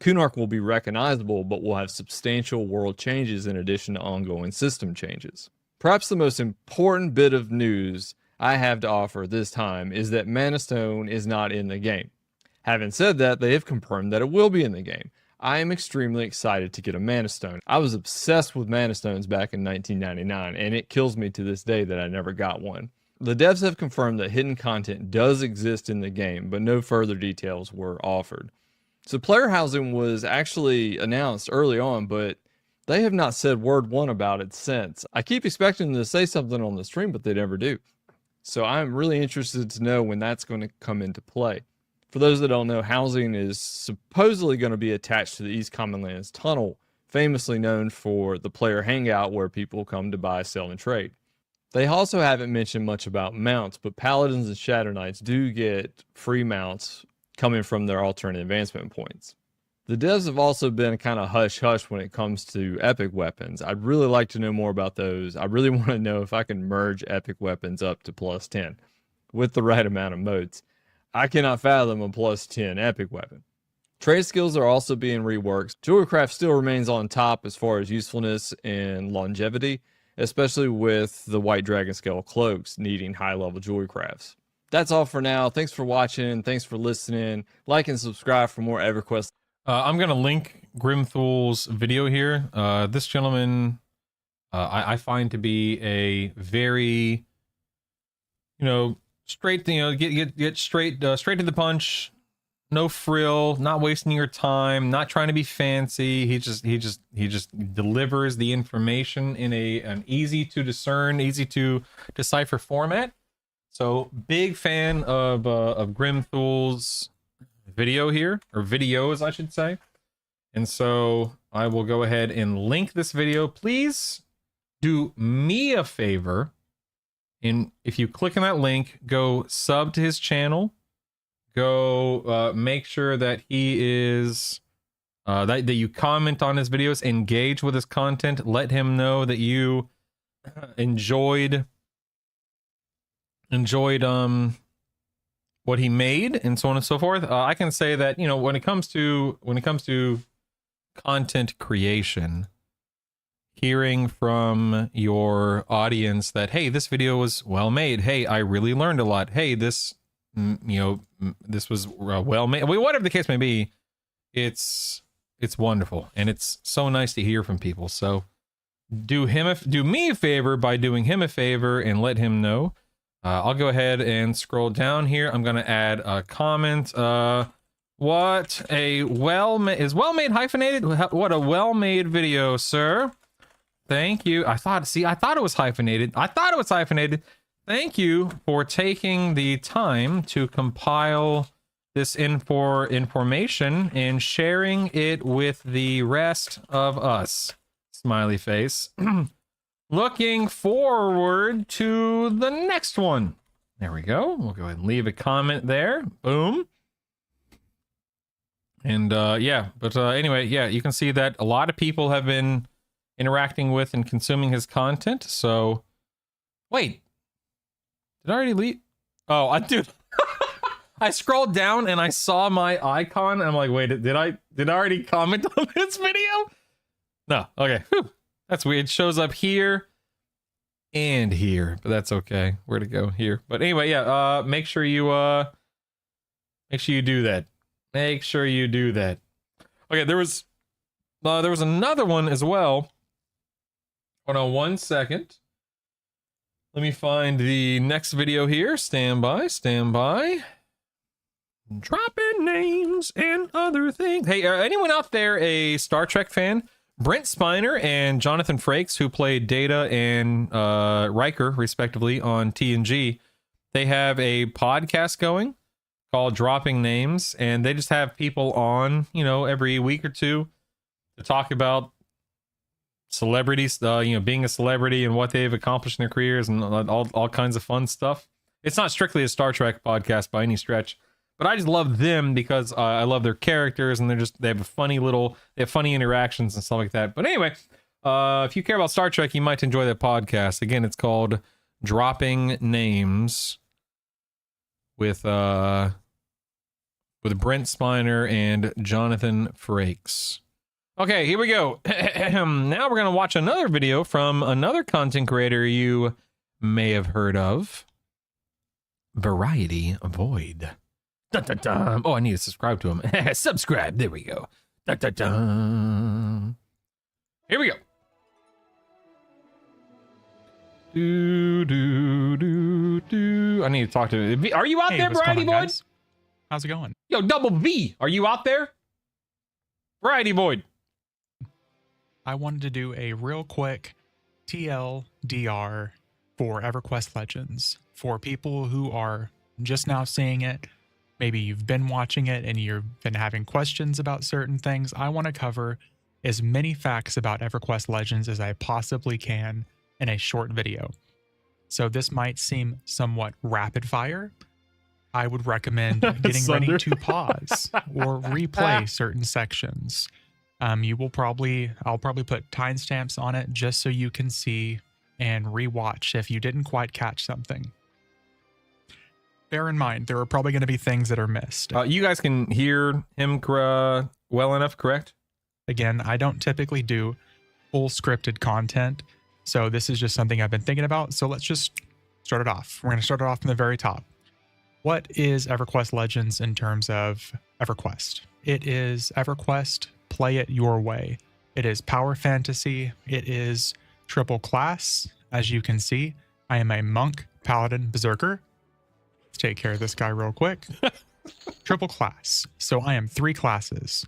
Kunark will be recognizable, but will have substantial world changes in addition to ongoing system changes. Perhaps the most important bit of news I have to offer this time is that Mana Stone is not in the game. Having said that, they have confirmed that it will be in the game. I am extremely excited to get a Mana Stone. I was obsessed with Mana Stones back in 1999, and it kills me to this day that I never got one. The devs have confirmed that hidden content does exist in the game, but no further details were offered. So player housing was actually announced early on, but they have not said word one about it since. I keep expecting them to say something on the stream, but they never do. So I'm really interested to know when that's going to come into play. For those that don't know, housing is supposedly going to be attached to the East Commonlands Tunnel, famously known for the player hangout where people come to buy, sell, and trade. They also haven't mentioned much about mounts, but Paladins and Shadow Knights do get free mounts coming from their alternate advancement points. The devs have also been kind of hush-hush when it comes to epic weapons. I'd really like to know more about those. I really want to know if I can merge epic weapons up to +10 with the right amount of modes. I cannot fathom a +10 epic weapon. Trade skills are also being reworked. Jewelrycraft still remains on top as far as usefulness and longevity, especially with the White Dragon Scale cloaks needing high-level jewelrycrafts. That's all for now. Thanks for watching. Thanks for listening. Like and subscribe for more EverQuest. I'm going to link Grimthul's video here. This gentleman, I find to be a very, straight, get straight to the punch. No frill, not wasting your time, not trying to be fancy. He just delivers the information in an easy to discern, easy to decipher format. So big fan of Grimthul's video here, or videos I should say. And so I will go ahead and link this video. Please do me a favor, and if you click on that link, go sub to his channel. Go make sure that he is that you comment on his videos, engage with his content, let him know that you enjoyed what he made, and so on and so forth. I can say that, when it comes to content creation, hearing from your audience that, hey, this video was well made, hey, I really learned a lot, hey, this this was well made, whatever the case may be, it's wonderful, and it's so nice to hear from people. So do me a favor by doing him a favor and let him know. I'll go ahead and scroll down here. I'm gonna add a comment. What a well-made hyphenated? What a well-made video, sir. Thank you. I thought it was hyphenated. Thank you for taking the time to compile this information and sharing it with the rest of us. Smiley face. Looking forward to the next one. There we go. We'll go ahead and leave a comment there. Boom. And yeah, but anyway, yeah, you can see that a lot of people have been interacting with and consuming his content. So, wait, did I already leave? Oh, dude, I scrolled down and I saw my icon. And I'm like, wait, did I already comment on this video? No, okay, whew. That's weird. It shows up here and here, but that's okay. Where to go here? But anyway, yeah, make sure you do that. Make sure you do that. Okay, there was another one as well. Hold on 1 second. Let me find the next video here. Stand by, stand by. Dropping names and other things. Hey, anyone out there a Star Trek fan? Brent Spiner and Jonathan Frakes, who played Data and Riker, respectively, on TNG, they have a podcast going called Dropping Names, and they just have people on, you know, every week or two to talk about celebrities, you know, being a celebrity and what they've accomplished in their careers and all kinds of fun stuff. It's not strictly a Star Trek podcast by any stretch, but I just love them because I love their characters, and they have funny interactions and stuff like that. But anyway, if you care about Star Trek, you might enjoy that podcast. Again, it's called Dropping Names with Brent Spiner and Jonathan Frakes. Okay, here we go. Now we're going to watch another video from another content creator you may have heard of. Variety Void. Dun, dun, dun. Oh, I need to subscribe to him. Subscribe. There we go. Dun, dun, dun. Here we go. I need to talk to him. Are you out there, Variety Void? Guys? How's it going? Yo, Double V, are you out there? Variety Void. I wanted to do a real quick TLDR for EverQuest Legends for people who are just now seeing it. Maybe you've been watching it and you've been having questions about certain things. I want to cover as many facts about EverQuest Legends as I possibly can in a short video. So this might seem somewhat rapid fire. I would recommend getting ready to pause or replay certain sections. I'll probably put timestamps on it just so you can see and rewatch if you didn't quite catch something. Bear in mind, there are probably going to be things that are missed. You guys can hear him well enough, correct? Again, I don't typically do full scripted content, so this is just something I've been thinking about. So let's just start it off. We're going to start it off from the very top. What is EverQuest Legends in terms of EverQuest? It is EverQuest, play it your way. It is power fantasy. It is triple class. As you can see, I am a monk, paladin, berserker. Let's take care of this guy real quick. Triple class. So I am 3 classes.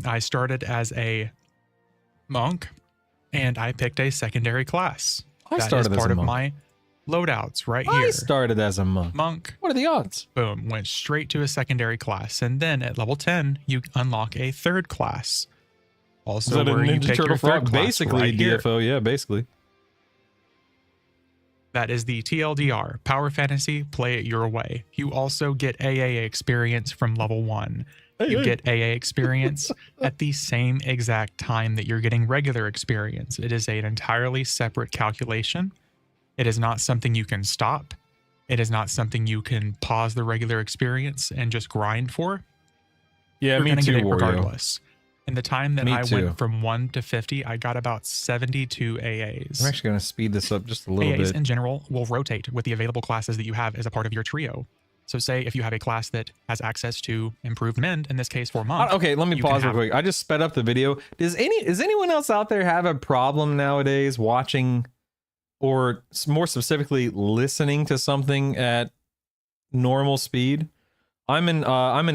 I started as a monk, and I picked a secondary class. I started as part a of monk. my loadouts right I here. started as a monk. Monk. What are the odds? Boom. Went straight to a secondary class. And then at level 10, you unlock a 3rd class. Also, Is that a where you Ninja pick Turtle your frog? 3rd class Basically, right here. DFO, yeah, basically. That is the TLDR, Power Fantasy, play it your way. You also get AA experience from level 1. You get AA experience at the same exact time that you're getting regular experience. It is an entirely separate calculation. It is not something you can stop. It is not something you can pause the regular experience and just grind for. Yeah, You're me gonna too, get it Wario. regardless. In the time that Me I too. went from 1 to 50, I got about 72 AAs. I'm actually going to speed this up just a little AAs bit. in general will rotate with the available classes that you have as a part of your trio. So say if you have a class that has access to improved mend, in this case for monk. Okay, let me you can pause real have- quick. I just sped up the video. Does anyone else out there have a problem nowadays watching, or more specifically, listening to something at normal speed? I'm an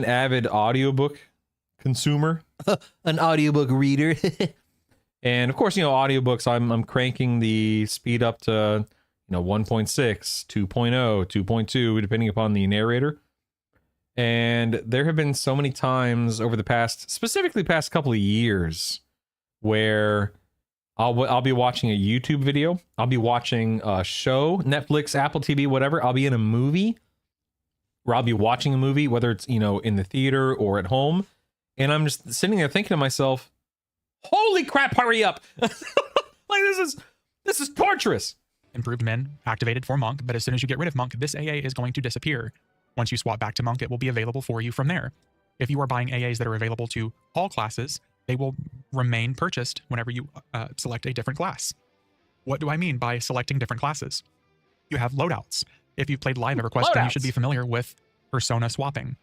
avid audiobook consumer, an audiobook reader, and of course, audiobooks. I'm cranking the speed up to 1.6, 2.0, 2.2, depending upon the narrator. And there have been so many times over the past couple of years where I'll be watching a YouTube video. I'll be watching a show, Netflix, Apple TV, whatever. I'll be in a movie, where I'll be watching a movie, whether it's, you know, in the theater or at home, and I'm just sitting there thinking to myself, "Holy crap! Hurry up!" Like this is torturous. Improved Min activated for Monk, but as soon as you get rid of Monk, this AA is going to disappear. Once you swap back to Monk, it will be available for you from there. If you are buying AAs that are available to all classes, they will remain purchased whenever you select a different class. What do I mean by selecting different classes? You have loadouts. If you've played Live EverQuest, then you should be familiar with persona swapping.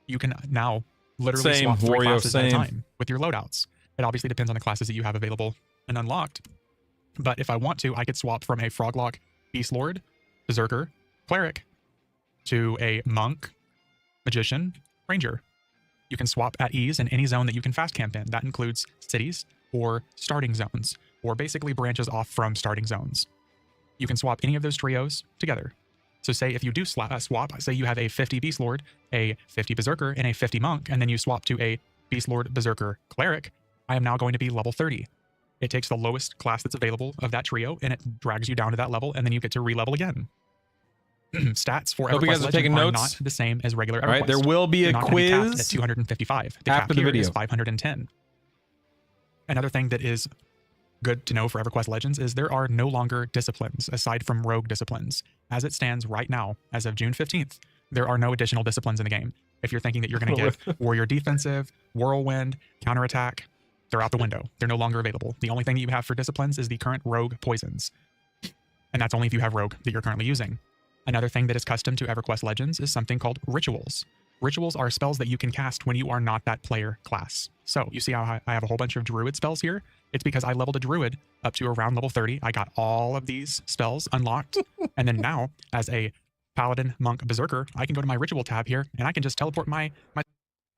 You can now literally swap 3 classes at a time with your loadouts. It obviously depends on the classes that you have available and unlocked. But if I want to, I could swap from a Froglock Beast Lord, Berserker, Cleric, to a Monk, Magician, Ranger. You can swap at ease in any zone that you can fast camp in. That includes cities or starting zones, or basically branches off from starting zones. You can swap any of those trios together. So say if you do swap, say you have a 50 Beast Lord, a 50 Berserker, and a 50 Monk, and then you swap to a Beast Lord, Berserker, Cleric, I am now going to be level 30. It takes the lowest class that's available of that trio, and it drags you down to that level, and then you get to re-level again. Stats for Hope you guys EverQuest are taking Legend are notes. not the same as regular EverQuest. All right, there will be a You're not gonna be capped quiz at 255. The after cap the here video. is 510. Another thing that is good to know for EverQuest Legends is there are no longer disciplines aside from rogue disciplines. As it stands right now, as of June 15th, there are no additional disciplines in the game. If you're thinking that you're going to get Warrior Defensive, Whirlwind, Counterattack, they're out the window. They're no longer available. The only thing that you have for disciplines is the current Rogue Poisons. And that's only if you have Rogue that you're currently using. Another thing that is custom to EverQuest Legends is something called Rituals. Rituals are spells that you can cast when you are not that player class. So you see how I have a whole bunch of Druid spells here? It's because I leveled a Druid up to around level 30. I got all of these spells unlocked. And then now, as a Paladin, Monk, Berserker, I can go to my Ritual tab here, and I can just teleport my...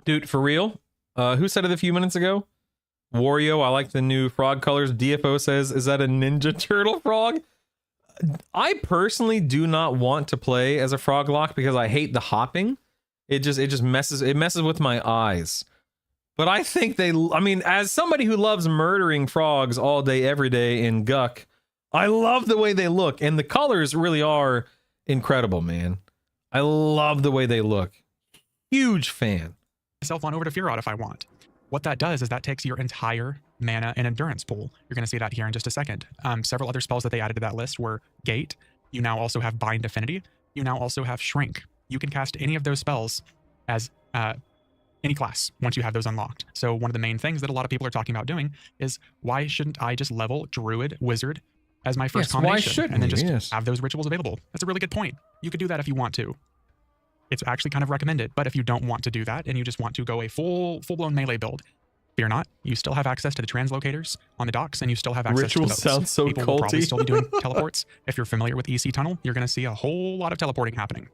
Dude, for real? Who said it a few minutes ago? Wario, I like the new frog colors. DFO says, is that a Ninja Turtle frog? I personally do not want to play as a Froglock because I hate the hopping. It just messes with my eyes. But I think I mean, as somebody who loves murdering frogs all day, every day in Guck, I love the way they look. And the colors really are incredible, man. I love the way they look. Huge fan. Myself on over to Fearrod if I want. What that does is that takes your entire mana and endurance pool. You're going to see that here in just a second. Several other spells that they added to that list were Gate. You now also have Bind Affinity. You now also have Shrink. You can cast any of those spells as any class once you have those unlocked. So one of the main things that a lot of people are talking about doing is, why shouldn't I just level Druid, Wizard as my first combination? Why shouldn't and then you? just Yes. have those rituals available? That's a really good point. You could do that if you want to. It's actually kind of recommended, but if you don't want to do that and you just want to go a full-blown melee build, fear not, you still have access to the translocators on the docks, and you still have access Ritual to those. sounds so People will probably culty. still be doing teleports. If you're familiar with EC Tunnel, you're going to see a whole lot of teleporting happening.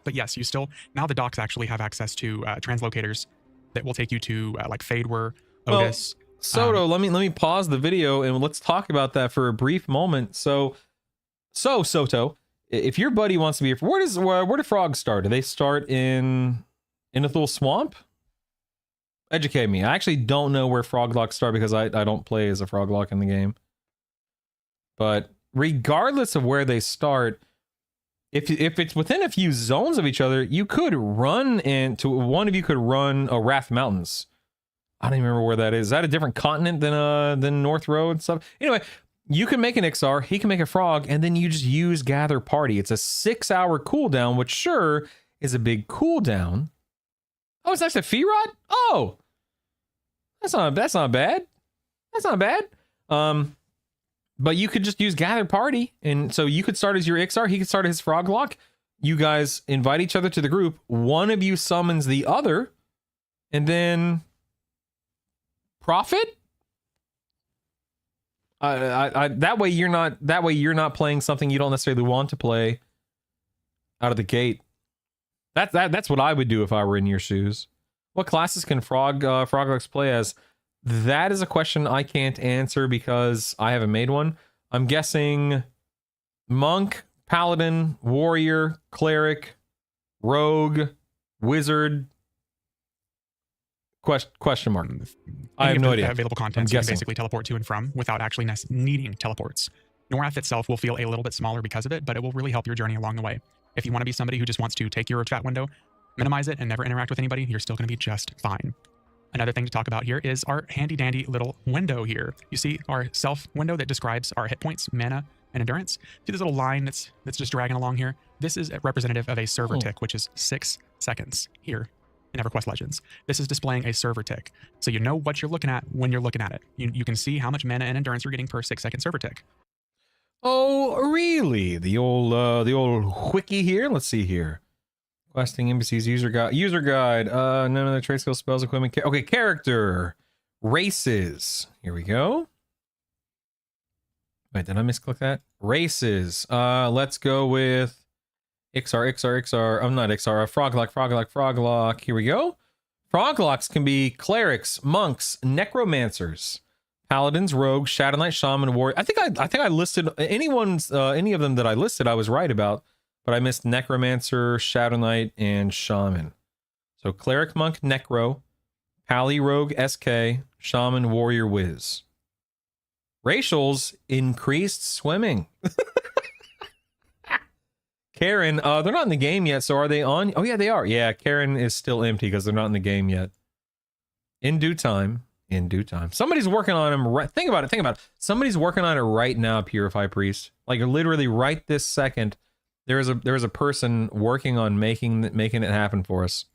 But yes, you still, now the docks actually have access to translocators that will take you to like Fadewar, Otis. Soto, let me pause the video and let's talk about that for a brief moment. So Soto, if your buddy wants to be, where do frogs start? Do they start in a little swamp? Educate me. I actually don't know where Froglocks start because I don't play as a Froglock in the game. But regardless of where they start, if it's within a few zones of each other, you could run into, one of you could run a Wrath Mountains. I don't even remember where that is. Is that a different continent than North Road and stuff? Anyway, you can make an Ixar, he can make a frog, and then you just use Gather Party. It's a 6-hour cooldown, which sure is a big cooldown. Oh, it's next to Fearrod? Oh! That's not bad. That's not bad. But you could just use Gather Party, and so you could start as your Ixar, he could start as his Froglock. You guys invite each other to the group. One of you summons the other, and then profit. That way you're not playing something you don't necessarily want to play out of the gate. That's what I would do if I were in your shoes. What classes can Froglocks play as? That is a question I can't answer because I haven't made one. I'm guessing Monk, Paladin, Warrior, Cleric, Rogue, Wizard, Question mark. I Any have of no the idea. Available I'm content you can guessing. basically teleport to and from without actually needing teleports. Norath itself will feel a little bit smaller because of it, but it will really help your journey along the way. If you want to be somebody who just wants to take your chat window, minimize it, and never interact with anybody, you're still going to be just fine. Another thing to talk about here is our handy dandy little window here. You see our self window that describes our hit points, mana, and endurance. See this little line that's just dragging along here? This is representative of a server tick, which is 6 seconds here in EverQuest Legends. This is displaying a server tick. So you know what you're looking at when you're looking at it. You can see how much mana and endurance you're getting per 6-second server tick. Oh, really? The old wiki here. Let's see here. Questing NPCs user guide. User guide. None of the trade skill spells equipment. Okay, character races. Here we go. Wait, did I misclick that? Races. Let's go with XR. I'm not XR. Froglock. Here we go. Froglocks can be clerics, monks, necromancers, paladins, rogues, shadow knight, shaman, warrior. I think I listed any of them that I listed. I was right about, but I missed necromancer, shadow knight, and shaman. So cleric, monk, necro, pally, rogue, SK, shaman, warrior, whiz. Racials increased swimming. Karen, they're not in the game yet, so are they on? Oh yeah, they are. Yeah, Karen is still empty because they're not in the game yet. In due time. Somebody's working on them. Think about it. Somebody's working on it right now, Purify Priest. Like literally right this second, there is a person working on making it happen for us.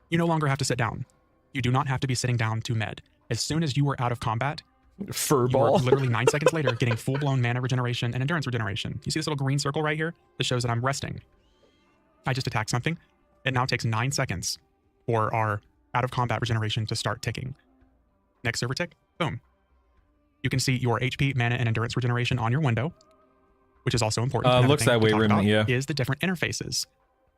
You no longer have to sit down. You do not have to be sitting down to med. As soon as you are out of combat, you are Furball. literally 9 seconds later getting full-blown mana regeneration and endurance regeneration. You see this little green circle right here? That shows that I'm resting. I just attacked something. It now takes 9 seconds for our out-of-combat regeneration to start ticking. Next server tick, boom. You can see your HP, mana, and endurance regeneration on your window, which is also important. Another Looks thing that to way, talk Remy, about yeah. is the different interfaces.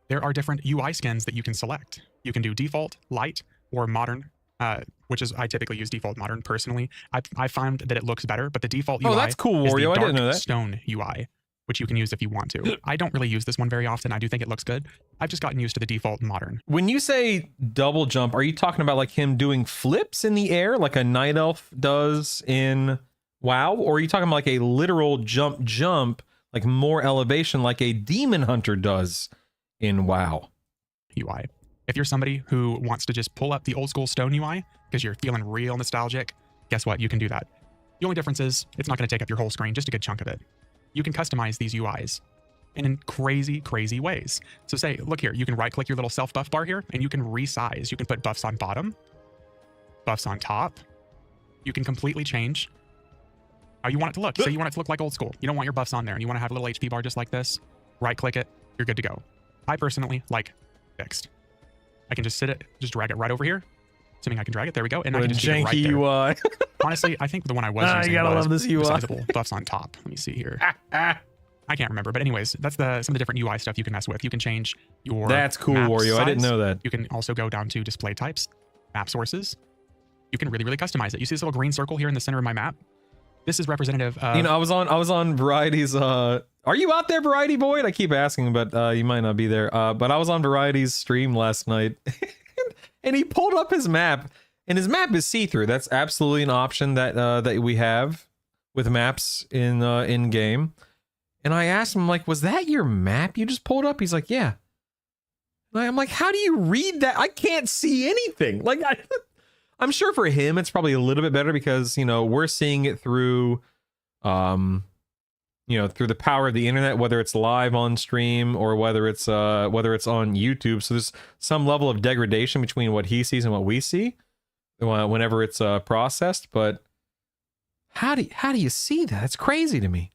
There are different UI skins that you can select. You can do default, light, or modern, which is I typically use default modern personally. I find that it looks better, but the default UI that's cool, is the Wario. I dark didn't know that. stone UI, which you can use if you want to. I don't really use this one very often. I do think it looks good. I've just gotten used to the default modern. When you say double jump, are you talking about like him doing flips in the air like a night elf does in WoW? Or are you talking about like a literal jump, like more elevation like a demon hunter does in WoW? UI. If you're somebody who wants to just pull up the old school stone UI because you're feeling real nostalgic, guess what? You can do that. The only difference is it's not going to take up your whole screen, just a good chunk of it. You can customize these UIs in crazy, crazy ways. So say, look here, you can right click your little self buff bar here and you can resize. You can put buffs on bottom, buffs on top. You can completely change how you want it to look. Say you want it to look like old school. You don't want your buffs on there and you want to have a little HP bar just like this. Right click it, you're good to go. I personally like fixed. I can just just drag it right over here. Assuming I can drag it, there we go. And I can just keep it right there. UI. Honestly, I think the one I was using you gotta was love this UI. resizable buffs on top. Let me see here. I can't remember, but anyways, that's some of the different UI stuff you can mess with. You can change your That's cool, map Wario. I didn't size. know that. You can also go down to display types, map sources. You can really, really customize it. You see this little green circle here in the center of my map? This is representative of... You know, I was on Variety's are you out there, Variety Boyd? I keep asking, but you might not be there. But I was on Variety's stream last night and he pulled up his map, and his map is see-through. That's absolutely an option that we have with maps in game. And I asked him, like, was that your map you just pulled up? He's like, yeah. And I'm like, how do you read that? I can't see anything. Like, I'm sure for him it's probably a little bit better because, you know, we're seeing it through you know, through the power of the internet, whether it's live on stream or whether it's on YouTube. So there's some level of degradation between what he sees and what we see whenever it's processed. But how do you see that? It's crazy to me.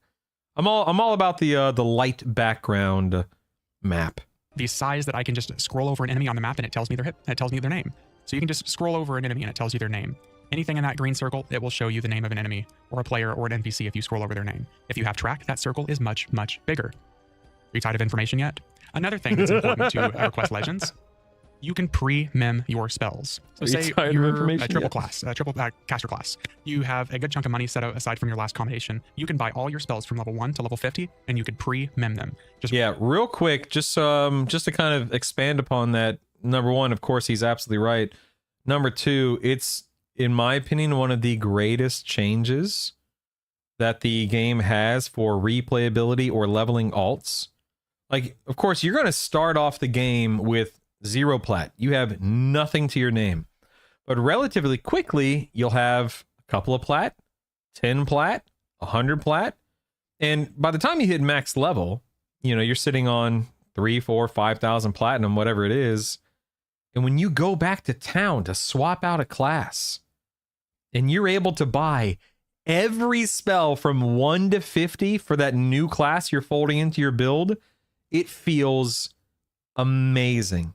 I'm all about the light background map. the size that I can just scroll over an enemy on the map and it tells me their name. So you can just scroll over an enemy and it tells you their name. Anything in that green circle, it will show you the name of an enemy or a player or an NPC if you scroll over their name. If you have track, that circle is much, much bigger. Are you tired of information yet? Another thing that's important to EverQuest Legends, you can pre-mem your spells. So say you're a triple caster class. You have a good chunk of money set aside from your last combination. You can buy all your spells from level 1 to level 50, and you could pre-mem them. Yeah, real quick, just to kind of expand upon that. Number one, of course, he's absolutely right. Number two, it's, in my opinion, one of the greatest changes that the game has for replayability or leveling alts. Like, of course, you're going to start off the game with 0 plat. You have nothing to your name. But relatively quickly, you'll have a couple of plat, 10 plat, 100 plat. And by the time you hit max level, you know, you're sitting on 3, 4, 5,000 platinum, whatever it is. And when you go back to town to swap out a class, and you're able to buy every spell from 1 to 50 for that new class you're folding into your build, it feels amazing.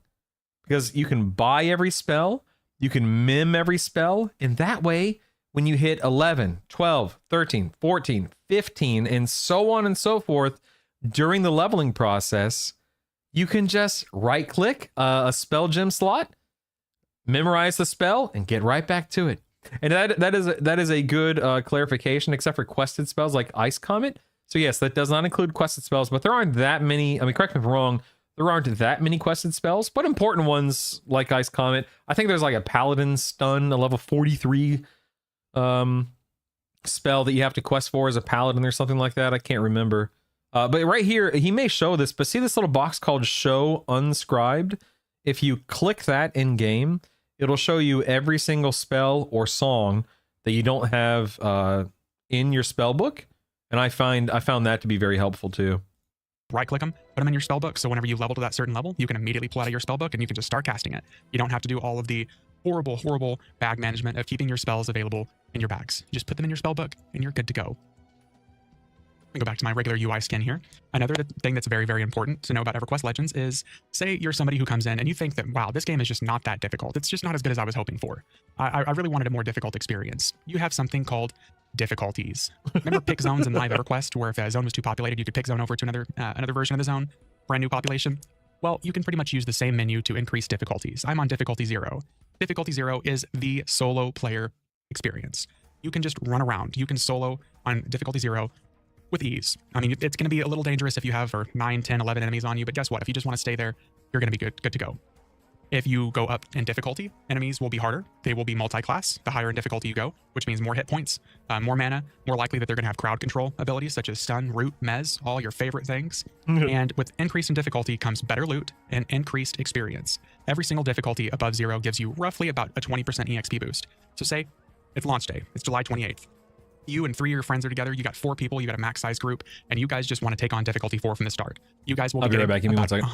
Because you can buy every spell, you can mim every spell, and that way, when you hit 11, 12, 13, 14, 15, and so on and so forth during the leveling process, you can just right-click a spell gem slot, memorize the spell, and get right back to it. And that is a good clarification, except for quested spells like Ice Comet. So yes, that does not include quested spells, but there aren't that many. I mean, correct me if I'm wrong. There aren't that many quested spells, but important ones like Ice Comet. I think there's like a Paladin Stun, a level 43 spell that you have to quest for as a Paladin or something like that. I can't remember. But right here, he may show this, but see this little box called Show Unscribed? If you click that in game, it'll show you every single spell or song that you don't have in your spell book. And I found that to be very helpful too. Right click them, put them in your spell book. So whenever you level to that certain level, you can immediately pull out of your spell book and you can just start casting it. You don't have to do all of the horrible bag management of keeping your spells available in your bags. You just put them in your spell book and you're good to go. Go back to my regular UI skin here. Another thing that's very important to know about EverQuest Legends is, say you're somebody who comes in and you think that, wow, this game is just not that difficult. It's just not as good as I was hoping for. I really wanted a more difficult experience. You have something called difficulties. Remember pick zones in live EverQuest, where if a zone was too populated, you could pick zone over to another version of the zone, brand new population? Well, you can pretty much use the same menu to increase difficulties. I'm on difficulty 0. Difficulty 0 is the solo player experience. You can just run around. You can solo on difficulty 0 with ease. I mean, it's going to be a little dangerous if you have 9, 10, 11 enemies on you, but guess what? If you just want to stay there, you're going to be good to go. If you go up in difficulty, enemies will be harder. They will be multi-class, the higher in difficulty you go, which means more hit points, more mana, more likely that they're going to have crowd control abilities such as stun, root, mez, all your favorite things. And with increase in difficulty comes better loot and increased experience. Every single difficulty above 0 gives you roughly about a 20% EXP boost. So say it's launch day, it's July 28th. You and 3 of your friends are together, you got 4 people, you got a max size group, and you guys just want to take on difficulty 4 from the start. You guys will be right back. Give me 1 second.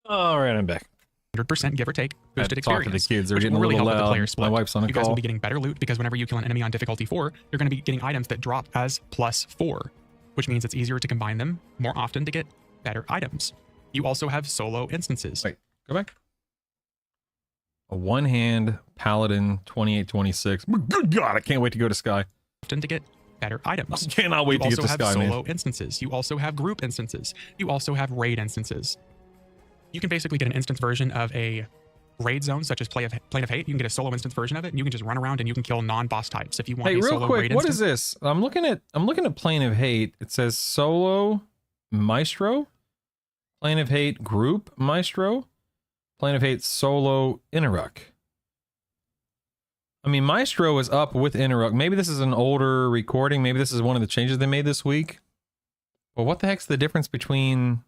All right, I'm back. 100% give or take boosted Talk to the experience. kids. They're which getting will a really little help with the loud. player My split. wife's on a You guys call. will be getting better loot because whenever you kill an enemy on difficulty 4, you're going to be getting items that drop as +4, which means it's easier to combine them more often to get better items. You also have solo instances. Wait, go back. A one-hand Paladin 2826. Good God, I can't wait to go to Sky. Often to get better items. I cannot wait to get to Sky, You also have man. solo instances. You also have group instances. You also have raid instances. You can basically get an instance version of a raid zone, such as Plane of Hate. You can get a solo instance version of it, and you can just run around and you can kill non-boss types if you want. Hey, a real solo quick, raid what instance. is this? I'm looking at Plane of Hate. It says solo maestro, Plane of Hate group maestro, Plane of Hate solo Interruck. I mean, Maestro is up with Interruck. Maybe this is an older recording. Maybe this is one of the changes they made this week. But what the heck's the difference between...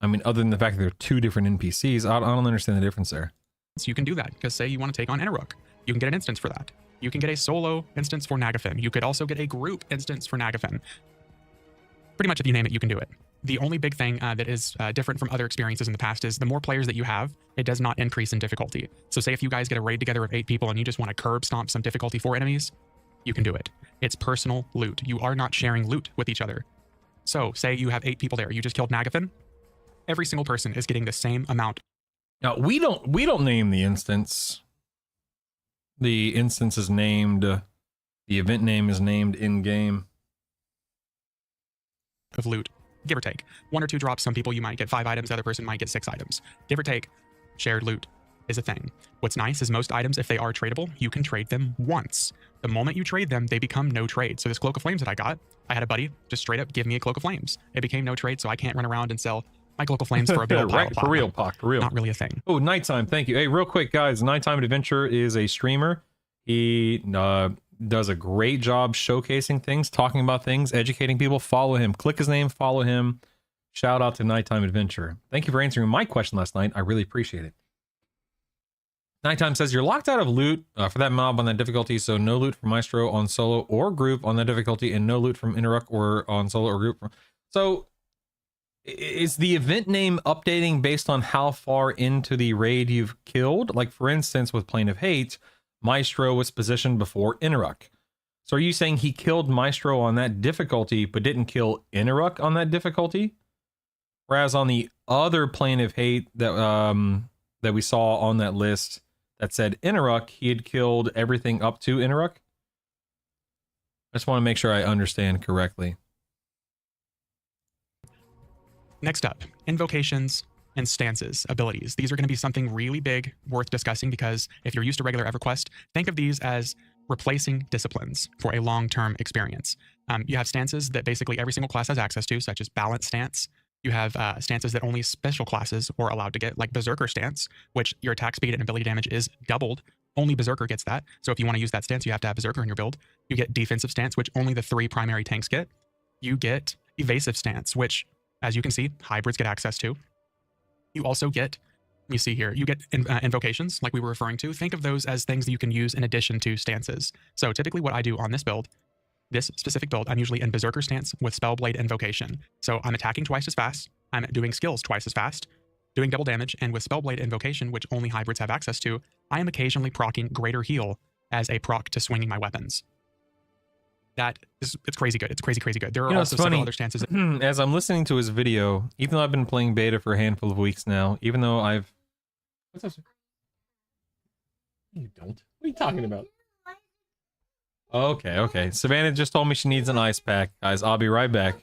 I mean, other than the fact that they're 2 different NPCs, I don't understand the difference there. So you can do that, because say you want to take on Interrook. You can get an instance for that. You can get a solo instance for Nagafin. You could also get a group instance for Nagafin. Pretty much if you name it, you can do it. The only big thing that is different from other experiences in the past is the more players that you have, it does not increase in difficulty. So say if you guys get a raid together of 8 people and you just want to curb stomp some difficulty 4 enemies, you can do it. It's personal loot. You are not sharing loot with each other. So say you have 8 people there. You just killed Nagafin. every single person is getting the same amount Now we don't name the instance. The instance is named. The event name is named in game. of loot, give or take. 1 or 2 drops, some people you might get 5 items, the other person might get 6 items. Give or take, shared loot is a thing. What's nice is most items, if they are tradable, you can trade them once. The moment you trade them, they become no trade. So this Cloak of Flames that I got, I had a buddy just straight up give me a Cloak of Flames. It became no trade, so I can't run around and sell my Cloak of Flames for a big old pile of For real, platinum. Pock, for real. Not really a thing. Oh, Nighttime, thank you. Hey, real quick, guys, Nighttime Adventure is a streamer. He does a great job showcasing things, talking about things, educating people. Follow him. Click his name, follow him. Shout out to Nighttime Adventure. Thank you for answering my question last night. I really appreciate it. Nighttime says, you're locked out of loot for that mob on that difficulty, so no loot from Maestro on solo or group on that difficulty, and no loot from Interrupt or on solo or group. So, is the event name updating based on how far into the raid you've killed? Like, for instance, with Plane of Hate, Maestro was positioned before Interrupt. So are you saying he killed Maestro on that difficulty, but didn't kill Interrupt on that difficulty? Whereas on the other Plane of Hate that that we saw on that list that said Interrupt, he had killed everything up to Interrupt? I just want to make sure I understand correctly. Next up, invocations and stances, abilities. These are going to be something really big, worth discussing, because if you're used to regular EverQuest, think of these as replacing disciplines for a long-term experience. You have stances that basically every single class has access to, such as Balance Stance. You have stances that only special classes are allowed to get, like Berserker Stance, which your attack speed and ability damage is doubled. Only Berserker gets that. So if you want to use that stance, you have to have Berserker in your build. You get Defensive Stance, which only the 3 primary tanks get. You get Evasive Stance, which, as you can see, hybrids get access to. You also get, let me see here, you get invocations, like we were referring to. Think of those as things that you can use in addition to stances. So typically what I do on this build, this specific build, I'm usually in Berserker Stance with Spellblade Invocation. So I'm attacking twice as fast, I'm doing skills twice as fast, doing double damage, and with Spellblade Invocation, which only hybrids have access to, I am occasionally proccing Greater Heal as a proc to swinging my weapons. It's crazy good. It's crazy good. There are also several other stances. As I'm listening to his video, even though I've been playing beta for a handful of weeks now, even though I've... What's up, sir? You don't. What are you talking about? Okay. Savannah just told me she needs an ice pack. Guys, I'll be right back.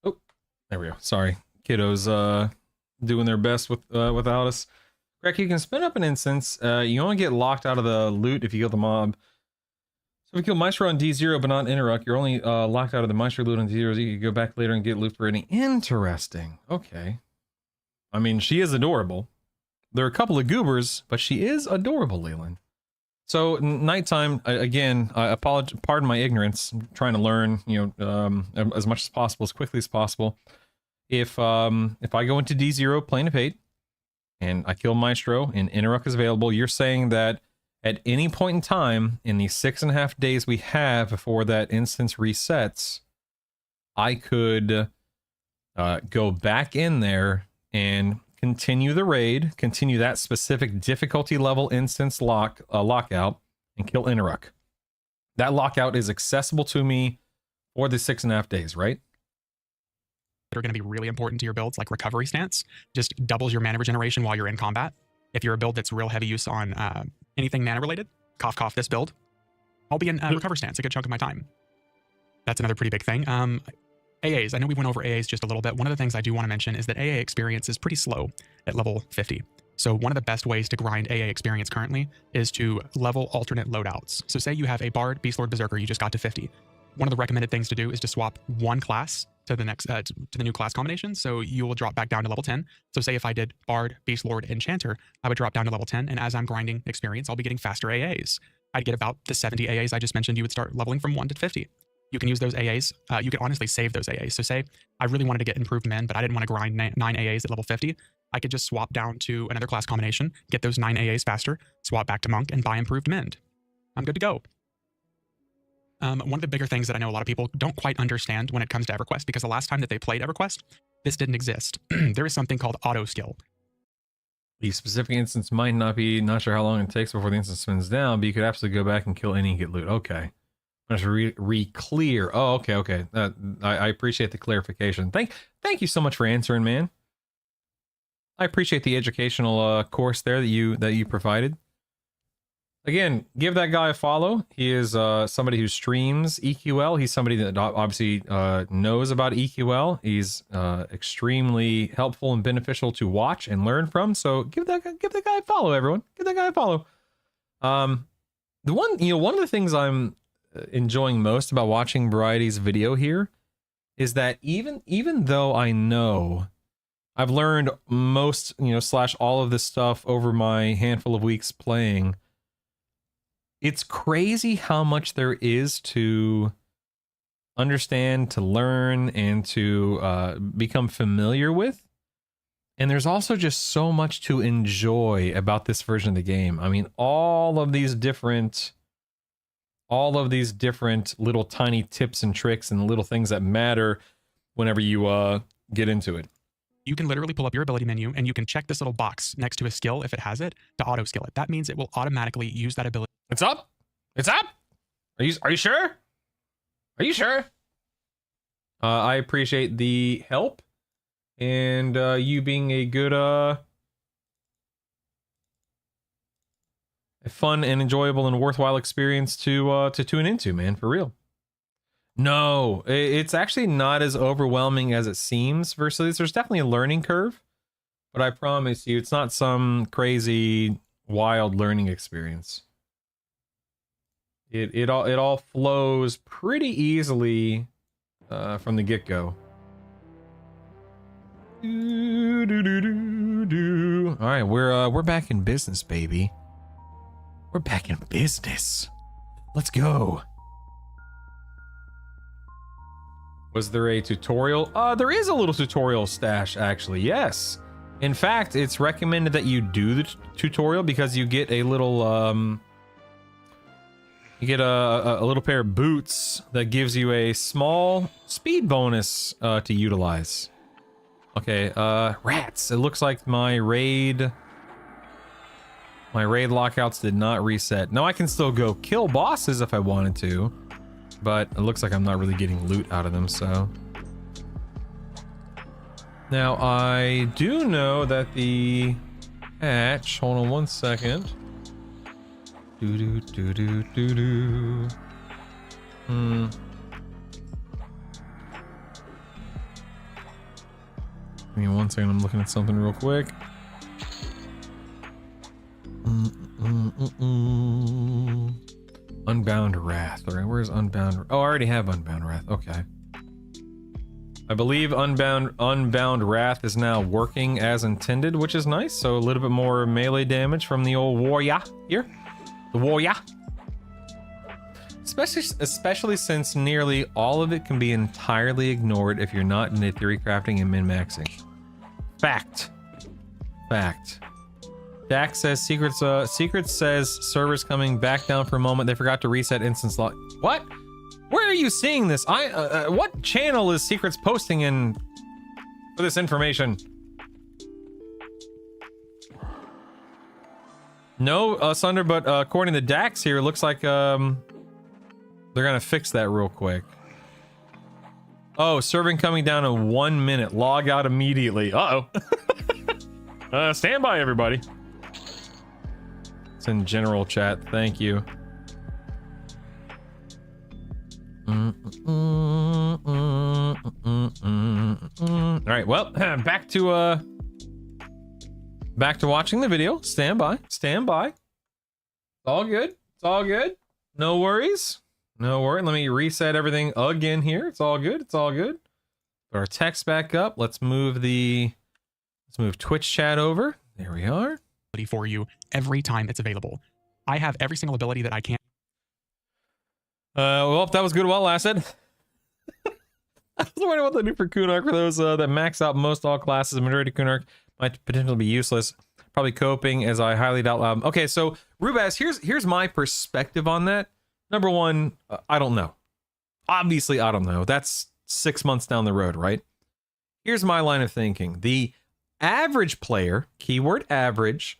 Oh, there we go. Sorry. Kiddos doing their best without us. Greg, you can spin up an instance. You only get locked out of the loot if you kill the mob. So if you kill Maestro on D0 but not Interrupt, you're only locked out of the Maestro loot on D0. So you can go back later and get loot for any. Interesting. Okay. I mean, she is adorable. There are a couple of goobers, but she is adorable, Leland. So Nighttime, again, I apologize, pardon my ignorance. I'm trying to learn, as much as possible, as quickly as possible. If I go into D0 Plane of Hate and I kill Maestro and Interrupt is available, you're saying that at any point in time in the 6.5 days we have before that instance resets, I could go back in there and continue the raid, continue that specific difficulty level instance lockout, and kill Interrupt. That lockout is accessible to me for the 6.5 days, right? That are going to be really important to your builds, like Recovery Stance. Just doubles your mana regeneration while you're in combat. If you're a build that's real heavy use on anything mana related, cough this build, I'll be in Recover Stance a good chunk of my time. That's another pretty big thing. AAs, I know we went over AAs just a little bit. One of the things I do want to mention is that AA experience is pretty slow at level 50. So one of the best ways to grind AA experience currently is to level alternate loadouts. So say you have a Bard, Beast Lord, Berserker, you just got to 50. one of the recommended things to do is to swap one class to the next to the new class combination. So you will drop back down to level 10. So say if I did Bard, Beast Lord, Enchanter, I would drop down to level 10, and as I'm grinding experience, I'll be getting faster AAs. I'd get about the 70 AAs I just mentioned. You would start leveling from 1 to 50. You can use those AAs. You can honestly save those AAs. So say I really wanted to get improved men, but I didn't want to grind 9 AAs at level 50. I could just swap down to another class combination, get those 9 AAs faster, swap back to Monk, and buy improved mend. I'm good to go. One of the bigger things that I know a lot of people don't quite understand when it comes to EverQuest, because the last time that they played EverQuest, this didn't exist. There is something called auto skill. The specific instance might not sure how long it takes before the instance spins down, but you could absolutely go back and kill any and get loot. Okay. I'm just re-clear. Oh, okay. I appreciate the clarification. Thank you so much for answering, man. I appreciate the educational course there that you provided. Again, give that guy a follow. He is somebody who streams EQL. He's somebody that obviously knows about EQL. He's extremely helpful and beneficial to watch and learn from. So give that guy a follow, everyone. Give that guy a follow. One of the things I'm enjoying most about watching Variety's video here is that even though I know I've learned most, / all of this stuff over my handful of weeks playing, it's crazy how much there is to understand, to learn, and to become familiar with. And there's also just so much to enjoy about this version of the game. I mean, all of these different little tiny tips and tricks and little things that matter whenever you get into it. You can literally pull up your ability menu and you can check this little box next to a skill if it has it to auto skill it. That means it will automatically use that ability. It's up. It's up. Are you sure? Are you sure? I appreciate the help and you being a good a fun and enjoyable and worthwhile experience to tune into, man, for real. No, it's actually not as overwhelming as it seems versus there's definitely a learning curve, but I promise you it's not some crazy wild learning experience. It all flows pretty easily from the get-go. All right, we're back in business, baby. We're back in business. Let's go. Was there a tutorial? There is a little tutorial stash, actually. Yes. In fact, it's recommended that you do the tutorial because you get a little you get a little pair of boots that gives you a small speed bonus to utilize. Okay, rats. It looks like my raid lockouts did not reset. Now I can still go kill bosses if I wanted to, but it looks like I'm not really getting loot out of them, so. Now I do know that the hatch, hold on one second. Give me one second, I'm looking at something real quick. Unbound Wrath. All right, where's Unbound? Oh, I already have Unbound Wrath. Okay. I believe Unbound Wrath is now working as intended, which is nice. So a little bit more melee damage from the old warrior here. The warrior. Especially since nearly all of it can be entirely ignored if you're not into theory crafting and min-maxing. Fact. Dax says Secrets says servers coming back down for a moment. They forgot to reset instance lock. What? Where are you seeing this? What channel is Secrets posting in for this information? No, Sunder, but according to Dax here, it looks like they're gonna fix that real quick. Oh, serving coming down in 1 minute. Log out immediately. Uh-oh. Stand by, everybody. It's in general chat. Thank you. All right, well, back to watching the video. Stand by. It's all good. No worries. No worry. Let me reset everything again here. It's all good. It's all good. Put our text back up. Let's move Twitch chat over. There we are. For you every time it's available. I have every single ability that I can. Well, if that was good while it lasted. I was wondering what they do for Kunark for those that max out most all classes. Majority Kunark might potentially be useless. Probably coping, as I highly doubt. Okay, so Rubaz, here's my perspective on that. Number one, I don't know. Obviously, I don't know. That's 6 months down the road, right? Here's my line of thinking. The average player, keyword average,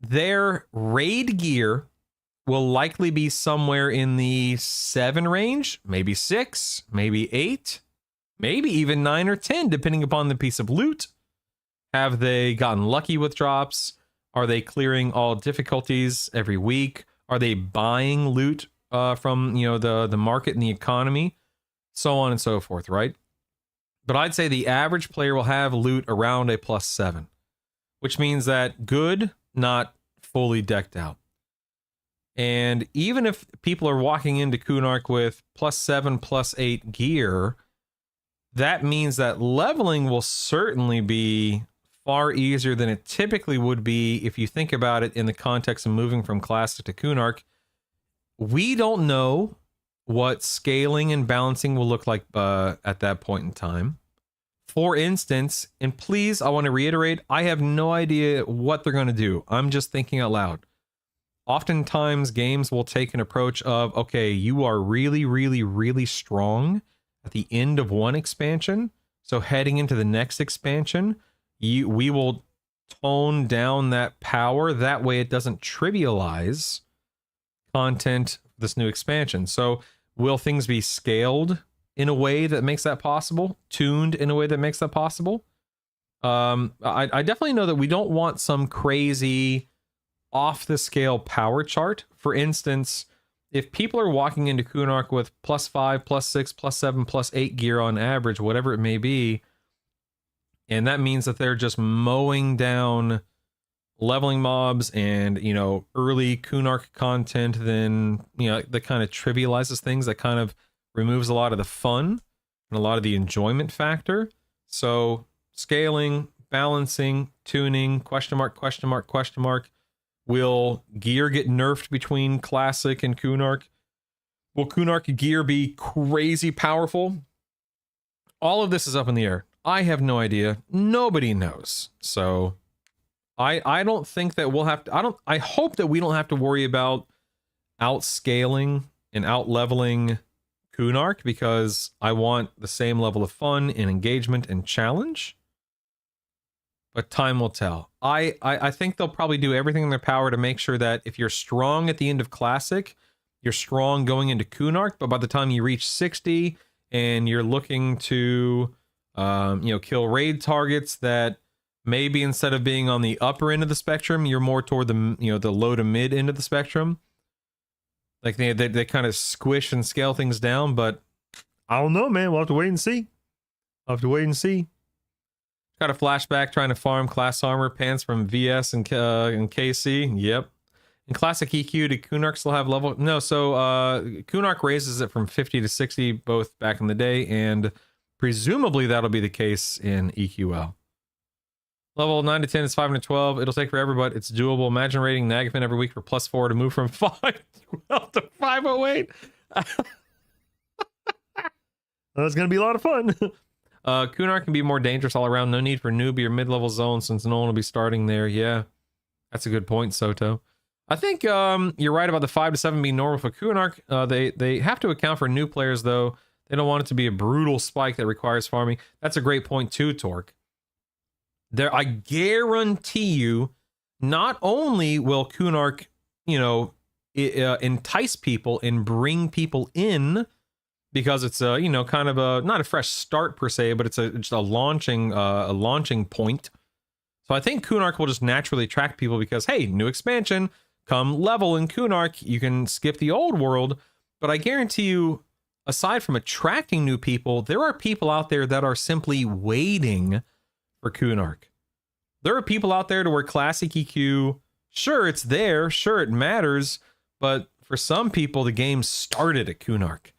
their raid gear will likely be somewhere in the 7 range, maybe 6, maybe 8, maybe even 9 or 10, depending upon the piece of loot. Have they gotten lucky with drops? Are they clearing all difficulties every week? Are they buying loot from the market and the economy? So on and so forth, right? But I'd say the average player will have loot around a +7, which means that good, not fully decked out. And even if people are walking into Kunark with +7, +8 gear, that means that leveling will certainly be far easier than it typically would be if you think about it in the context of moving from Classic to Kunark. We don't know what scaling and balancing will look like at that point in time. For instance, and please, I want to reiterate, I have no idea what they're going to do. I'm just thinking out loud. Oftentimes, games will take an approach of, okay, you are really, really, really strong at the end of one expansion. So heading into the next expansion, we will tone down that power. That way it doesn't trivialize content this new expansion. So will things be scaled in a way that makes that possible? Tuned in a way that makes that possible? I definitely know that we don't want some crazy off-the-scale power chart. For instance, if people are walking into Kunark with +5, +6, +7, +8 gear on average, whatever it may be, and that means that they're just mowing down leveling mobs and, early Kunark content, then, that kind of trivializes things, that kind of removes a lot of the fun and a lot of the enjoyment factor. So scaling, balancing, tuning, question mark, question mark, question mark. Will gear get nerfed between Classic and Kunark? Will Kunark gear be crazy powerful? All of this is up in the air. I have no idea. Nobody knows. So I don't think that we'll have to, I hope that we don't have to worry about outscaling and outleveling Kunark, because I want the same level of fun and engagement and challenge. But time will tell. I think they'll probably do everything in their power to make sure that if you're strong at the end of Classic, you're strong going into Kunark, but by the time you reach 60 and you're looking to kill raid targets that maybe instead of being on the upper end of the spectrum, you're more toward the low to mid end of the spectrum. Like they kind of squish and scale things down, but I don't know, man. We'll have to wait and see. Got a flashback trying to farm class armor pants from VS and KC. Yep. In Classic EQ, did Kunark still have level? No, so Kunark raises it from 50 to 60 both back in the day, and presumably that'll be the case in EQL. Level 9 to 10 is 512. It'll take forever, but it's doable. Imagine rating Nagafin every week for +4 to move from 512 to 508. That's going to be a lot of fun. Kunark can be more dangerous all around. No need for newbie or mid-level zones since no one will be starting there. Yeah, that's a good point, Soto. I think you're right about the 5 to 7 being normal for Kunark. They have to account for new players, though. They don't want it to be a brutal spike that requires farming. That's a great point, too, Torque. I guarantee you, not only will Kunark, entice people and bring people in, because it's kind of not a fresh start per se, but it's just a launching point. So I think Kunark will just naturally attract people because, hey, new expansion, come level in Kunark. You can skip the old world, but I guarantee you, aside from attracting new people, there are people out there that are simply waiting for Kunark. There are people out there to where Classic EQ, sure, it's there, sure, it matters, but for some people, the game started at Kunark.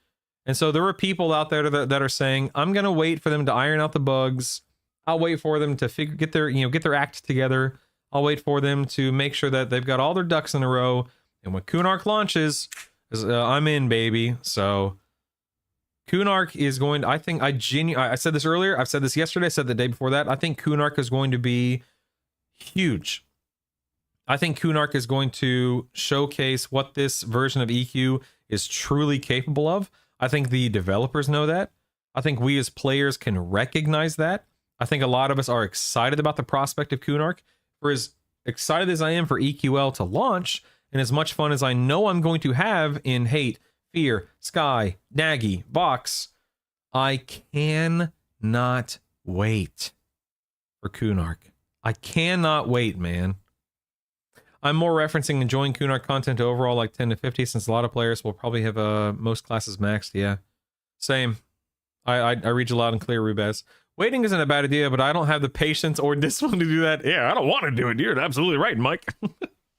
And so there were people out there that are saying, I'm going to wait for them to iron out the bugs. I'll wait for them to get their act together. I'll wait for them to make sure that they've got all their ducks in a row. And when Kunark launches, I'm in, baby. So Kunark is going to, I said this earlier. I've said this yesterday. I said the day before that. I think Kunark is going to be huge. I think Kunark is going to showcase what this version of EQ is truly capable of. I think the developers know that. I think we as players can recognize that. I think a lot of us are excited about the prospect of Kunark. For as excited as I am for EQL to launch, and as much fun as I know I'm going to have in Hate, Fear, Sky, Naggy, Box, I cannot wait for Kunark. I cannot wait, man. I'm more referencing enjoying Kunark content overall, like 10 to 50, since a lot of players will probably have most classes maxed. Yeah, same. I read you loud and clear, Rubez. Waiting isn't a bad idea, but I don't have the patience or discipline to do that. Yeah, I don't want to do it. You're absolutely right, Mike.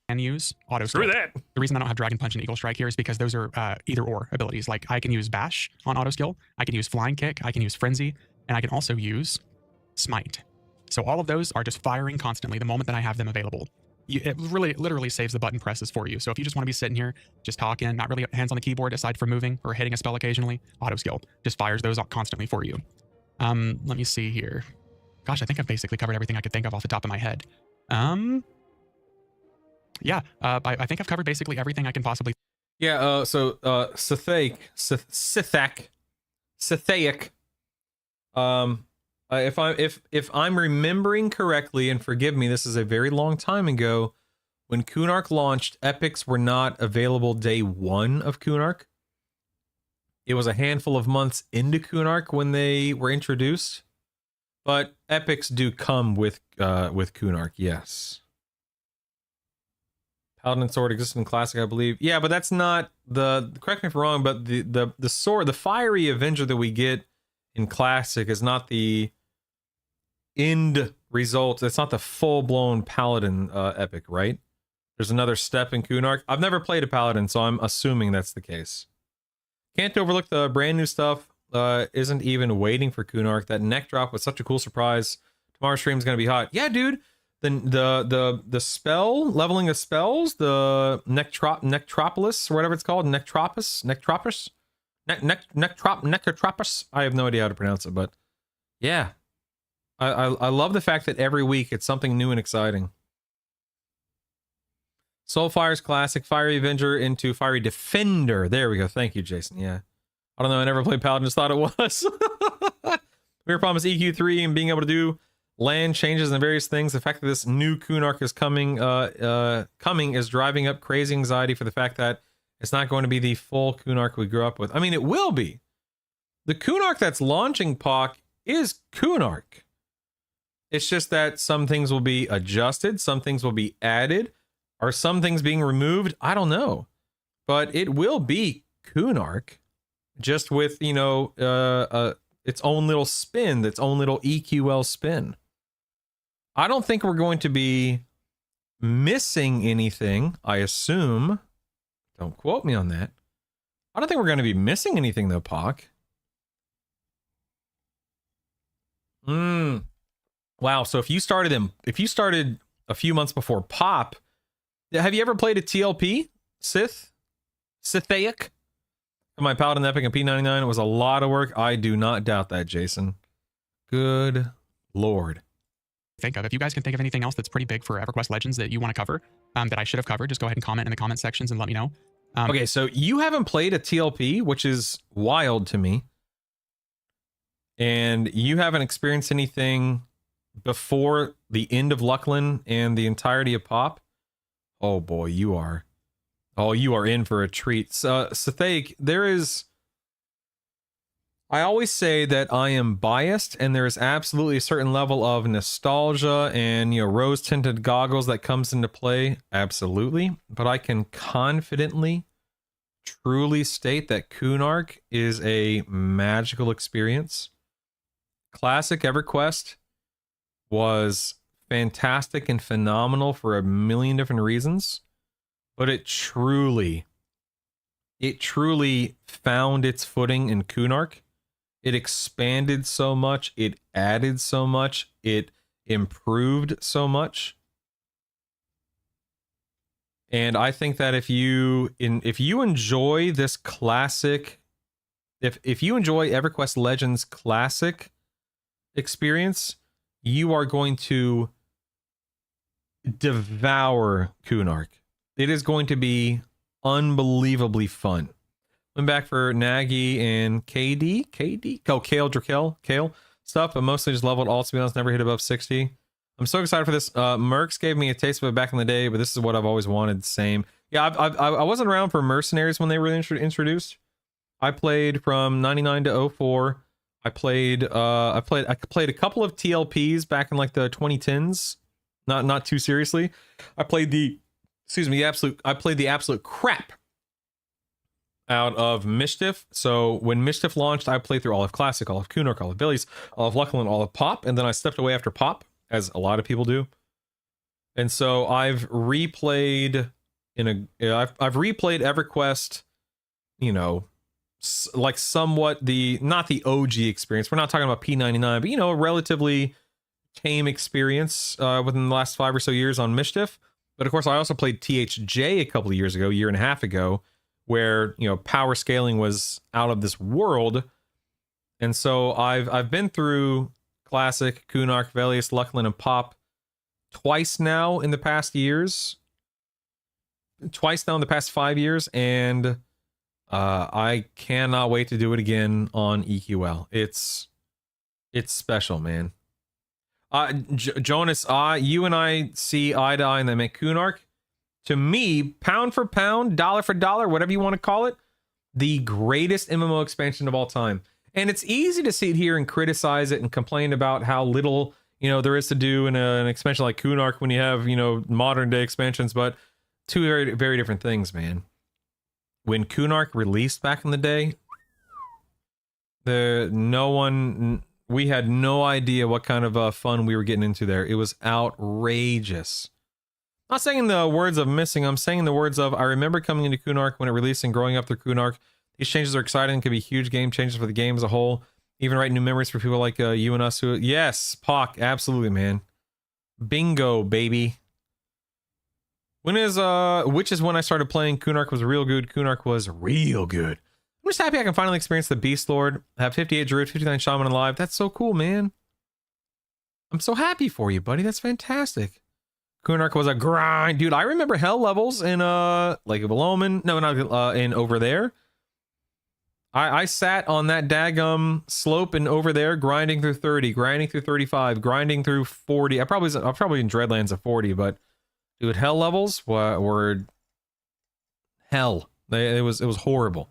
And use auto Screw skill. that. The reason I don't have Dragon Punch and Eagle Strike here is because those are either or abilities. Like I can use Bash on auto skill, I can use Flying Kick, I can use Frenzy, and I can also use Smite. So all of those are just firing constantly the moment that I have them available. It really literally saves the button presses for you. So if you just want to be sitting here, just talking, not really hands on the keyboard aside from moving or hitting a spell occasionally, auto skill just fires those out constantly for you. Let me see here. Gosh, I think I've basically covered everything I could think of off the top of my head. Yeah, I think I've covered basically everything I can possibly. Yeah, Sithaic. If I'm remembering correctly, and forgive me, this is a very long time ago, when Kunark launched, epics were not available day one of Kunark. It was a handful of months into Kunark when they were introduced, but epics do come with Kunark, yes. Paladin sword exists in Classic, I believe. Yeah, but that's not correct me if I'm wrong, but the sword, the fiery Avenger that we get in Classic is not the end result. It's not the full-blown Paladin epic, right? There's another step in Kunark. I've never played a Paladin, so I'm assuming that's the case. Can't overlook the brand new stuff. Isn't even waiting for Kunark. That neck drop was such a cool surprise. Tomorrow's stream's gonna be hot. Yeah, dude. The spell, leveling of spells, the Nectropolis, or whatever it's called, Nectropus. I have no idea how to pronounce it, but yeah. I love the fact that every week it's something new and exciting. Soulfire's Classic, Fiery Avenger into Fiery Defender. There we go. Thank you, Jason. Yeah. I don't know. I never played Paladin, just thought it was. We were promised EQ3 and being able to do land changes and various things. The fact that this new Kunark is coming is driving up crazy anxiety for the fact that it's not going to be the full Kunark we grew up with. I mean, it will be. The Kunark that's launching, Pock, is Kunark. It's just that some things will be adjusted, some things will be added. Are some things being removed? I don't know. But it will be Kunark, just with, its own little spin, its own little EQL spin. I don't think we're going to be missing anything, I assume. Don't quote me on that. I don't think we're going to be missing anything, though, Pock. Wow, so if you started a few months before Pop, have you ever played a TLP? Sithaic? My Paladin Epic and P99, it was a lot of work. I do not doubt that, Jason. Good Lord. Think of. If you guys can think of anything else that's pretty big for EverQuest Legends that you want to cover, that I should have covered, just go ahead and comment in the comment sections and let me know. Okay, so you haven't played a TLP, which is wild to me. And you haven't experienced anything before the end of Luckland and the entirety of Pop. Oh boy, you are in for a treat. Sithaic, I always say that I am biased, and there is absolutely a certain level of nostalgia and, rose-tinted goggles that comes into play. Absolutely. But I can confidently, truly state that Kunark is a magical experience. Classic EverQuest was fantastic and phenomenal for a million different reasons, but it truly it truly found its footing in Kunark. It expanded so much, it added so much, it improved so much. And I think that if you enjoy this classic, if you enjoy EverQuest Legends classic experience, you are going to devour Kunark. It is going to be unbelievably fun. Went back for Nagy and Kale stuff, but mostly just leveled all, to be honest, never hit above 60. I'm so excited for this. Mercs gave me a taste of it back in the day, but this is what I've always wanted. Same. Yeah, I wasn't around for Mercenaries when they were introduced. I played from 99 to 04. I played a couple of TLPs back in like the 2010s. Not too seriously. I played the absolute crap out of Mischief. So when Mischief launched, I played through all of Classic, all of Kunark, all of Billy's, all of Luckland, all of Pop, and then I stepped away after Pop, as a lot of people do. And so I've replayed I've replayed EverQuest, you know, like somewhat not the OG experience. We're not talking about P99, but you know, a relatively tame experience within the last 5 or so years on Mischief. But of course, I also played THJ a couple of years ago, year and a half ago, where, you know, power scaling was out of this world. And so I've been through Classic, Kunark, Velius, Luckland, and Pop twice now in the past 5 years, and I cannot wait to do it again on EQL. It's special, man. Jonas, you and I see eye to eye in the Kunark. To me, pound for pound, dollar for dollar, whatever you want to call it, the greatest MMO expansion of all time. And it's easy to sit here and criticize it and complain about how little, you know, there is to do in an expansion like Kunark when you have, you know, modern day expansions, but two very, very different things, man. When Kunark released back in the day, we had no idea what kind of fun we were getting into there. It was outrageous. I'm not saying the words of missing, I'm saying the words of, I remember coming into Kunark when it released and growing up through Kunark. These changes are exciting and could be huge game changers for the game as a whole. Even write new memories for people like you and us who... Yes, Pock, absolutely, man. Bingo, baby. Which is when I started playing Kunark was real good. Kunark was real good. I'm just happy I can finally experience the Beast Lord. Have 58 Druid, 59 Shaman alive. That's so cool, man. I'm so happy for you, buddy. That's fantastic. Kunark was a grind. Dude, I remember hell levels in Lake of Aloman. No, not in over there. I sat on that daggum slope and over there grinding through 30, grinding through 35, grinding through 40. I'm probably in Dreadlands at 40, but dude, hell levels were hell. It was horrible.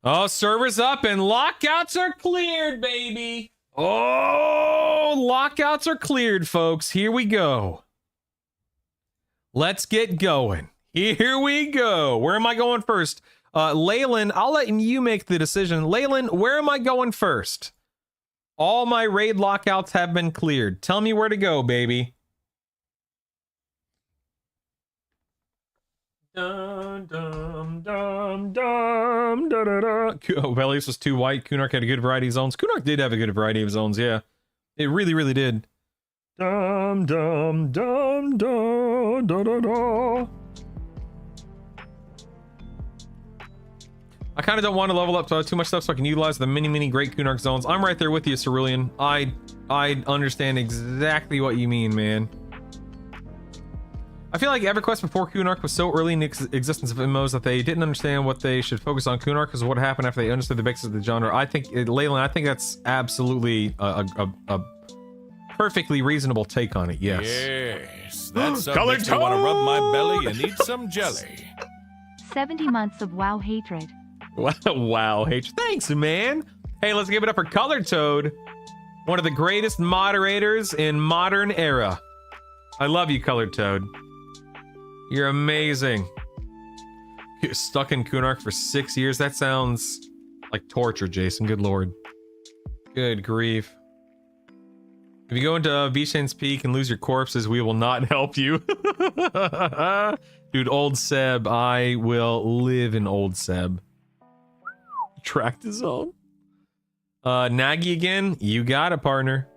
Oh, servers up and lockouts are cleared, baby. Oh, lockouts are cleared, folks. Here we go. Let's get going. Here we go. Where am I going first? Leyland, I'll let you make the decision. Leyland, where am I going first? All my raid lockouts have been cleared. Tell me where to go, baby. Dum, dum, dum, dum, da, da, da. Oh, Velius was too white. Kunark had a good variety of zones. Kunark did have a good variety of zones, yeah. It really, really did. Dum, dum, dum, dum, da, da, da. I kind of don't want to level up too much stuff so I can utilize the many great Kunark zones. I'm right there with you, Cerulean. I understand exactly what you mean, man. I feel like EverQuest before Kunark was so early in the existence of MMOs that they didn't understand what they should focus on Kunark because of what happened after they understood the basics of the genre. I think, Leyland, I think that's absolutely a perfectly reasonable take on it, yes. Yes, that's something makes me want to rub my belly and eat some jelly. 70 months of WoW hatred. Wow, hatred. Thanks, man. Hey, let's give it up for Colored Toad, one of the greatest moderators in modern era. I love you, Colored Toad. You're amazing. You're stuck in Kunark for 6 years? That sounds like torture, Jason. Good lord. Good grief. If you go into Vishane's Peak and lose your corpses, we will not help you. Dude, Old Seb, I will live in Old Seb. Track the zone. Nagy again, you got it, partner.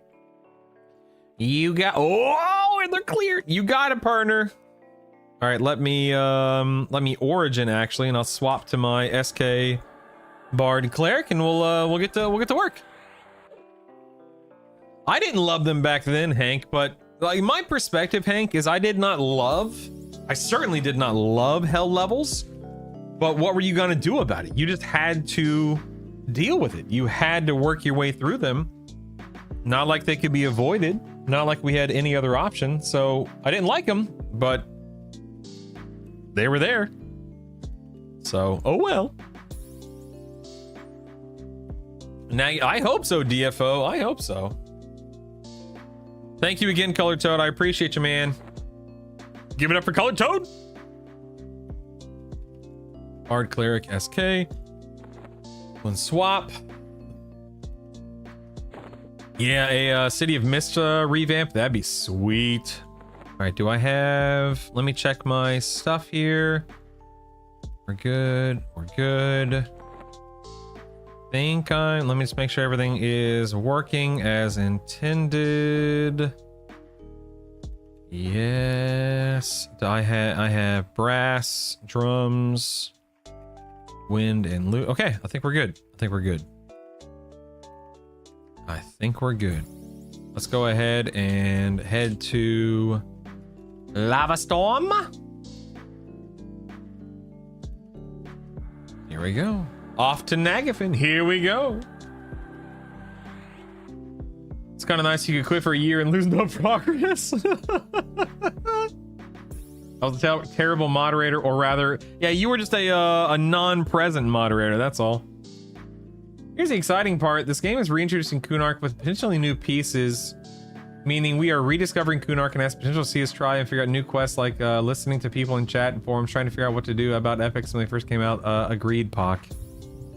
You got, oh, and they're cleared. You got it, partner. All right, let me origin actually, and I'll swap to my SK Bard Cleric, and we'll get to work. I didn't love them back then, Hank, but like my perspective, Hank, is I certainly did not love hell levels, but what were you gonna do about it? You just had to deal with it. You had to work your way through them. Not like they could be avoided, not like we had any other option. So I didn't like them, but they were there. So, oh well. Now, I hope so, DFO. I hope so. Thank you again, Colored Toad. I appreciate you, man. Give it up for Colored Toad. Bard Cleric SK. One swap. Yeah, a City of Mist revamp. That'd be sweet. All right, do I have... Let me check my stuff here. We're good. We're good. Let me just make sure everything is working as intended. Yes. I have brass, drums, wind, and loot. Okay, I think we're good. I think we're good. Let's go ahead and head to Lava Storm. Here we go. Off to Nagafin. Here we go. It's kind of nice you could quit for a year and lose no progress. I was a terrible moderator, or rather, yeah, you were just a non-present moderator, that's all. Here's the exciting part. This game is reintroducing Kunark with potentially new pieces, meaning we are rediscovering Kunark and has potential to see us try and figure out new quests, like listening to people in chat and forums, trying to figure out what to do about epics when they first came out. Agreed, Pock.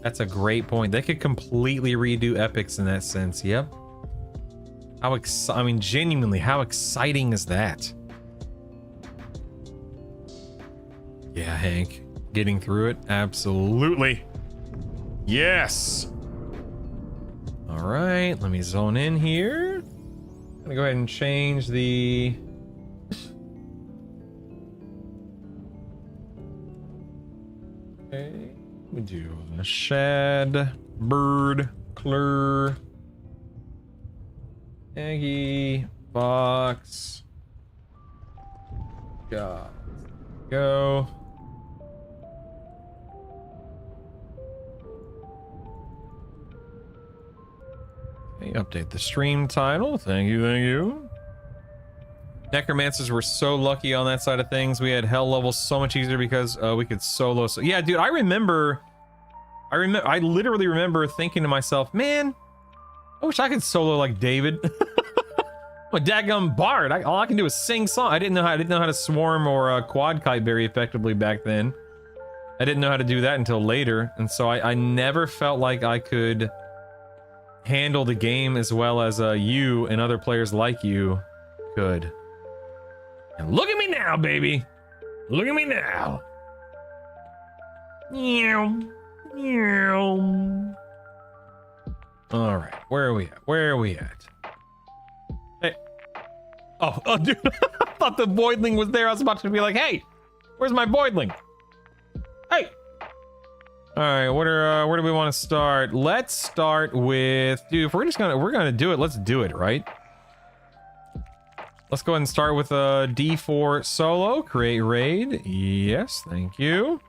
That's a great point. They could completely redo epics in that sense. Yep. I mean, genuinely, how exciting is that? Yeah, Hank. Getting through it? Absolutely. Yes. All right, let me zone in here. I'm gonna go ahead and change the... Okay. We do a shad, bird, clur, Aggie, box, God, go. Okay, update the stream title. Thank you, thank you. Necromancers were so lucky on that side of things. We had hell levels so much easier because we could solo. So yeah, dude, I literally remember thinking to myself, man, I wish I could solo like David. I'm a dadgum bard. All I can do is sing song. I didn't know how to swarm or quad kite very effectively back then. I didn't know how to do that until later, and so I never felt like I could handle the game as well as you and other players like you could. And look at me now, baby. Look at me now. Meow. Meow. All right, where are we at? Where are we at? Hey. Oh, dude. I thought the voidling was there. I was about to be like, hey, where's my voidling? Hey. All right, where do we want to start? Let's start with, dude, if we're gonna do it, let's do it, right? Let's go ahead and start with a D4 solo. Create raid. Yes, thank you.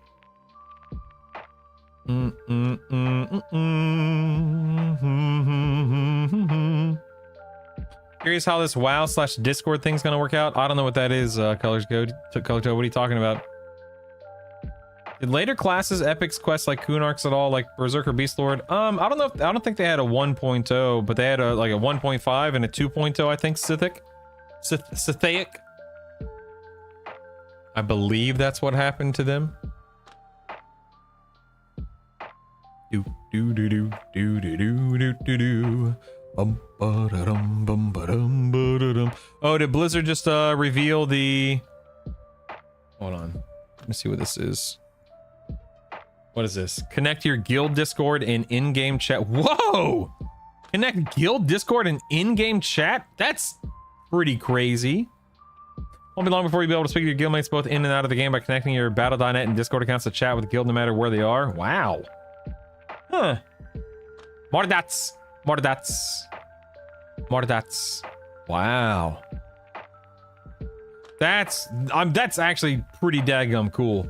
Curious how this WoW/Discord thing's gonna work out. I don't know what that is. Color Toad, what are you talking about? Did later classes epics quests like Kunarks at all, like Berserker Beastlord? I don't know. I don't think they had a 1.0, but they had like a 1.5 and a 2.0. I think Sithaic. I believe that's what happened to them. Do do do do do do do do do do. Oh, did Blizzard just reveal the... Hold on. Let me see what this is. What is this? Connect your guild Discord and in-game chat. Whoa! Connect guild Discord and in-game chat? That's pretty crazy. Won't be long before you'll be able to speak to your guildmates both in and out of the game by connecting your Battle.net and Discord accounts to chat with the guild no matter where they are. Wow. Huh. More dots. More dots. More dots. Wow. That's actually pretty daggum cool.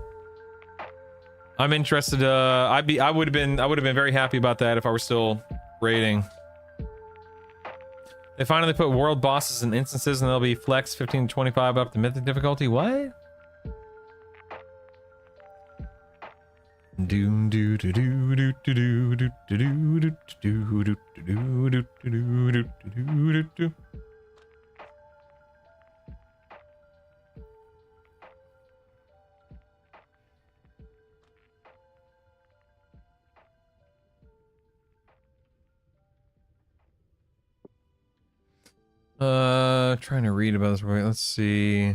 I'm interested. I would have been very happy about that if I were still raiding. They finally put world bosses in instances and they'll be flex 15 to 25 up to mythic difficulty. What? Doom doo doo doo doo doo doo doo doo doo doo doo doo doo doo. Trying to read about this. Wait, let's see.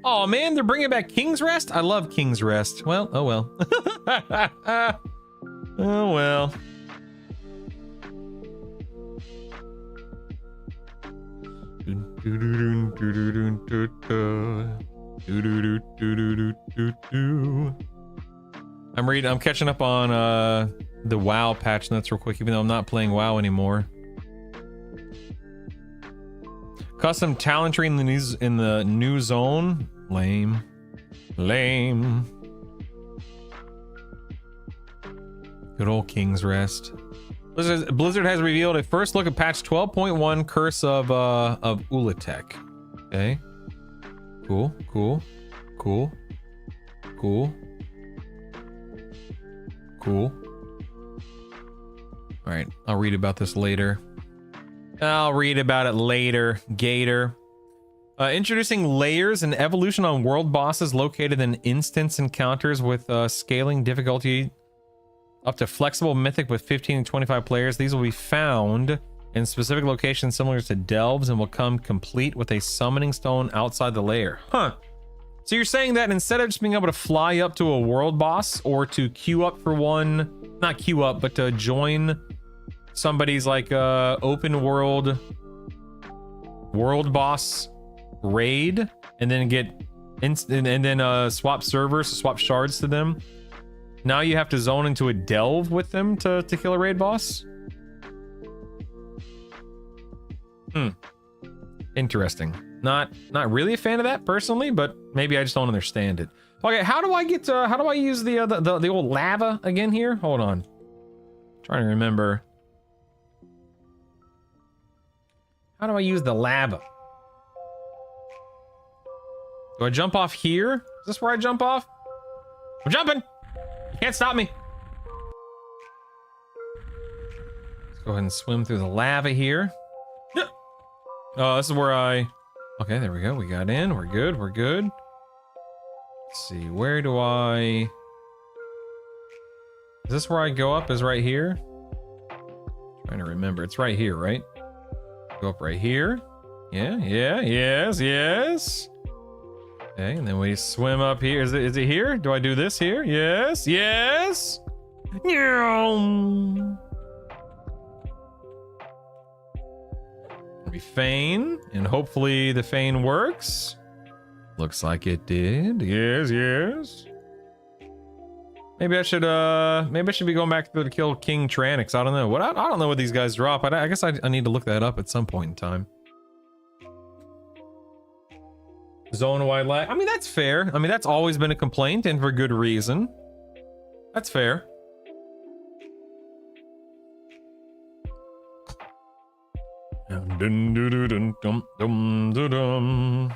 Oh man, they're bringing back King's Rest? I love King's Rest. Well, oh well. Oh well. I'm catching up on the WoW patch notes real quick, even though I'm not playing WoW anymore. Custom talent tree in the new zone. Lame. Lame. Good old King's Rest. Blizzard has revealed a first look at patch 12.1 Curse of Ulatek. Okay. Cool, cool, cool, cool, cool. All right, I'll read about this later. I'll read about it later, Gator. Introducing layers and evolution on world bosses located in instance encounters with scaling difficulty up to flexible mythic with 15 and 25 players. These will be found in specific locations similar to delves and will come complete with a summoning stone outside the layer. Huh. So you're saying that instead of just being able to fly up to a world boss or to queue up for one, not queue up, but to join somebody's like open world boss raid and then get and then swap servers, swap shards to them. Now you have to zone into a delve with them to kill a raid boss? Interesting. Not really a fan of that personally, but maybe I just don't understand it. Okay, how do I use the old lava again here? Hold on. Trying to remember. How do I use the lava? Do I jump off here? Is this where I jump off? I'm jumping! You can't stop me. Let's go ahead and swim through the lava here. Oh, this is where I... Okay, there we go. We got in. We're good. We're good. Let's see. Where do I... Is this where I go up? Is right here? Trying to remember. It's right here, right? Go up right here. Yeah, yeah, yes, yes. Okay, and then we swim up here. Is it here? Do I do this here? Yes, yes. We feign, and hopefully the feign works. Looks like it did. Yes, yes. Maybe I should be going back to kill King Tranix. I don't know. I don't know what these guys drop. I guess I need to look that up at some point in time. Zone-wide lag. I mean, that's fair. I mean, that's always been a complaint, and for good reason. That's fair. Dun, dun, dun, dun, dun, dun, dun, dun.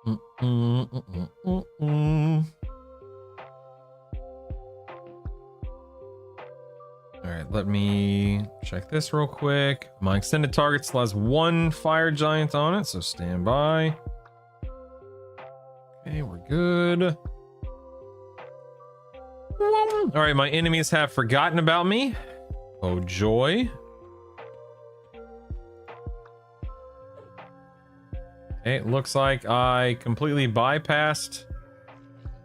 All right, let me check this real quick. My extended target still has 1 fire giant on it, so stand by. Okay, we're good. All right, my enemies have forgotten about me. Oh, joy. Okay, it looks like I completely bypassed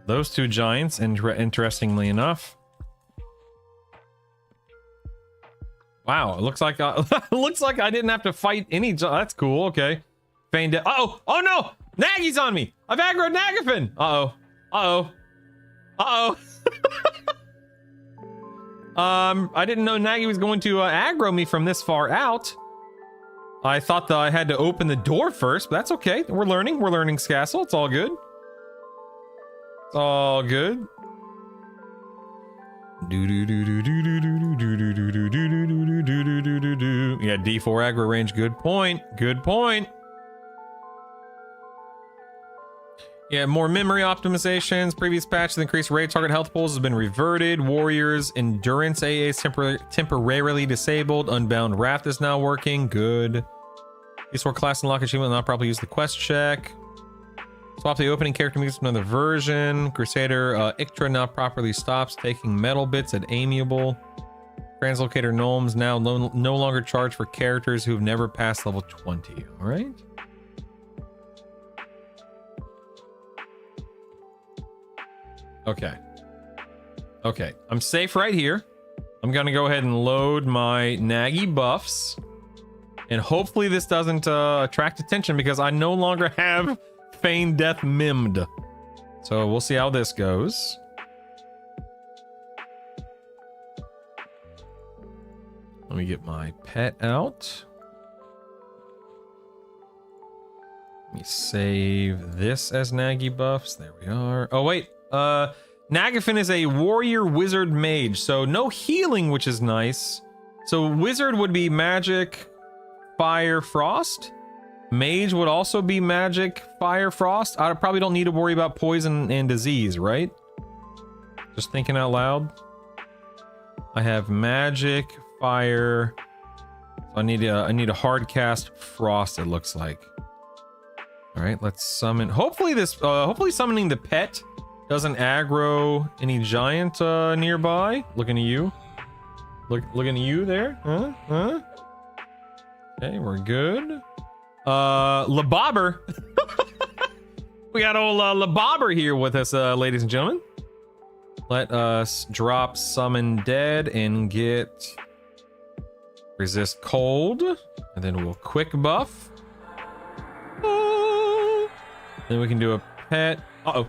those 2 giants, interestingly enough. Wow, it looks like looks like I didn't have to fight any. That's cool. Okay, feigned it. Oh no, Nagy's on me. I've aggroed Nagafin. I didn't know Nagy was going to aggro me from this far out. I thought that I had to open the door first, but that's okay. We're learning Scassel. It's all good. It's all good. Yeah, D4 aggro range. Good point. Yeah, more memory optimizations. Previous patch that increased raid target health pools has been reverted. Warriors endurance AA is temporarily disabled. Unbound Wrath is now working. Good. These 4 class unlock achievement will not properly use the quest check. Swap the opening character music to another version. Crusader Ictra now properly stops taking metal bits at amiable. Translocator gnomes now no longer charge for characters who've never passed level 20. All right. Okay, I'm safe right here. I'm gonna go ahead and load my Nagy buffs, and hopefully this doesn't attract attention because I no longer have Feign Death Mimmed. So we'll see how this goes. Let me get my pet out. Let me save this as Nagy buffs. There we are. Oh wait, Nagafin is a warrior wizard mage, so no healing, which is nice. So wizard would be magic, fire, frost. Mage would also be magic, fire, frost. I probably don't need to worry about poison and disease, right? Just thinking out loud. I have magic, fire. I need a hard cast frost, it looks like. All right, let's summon. Hopefully summoning the pet doesn't aggro any giant nearby. Looking at you. Looking at you there. Huh? Okay, we're good. Labobber. We got old Labobber here with us, ladies and gentlemen. Let us drop Summon Dead and get Resist Cold. And then we'll quick buff. Then we can do a pet. Uh-oh.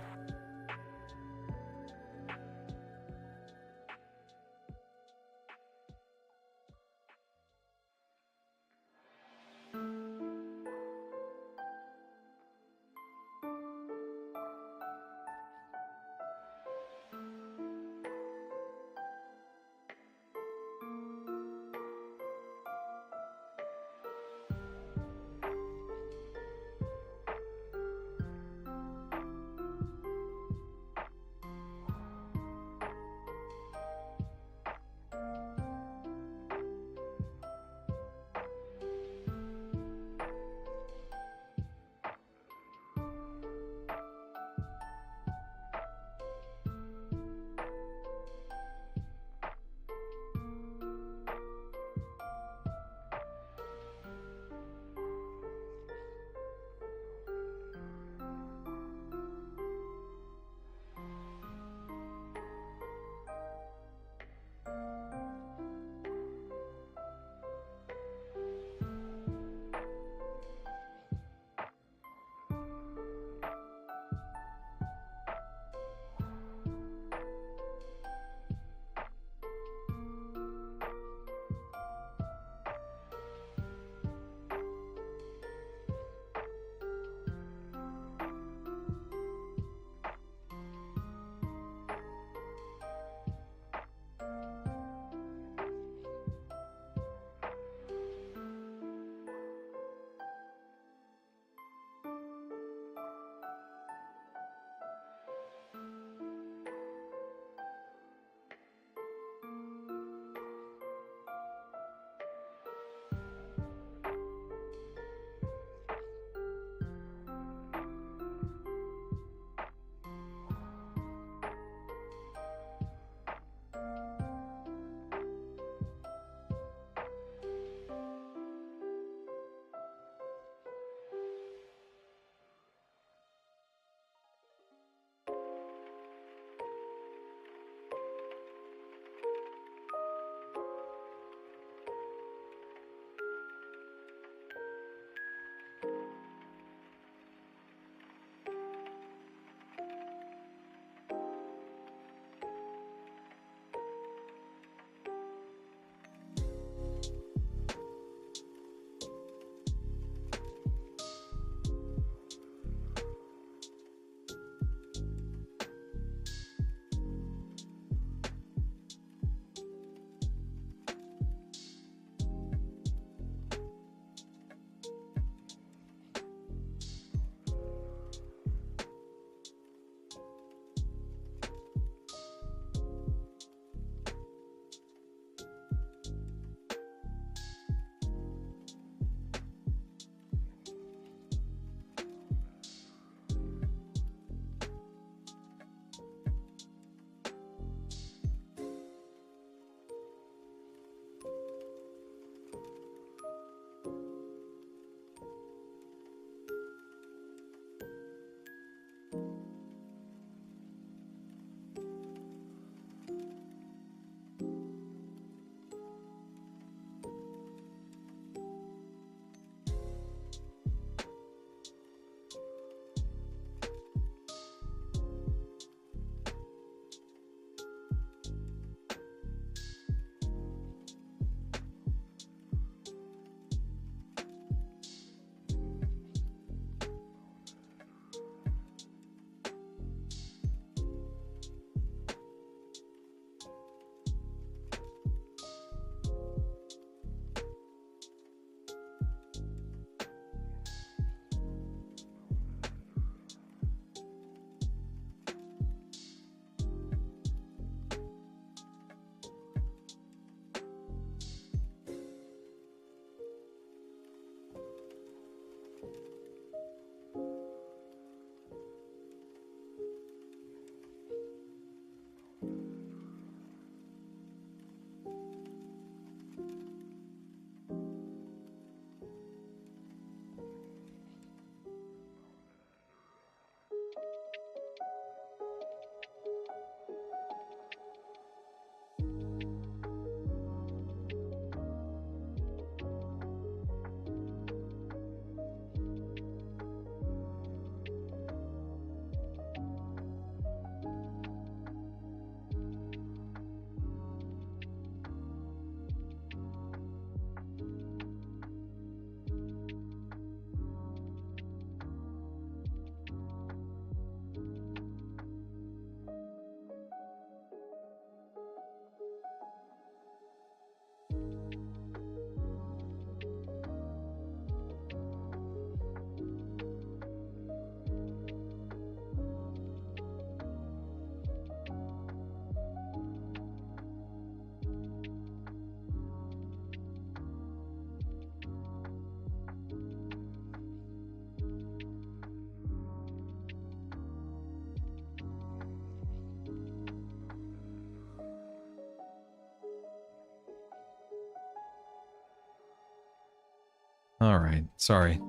All right. Sorry.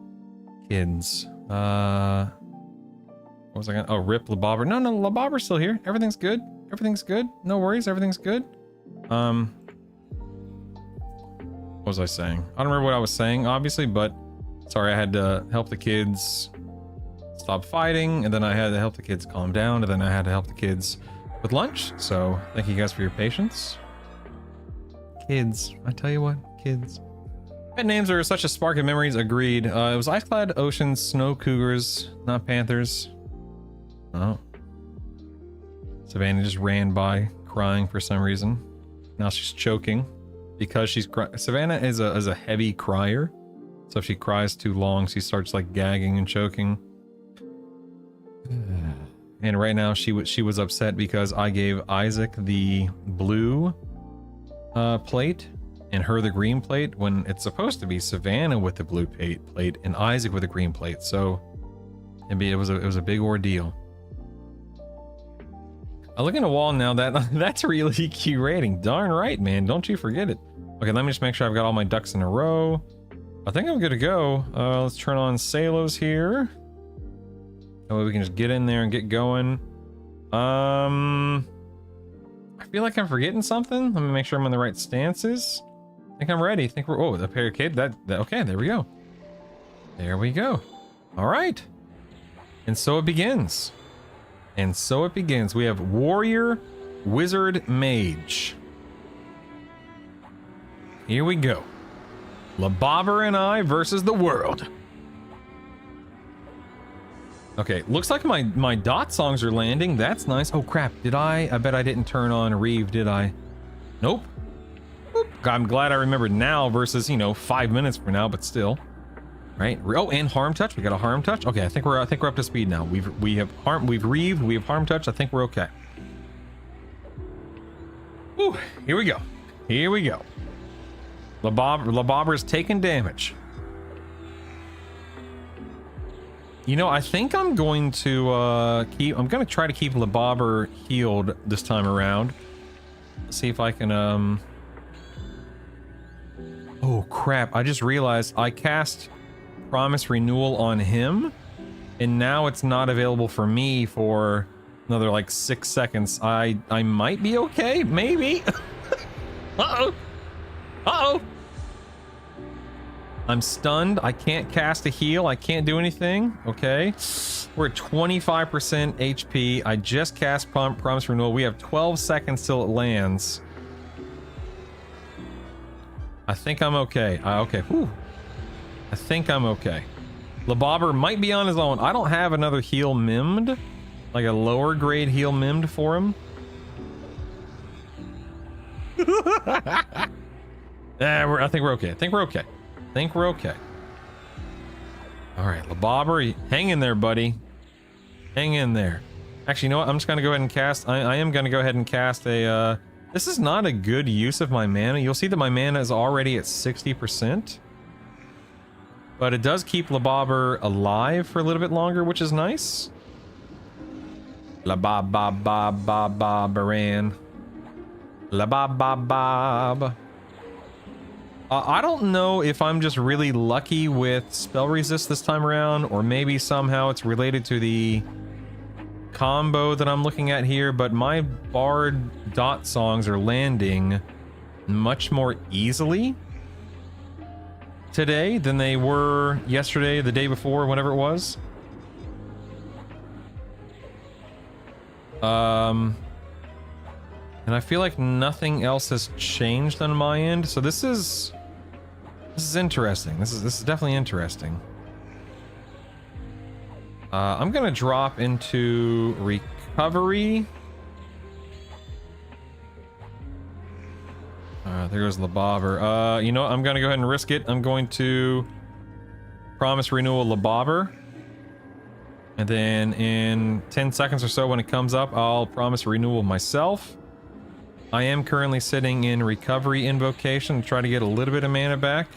Kids. What was I gonna... Oh, rip Labobber. No, Labobber's still here. Everything's good. Everything's good. No worries. Everything's good. What was I saying? I don't remember what I was saying, obviously, but sorry, I had to help the kids stop fighting, and then I had to help the kids calm down, and then I had to help the kids with lunch. So thank you guys for your patience. Kids, I tell you what, kids. Pet names are such a spark of memories, agreed. It was ice-clad oceans, snow cougars, not panthers. Oh. Savannah just ran by, crying for some reason. Now she's choking because she's crying. Savannah is a heavy crier, so if she cries too long, she starts like gagging and choking. And right now she was upset because I gave Isaac the blue plate and her the green plate when it's supposed to be Savannah with the blue plate and Isaac with the green plate. So it was a big ordeal. I look at a wall now, that's a real EQ rating. Darn right, man. Don't you forget it. Okay, let me just make sure I've got all my ducks in a row. I think I'm good to go. Let's turn on Salos here. That way we can just get in there and get going. I feel like I'm forgetting something. Let me make sure I'm in the right stances. I think I'm ready. I think we're... Oh, the barricade. Okay, there we go. There we go. All right. And so it begins. And so it begins. We have Warrior, Wizard, Mage. Here we go. Labobber and I versus the world. Okay, looks like my dot songs are landing. That's nice. Oh crap, did I bet I didn't turn on Reeve, did I? Nope. Boop. I'm glad I remembered now versus, 5 minutes from now, but still. Right? Oh, and harm touch. We got a harm touch. Okay, I think we're up to speed now. We've reeved, we have harm touch. I think we're okay. Ooh, here we go. Here we go. Labobber's taking damage. I think I'm going to I'm going to try to keep Labobber healed this time around. Let's see if I can Oh crap, I just realized I cast Promise Renewal on him and now it's not available for me for another like 6 seconds. I might be okay, maybe. Uh-oh. Uh-oh. I'm stunned. I can't cast a heal. I can't do anything. Okay. We're at 25% HP. I just cast Promise Renewal. We have 12 seconds till it lands. I think I'm okay. Okay. Whew. I think I'm okay. Labobber might be on his own. I don't have another heal mimmed. Like a lower grade heal mimmed for him. I think we're okay. I think we're okay. I think we're okay. All right, Labobber, hang in there, buddy. Hang in there. Actually, you know what? I'm just gonna go ahead and cast. I am gonna go ahead and cast a. This is not a good use of my mana. You'll see that my mana is already at 60%, but it does keep Labobber alive for a little bit longer, which is nice. Labobbaran. Labob. I don't know if I'm just really lucky with spell resist this time around, or maybe somehow it's related to the combo that I'm looking at here, but my Bard dot songs are landing much more easily today than they were yesterday, the day before, whatever it was. And I feel like nothing else has changed on my end, so this is interesting. This is definitely interesting. I'm gonna drop into recovery. There goes Labobber. You know what? I'm gonna go ahead and risk it. I'm going to Promise Renewal Labobber. And then in 10 seconds or so when it comes up, I'll Promise Renewal myself. I am currently sitting in Recovery Invocation to try to get a little bit of mana back.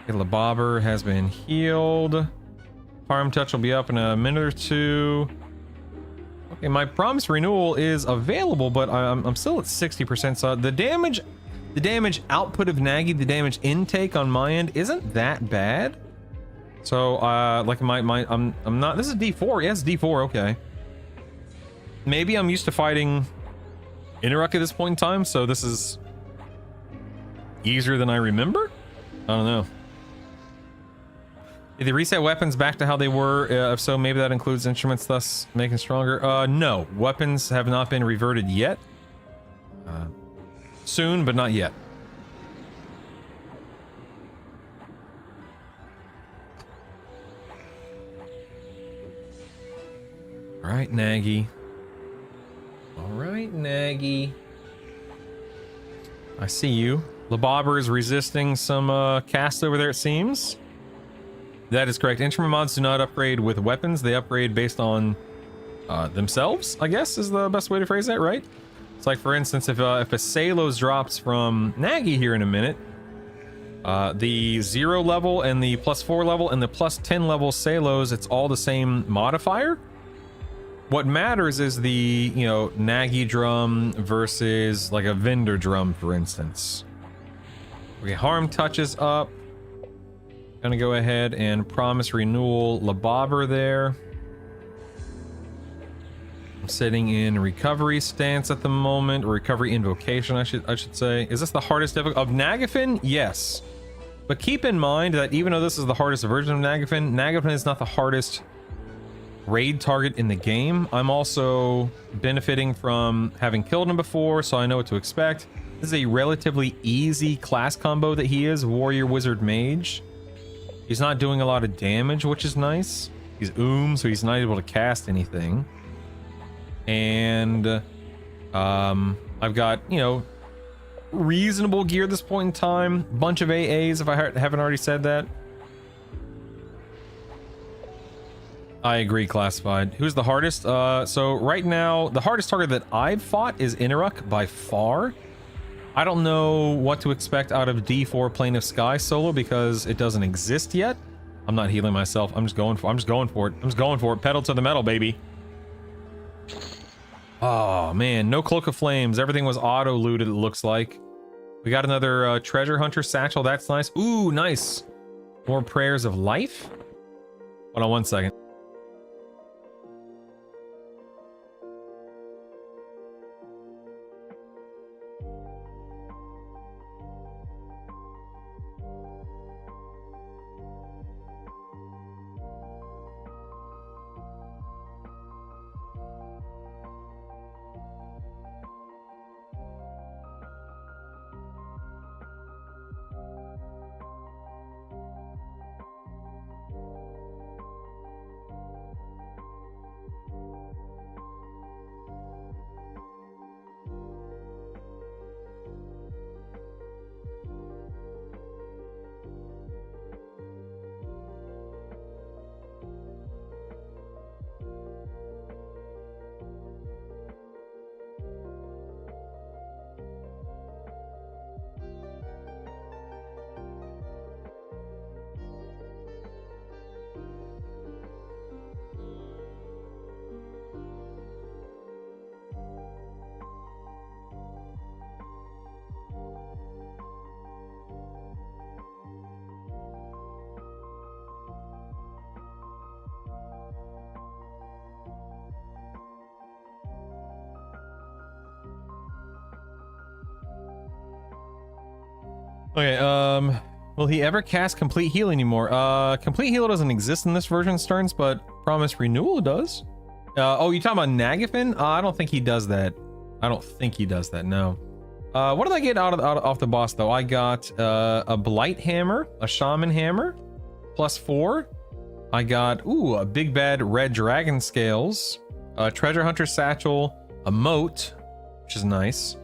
Okay, Labobber has been healed. Harm Touch will be up in a minute or two. Okay, my Promise Renewal is available, but I'm still at 60%, so the damage The damage output of Nagy, the damage intake on my end isn't that bad. So, like I'm not, this is D4. Yes, D4, okay. Maybe I'm used to fighting Interruck at this point in time, so this is easier than I remember? I don't know. Did they reset weapons back to how they were? If so, maybe that includes instruments, thus making stronger. No. Weapons have not been reverted yet. Soon, but not yet. All right, Nagy. All right, Nagy. I see you. Labobber is resisting some cast over there, it seems. That is correct. Instrument mods do not upgrade with weapons. They upgrade based on themselves, I guess is the best way to phrase that, right? It's like, for instance, if a Salos drops from Nagy here in a minute, the 0 level and the +4 level and the +10 level Salos, it's all the same modifier. What matters is the, you know, Nagy drum versus like a vendor drum, for instance. Okay, harm touches up. Gonna go ahead and promise renewal Labobber there. I'm sitting in recovery stance at the moment, or recovery invocation, I should say. Is this the hardest of Nagafin? Yes. But keep in mind that even though this is the hardest version of Nagafin, Nagafin is not the hardest raid target in the game. I'm also benefiting from having killed him before, so I know what to expect. This is a relatively easy class combo that he is, Warrior, Wizard, Mage. He's not doing a lot of damage, which is nice. He's so he's not able to cast anything. And I've got, you know, reasonable gear at this point in time. Bunch of AAs, if I haven't already said that. I agree, classified. Who's the hardest? So right now, the hardest target that I've fought is Interruck by far. I don't know what to expect out of D4 Plane of Sky solo because it doesn't exist yet. I'm not healing myself. I'm just going for it. Pedal to the metal, baby. Oh man, no Cloak of Flames. Everything was auto looted, it looks like. We got another treasure hunter satchel. That's nice. Ooh, nice. More prayers of life. Hold on one second. Okay, will he ever cast Complete Heal anymore? Complete Heal doesn't exist in this version, Stearns, but Promise Renewal does. Oh, you talking about Nagafin? I don't think he does that. I don't think he does that, no. What did I get off the boss, though? I got a Blight Hammer, a Shaman Hammer, +4. I got, ooh, a Big Bad Red Dragon Scales, a Treasure Hunter Satchel, a Moat, which is nice.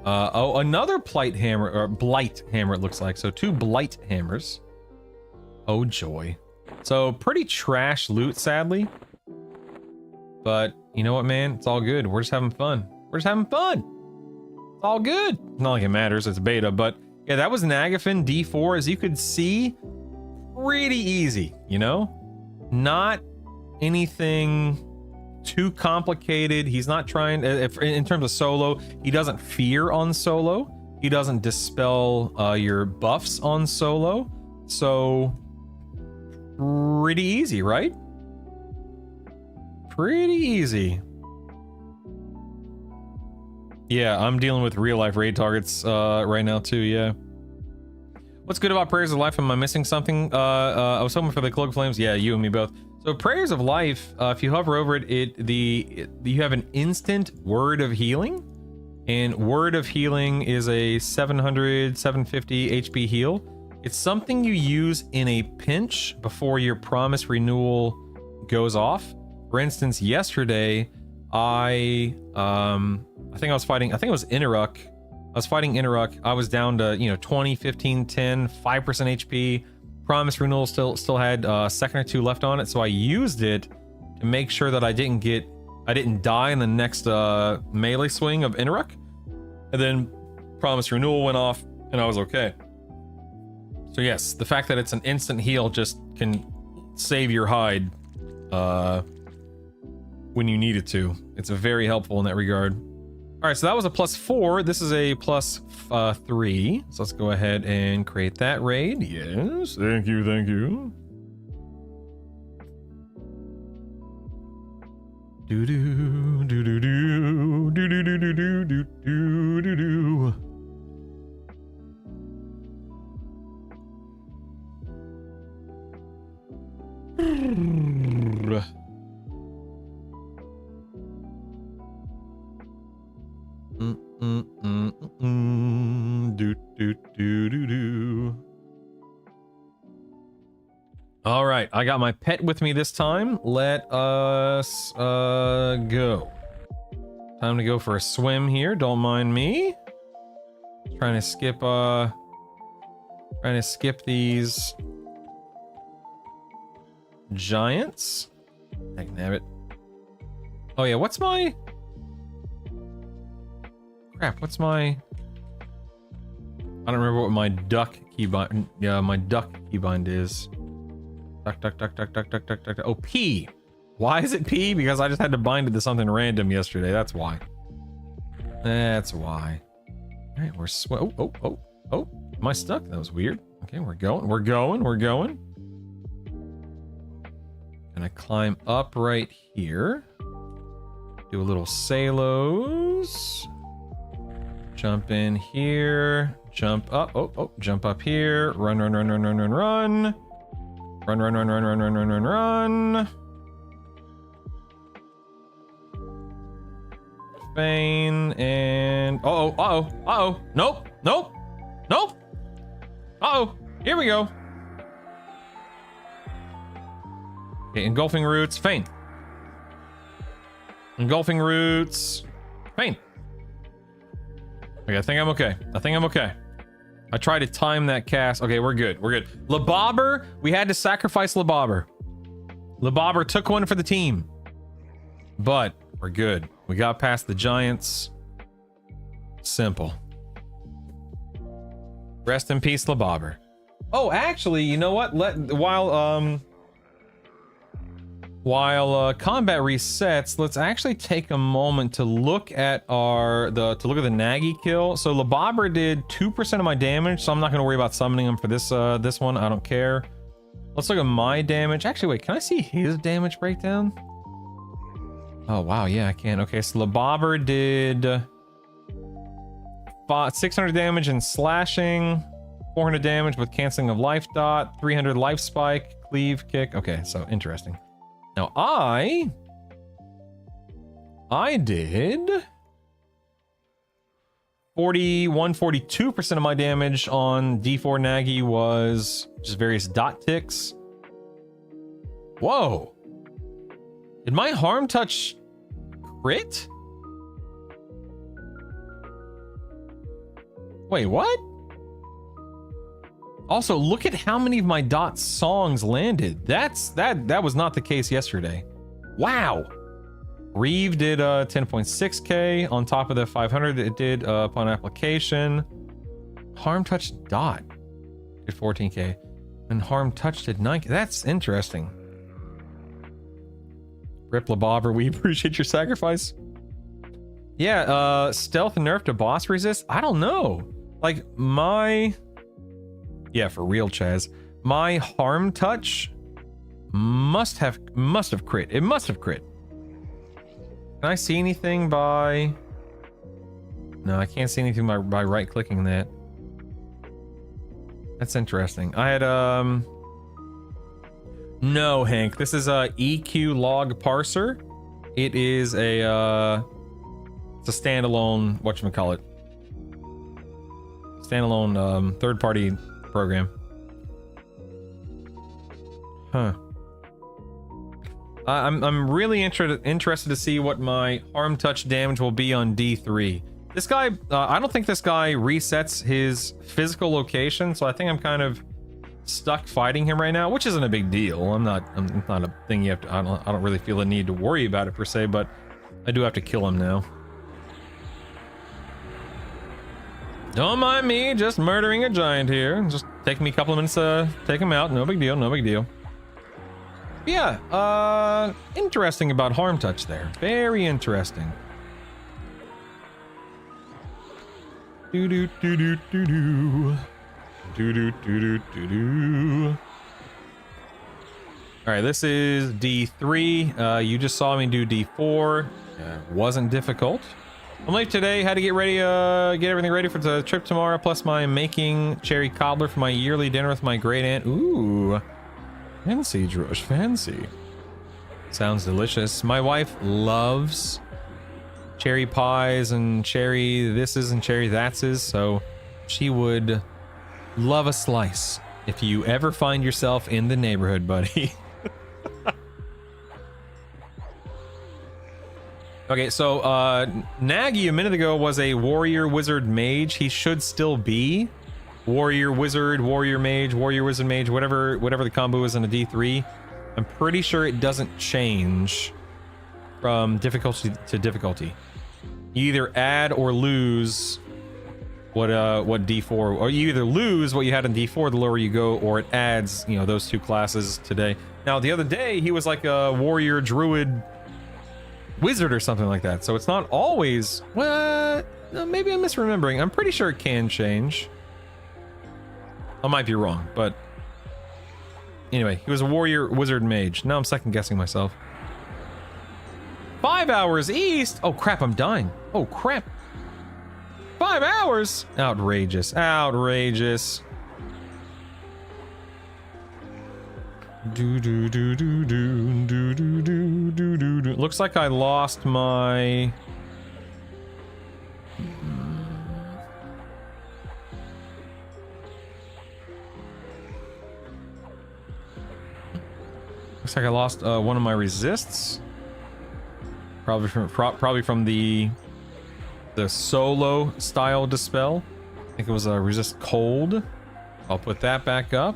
Oh, another Blight Hammer, or Blight Hammer, it looks like. So 2 Blight Hammers. Oh, joy. So pretty trash loot, sadly. But you know what, man? It's all good. We're just having fun. We're just having fun. It's all good. It's not like it matters. It's beta. But yeah, that was Nagafin D4. As you could see, pretty easy, you know? Not anything too complicated. He's not trying, in terms of solo, he doesn't fear on solo. He doesn't dispel your buffs on solo. So, pretty easy, right? Pretty easy. Yeah, I'm dealing with real life raid targets right now too, yeah. What's good about Prayers of Life? Am I missing something? I was hoping for the Cloak Flames. Yeah, you and me both. So Prayers of Life, if you hover over it, you have an instant Word of Healing. And Word of Healing is a 700, 750 HP heal. It's something you use in a pinch before your promise renewal goes off. For instance, yesterday, I think it was Inaruk. I was fighting Inaruk. I was down to, 20, 15, 10, 5% HP. Promise renewal still had a second or two left on it, so I used it to make sure that I didn't die in the next melee swing of Inaruk. And then promise renewal went off, and I was okay. So yes, the fact that it's an instant heal just can save your hide when you need it to. It's very helpful in that regard. All right, so that was a +4. This is a +3. So let's go ahead and create that raid. Yes, thank you, thank you. Do do do do do do do do do do do do do. Do do do do do. All right, I got my pet with me this time. Let us go. Time to go for a swim here. Don't mind me. Trying to skip these giants. Heck, nabbit. Oh yeah, what's my crap? What's my? I don't remember what my duck keybind. Yeah, my duck keybind is. Duck. Oh, P. Why is it P? Because I just had to bind it to something random yesterday. That's why. That's why. All right, we're oh. Am I stuck? That was weird. Okay, we're going. Gonna climb up right here. Do a little salos. Jump in here. Jump up. Oh, jump up here. Run. Run. Feign and uh-oh. Nope. Uh-oh. Here we go. Okay, engulfing roots. Feign. Engulfing roots. Feign. Okay, I think I'm okay. I tried to time that cast. Okay, we're good. Lebobber, we had to sacrifice Lebobber. Lebobber took one for the team. But we're good. We got past the giants. Simple. Rest in peace, Lebobber. Oh, actually, you know what? While combat resets, let's actually take a moment to look at the Nagy kill. So Lebobber did 2% of my damage, so I'm not going to worry about summoning him for this one. I don't care. Let's look at my damage. Actually, wait, can I see his damage breakdown? Oh wow, yeah, I can. Okay, so Lebobber did 600 damage and slashing, 400 damage with canceling of life dot, 300 life spike, cleave, kick. Okay, so interesting. Now I did 42% of my damage on D4 Nagy was just various dot ticks. Whoa. Did my harm touch crit? Wait, what? Also, look at how many of my dot songs landed. That was not the case yesterday. Wow. Reeve did 10.6k on top of the 500 it did upon application. Harm touch dot did 14k, and harm touch did 9k. That's interesting. Rip Labobber, we appreciate your sacrifice. Yeah, stealth nerf to boss resist? I don't know. Like, yeah, for real, Chaz. My harm touch must have crit. It must have crit. Can I see anything by... No, I can't see anything by right-clicking that. That's interesting. I had, No, Hank. This is a EQ log parser. It is a, it's a standalone, whatchamacallit. Standalone, third-party program. Huh. I'm really interested to see what my harm touch damage will be on D3. This guy, I don't think this guy resets his physical location, so I think I'm kind of stuck fighting him right now, which isn't a big deal. I'm not a thing you have to, I don't really feel the need to worry about it per se, but I do have to kill him now. Don't mind me just murdering a giant here. Just take me a couple of minutes to take him out. No big deal, no big deal. Yeah, interesting about harm touch there. Very interesting. Do do do do do do. Do do do do do do. All right, this is D3. You just saw me do D4. Wasn't difficult. I'm late today. Had to get ready, get everything ready for the trip tomorrow. Plus, I'm making cherry cobbler for my yearly dinner with my great aunt. Ooh, fancy, Drush, fancy. Sounds delicious. My wife loves cherry pies and cherry thises and cherry thatses, so she would love a slice if you ever find yourself in the neighborhood, buddy. Okay, so Nagy a minute ago was a warrior wizard mage. He should still be warrior wizard, warrior mage, warrior wizard mage, whatever the combo is in a D3. I'm pretty sure it doesn't change from difficulty to difficulty. You either add or lose what D4, or you either lose what you had in D4 the lower you go, or it adds, you know, those two classes today. Now the other day he was like a warrior druid wizard or something like that, so it's not always, well, no, maybe I'm misremembering. I'm pretty sure it can change. I might be wrong, but anyway, he was a warrior wizard mage. Now I'm second guessing myself. 5 hours east. Oh crap, I'm dying. Oh crap. 5 hours. Outrageous, outrageous. Do do do do do do do do do do do. Looks like I lost my. Looks like I lost one of my resists. Probably from the solo style dispel. I think it was a resist cold. I'll put that back up.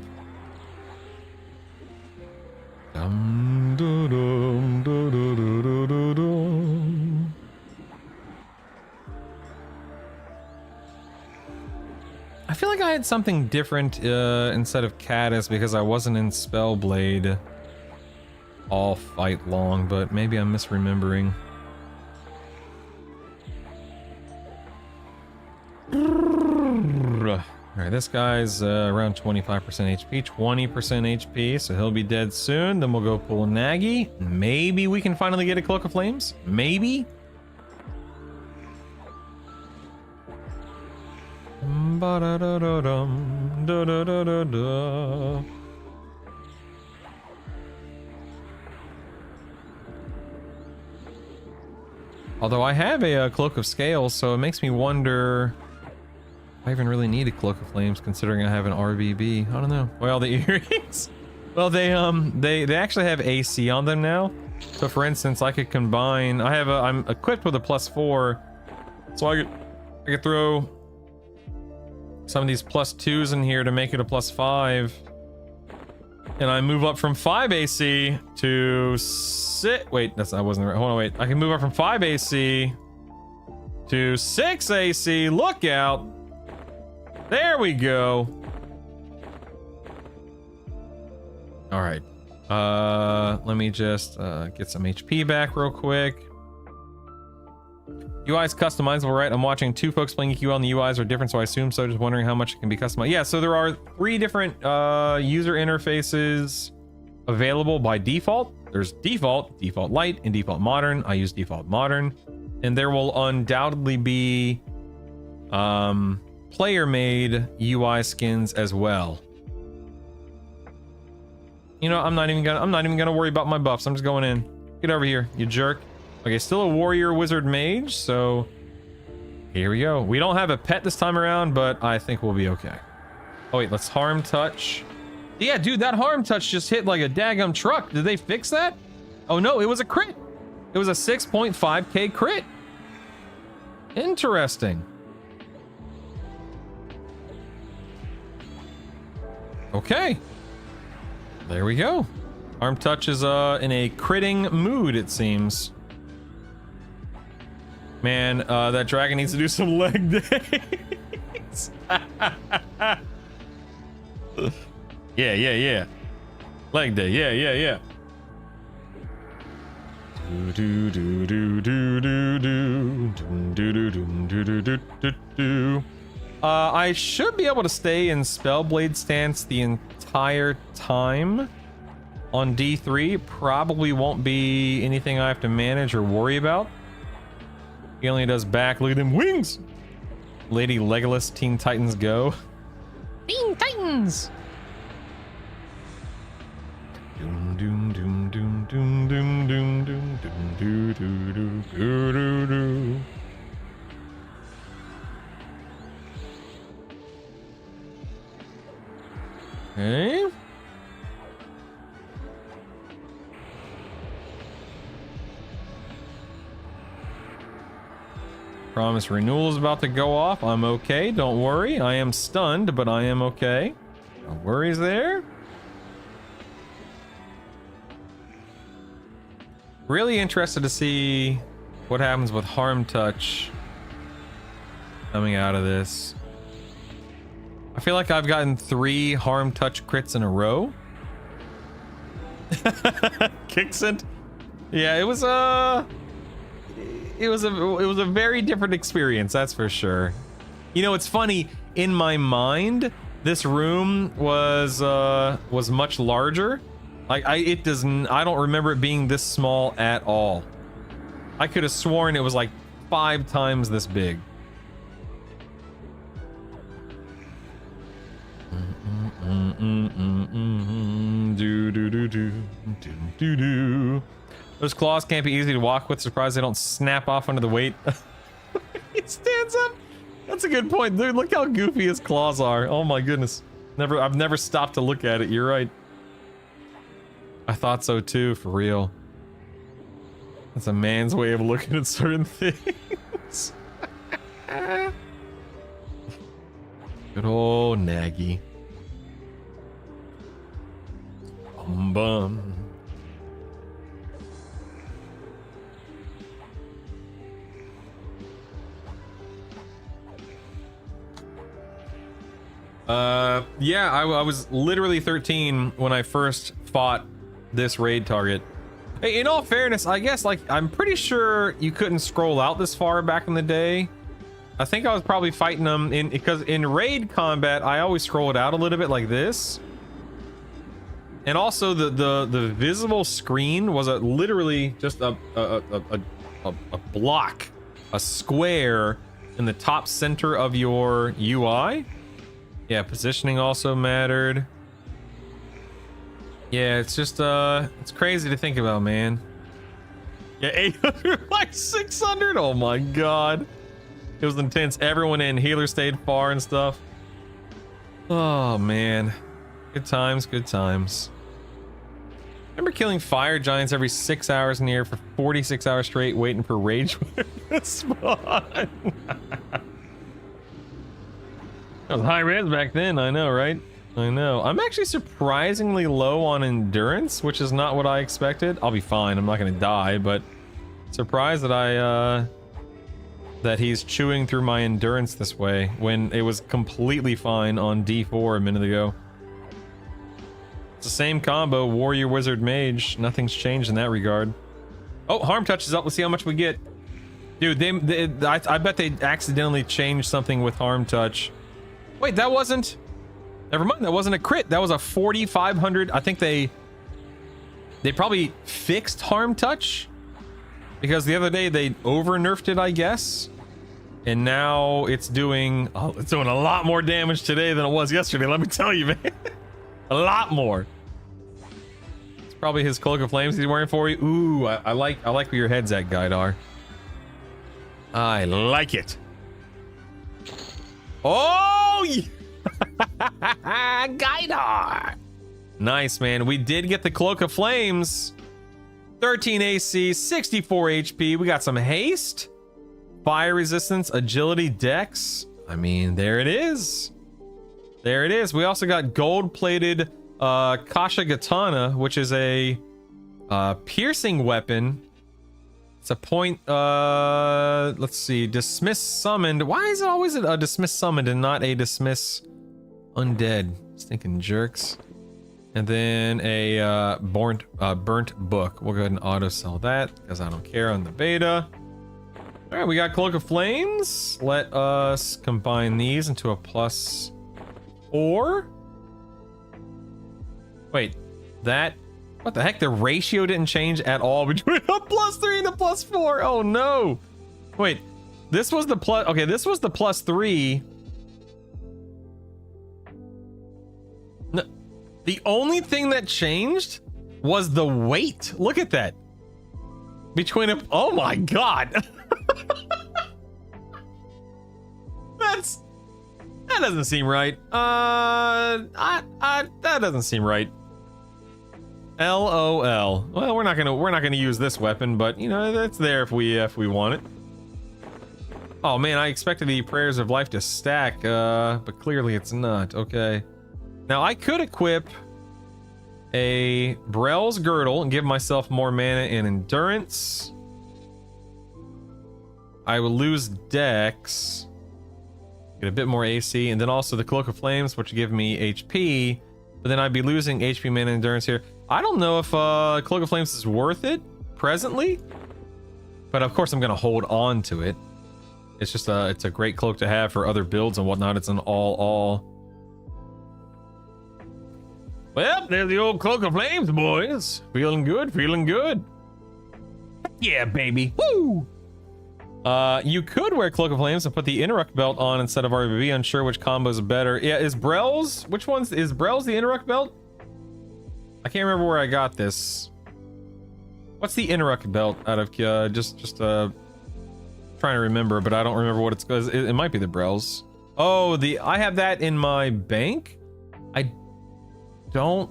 Dum, dum, dum, dum, dum, dum, dum, dum. I feel like I had something different instead of Caddis because I wasn't in Spellblade all fight long, but maybe I'm misremembering. Alright, this guy's around 25% HP, 20% HP, so he'll be dead soon. Then we'll go pull Nagy. Maybe we can finally get a Cloak of Flames. Maybe. Ba-da-da-da-dum, da-da-da-da-da. Although I have a Cloak of Scales, so it makes me wonder if I even really need a Cloak of Flames, considering I have an RBB. I don't know. Well, the earrings. Well, they actually have AC on them now. So, for instance, I could combine. I'm equipped with a +4, so I could throw some of these +2s in here to make it a +5. And I move up from 5 AC to 6. Wait, I wasn't right. Hold on, wait. I can move up from 5 AC to 6 AC. Look out. There we go. All right. Let me just get some HP back real quick. UI is customizable, right? I'm watching 2 folks playing EQL and the UIs are different, so I assume so. Just wondering how much it can be customized. Yeah, so there are 3 different user interfaces available by default. There's default, default light, and default modern. I use default modern. And there will undoubtedly be player-made UI skins as well. You know, I'm not even gonna worry about my buffs. I'm just going in. Get over here, you jerk. Okay, still a warrior wizard mage, so here we go. We don't have a pet this time around, but I think we'll be okay. Oh wait, let's harm touch. Yeah, dude, that harm touch just hit like a daggum truck. Did they fix that? Oh no, it was a crit. It was a 6.5k crit. Interesting. Okay. There we go. Harm touch is in a critting mood, it seems. Man, that dragon needs to do some leg days. Yeah. Leg day, yeah. I should be able to stay in Spellblade stance the entire time on D3. Probably won't be anything I have to manage or worry about. He only does back. Look at them wings. Lady Legolas, Teen Titans Go. Teen Titans. Doom doom doom doom doom doom doom doom doom doo doo doo doo doo doo. Okay. Promise renewal is about to go off. I'm okay. Don't worry. I am stunned, but I am okay. No worries there. Really interested to see what happens with harm touch coming out of this. I feel like I've gotten 3 harm touch crits in a row. Kicks it. Yeah, it was a very different experience, that's for sure. You know, it's funny, in my mind, this room was much larger. Like I don't remember it being this small at all. I could have sworn it was like 5 times this big. Those claws can't be easy to walk with. Surprised they don't snap off under the weight. He stands up. That's a good point, dude. Look how goofy his claws are. Oh my goodness. I've never stopped to look at it. You're right. I thought so too, for real. That's a man's way of looking at certain things. Good old Nagy. Bum. Yeah, I was literally 13 when I first fought this raid target. Hey, in all fairness, I guess, like, I'm pretty sure you couldn't scroll out this far back in the day. I think I was probably fighting them because in raid combat, I always scrolled out a little bit like this. And also the visible screen was literally just a block, a square in the top center of your UI. Yeah, positioning also mattered. Yeah, it's just it's crazy to think about, man. Yeah, 800 like 600. Oh my god, it was intense. Everyone in healer stayed far and stuff. Oh man, good times, good times. Remember killing fire giants every 6 hours in the air for 46 hours straight, waiting for rage to spawn. That was high res back then. I know, right? I know. I'm actually surprisingly low on endurance, which is not what I expected. I'll be fine. I'm not gonna die, but surprised that that he's chewing through my endurance this way when it was completely fine on D4 a minute ago. It's the same combo, warrior, wizard, mage. Nothing's changed in that regard. Oh, harm touch is up. Let's see how much we get. Dude, I bet they accidentally changed something with harm touch. Wait, that wasn't... Never mind, that wasn't a crit. That was a 4,500. I think they probably fixed harm touch. Because the other day they over-nerfed it, I guess. And now it's doing... Oh, it's doing a lot more damage today than it was yesterday. Let me tell you, man. A lot more. It's probably his Cloak of Flames he's wearing for you. Ooh, I like where your head's at, Gaidar. I like it. Oh, Gaidar. Nice, man. We did get the Cloak of Flames. 13 AC, 64 HP. We got some haste, fire resistance, agility, dex. I mean, there it is. There it is. We also got gold-plated Kasha Katana, which is a piercing weapon. It's a point, let's see, dismiss summoned. Why is it always a dismiss summoned and not a dismiss undead? Stinking jerks. And then a burnt book. We'll go ahead and auto sell that because I don't care on the beta. All right, we got Cloak of Flames. Let us combine these into a +4. Wait, that... What the heck? The ratio didn't change at all between a +3 and a +4. Oh no. Wait, this was the plus... Okay, this was the +3. No, the only thing that changed was the weight. Look at that. Between a... Oh my god. That doesn't seem right. That doesn't seem right. LOL. Well, we're not gonna use this weapon, but you know, that's there if we want it. Oh man, I expected the prayers of life to stack, but clearly it's not. Okay. Now I could equip a Brel's girdle and give myself more mana and endurance. I will lose dex, get a bit more AC, and then also the Cloak of Flames, which would give me HP, but then I'd be losing HP, mana, and endurance here. I don't know if Cloak of Flames is worth it presently, but of course I'm gonna hold on to it. It's just it's a great cloak to have for other builds and whatnot. It's an all. Well, there's the old Cloak of Flames, boys. Feeling good, feeling good. Yeah, baby. Woo! You could wear Cloak of Flames and put the Interrupt belt on instead of RBB. Unsure which combo is better. Yeah, is Brel's... Which one's... Is Brel's the Interrupt belt? I can't remember where I got this. What's the Interrupt belt out of... just trying to remember, but I don't remember what it's... It might be the Brel's. Oh, I have that in my bank? I don't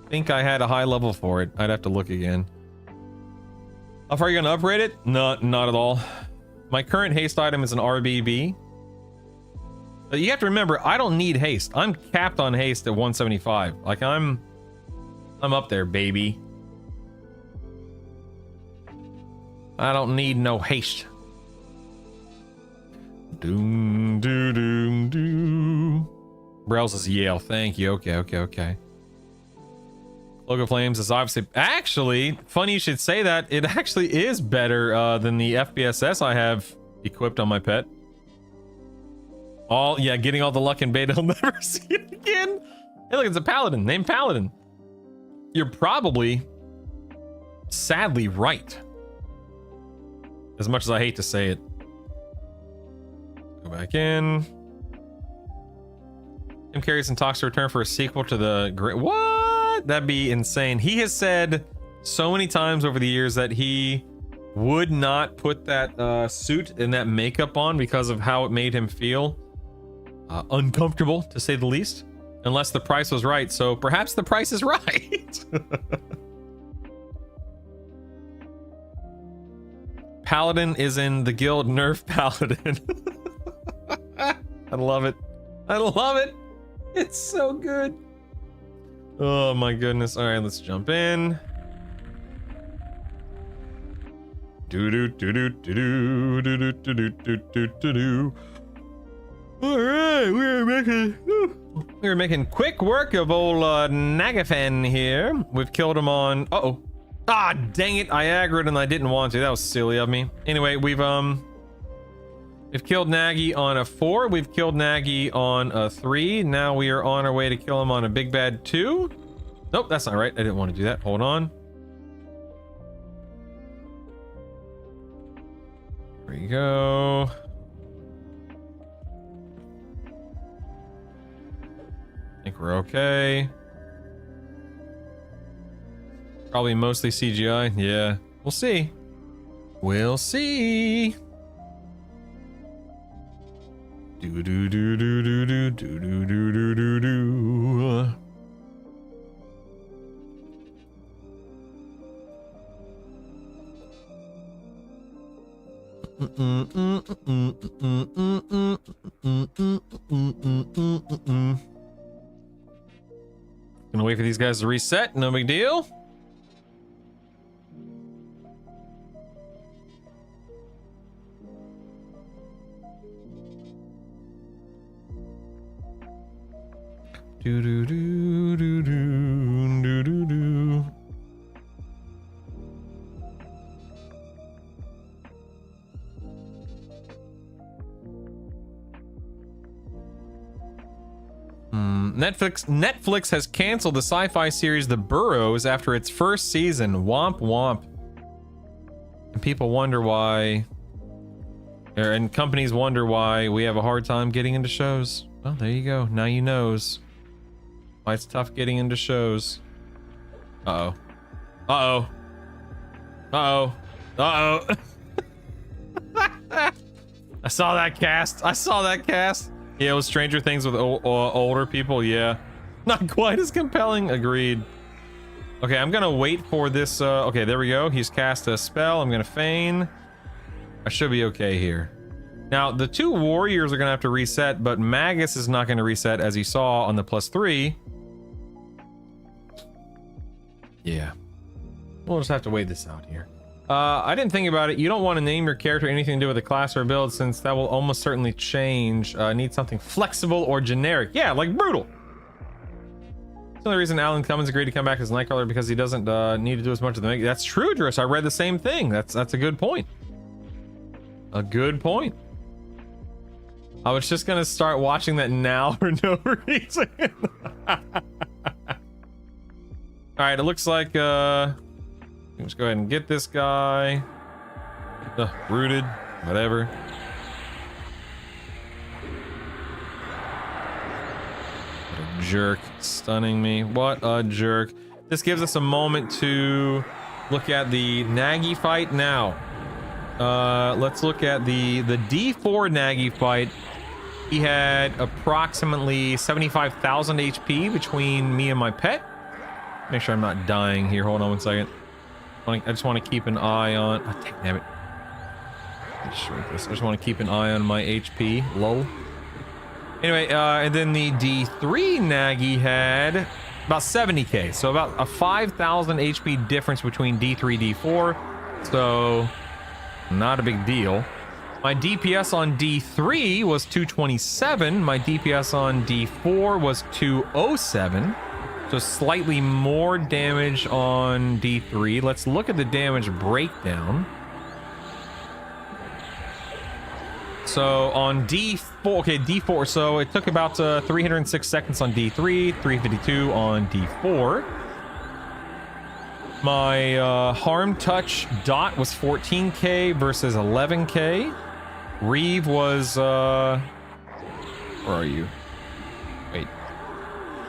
think I had a high level for it. I'd have to look again. How far are you gonna upgrade it? Not at all. My current haste item is an RBB. But you have to remember, I don't need haste. I'm capped on haste at 175. Like I'm up there, baby. I don't need no haste. Doom doo doom doo. Browses Yale. Thank you. Okay. Cloak of Flames is obviously... Actually, funny you should say that. It actually is better than the FBSS I have equipped on my pet. Getting all the luck in beta. I'll never see it again. Hey, look, it's a paladin. Named Paladin. You're probably sadly right. As much as I hate to say it. Go back in. Tim Carrison talks to return for a sequel to the great... What? That'd be insane. He has said so many times over the years that he would not put that suit and that makeup on because of how it made him feel uncomfortable, to say the least, unless the price was right. So perhaps the price is right. Paladin is in the guild. Nerf Paladin. I love it. It's so good. Oh my goodness. All right, let's jump in. All right, we're making We're making quick work of old Nagafan here. We've killed him on... Uh-oh. Ah, dang it. I aggroed and I didn't want to. That was silly of me. Anyway, we've killed Nagy on a 4. We've killed Nagy on a 3. Now we are on our way to kill him on a big bad 2. Nope, that's not right. I didn't want to do that. Hold on. There we go. I think we're okay. Probably mostly CGI. Yeah, we'll see. We'll see. Do do do do do do do do do do do. Gonna wait for these guys to reset. No big deal. Do do do do do do do do. Netflix has canceled the sci-fi series The Burrows after its first season. Womp womp. And people wonder why, and companies wonder why we have a hard time getting into shows. Well, there you go. Now you knows why it's tough getting into shows. Uh-oh. Uh-oh. Uh-oh. Uh-oh. I saw that cast. I saw that cast. Yeah, it was Stranger Things with older people. Yeah. Not quite as compelling. Agreed. Okay, I'm gonna wait for this. Okay, there we go. He's cast a spell. I'm gonna feign. I should be okay here. Now, the 2 warriors are gonna have to reset, but Magus is not gonna reset, as you saw on the +3. Yeah. We'll just have to wait this out here. I didn't think about it. You don't want to name your character anything to do with a class or a build, since that will almost certainly change. Need something flexible or generic. Yeah, like Brutal. That's the only reason Alan Cummins agreed to come back as Nightcrawler, because he doesn't need to do as much of the make. That's true, Driss. I read the same thing. That's a good point. A good point. I was just gonna start watching that now for no reason. All right, it looks like let's go ahead and get this guy. Rooted, whatever. What a jerk, stunning me. What a jerk. This gives us a moment to look at the Nagy fight now. Let's look at the D4 Nagy fight. He had approximately 75,000 HP between me and my pet. Make sure I'm not dying here. Hold on one second. I just want to keep an eye on... Oh, damn it. I just want to keep an eye on my HP. Lol. Anyway, and then the D3 Nagy had about 70k. So about a 5,000 HP difference between D3, D4. So, not a big deal. My DPS on D3 was 227. My DPS on D4 was 207. So slightly more damage on D3. Let's look at the damage breakdown. So on D4, okay, D4, so it took about 306 seconds on D3, 352 on D4. My harm touch dot was 14k versus 11k. Reeve was, where are you? Wait.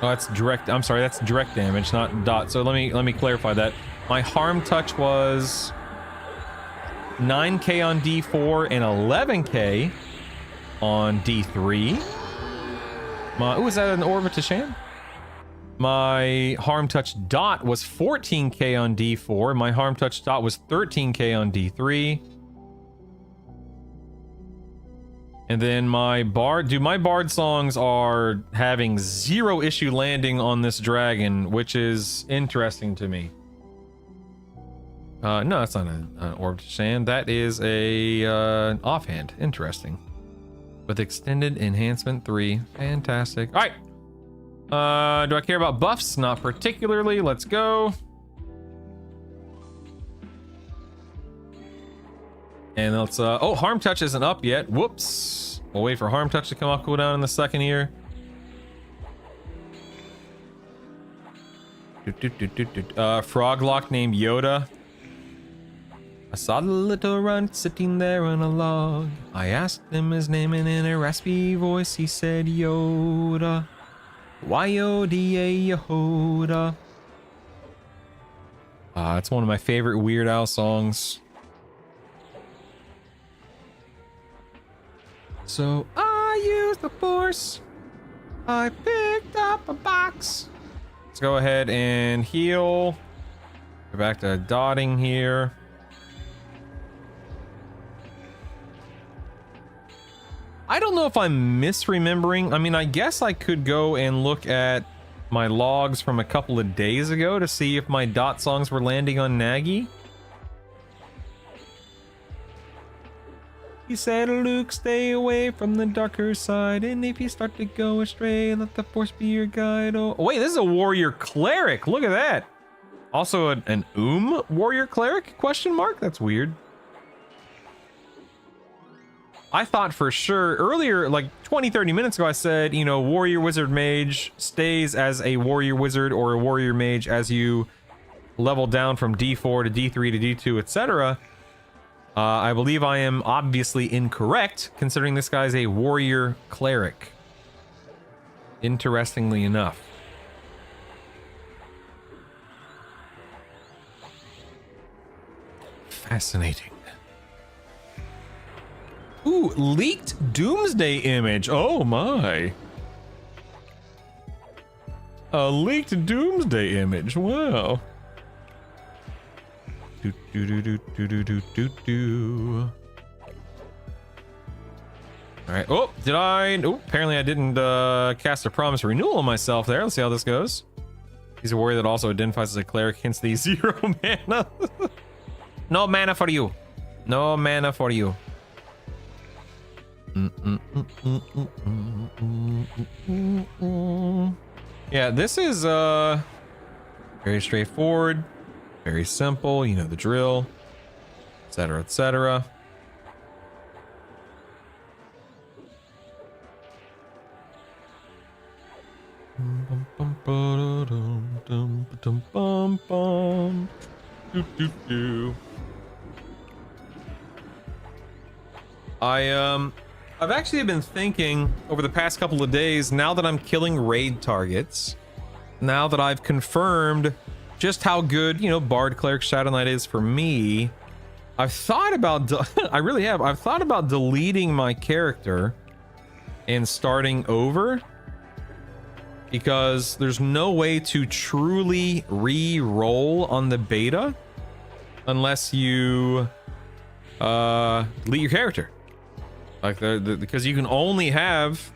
Oh, that's direct. I'm sorry, that's direct damage, not dot. So let me clarify that. My harm touch was 9k on D4 and 11k on D3. Was that an Orb of Tashan? My harm touch dot was 14k on D4. My harm touch dot was 13k on D3. And then my bard, my bard songs are having 0 issue landing on this dragon, which is interesting to me. No, that's not an Orb to Sand. That is a offhand. Interesting. With extended enhancement 3. Fantastic. All right. Do I care about buffs? Not particularly. Let's go. And let's, oh, Harm Touch isn't up yet. Whoops. We'll wait for Harm Touch to come off cooldown in the second here. Frog Lock named Yoda. I saw the little runt sitting there on a log. I asked him his name, and in a raspy voice he said Yoda. Y-O-D-A Yoda. It's one of my favorite Weird Al songs. So I used the force. I picked up a box. Let's go ahead and heal. Go back to dotting here. I don't know if I'm misremembering. I mean, I guess I could go and look at my logs from a couple of days ago to see if my dot songs were landing on Nagy. He said, Luke, stay away from the darker side, and if you start to go astray, let the force be your guide. Oh, wait, this is a warrior cleric. Look at that. Also an warrior cleric? Question mark? That's weird. I thought for sure earlier, like 20-30 minutes ago, I said, you know, warrior wizard mage stays as a warrior wizard or a warrior mage as you level down from D4 to D3 to D2, etc. I believe I am obviously incorrect, considering this guy's a warrior cleric. Interestingly enough. Fascinating. Ooh, leaked doomsday image. Oh my. A leaked doomsday image. Wow. Alright. Oh, did I? Oh, apparently I didn't cast a promise renewal on myself there. Let's see how this goes. He's a warrior that also identifies as a cleric, hence the 0 mana. No mana for you. No mana for you. Yeah, this is very straightforward. Very simple, you know the drill, etc., etc. I've actually been thinking over the past couple of days, now that I'm killing raid targets, now that I've confirmed just how good, you know, Bard, Cleric, Shadow Knight is for me, I've thought about, I really have, I've thought about deleting my character and starting over, because there's no way to truly re-roll on the beta unless you delete your character. Like because you can only have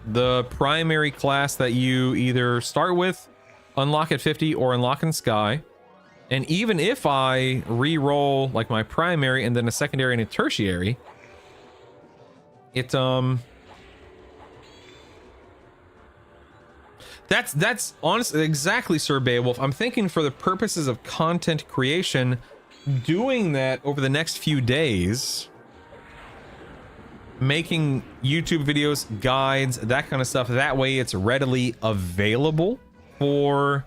the primary class that you either start with, unlock at 50, or unlock in Sky. And even if I re-roll like my primary and then a secondary and a tertiary, it that's honestly exactly, Sir Beowulf. I'm thinking for the purposes of content creation, doing that over the next few days, making YouTube videos, guides, that kind of stuff. That way it's readily available for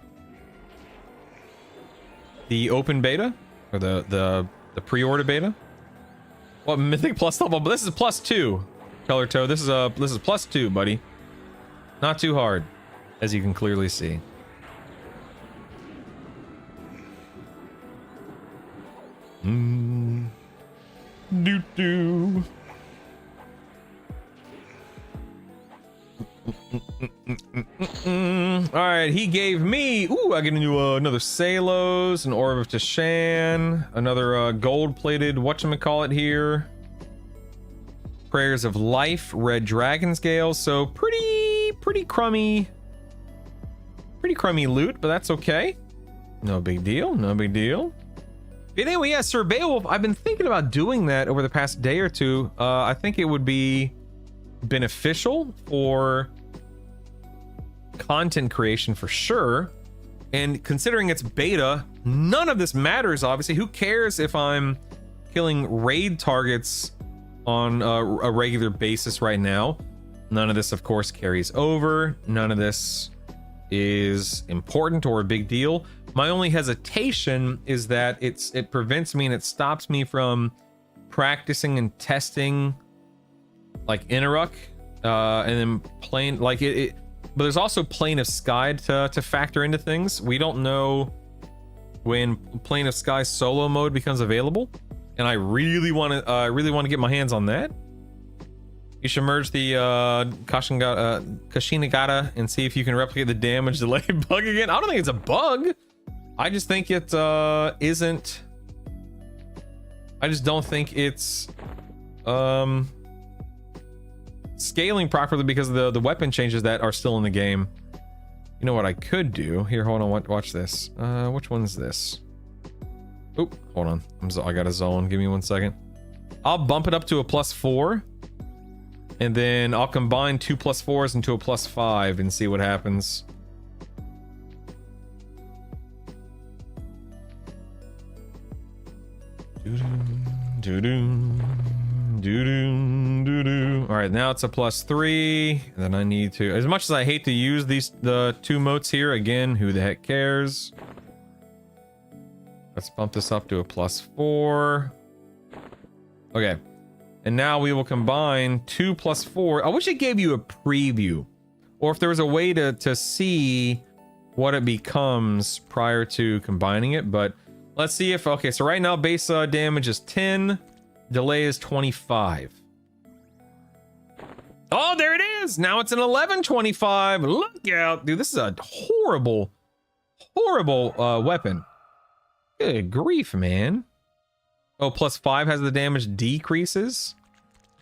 the open beta or the pre-order beta. Well, Mythic plus level, but this is +2, Color Toe. This is +2, buddy. Not too hard, as you can clearly see. Doo-doo. Alright, he gave me, I get into another Salos, an Orb of Tashan, another gold-plated whatchamacallit here, Prayers of Life, Red Dragon Scales, so pretty crummy loot, but that's okay. No big deal, no big deal. But anyway, yeah, Sir Beowulf, I've been thinking about doing that over the past day or two. I think it would be beneficial for content creation for sure. And considering it's beta, none of this matters, obviously. Who cares if I'm killing raid targets on a regular basis right now? None of this, of course, carries over. None of this is important or a big deal. My only hesitation is that it prevents me and it stops me from practicing and testing like Inaruk, and then playing like it. But there's also Plane of Sky to factor into things. We don't know when Plane of Sky solo mode becomes available, and I really want to get my hands on that. You should merge the Kashinagata and see if you can replicate the damage delay bug again. I don't think it's a bug. I just think it isn't. I just don't think it's scaling properly because of the weapon changes that are still in the game. You know what I could do? Here, hold on. Watch this. Which one's this? Oop, hold on. I got a zone. Give me 1 second. I'll bump it up to a +4. And then I'll combine 2 +4s into a +5 and see what happens. All right, now it's a +3. And then I need to, as much as I hate to use the 2 motes here, again, who the heck cares? Let's bump this up to a +4. Okay. And now we will combine 2 +4. I wish it gave you a preview, or if there was a way to see what it becomes prior to combining it. But let's see if, okay, so right now base damage is 10, delay is 25. Oh, there it is. Now it's an 1125. Look out, dude. This is a horrible weapon. Good grief, man. Oh, +5 has the damage decreases.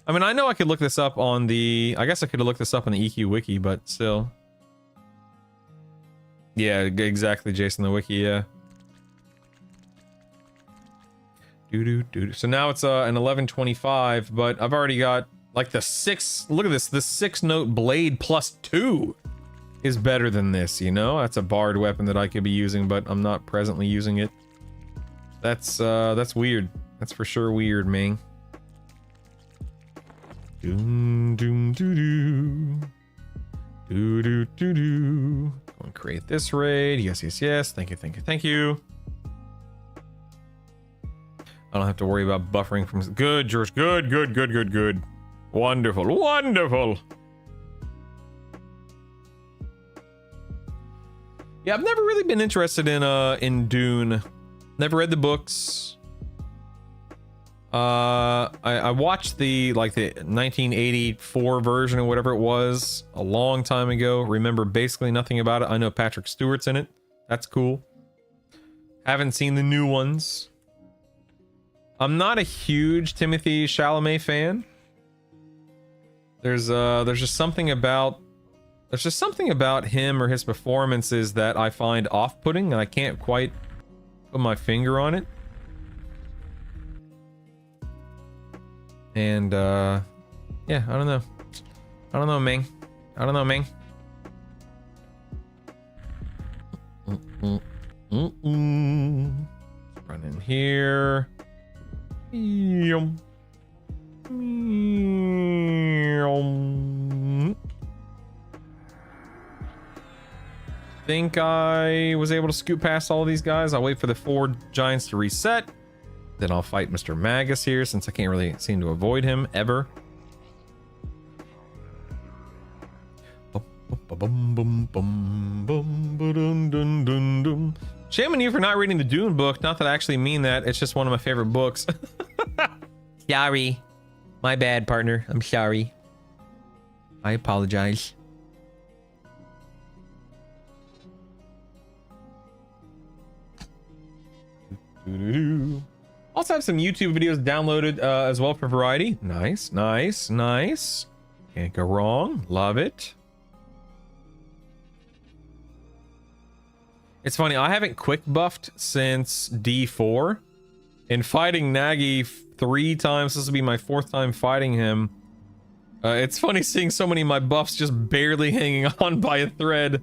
I mean, I know I could look this up on the... I guess I could have looked this up on the EQ wiki, but still. Yeah, exactly, Jason, the wiki, yeah. So now it's an 1125, but I've already got like the 6... Look at this. The 6-note blade +2 is better than this, you know? That's a barred weapon that I could be using, but I'm not presently using it. That's weird. That's for sure weird, man. Doom doom doo doo. Doo doo doo doo. Go and create this raid. Yes, yes, yes. Thank you, thank you, thank you. I don't have to worry about buffering from... Good, George. Good, good, good, good, good. Wonderful, wonderful. Yeah, I've never really been interested in Dune. Never read the books. I watched the 1984 version or whatever it was a long time ago. Remember basically nothing about it. I know Patrick Stewart's in it. That's cool. Haven't seen the new ones. I'm not a huge Timothée Chalamet fan. There's just something about him or his performances that I find off-putting, and I can't quite put my finger on it. And yeah, I don't know. I don't know, Ming. I don't know, Ming. Run in here. Think I was able to scoot past all these guys. I'll wait for the 4 giants to reset. Then I'll fight Mr. Magus here, since I can't really seem to avoid him ever. Shame on you for not reading the Dune book. Not that I actually mean that. It's just one of my favorite books. Sorry. My bad, partner. I'm sorry. I apologize. Also have some YouTube videos downloaded as well for variety. Nice, nice, nice. Can't go wrong. Love it. It's funny, I haven't quick buffed since D4. And fighting Nagy 3 times, this will be my 4th time fighting him. It's funny seeing so many of my buffs just barely hanging on by a thread.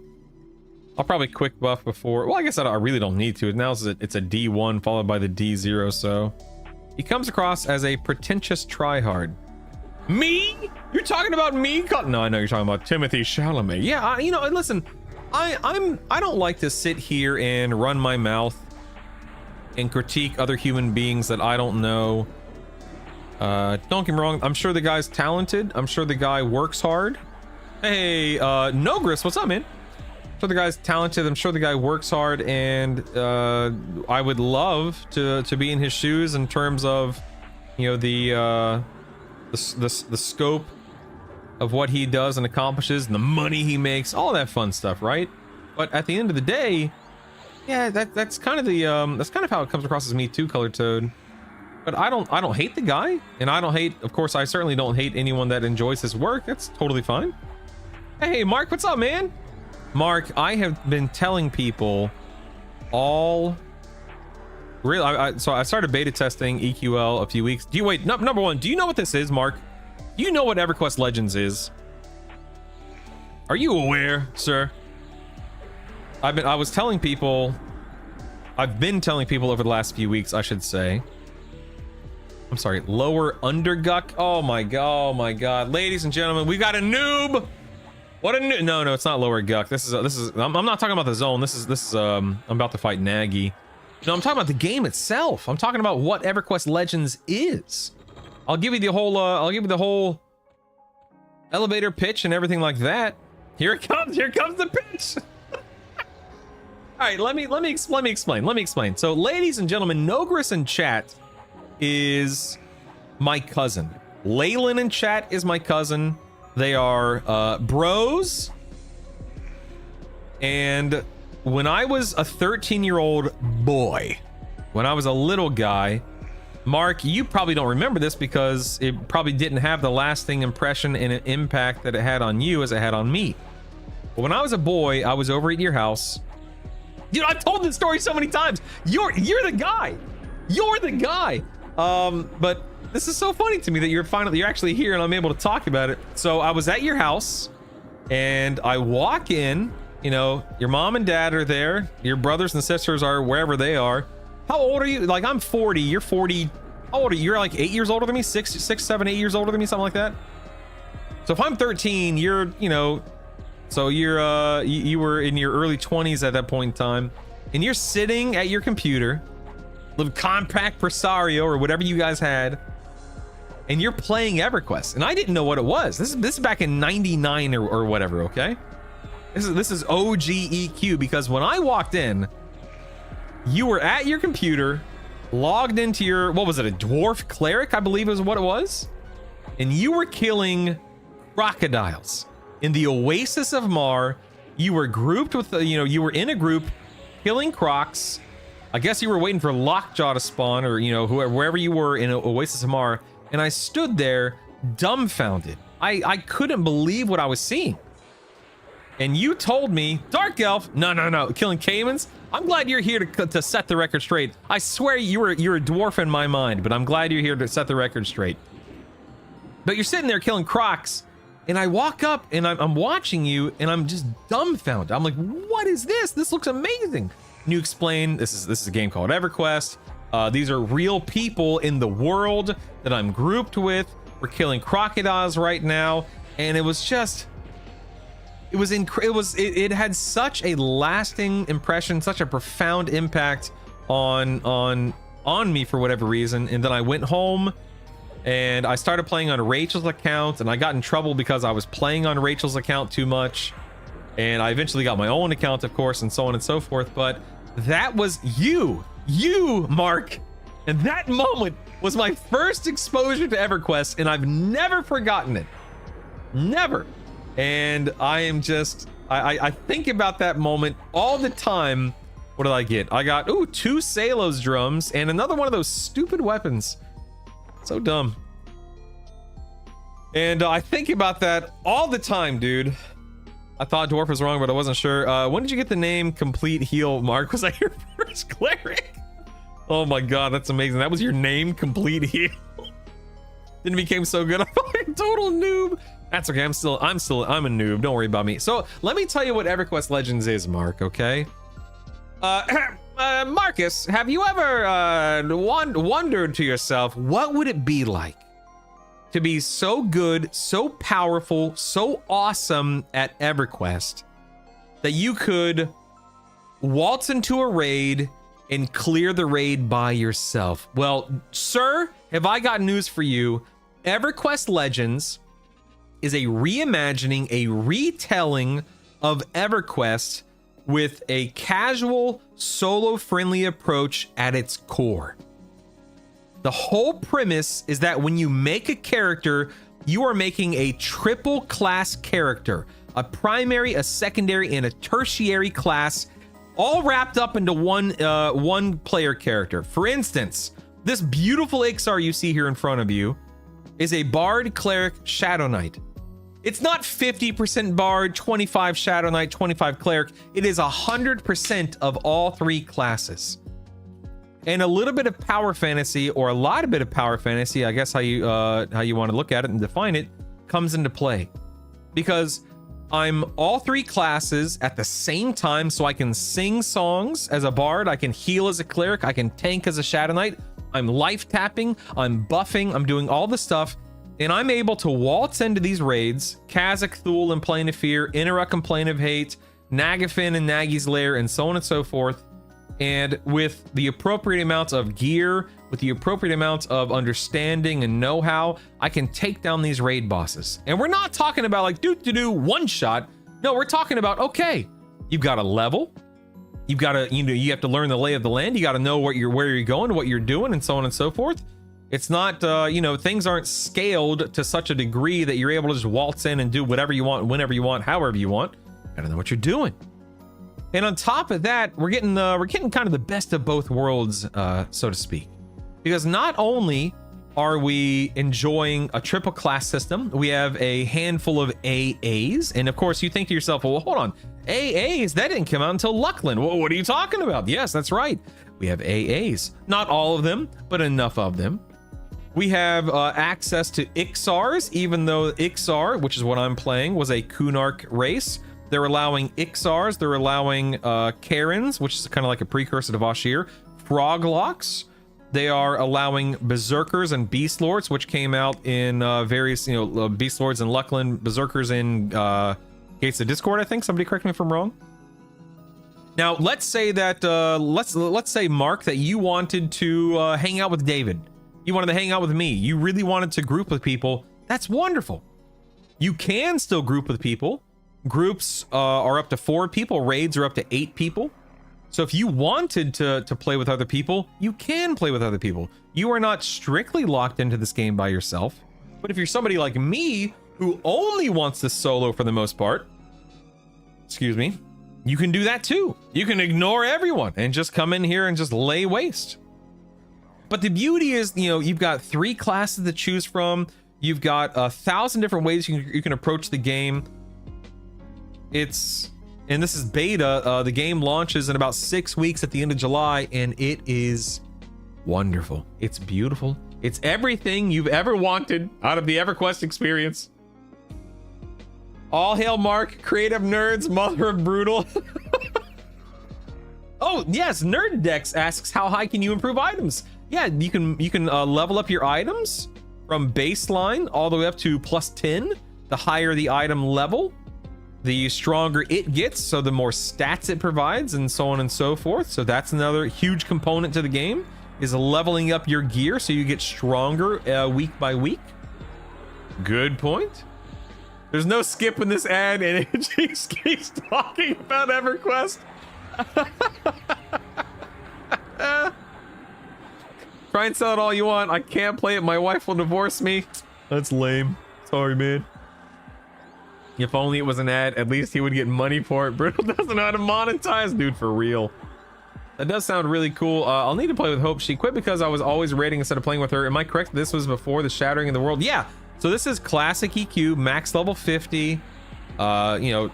I'll probably quick buff before. Well, I guess I really don't need to. Now it's a D1 followed by the D0, so. He comes across as a pretentious tryhard. Me? You're talking about me? No, I know you're talking about Timothy Chalamet. Yeah, you know, listen, I don't like to sit here and run my mouth and critique other human beings that I don't know. Don't get me wrong, I'm sure the guy's talented. I'm sure the guy works hard. Hey, Nogris, what's up, man? I'm sure the guy's talented. I'm sure the guy works hard, and I would love to be in his shoes in terms of, you know, the scope of what he does and accomplishes, and the money he makes, all that fun stuff, right? But at the end of the day, yeah, that's kind of the that's kind of how it comes across as me too, Colored Toad. But I don't hate the guy, and I don't hate, of course, I certainly don't hate anyone that enjoys his work. That's totally fine. Hey, Mark, what's up, man? Mark, I have been telling people all really, so I started beta testing EQL a few weeks. Do you wait? Number one, do you know what this is, Mark? Do you know what EverQuest Legends is? Are you aware, sir? I've been telling people over the last few weeks, I should say. I'm sorry, lower underguck. Oh my god, ladies and gentlemen, we got a noob. What a noob. No, it's not lower guck. This is I'm not talking about the zone. This is I'm about to fight Nagy. No, I'm talking about the game itself. I'm talking about what EverQuest Legends is. I'll give you the whole elevator pitch and everything like that. Here it comes. Here comes the pitch. All right, let me explain. So, ladies and gentlemen, Nogris in chat is my cousin. Leyland in chat is my cousin. They are bros. And when I was a 13-year-old boy, when I was a little guy, Mark, you probably don't remember this because it probably didn't have the lasting impression and an impact that it had on you as it had on me. But when I was a boy, I was over at your house. Dude, I've told this story so many times. You're the guy. You're the guy. But this is so funny to me that you're actually here and I'm able to talk about it. So I was at your house and I walk in, you know, your mom and dad are there. Your brothers and sisters are wherever they are. How old are you? Like, I'm 40, you're 40. How old are you? You're like 8 years older than me? 6, 7, 8 years older than me, something like that. So if I'm 13, you're, you know, so you're, you were in your early 20s at that point in time, and you're sitting at your computer, little compact Presario or whatever you guys had, and you're playing EverQuest, and I didn't know what it was. This is back in 99 or whatever, okay? This is OG EQ, because when I walked in, you were at your computer, logged into your, what was it, a dwarf cleric, I believe is what it was, and you were killing crocodiles in the Oasis of Mar. You were grouped with, you know, you were in a group killing crocs. I guess you were waiting for Lockjaw to spawn, or, you know, wherever you were in Oasis of Mar, and I stood there dumbfounded. I couldn't believe what I was seeing. And you told me, Dark Elf, no, killing caimans. I'm glad you're here to set the record straight. I swear you're a dwarf in my mind, but I'm glad you're here to set the record straight. But you're sitting there killing crocs, and I walk up and I'm watching you, and I'm just dumbfounded. I'm like, what is this? This looks amazing. And you explain, this is a game called EverQuest. These are real people in the world that I'm grouped with. We're killing crocodiles right now, and it was just, it had such a lasting impression, such a profound impact on me for whatever reason. And then I went home and I started playing on Rachel's account, and I got in trouble because I was playing on Rachel's account too much. And I eventually got my own account, of course, and so on and so forth. But that was you, Mark. And that moment was my first exposure to EverQuest, and I've never forgotten it. Never. And I am just, I think about that moment all the time. What did I get? I got, 2 Salos drums and another one of those stupid weapons. So dumb. And I think about that all the time, dude. I thought dwarf was wrong, but I wasn't sure. When did you get the name Complete Heal, Mark? Was that your first cleric? Oh my god, that's amazing. That was your name, Complete Heal. Then it became so good. I'm like a total noob. That's okay. I'm a noob. Don't worry about me. So let me tell you what EverQuest Legends is, Mark. Okay. Marcus, have you ever wondered to yourself, what would it be like to be so good, so powerful, so awesome at EverQuest that you could waltz into a raid and clear the raid by yourself? Well, sir, have I got news for you? EverQuest Legends is a reimagining, a retelling of EverQuest with a casual, solo-friendly approach at its core. The whole premise is that when you make a character, you are making a triple class character, a primary, a secondary, and a tertiary class, all wrapped up into one player character. For instance, this beautiful Ixar you see here in front of you is a Bard, Cleric, Shadow Knight. It's not 50% Bard, 25 Shadow Knight, 25 Cleric. It is 100% of all three classes. And a little bit of power fantasy, or a lot of bit of power fantasy, I guess how you want to look at it and define it, comes into play. Because I'm all three classes at the same time, so I can sing songs as a Bard, I can heal as a Cleric, I can tank as a Shadow Knight, I'm life tapping, I'm buffing, I'm doing all the stuff, and I'm able to waltz into these raids, Kazakh, Thule, and Plane of Fear, Inaruk and Plane of Hate, Nagafin and Nagy's Lair, and so on and so forth. And with the appropriate amounts of gear, with the appropriate amounts of understanding and know-how, I can take down these raid bosses. And we're not talking about like one shot. No, we're talking about, okay, you've got a level, you've got to, you have to learn the lay of the land, you got to know where you're going, what you're doing, and so on and so forth. It's not, things aren't scaled to such a degree that you're able to just waltz in and do whatever you want, whenever you want, however you want. Gotta know what you're doing. And on top of that, we're getting kind of the best of both worlds, so to speak, because not only are we enjoying a triple class system, we have a handful of AAs, and of course you think to yourself, well, hold on, AAs, that didn't come out until Luckland. Well, what are you talking about? Yes, that's right. We have AAs, not all of them, but enough of them. We have access to Ixars, even though Ixar, which is what I'm playing, was a Kunark race. They're allowing Ixars, they're allowing Karens, which is kind of like a precursor to Vashir, Froglocks. They are allowing Berserkers and Beast Lords, which came out in various, Beast Lords in Luckland, Berserkers in Gates of Discord, I think. Somebody correct me if I'm wrong. Now, let's say that, let's say, Mark, that you wanted to hang out with David. You wanted to hang out with me. You really wanted to group with people. That's wonderful. You can still group with people. Groups are up to 4 people. Raids are up to 8 people. So if you wanted to play with other people, you can play with other people. You are not strictly locked into this game by yourself. But if you're somebody like me who only wants to solo for the most part, excuse me, you can do that too. You can ignore everyone and just come in here and just lay waste. But the beauty is, you've got 3 classes to choose from. You've got 1,000 different ways you can approach the game. And this is beta. The game launches in about 6 weeks at the end of July, and it is wonderful. It's beautiful. It's everything you've ever wanted out of the EverQuest experience. All hail Mark, creative nerds, mother of brutal. Oh yes, Nerd Dex asks, how high can you improve items? Yeah, you can level up your items from baseline all the way up to +10. The higher the item level, the stronger it gets, so the more stats it provides, and so on and so forth. So that's another huge component to the game, is leveling up your gear so you get stronger week by week. Good point. There's no skip in this ad, and it just keeps talking about EverQuest. Try and sell it all you want. I can't play it. My wife will divorce me. That's lame. Sorry, man. If only it was an ad, at least he would get money for it. Brutal doesn't know how to monetize, dude, for real. That does sound really cool. I'll need to play with Hope. She quit because I was always raiding instead of playing with her. Am I correct? This was before the Shattering of the World. Yeah. So this is classic EQ, max level 50.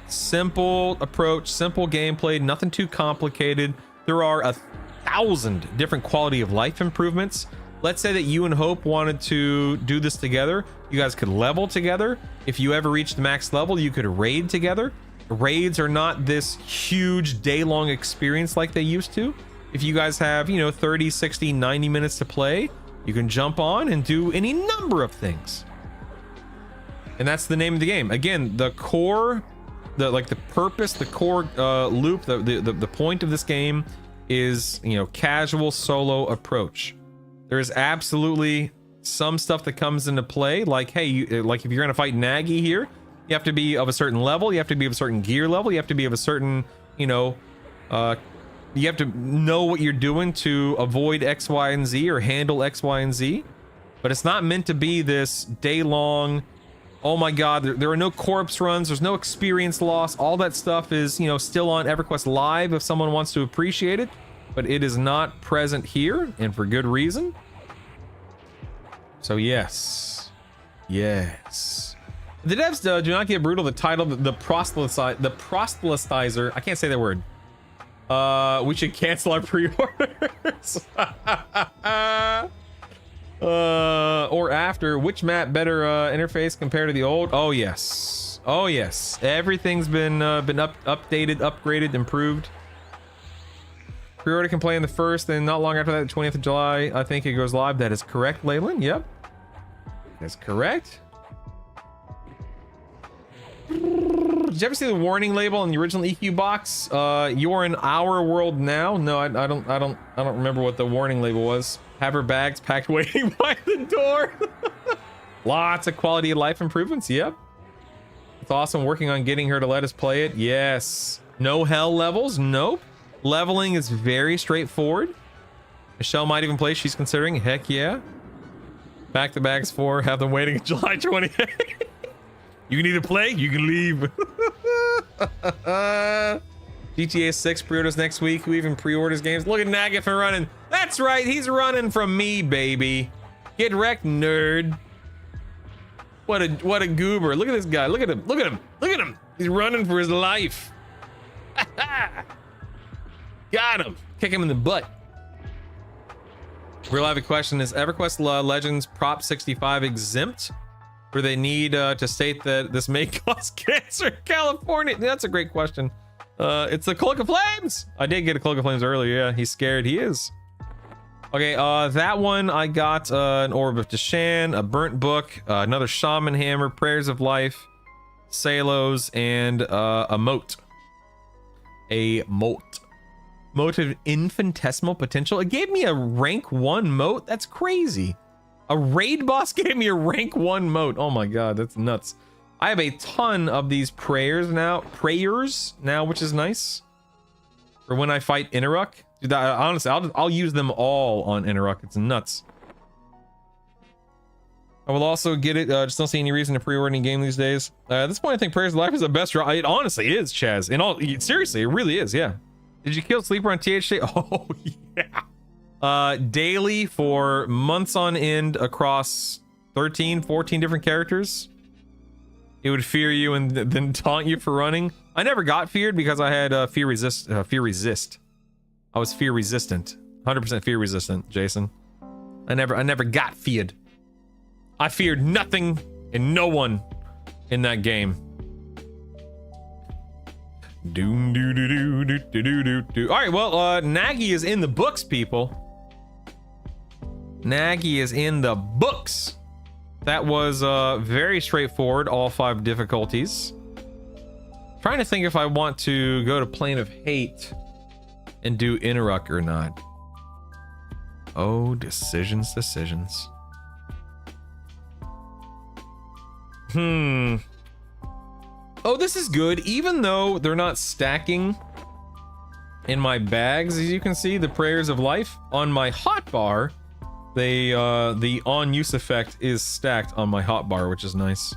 Simple approach, simple gameplay, nothing too complicated. There are 1,000 different quality of life improvements. let's say that you and Hope wanted to do this together. You guys could level together. If you ever reached the max level, you could raid together. Raids are not this huge day-long experience like they used to. If you guys have, you know, 30, 60, 90 minutes to play, you can jump on and do any number of things. And that's the name of the game. Again, the core, the purpose, the core loop, the point of this game is, you know, casual solo approach. There is absolutely some stuff that comes into play, like, hey, like if you're gonna fight Nagy here, you have to be of a certain level, you have to be of a certain gear level, you have to be of a certain, you know, you have to know what you're doing to avoid X, Y, and Z, or handle X, Y, and Z. But it's not meant to be this day-long, oh my god, there are no corpse runs, there's no experience loss. All that stuff is, you know, still on EverQuest Live if someone wants to appreciate it, but it is not present here, and for good reason. So yes. Yes. The devs do not get brutal. The title, the proselytizer, I can't say that word. We should cancel our pre-orders. Or after, which map better interface compared to the old? Oh yes, oh yes, everything's been updated, upgraded, improved. Pre-order can play in the 1st, and not long after that, the 20th of July, I think it goes live. That is correct, Leyland. Yep, that's correct. Did you ever see the warning label on the original EQ box? You're in our world now. No, I don't remember what the warning label was. Have her bags packed waiting by the door. Lots of quality of life improvements. Yep. It's awesome working on getting her to let us play it. Yes. No hell levels. Nope. Leveling is very straightforward. Michelle might even play. She's considering. Heck yeah. Pack the bags for. Have them waiting until July 28th. You can either play, you can leave. GTA 6 pre-orders next week. Who even pre-orders games? Look at Nagif for running. That's right, he's running from me, baby. Get wrecked, nerd. What a goober. Look at this guy. Look at him. Look at him. Look at him. He's running for his life. Got him. Kick him in the butt. Real live question is EverQuest Legends Prop 65 exempt? Where they need to state that this may cause cancer in California? That's a great question. It's the Cloak of Flames. I did get a Cloak of Flames earlier. Yeah, he's scared. He is. Okay, that one I got an Orb of Deshan, a Burnt Book, another Shaman Hammer, Prayers of Life, Salos, and a Moat. A Moat. Moat of Infinitesimal Potential. It gave me a rank 1 Moat. That's crazy. A raid boss gave me a rank 1 moat. Oh my god, that's nuts. I have a ton of these prayers now, which is nice. For when I fight Inaruk. Dude, honestly, I'll use them all on Inaruk. It's nuts. I will also get it. Just don't see any reason to pre-order any game these days. At this point, I think Prayers of Life is the best draw. It honestly is, Chaz. Seriously, it really is. Yeah. Did you kill Sleeper on THC? Oh yeah. Daily for months on end across 13, 14 different characters. It would fear you and then taunt you for running. I never got feared because I had fear resist. I was fear resistant. 100% fear resistant, Jason. I never got feared. I feared nothing and no one in that game. Doom doo doo doo doo doo doo doo. All right, well, Nagy is in the books, people. Nagy is in the books. That was very straightforward, all 5 difficulties. Trying to think if I want to go to Plane of Hate and do Inaruk or not. Oh, decisions. Oh, this is good. Even though they're not stacking in my bags, as you can see, the Prayers of Life on my hotbar, the on-use effect is stacked on my hotbar, which is nice.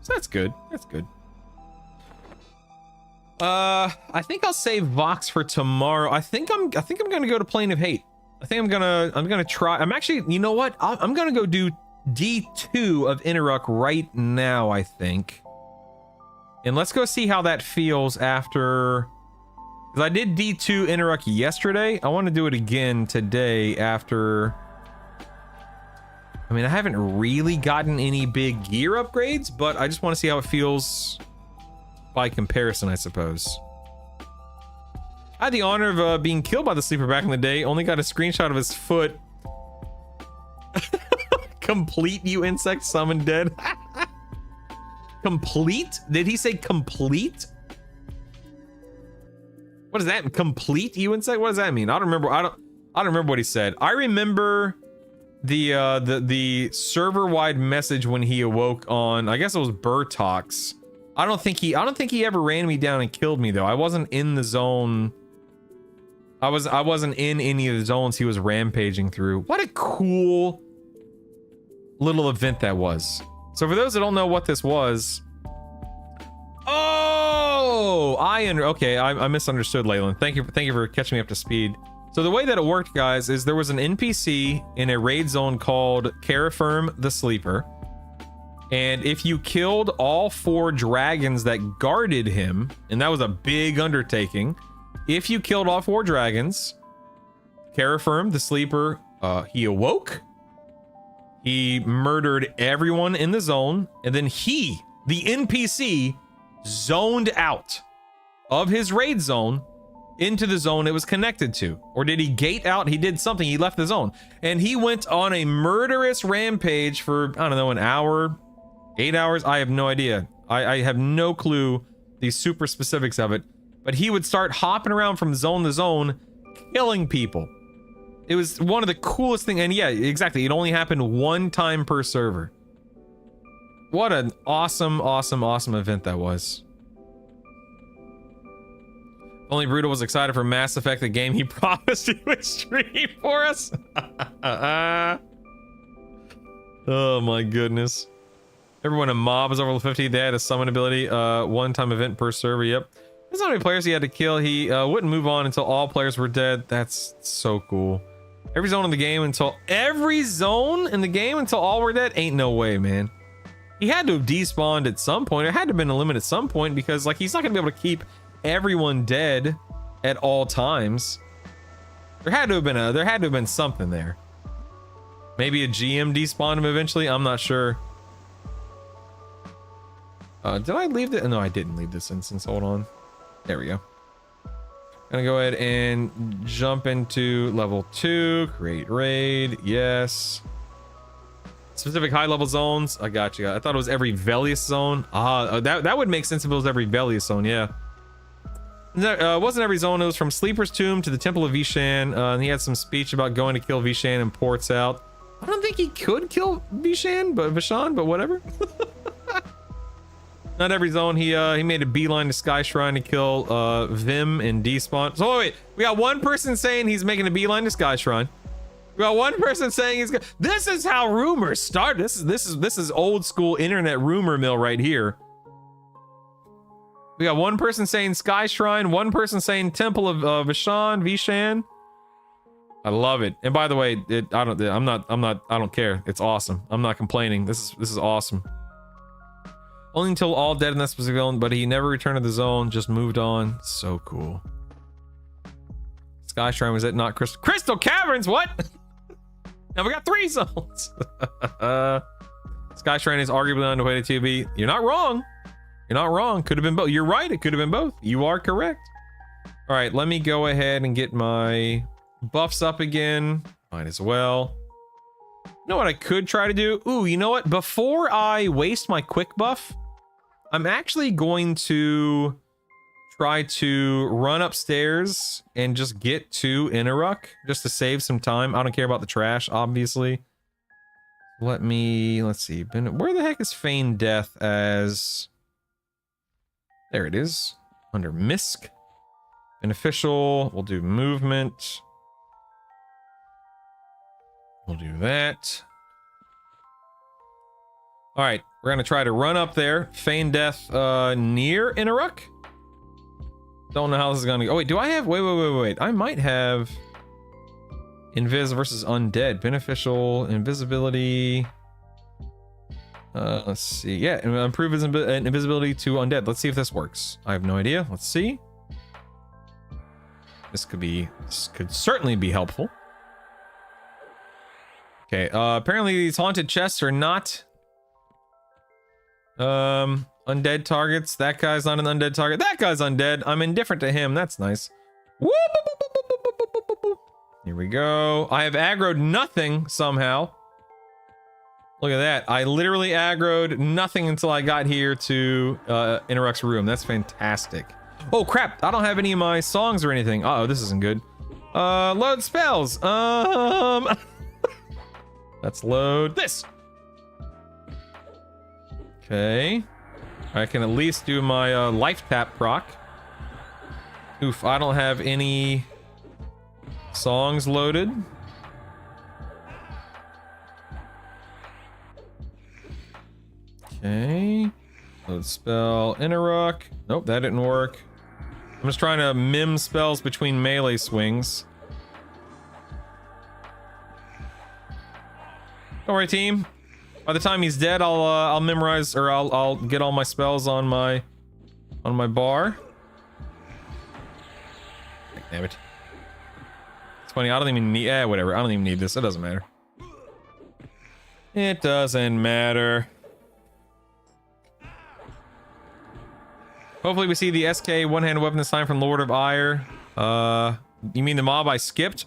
So that's good. That's good. I think I'll save Vox for tomorrow. I think I'm gonna go to Plane of Hate. I think I'm gonna try. I'm actually, you know what? I'm gonna go do D2 of Inaruk right now, I think. And let's go see how that feels after. Because I did D2 Inaruk yesterday. I want to do it again today after I mean, I haven't really gotten any big gear upgrades, but I just want to see how it feels by comparison, I suppose. I had the honor of being killed by the sleeper back in the day. Only got a screenshot of his foot. Complete, you insect summoned dead. Complete? Did he say complete? What does that mean? Complete, you insect? What does that mean? I don't remember. I don't remember what he said. I remember the server-wide message when he awoke on, I guess it was Burtox. I don't think he ever ran me down and killed me though. I wasn't in the zone. I wasn't in any of the zones he was rampaging through. What a cool little event that was. So for those that don't know what this was, oh, okay, I misunderstood, Leyland. Thank you for catching me up to speed. So the way that it worked, guys, is there was an NPC in a raid zone called Carafirm the Sleeper, and if you killed all 4 dragons that guarded him, and that was a big undertaking, if you killed all 4 dragons, Carafirm the Sleeper, he awoke, he murdered everyone in the zone, and then he, the NPC, zoned out of his raid zone into the zone it was connected to. Or did he gate out? He did something. He left the zone. And he went on a murderous rampage for, I don't know, an hour, 8 hours? I have no idea. I have no clue the super specifics of it. But he would start hopping around from zone to zone, killing people. It was one of the coolest things. And yeah, exactly. It only happened 1 time per server. What an awesome, awesome, awesome event that was. Only Brutal was excited for Mass Effect, the game he promised he would stream for us. Oh my goodness. Everyone in Mob is over level 50. They had a summon ability, 1-time event per server. Yep. There's not many players he had to kill. He wouldn't move on until all players were dead. That's so cool. Every zone in the game until all were dead? Ain't no way, man. He had to have despawned at some point. It had to have been a limit at some point because, like, he's not gonna be able to keep everyone dead at all times. There had to have been something there. Maybe a GM despawned him eventually. I'm not sure. Did I leave it? No, I didn't leave this instance. Hold on. There we go. Gonna go ahead and jump into level 2. Create raid. Yes. Specific high level zones. I got you. I thought it was every Velius zone. That would make sense if it was every Velius zone. Yeah. It wasn't every zone. It was from Sleeper's Tomb to the Temple of Vishan. And he had some speech about going to kill Vishan and ports out. I don't think he could kill Vishan, but whatever. Not every zone. He made a beeline to Sky Shrine to kill Vim and despawn. So wait, we got one person saying he's making a beeline to Sky Shrine. We got one person saying he's. This is how rumors start. This is old school internet rumor mill right here. We got one person saying Sky Shrine, one person saying Temple of Vishan. I love it. And by the way, I don't care. It's awesome. I'm not complaining. This is awesome. Only until all dead in that specific zone, but he never returned to the zone, just moved on. So cool. Sky Shrine, was it not Crystal Caverns? What? Now we got 3 zones. Sky Shrine is arguably on the way to 2B. You're not wrong. You're not wrong. Could have been both. You're right. It could have been both. You are correct. All right, let me go ahead and get my buffs up again. Might as well. You know what I could try to do? Ooh, you know what? Before I waste my quick buff, I'm actually going to try to run upstairs and just get to Inaruk just to save some time. I don't care about the trash, obviously. Let's see. Where the heck is Feign Death as... There it is. Under Misk. Beneficial. We'll do movement. We'll do that. All right, we're gonna try to run up there. Feign Death near Inaruk. Don't know how this is gonna go. Oh wait, do I have? Wait. I might have Invis versus Undead. Beneficial invisibility. Let's see. Yeah, improve invisibility to Undead. Let's see if this works. I have no idea. Let's see. This could certainly be helpful. Okay, apparently these haunted chests are not undead targets. That guy's not an undead target. That guy's undead. I'm indifferent to him. That's nice. Whoop, boop, boop, boop, boop, boop, boop, boop, boop. Here we go. I have aggroed nothing somehow. Look at that. I literally aggroed nothing until I got here to Interrux's room. That's fantastic. Oh crap, I don't have any of my songs or anything. Uh-oh, this isn't good. Load spells. Let's load this. Okay. I can at least do my life tap proc. Oof, I don't have any songs loaded. Okay. Load spell, Interruck. Nope, that didn't work. I'm just trying to mim spells between melee swings. Don't worry, team. By the time he's dead, I'll memorize, or I'll get all my spells on my bar. Damn it. It's funny, I don't even need, whatever. I don't even need this. It doesn't matter. It doesn't matter. Hopefully we see the SK one-handed weapon this time from Lord of Ire. You mean the mob I skipped?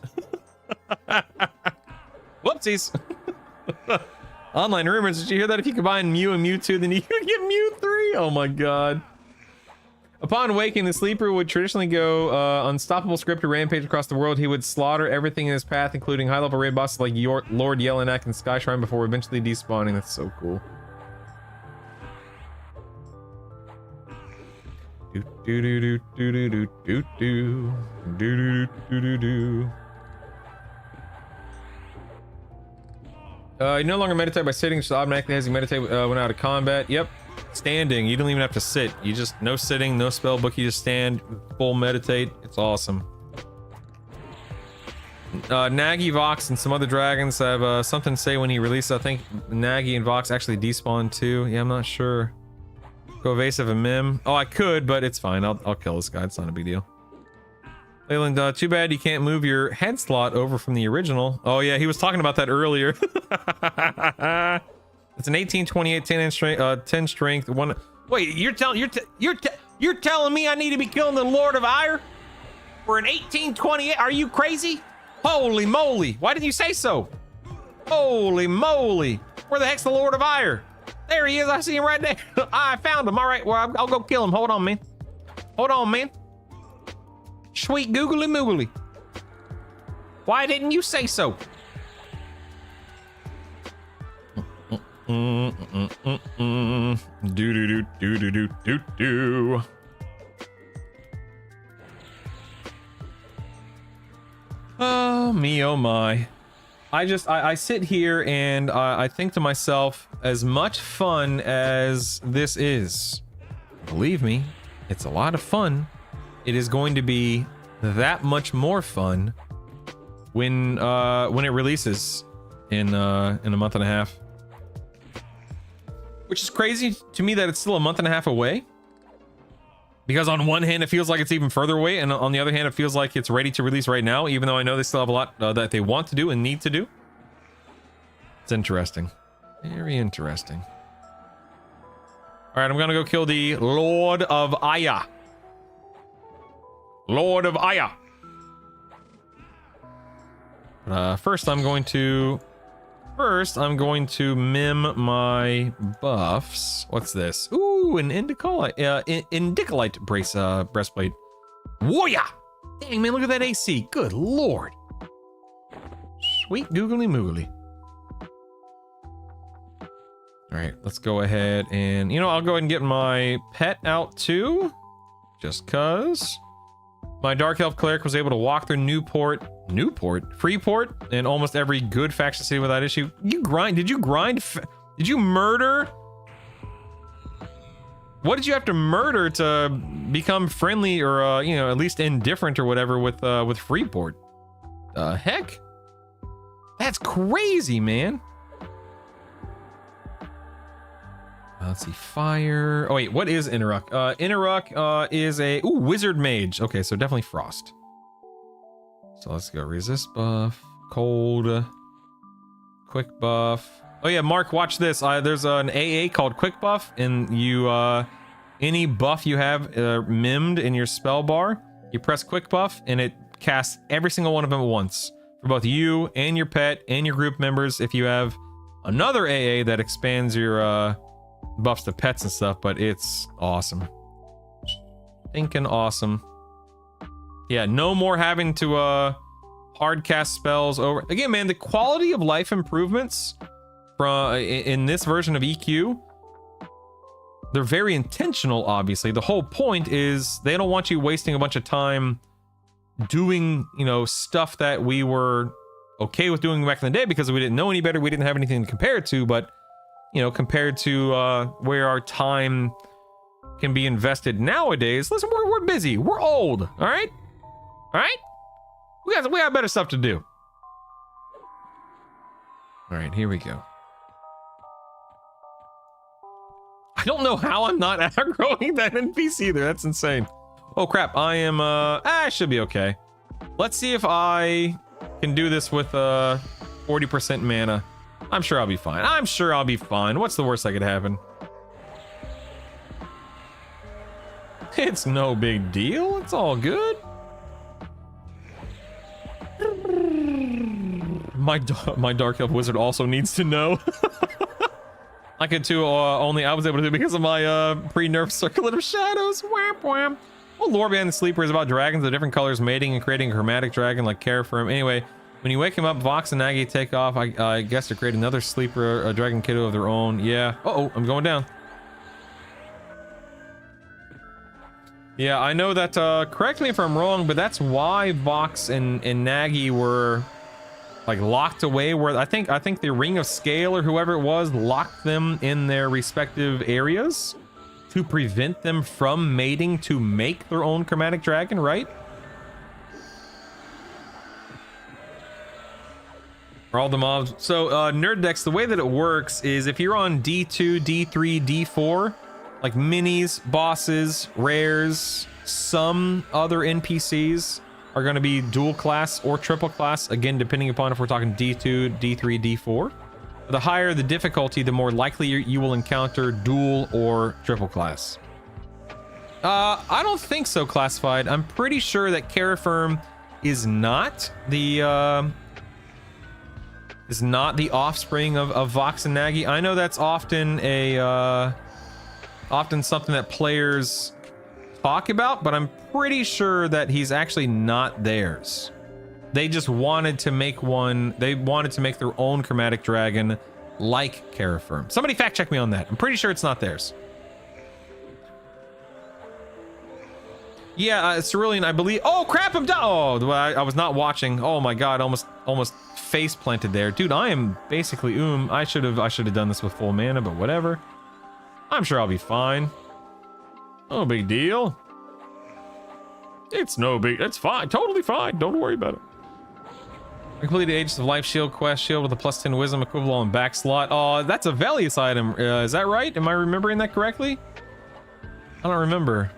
Whoopsies. Online rumors, did you hear that if you combine Mew and Mewtwo, then you could get Mew 3? Oh my god. Upon waking, the sleeper would traditionally go unstoppable scripted rampage across the world. He would slaughter everything in his path, including high-level raid bosses like Lord Yellenak and Sky Shrine before eventually despawning. That's so cool. Do do do do do do do do do do do do. You no longer meditate by sitting, just automatically has you meditate when out of combat. Yep. Standing, you don't even have to sit. You just, no sitting, no spell book, you just stand, full meditate. It's awesome. Nagi, Vox, and some other dragons have something to say when he released. I think Nagi and Vox actually despawn too. Yeah, I'm not sure. Go evasive and mim. Oh, I could, but it's fine. I'll kill this guy. It's not a big deal. Leyland, too bad you can't move your head slot over from the original. Oh yeah, he was talking about that earlier. It's an 1828 10 strength. One. Wait, you're telling me I need to be killing the Lord of Ire for an 1828? Are you crazy? Holy moly! Why didn't you say so? Holy moly! Where the heck's the Lord of Ire? There he is. I see him right there. I found him. All right, well I'll go kill him. Hold on, man. Hold on, man. Sweet googly moogly. Why didn't you say so? Do do do do do do do do. Oh me, oh my. I sit here and I think to myself, as much fun as this is, believe me, it's a lot of fun. It is going to be that much more fun when it releases in a month and a half. Which is crazy to me that it's still a month and a half away. Because on one hand, it feels like it's even further away, and on the other hand, it feels like it's ready to release right now, even though I know they still have a lot that they want to do and need to do. It's interesting. Very interesting. Alright, I'm gonna go kill the Lord of Aya. Lord of Aya. First I'm going to mim my buffs. What's this? Ooh, an indicolite breastplate. Warrior! Dang, man, look at that AC. Good lord. Sweet googly moogly. Alright, let's go ahead and, I'll go ahead and get my pet out too. Just cuz. My Dark Elf Cleric was able to walk through Freeport, and almost every good faction city without issue. Did you murder? What did you have to murder to become friendly or, at least indifferent or whatever with Freeport? Heck? That's crazy, man. Let's see, fire. Oh wait, what is Interruck? Interruck is a wizard mage. Okay, so definitely frost. So let's go resist buff, cold, quick buff. Oh yeah, Mark, watch this. There's an AA called quick buff, and you any buff you have mimmed in your spell bar, you press quick buff, and it casts every single one of them at once for both you and your pet and your group members. If you have another AA that expands your buffs to pets and stuff, but it's awesome. Thinking awesome. Yeah, no more having to hard cast spells over. Again, man, the quality of life improvements from in this version of EQ, they're very intentional, obviously. The whole point is they don't want you wasting a bunch of time doing, you know, stuff that we were okay with doing back in the day because we didn't know any better. We didn't have anything to compare it to, but, you know, compared to where our time can be invested nowadays. Listen, we're busy. We're old. All right? All right? We got better stuff to do. All right, here we go. I don't know how I'm not aggroing that NPC there. That's insane. Oh crap, I am I should be okay. Let's see if I can do this with 40% mana. I'm sure I'll be fine. I'm sure I'll be fine. What's the worst that could happen? It's no big deal. It's all good. My Dark Elf Wizard also needs to know. I could too, only I was able to do because of my pre-nerf Circlet of Shadows. Wham wham. Well, lore behind the Sleeper is about dragons of different colors mating and creating a chromatic dragon like Carafirm. Anyway, when you wake him up, Vox and Nagi take off, I guess, to create another Sleeper, a dragon kiddo of their own. Yeah. Uh-oh, I'm going down. Yeah, I know that, correct me if I'm wrong, but that's why Vox and Nagi were, like, locked away, where I think the Ring of Scale or whoever it was locked them in their respective areas to prevent them from mating to make their own chromatic dragon, right? For all the mobs. So, Nerd Decks, the way that it works is if you're on D2, D3, D4, like minis, bosses, rares, some other NPCs are going to be dual class or triple class, again, depending upon if we're talking D2, D3, D4. The higher the difficulty, the more likely you will encounter dual or triple class. I don't think so, Classified. I'm pretty sure that Carafirm is not the offspring of Vox and Nagi. I know that's often often something that players talk about, but I'm pretty sure that he's actually not theirs. They just wanted to make one. They wanted to make their own chromatic dragon like Carafirm. Somebody fact check me on that. I'm pretty sure it's not theirs. Yeah, Cerulean, I believe. Oh crap, I'm down. Oh, I was not watching. Oh my god, almost face planted there, dude. I am basically I should have done this with full mana, but whatever. I'm sure I'll be fine. No big deal. It's no big. It's fine. Totally fine. Don't worry about it. I completed Aegis of Life Shield quest, shield with a +10 wisdom equivalent on back slot. Oh, that's a Velius item. Is that right? Am I remembering that correctly? I don't remember.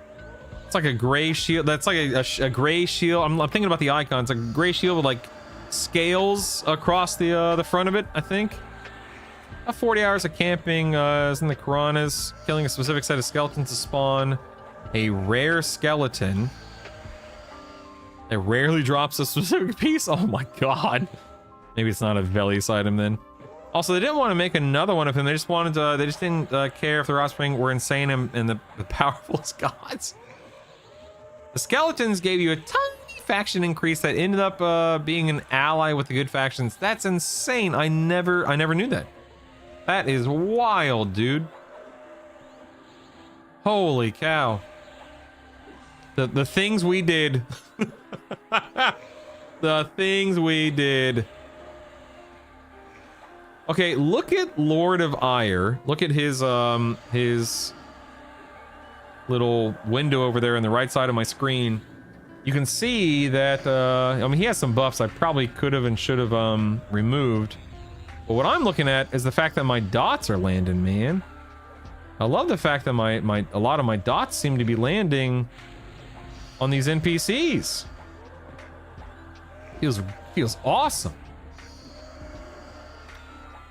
It's like a gray shield. That's like a gray shield. I'm thinking about the icon. It's a gray shield with like scales across the front of it, I think. 40 hours of camping is in the Karanas, killing a specific set of skeletons to spawn a rare skeleton. It rarely drops a specific piece. Oh my god. Maybe it's not a Velius item then. Also, they didn't want to make another one of him. They just wanted to, they just didn't care if their offspring were insane and the powerful as gods. The skeletons gave you a tiny faction increase that ended up being an ally with the good factions. That's insane. I never knew that. That is wild, dude. Holy cow. The things we did. The things we did. Okay, look at Lord of Ire. Look at his little window over there on the right side of my screen. You can see that I mean, he has some buffs I probably could have and should have removed. But what I'm looking at is the fact that my dots are landing, man. I love the fact that a lot of my dots seem to be landing on these NPCs. Feels awesome.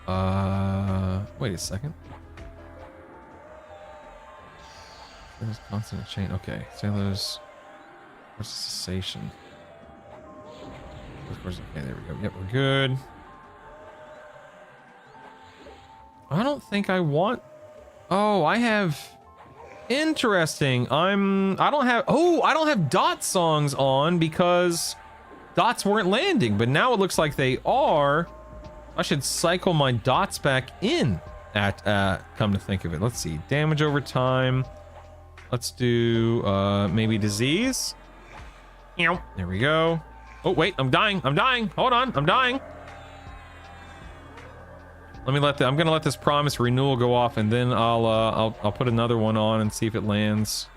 Wait a second. Sailor's constant chain. Okay, Sailor's. Where's the cessation? Of course. Okay, there we go. Yep, we're good. I don't think I want. Oh, I have. Interesting. I don't have dot songs on because dots weren't landing, but now it looks like they are. I should cycle my dots back in at come to think of it. Let's see. Damage over time. Let's do maybe disease. There we go. Oh wait, I'm dying. Hold on, I'm dying. I'm gonna let this promise renewal go off, and then I'll put another one on and see if it lands.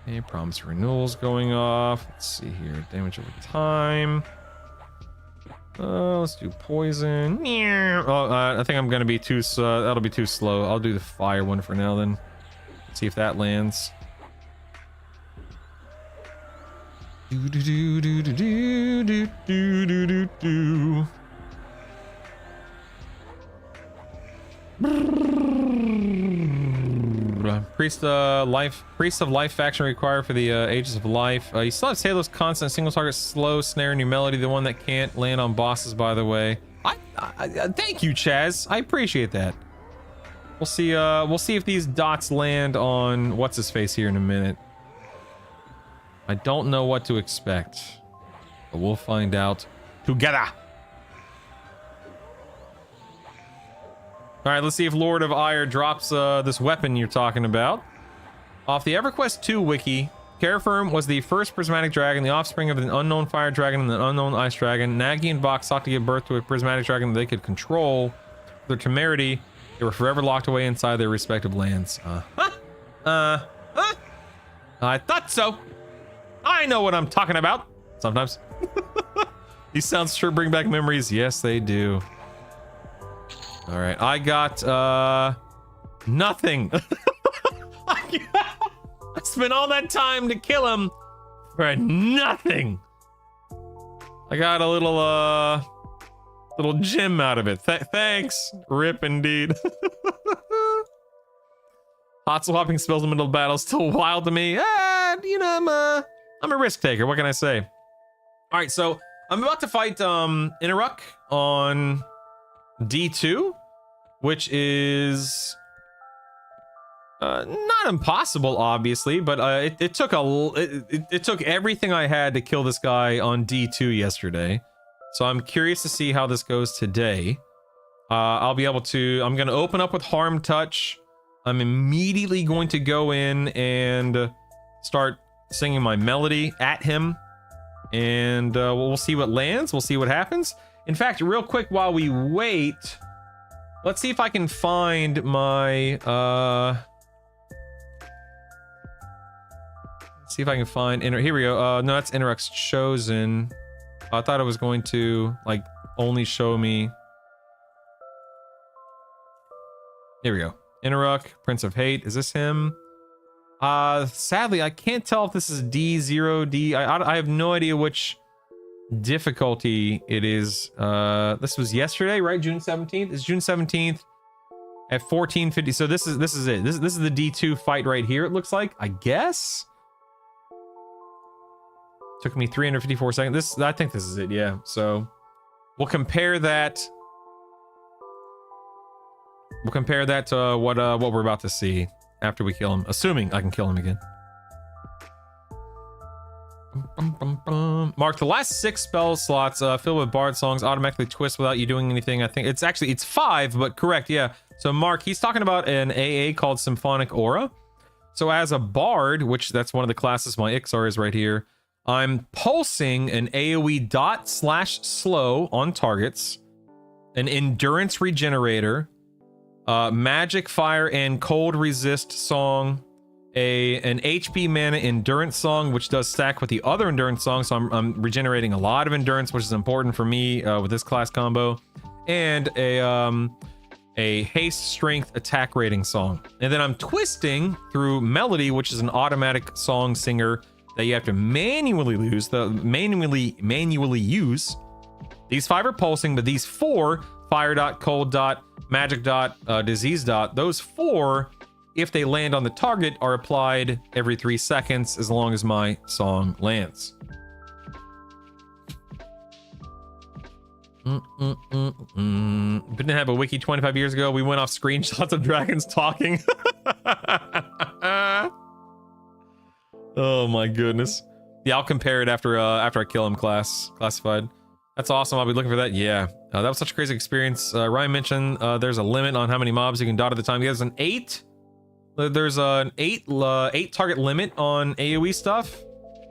Okay, promise renewal's going off. Let's see here. Damage over time. Let's do poison. Oh, I think I'm gonna be too. That'll be too slow. I'll do the fire one for now. Then see if that lands. Do do do do do do do do do do. Priest of life faction required for the Ages of Life. You still have Sailor's constant single target slow snare new melody, the one that can't land on bosses, by the way. I thank you, Chaz. I appreciate that. We'll see if these dots land on what's his face here in a minute. I don't know what to expect, but we'll find out together. All right, let's see if Lord of Ire drops this weapon you're talking about. Off the EverQuest 2 wiki, Carafirm was the first prismatic dragon, the offspring of an unknown fire dragon and an unknown ice dragon. Nagi and Bok sought to give birth to a prismatic dragon that they could control. Their temerity, they were forever locked away inside their respective lands. I thought so. I know what I'm talking about. Sometimes. These sounds sure bring back memories. Yes, they do. All right, I got nothing. I spent all that time to kill him for nothing. I got a little gem out of it. Thanks. Rip indeed. Hot swapping spells in the middle of battle still wild to me. You know, I'm a risk taker. What can I say? All right, so I'm about to fight Inaruk on D2, which is not impossible, obviously, but it took everything I had to kill this guy on D2 yesterday. So I'm curious to see how this goes today. I'm going to open up with Harm Touch. I'm immediately going to go in and start singing my melody at him, and we'll see what lands. We'll see what happens. In fact, real quick while we wait, let's see if I can find my see if I can find here we go. No, that's Interact's Chosen. I thought it was going to like only show me. Here we go. Interruck, Prince of Hate. Is this him? Sadly, I can't tell if this is D0, D. I have no idea which difficulty it is. This was yesterday, right? June 17th. It's June 17th at 14:50. So this is it. This is the D2 fight right here. It looks like. I guess. Took me 354 seconds. I think this is it. Yeah. So we'll compare that. We'll compare that to what we're about to see after we kill him, assuming I can kill him again. Mark, the last 6 spell slots filled with bard songs automatically twist without you doing anything. I think it's 5, but correct, yeah. So Mark, he's talking about an AA called Symphonic Aura. So as a bard, which that's one of the classes my Ixar is right here, I'm pulsing an AoE dot / slow on targets, an endurance regenerator, magic, fire, and cold resist song, an HP mana endurance song, which does stack with the other endurance song, so I'm regenerating a lot of endurance, which is important for me with this class combo, and a haste, strength, attack rating song. And then I'm twisting through melody, which is an automatic song singer that you have to manually use, These 5 are pulsing, but these 4, fire dot, cold dot, magic dot, disease dot, those 4, if they land on the target, are applied every 3 seconds as long as my song lands. Didn't have a wiki 25 years ago. We went off screenshots of dragons talking. Oh my goodness. Yeah, I'll compare it after I kill him. Classified. That's awesome. I'll be looking for that. Yeah, that was such a crazy experience. Ryan mentioned there's a limit on how many mobs you can dot at a time. There's an 8. There's an 8 target limit on AoE stuff.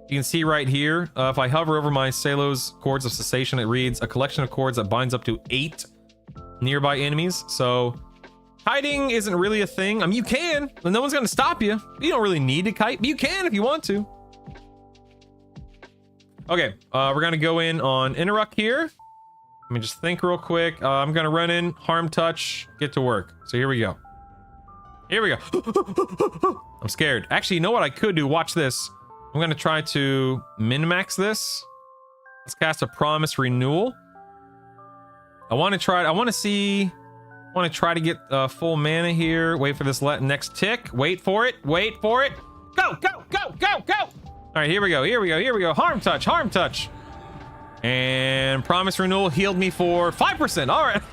You can see right here, if I hover over my Salos chords of cessation, it reads a collection of chords that binds up to 8 nearby enemies. So kiting isn't really a thing. I mean, you can, but no one's gonna stop you. You don't really need to kite, but you can if you want to. Okay, we're gonna go in on Interrupt here. Let me just think real quick. I'm gonna run in, harm touch, get to work. So here we go. Here we go. I'm scared. Actually, you know what I could do? Watch this. I'm gonna try to min-max this. Let's cast a Promise Renewal. I want to try to get full mana here. Wait for this next tick. Wait for it. Wait for it. Go, go, go, go, go. All right, here we go. Here we go. Here we go. Harm touch. Harm touch. And Promise Renewal healed me for 5%. All right.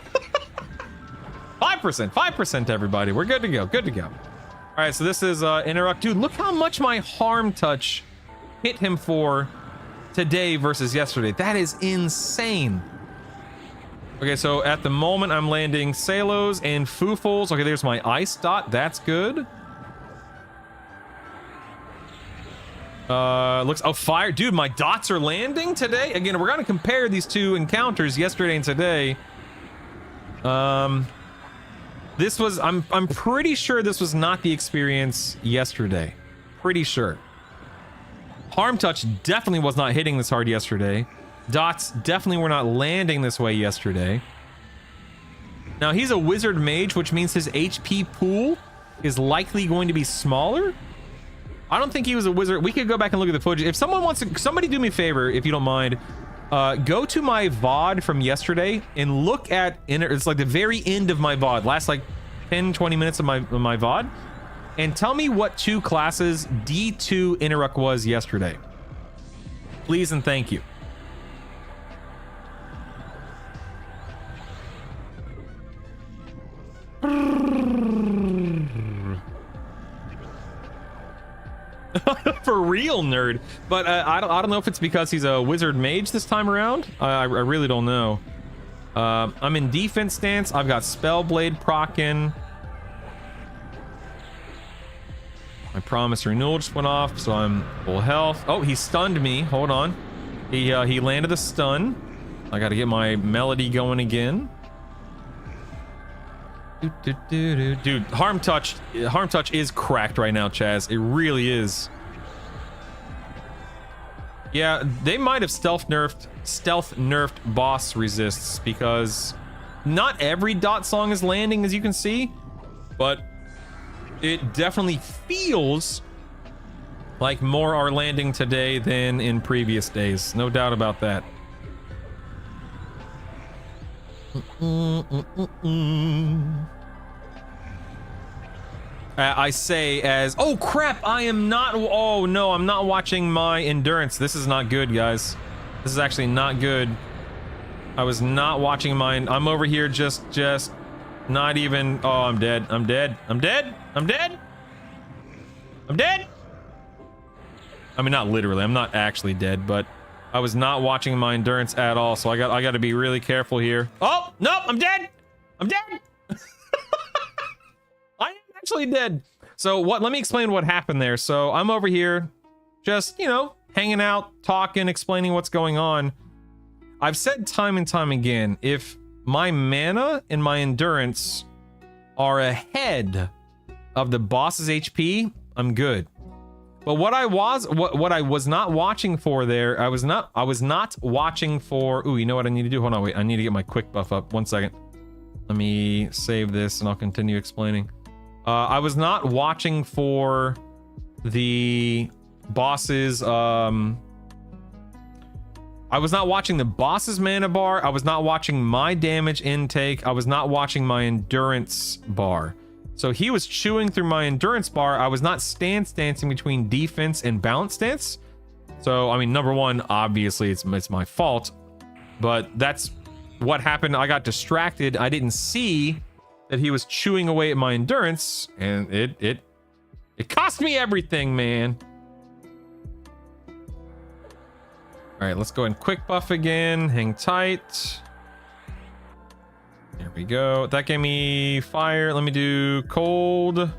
5%. 5%, everybody. We're good to go. Good to go. All right, so this is Interrupt. Dude, look how much my harm touch hit him for today versus yesterday. That is insane. Okay, so at the moment I'm landing Salos and Foofles. Okay, there's my ice dot. That's good. Oh, fire. Dude, my dots are landing today. Again, we're going to compare these two encounters, yesterday and today. This was, I'm pretty sure this was not the experience yesterday. Pretty sure. Harm touch definitely was not hitting this hard yesterday. Dots definitely were not landing this way yesterday. Now he's a wizard mage, which means his HP pool is likely going to be smaller. I don't think he was a wizard. We could go back and look at the footage. If someone wants to, somebody do me a favor, if you don't mind. Go to my VOD from yesterday and look at, it's like the very end of my VOD, last like 10-20 minutes of my VOD, and tell me what 2 classes D2 Interrupt was yesterday. Please and thank you. For real, nerd. But I don't know if it's because he's a wizard mage this time around. I really don't know. I'm in defense stance. I've got Spellblade procking. My Promise Renewal just went off, so I'm full health. Oh, he stunned me. Hold on. He landed a stun. I got to get my melody going again. Dude, harm touch is cracked right now, Chaz. It really is. Yeah, they might have stealth nerfed boss resists, because not every dot song is landing, as you can see, but it definitely feels like more are landing today than in previous days. No doubt about that. I say as, oh crap, I am not, oh no, I'm not watching my endurance. This is not good, guys. This is actually not good. I was not watching mine. I'm over here just not even, oh, I'm dead. I'm dead. I'm dead. I'm dead. I'm dead. I mean, not literally, I'm not actually dead, but I was not watching my endurance at all, so I got to be really careful here. Oh, no, I'm dead. I'm dead. I am actually dead. So let me explain what happened there. So I'm over here just, you know, hanging out, talking, explaining what's going on. I've said time and time again, if my mana and my endurance are ahead of the boss's HP, I'm good. But what I was not watching for there, I was not watching for, ooh, you know what I need to do? Hold on, wait, I need to get my quick buff up. 1 second. Let me save this and I'll continue explaining. I was not watching for the boss's I was not watching the boss's mana bar. I was not watching my damage intake. I was not watching my endurance bar. So he was chewing through my endurance bar. I was not stancing between defense and balance stance. So, I mean, number one, obviously it's my fault, but that's what happened. I got distracted. I didn't see that he was chewing away at my endurance, and it cost me everything, man. All right, let's go and quick buff again. Hang tight. There we go. That gave me fire. Let me do cold.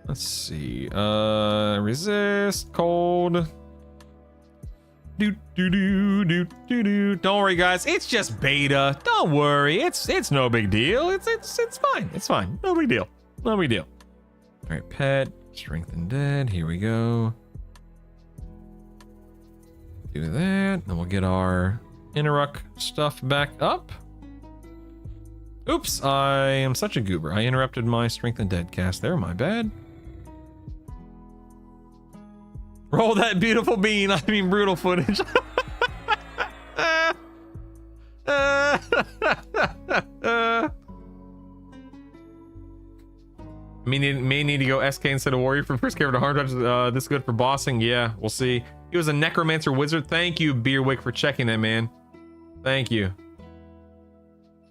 Let's see. Resist, cold. Don't worry, guys. It's just beta. Don't worry. It's no big deal. It's fine. It's fine. No big deal. No big deal. All right, pet, strength and dead. Here we go. Do that. Then we'll get our Interrupt stuff back up. Oops, I am such a goober. I interrupted my strength and dead cast there. My bad. Roll that beautiful bean. I mean, brutal footage. May need to go SK instead of warrior for first character hard touch. This good for bossing. Yeah, we'll see. He was a necromancer wizard. Thank you, Beerwick, for checking that, man. Thank you.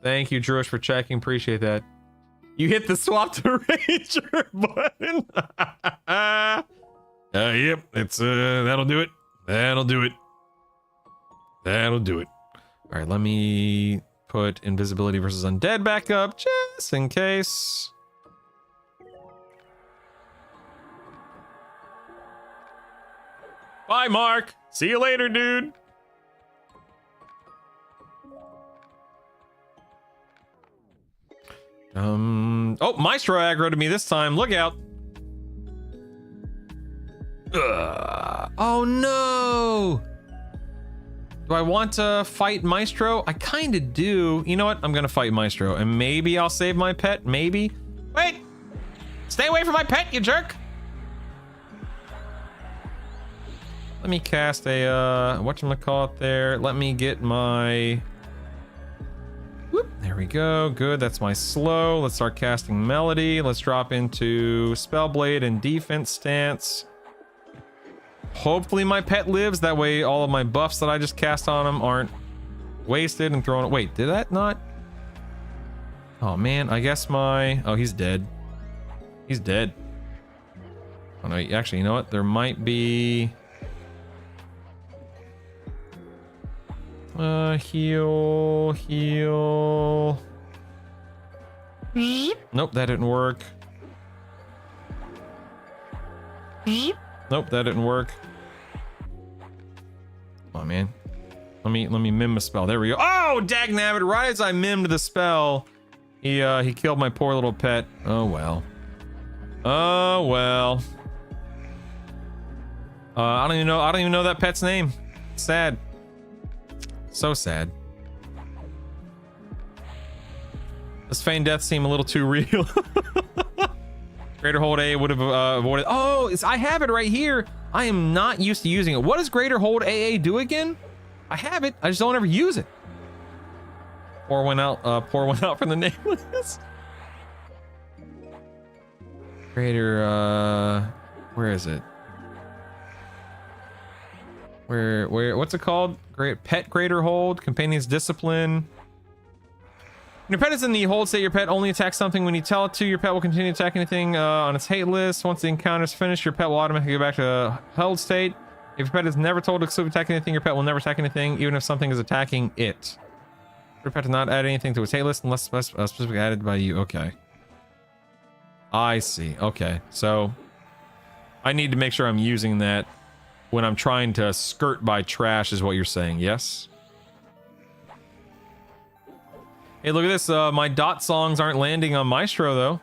Thank you, Druish, for checking. Appreciate that. You hit the swap to ranger button. Yep, it's that'll do it. That'll do it. That'll do it. All right, let me put invisibility versus undead back up just in case. Bye, Mark. See you later, dude. Oh, Maestro aggroed to me this time. Look out. Oh no. Do I want to fight Maestro? I kind of do. You know what? I'm gonna fight Maestro, and maybe I'll save my pet. Maybe. Wait. Stay away from my pet, you jerk. Let me cast a whatchamacallit there. Let me get my whoop. There we go. Good. That's my slow. Let's start casting Melody. Let's drop into Spellblade and defense stance. Hopefully my pet lives. That way all of my buffs that I just cast on him aren't wasted and thrown. Wait, did that not? Oh man, I guess my... Oh, he's dead. He's dead. Oh no, actually, you know what? There might be... heal. Nope, that didn't work. Nope, that didn't work. Come on, man. Let me mim a spell. There we go. Oh, dagnabbit! Right as I mimmed the spell, he killed my poor little pet. Oh well. Oh well. I don't even know that pet's name. Sad. So sad. This feigned death seemed a little too real. Greater Hold A would have avoided. Oh, I have it right here. I am not used to using it. What does Greater Hold AA do again? I have it. I just don't ever use it. Pour one out from the nameless. Greater, where is it? Where, what's it called? Pet Greater Hold, Companion's Discipline. When your pet is in the hold state, your pet only attacks something when you tell it to. Your pet will continue to attack anything on its hate list. Once the encounter is finished, your pet will automatically go back to held state. If your pet is never told to exclude attack anything, your pet will never attack anything, even if something is attacking it. Your pet does not add anything to its hate list unless specifically added by you. Okay. I see. Okay. So I need to make sure I'm using that when I'm trying to skirt by trash is what you're saying. Yes? Hey, look at this. My dot songs aren't landing on Maestro though.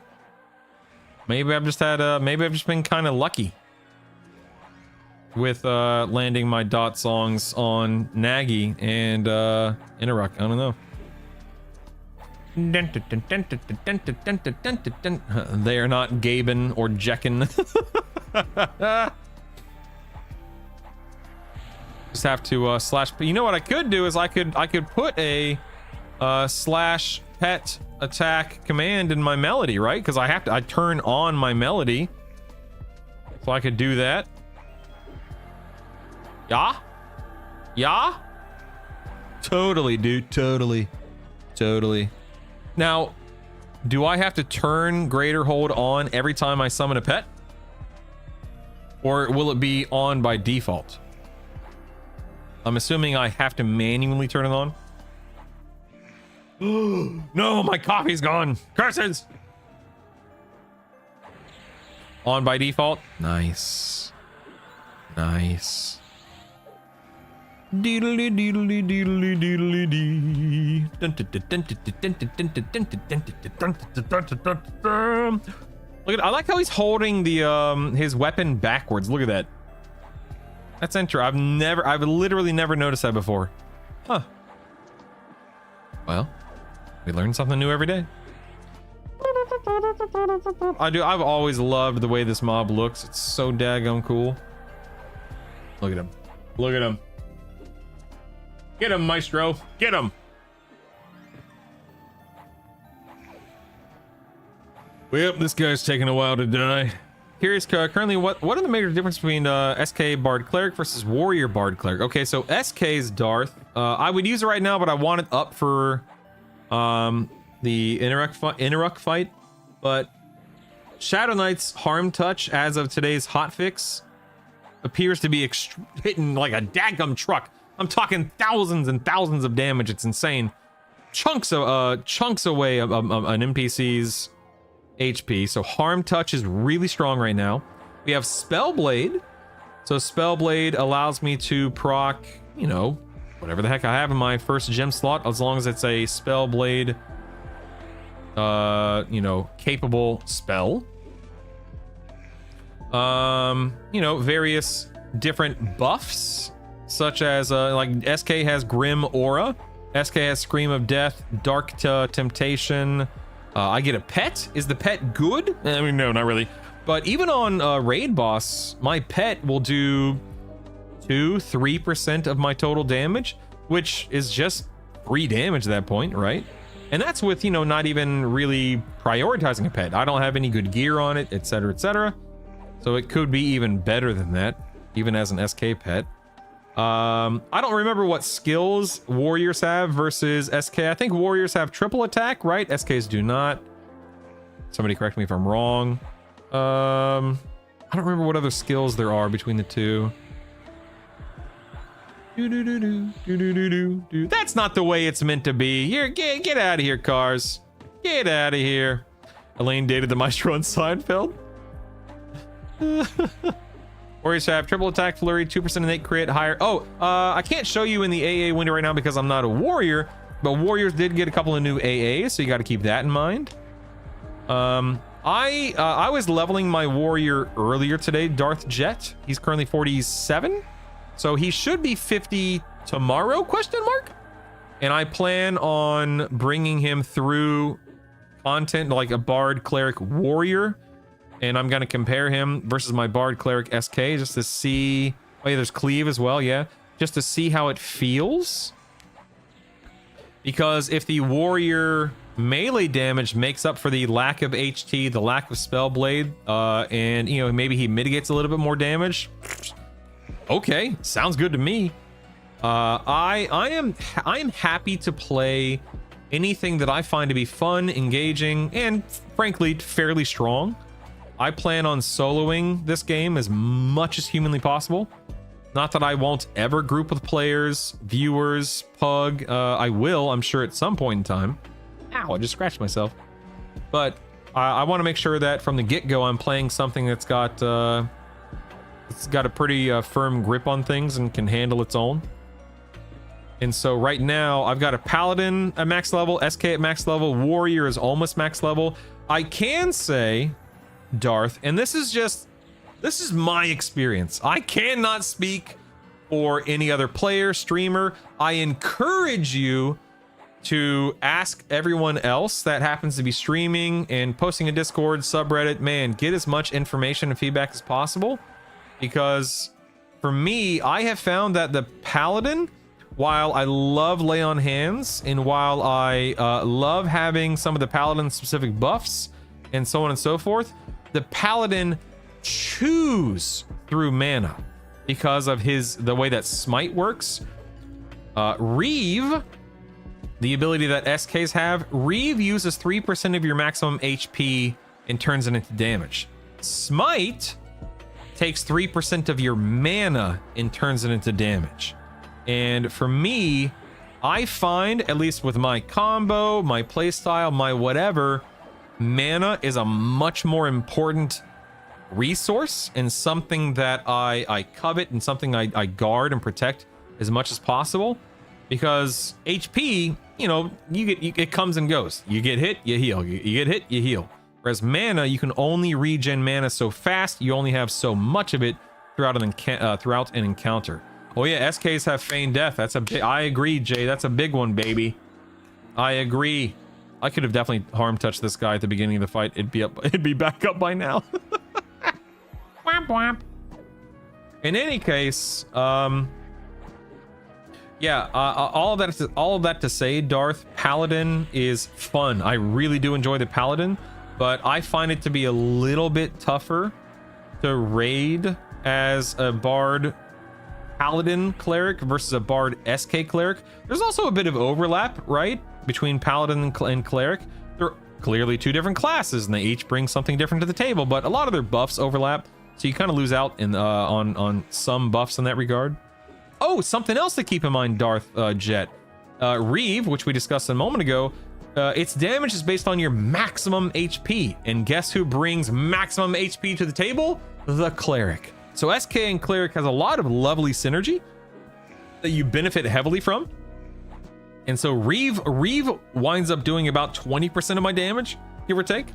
Maybe I've just been kind of lucky with landing my dot songs on Nagy and Interrupt. I don't know. They are not Gaben or Jekken. Just have to slash. You know what I could do is I could put a slash pet attack command in my melody, right? Because I turn on my melody, so I could do that. Yeah, yeah, totally, dude, totally. Now, do I have to turn greater hold on every time I summon a pet, or will it be on by default? I'm assuming I have to manually turn it on. No, my coffee's gone. Curses! On by default. Nice. Nice. Deedly deedly deedly deedly dee. Look at, I like how he's holding the his weapon backwards. Look at that. That's interesting. I've literally never noticed that before. Huh. Well, we learn something new every day. I've always loved the way this mob looks. It's so daggone cool. Look at him. Look at him. Get him, Maestro. Get him. Well, this guy's taking a while to die. Curious, currently, what are the major differences between SK Bard Cleric versus Warrior Bard Cleric? Okay, so SK's Darth. I would use it right now, but I want it up for the Inaruk fight. But Shadow Knight's Harm Touch, as of today's hotfix, appears to be hitting like a daggum truck. I'm talking thousands and thousands of damage. It's insane. Chunks away an NPC's HP. So Harm Touch is really strong right now. We have Spellblade. So Spellblade allows me to proc, you know, whatever the heck I have in my first gem slot, as long as it's a Spellblade, you know, capable spell. You know, various different buffs, such as like SK has Grim Aura, SK has Scream of Death, Dark Temptation. I get a pet. Is the pet good? I mean, no, not really. But even on raid boss, my pet will do 2-3% of my total damage, which is just free damage at that point, right? And that's with, you know, not even really prioritizing a pet. I don't have any good gear on it, etc., etc. So it could be even better than that, even as an SK pet. I don't remember what skills warriors have versus SK. I think warriors have triple attack, right? SKs do not. Somebody correct me if I'm wrong. I don't remember what other skills there are between the two. That's not the way it's meant to be. Here, get out of here, cars. Get out of here. Elaine dated the Maestro in Seinfeld. Warriors have triple attack, flurry, 2% innate crit, higher. Oh, I can't show you in the AA window right now because I'm not a warrior, but warriors did get a couple of new AAs, so you got to keep that in mind. I was leveling my warrior earlier today, Darth Jet. He's currently 47, so he should be 50 tomorrow, question mark? And I plan on bringing him through content like a Bard Cleric Warrior, and I'm going to compare him versus my Bard Cleric SK just to see. Oh yeah, there's Cleave as well, yeah, just to see how it feels. Because if the warrior melee damage makes up for the lack of HT, the lack of Spellblade, and you know, maybe he mitigates a little bit more damage, okay, sounds good to me. I am happy to play anything that I find to be fun, engaging, and frankly fairly strong. I plan on soloing this game as much as humanly possible. Not that I won't ever group with players, viewers, pug. I will, I'm sure, at some point in time. Ow, I just scratched myself. But I want to make sure that from the get-go I'm playing something that's got a pretty firm grip on things and can handle its own. And so right now I've got a Paladin at max level, SK at max level, Warrior is almost max level. I can say, Darth, and this is my experience. I cannot speak for any other player, streamer. I encourage you to ask everyone else that happens to be streaming and posting a Discord, subreddit, man, get as much information and feedback as possible. Because For me, I have found that the Paladin, while I love Lay on Hands, and while I love having some of the Paladin specific buffs and so on and so forth, the Paladin chews through mana because of the way that Smite works. Reeve, the ability that SKs have, Reeve uses 3% of your maximum HP and turns it into damage. Smite takes 3% of your mana and turns it into damage. And for me, I find, at least with my combo, my playstyle, my whatever, mana is a much more important resource and something that I covet and something I guard and protect as much as possible. Because HP, you know, it comes and goes. You get hit, you heal. You get hit, you heal. Whereas mana, you can only regen mana so fast. You only have so much of it throughout an encounter. Oh yeah, SKs have feigned death. That's a big. I agree, Jay. That's a big one, baby. I agree. I could have definitely harm touched this guy at the beginning of the fight. It'd be up. It'd be back up by now. Whomp whomp. In any case, yeah. All of that to say, Darth, Paladin is fun. I really do enjoy the Paladin. But I find it to be a little bit tougher to raid as a Bard Paladin Cleric versus a Bard SK Cleric. There's also a bit of overlap, right? Between Paladin and Cleric. They're clearly two different classes and they each bring something different to the table, but a lot of their buffs overlap. So you kind of lose out on some buffs in that regard. Oh, something else to keep in mind, Darth Jet. Reeve, which we discussed a moment ago, its damage is based on your maximum HP. And guess who brings maximum HP to the table? The Cleric. So SK and Cleric has a lot of lovely synergy that you benefit heavily from. And so Reeve winds up doing about 20% of my damage, give or take.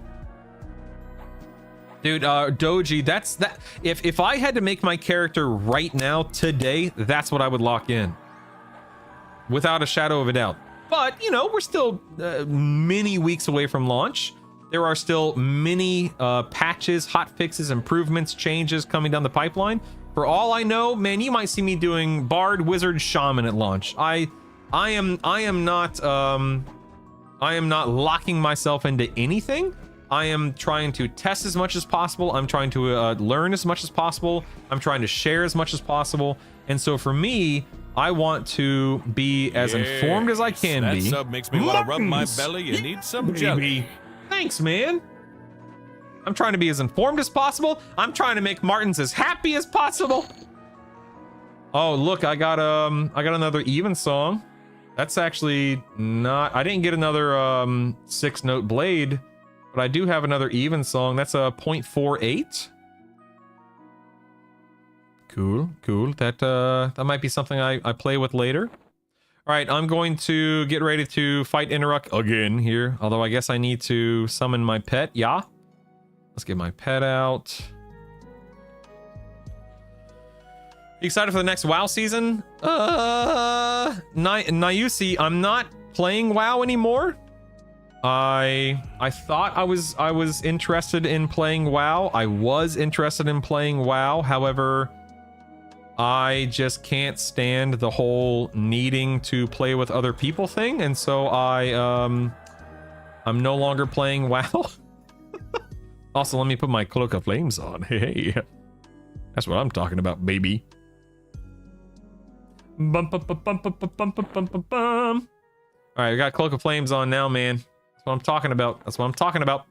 Dude, Doji, that's that. If I had to make my character right now, today, that's what I would lock in. Without a shadow of a doubt. But, you know, we're still many weeks away from launch. There are still many patches, hot fixes, improvements, changes coming down the pipeline. For all I know, man, you might see me doing Bard, Wizard, Shaman at launch. I am not locking myself into anything. I am trying to test as much as possible. I'm trying to learn as much as possible. I'm trying to share as much as possible. And so for me, I want to be as informed as I can be. That sub makes me want to rub my belly and eat some jelly. Thanks, man. I'm trying to be as informed as possible. I'm trying to make Martins as happy as possible. Oh, look, I got another even song. That's actually not, I didn't get another 6-note blade, but I do have another even song. That's a 0.48. Cool. That might be something I play with later. All right, I'm going to get ready to fight Interrupt again here. Although I guess I need to summon my pet. Yeah. Let's get my pet out. You excited for the next WoW season? Nayusi, I'm not playing WoW anymore. I thought I was interested in playing WoW. I was interested in playing WoW. However, I just can't stand the whole needing to play with other people thing, and so I'm no longer playing WoW. Also, let me put my Cloak of Flames on. Hey, that's what I'm talking about, baby. Bum, bum, bum, bum, bum, bum, bum, bum, bum. All right, we got Cloak of Flames on now, man. That's what I'm talking about.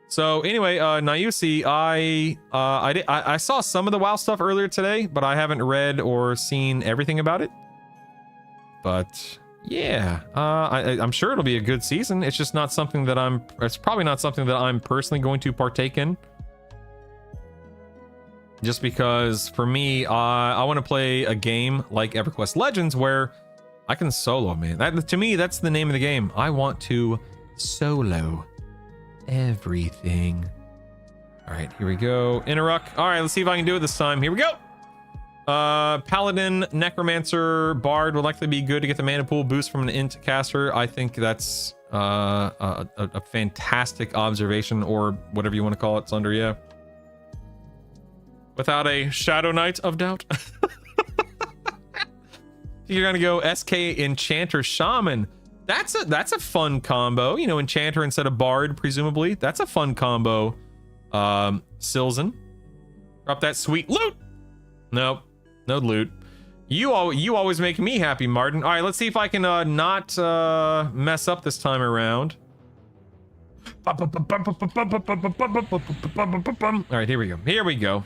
So anyway, Nayusi, I saw some of the WoW stuff earlier today, but I haven't read or seen everything about it. But yeah, I'm sure it'll be a good season. It's just not something that it's probably not something that I'm personally going to partake in. Just because for me, I want to play a game like EverQuest Legends where I can solo, man. To me, that's the name of the game. I want to solo everything. All right, here we go. Interrupt. All right, let's see if I can do it this time. Here we go. Paladin, Necromancer, Bard would likely be good to get the mana pool boost from an int caster. I think that's a fantastic observation, or whatever you want to call it, Sunder. Yeah. without a shadow knight of doubt. You're gonna go SK Enchanter Shaman. That's a fun combo. You know, Enchanter instead of Bard, presumably. That's a fun combo. Silzen. Drop that sweet loot. Nope, no loot. You always make me happy, Martin. All right, let's see if I can not mess up this time around. All right, here we go. Here we go.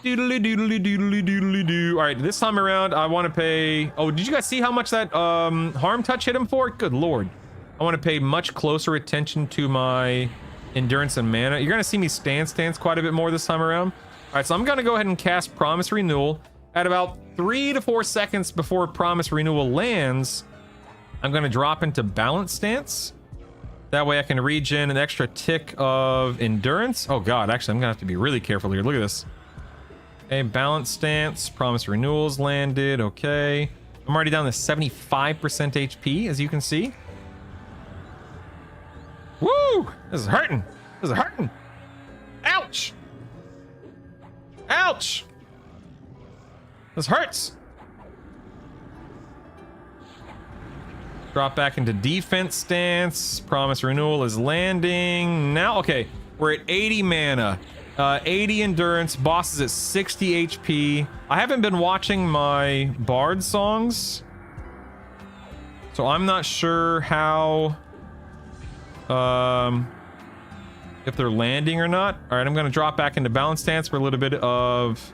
Doodly doodly doodly doodly doo. All right, this time around, I want to pay. Oh, did you guys see how much that harm touch hit him for? Good lord. I want to pay much closer attention to my endurance and mana. You're gonna see me stance quite a bit more this time around. All right, so I'm gonna go ahead and cast Promise Renewal at about 3 to 4 seconds before Promise Renewal lands. I'm gonna drop into Balance Stance. That way I can regen an extra tick of endurance. Oh god, actually I'm gonna have to be really careful here. Look at this. Okay, Balance Stance, Promise Renewals landed. Okay, I'm already down to 75% HP, as you can see. Woo! This is hurting. This is hurting. Ouch! Ouch! This hurts. Drop back into defense stance. Promise Renewal is landing. Now, okay, we're at 80 mana. 80 endurance. Boss is at 60 HP. I haven't been watching my Bard songs, so I'm not sure how... if they're landing or not. All right, I'm gonna drop back into balance stance for a little bit of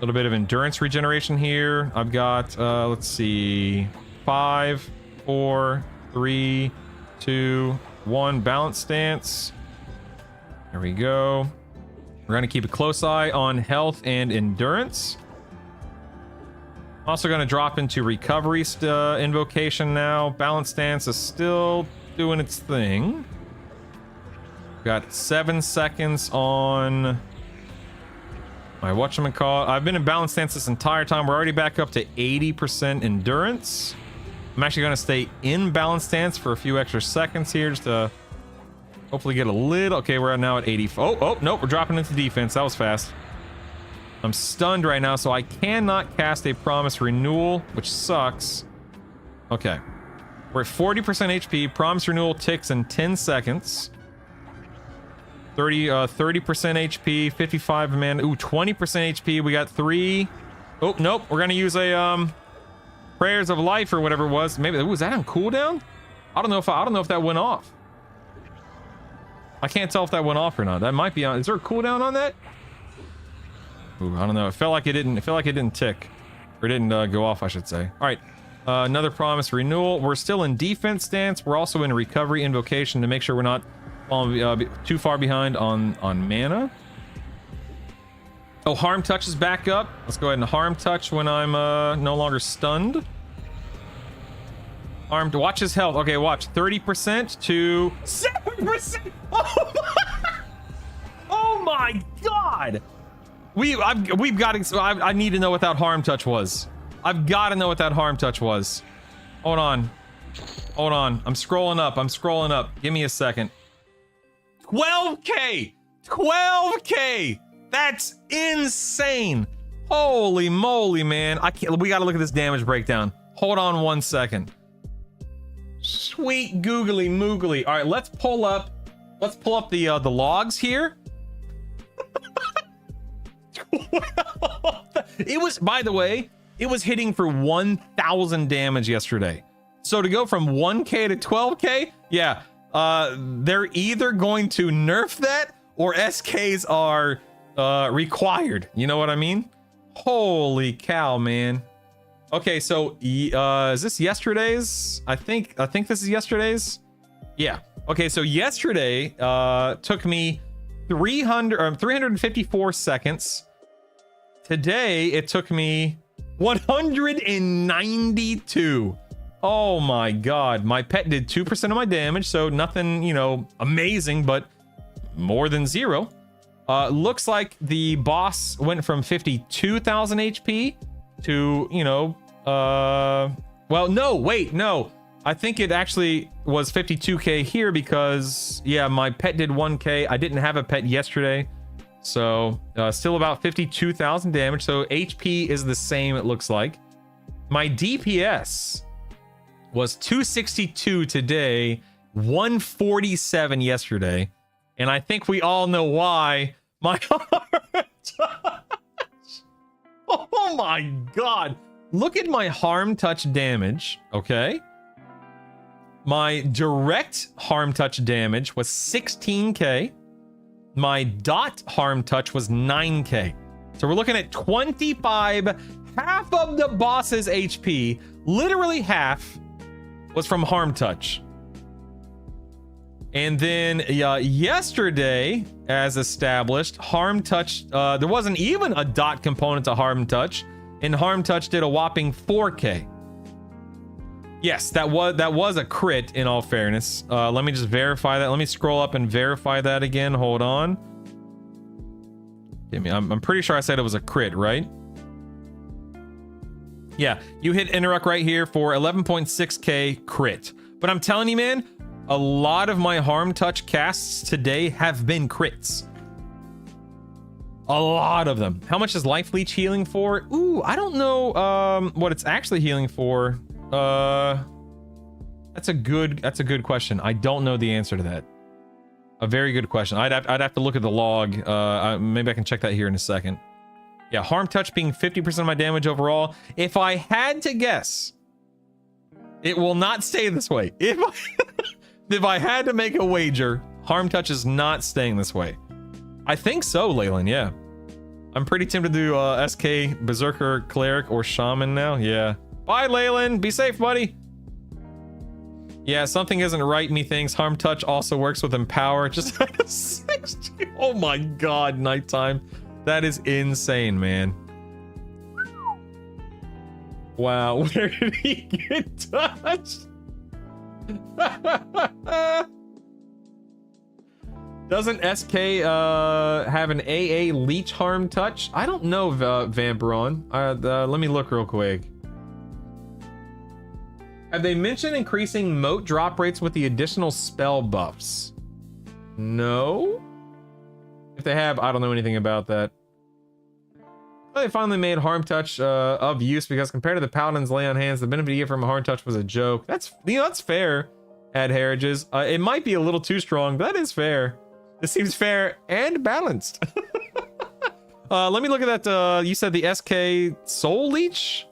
endurance regeneration here. I've got let's see, 5, 4, 3, 2, 1 balance stance. There we go. We're gonna keep a close eye on health and endurance. Also gonna drop into recovery invocation now. Balance stance is still doing its thing. Got 7 seconds on my whatchamacallit. I've been in balance stance this entire time. We're already back up to 80% endurance. I'm actually going to stay in balance stance for a few extra seconds here just to hopefully get a little... Okay, we're now at 80. Oh, nope, we're dropping into defense. That was fast. I'm stunned right now, so I cannot cast a Promise Renewal, which sucks. Okay. We're at 40% HP. Promise Renewal ticks in 10 seconds. 30% HP, 55 mana. Ooh, 20% HP. We got 3. Oh, nope. We're gonna use a Prayers of Life or whatever it was. Maybe was that on cooldown? I don't know if that went off. I can't tell if that went off or not. That might be on. Is there a cooldown on that? Ooh, I don't know. It felt like it didn't. It felt like it didn't tick, or didn't go off, I should say. All right. Another Promise Renewal. We're still in defense stance. We're also in recovery invocation to make sure we're not falling too far behind on mana. Oh, Harm Touch is back up. Let's go ahead and Harm Touch when I'm no longer stunned. Armed. Watch his health. Okay, watch. 30% to 7%. Oh my god. We've got to... I need to know what that Harm Touch was. I've got to know what that Harm Touch was. Hold on. Hold on. I'm scrolling up. Give me a second. 12k. 12k. That's insane. Holy moly, man. I can't... We got to look at this damage breakdown. Hold on 1 second. Sweet googly moogly. All right, let's pull up the logs here. It was, by the way, it was hitting for 1,000 damage yesterday. So to go from 1k to 12k, yeah, they're either going to nerf that or SKs are required. You know what I mean? Holy cow, man. Okay, so is this yesterday's? I think this is yesterday's. Yeah. Okay, so yesterday took me 354 seconds. Today it took me 192. Oh my god. My pet did 2% of my damage, so nothing, you know, amazing, but more than zero. Looks like the boss went from 52,000 HP to, you know, well, no, wait, no. I think it actually was 52k here because, yeah, my pet did 1k. I didn't have a pet yesterday. So still about 52,000 damage. So HP is the same, it looks like. My DPS was 262 today, 147 yesterday. And I think we all know why. My harm touch. Oh my god. Look at my harm touch damage, okay? My direct harm touch damage was 16k. My dot harm touch was 9k. So we're looking at 25. Half of the boss's HP, literally half, was from harm touch. And then yesterday, as established, harm touch, there wasn't even a dot component to harm touch, and harm touch did a whopping 4k. Yes, that was a crit, in all fairness. Let me just verify that. Let me scroll up and verify that again. Hold on. Give me, I'm pretty sure I said it was a crit, right? Yeah, you hit interrupt right here for 11.6k crit. But I'm telling you, man, a lot of my harm touch casts today have been crits. A lot of them. How much is life leech healing for? Ooh, I don't know what it's actually healing for. That's a good question. I don't know the answer to that. A very good question. I'd have to look at the log. Maybe I can check that here in a second. Yeah, harm touch being 50% of my damage overall. If I had to guess, it will not stay this way. If I had to make a wager, harm touch is not staying this way. I think so, Leyland, yeah. I'm pretty tempted to do SK, Berserker, Cleric, or Shaman now. Yeah. Bye, Leyland. Be safe, buddy. Yeah, something isn't right, methinks. Harm touch also works with Empower. Just 60. Oh my god, nighttime. That is insane, man. Wow, where did he get touched? Doesn't SK have an AA leech harm touch? I don't know, Vampron. Let me look real quick. Have they mentioned increasing moat drop rates with the additional spell buffs? No? If they have, I don't know anything about that. Well, they finally made harm touch of use because compared to the paladin's lay on hands, the benefit you get from a harm touch was a joke. That's, that's fair. Ad Heriges. It might be a little too strong, but that is fair. This seems fair and balanced. Let me look at that. You said the SK Soul Leech?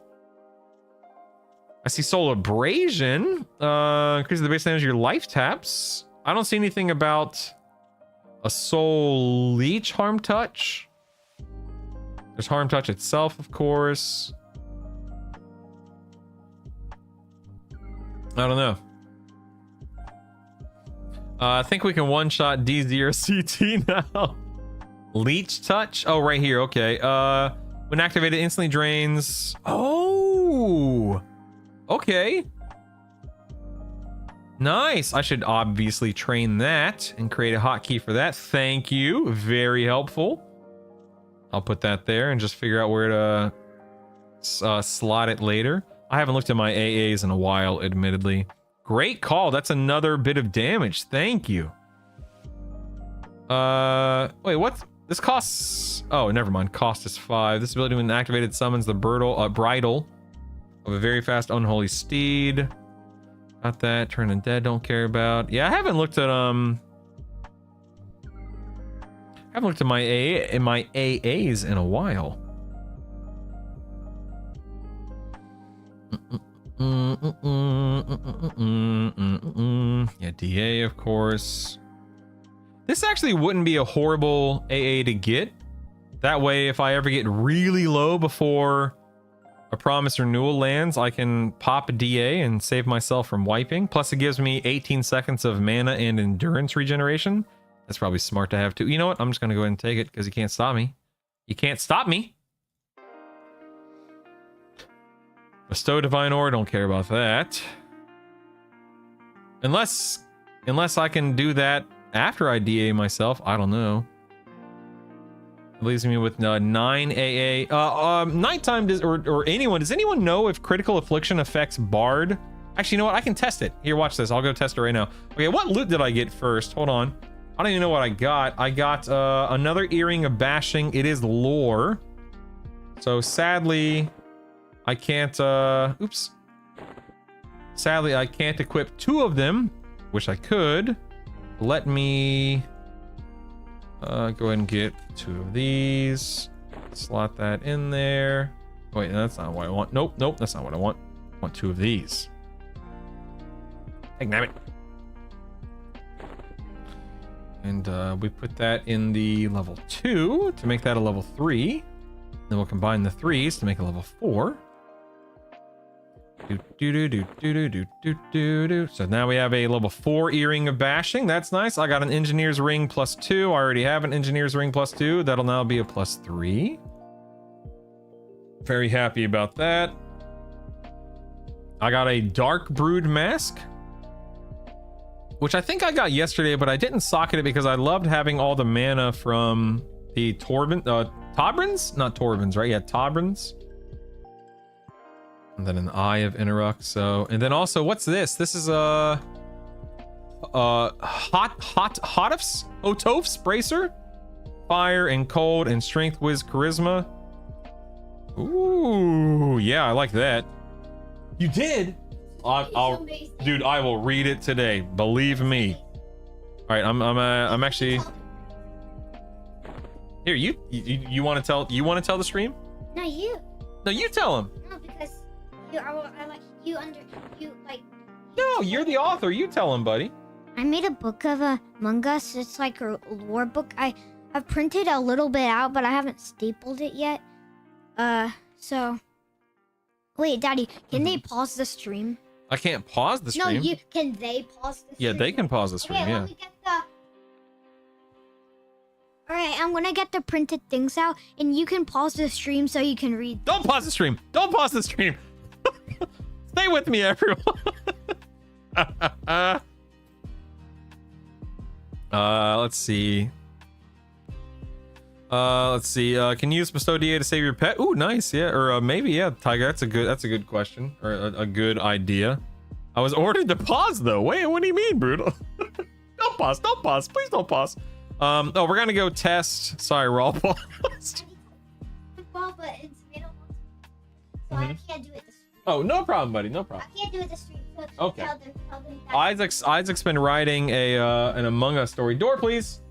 I see Soul Abrasion. Increases the base damage of your life taps. I don't see anything about a Soul Leech harm touch. There's harm touch itself, of course. I don't know. I think we can one-shot D0CT now. Leech touch? Oh, right here. Okay. When activated, instantly drains. Oh! Okay. Nice. I should obviously train that and create a hotkey for that. Thank you. Very helpful. I'll put that there and just figure out where to slot it later. I haven't looked at my AAs in a while, admittedly. Great call. That's another bit of damage. Thank you. Wait, what? This costs... Oh, never mind. Cost is 5. This ability when activated summons the bridle of a very fast unholy steed. Got that. Turn undead, don't care about. Yeah, I haven't looked at my AAs in a while. Yeah, DA, of course. This actually wouldn't be a horrible AA to get. That way, if I ever get really low before a promise renewal lands, I can pop a DA and save myself from wiping. Plus, it gives me 18 seconds of mana and endurance regeneration. That's probably smart to have too. You know what? I'm just going to go ahead and take it because you can't stop me. You can't stop me. Bestow Divine Ore, don't care about that. Unless I can do that after I DA myself, I don't know. It leaves me with 9 AA. Nighttime or anyone, does anyone know if Critical Affliction affects Bard? Actually, you know what? I can test it. Here, watch this. I'll go test it right now. Okay, what loot did I get first? Hold on. I don't even know what I got. I got another earring of bashing. It is lore. So sadly, I can't, oops. Sadly, I can't equip 2 of them. Wish I could. Let me go ahead and get 2 of these. Slot that in there. Wait, that's not what I want. Nope, nope, that's not what I want. I want 2 of these. Dang it. And we put that in the level 2 to make that a level 3. Then we'll combine the 3s to make a level 4. So now we have a level 4 earring of bashing. That's nice. I got an engineer's ring +2. I already have an engineer's ring +2. That'll now be a +3. Very happy about that. I got a dark brood mask, which I think I got yesterday, but I didn't socket it because I loved having all the mana from the Tobrins? Not Torbins, right? Yeah, Tobrins. And then an Eye of Interrupt. So, and then also, what's this? This is a Hotofs Bracer, Fire and Cold and Strength Wiz Charisma. Ooh, yeah, I like that. You did? Dude, I will read it today. Believe me. All right, I'm actually. Here, you want to tell the stream? No, you. No, you tell him. No, because I like you like. No, you're the author. You tell him, buddy. I made a book of Among Us. It's like a lore book. I've printed a little bit out, but I haven't stapled it yet. So. Wait, Daddy, can they pause the stream? I can't pause the stream. No, can they pause the stream? Yeah, they can pause the stream. Okay, Yeah. let me get the. All right, I'm gonna get the printed things out, and you can pause the stream so you can read. Don't pause the stream. Don't pause the stream. Stay with me, everyone. Let's see. Can you use bestow DA to save your pet? Ooh, nice. Yeah, or maybe yeah, Tiger. That's a good question or a good idea. I was ordered to pause though. Wait, what do you mean, Brutal? Don't pause. Don't pause. Please don't pause. Oh, we're gonna go test. Sorry, raw paused. Well, but it's made of so I can't do it this stream. Oh, no problem, buddy. No problem. I can't do it this stream. So Okay. Tell them that. Isaac's been writing an Among Us story. Door, please.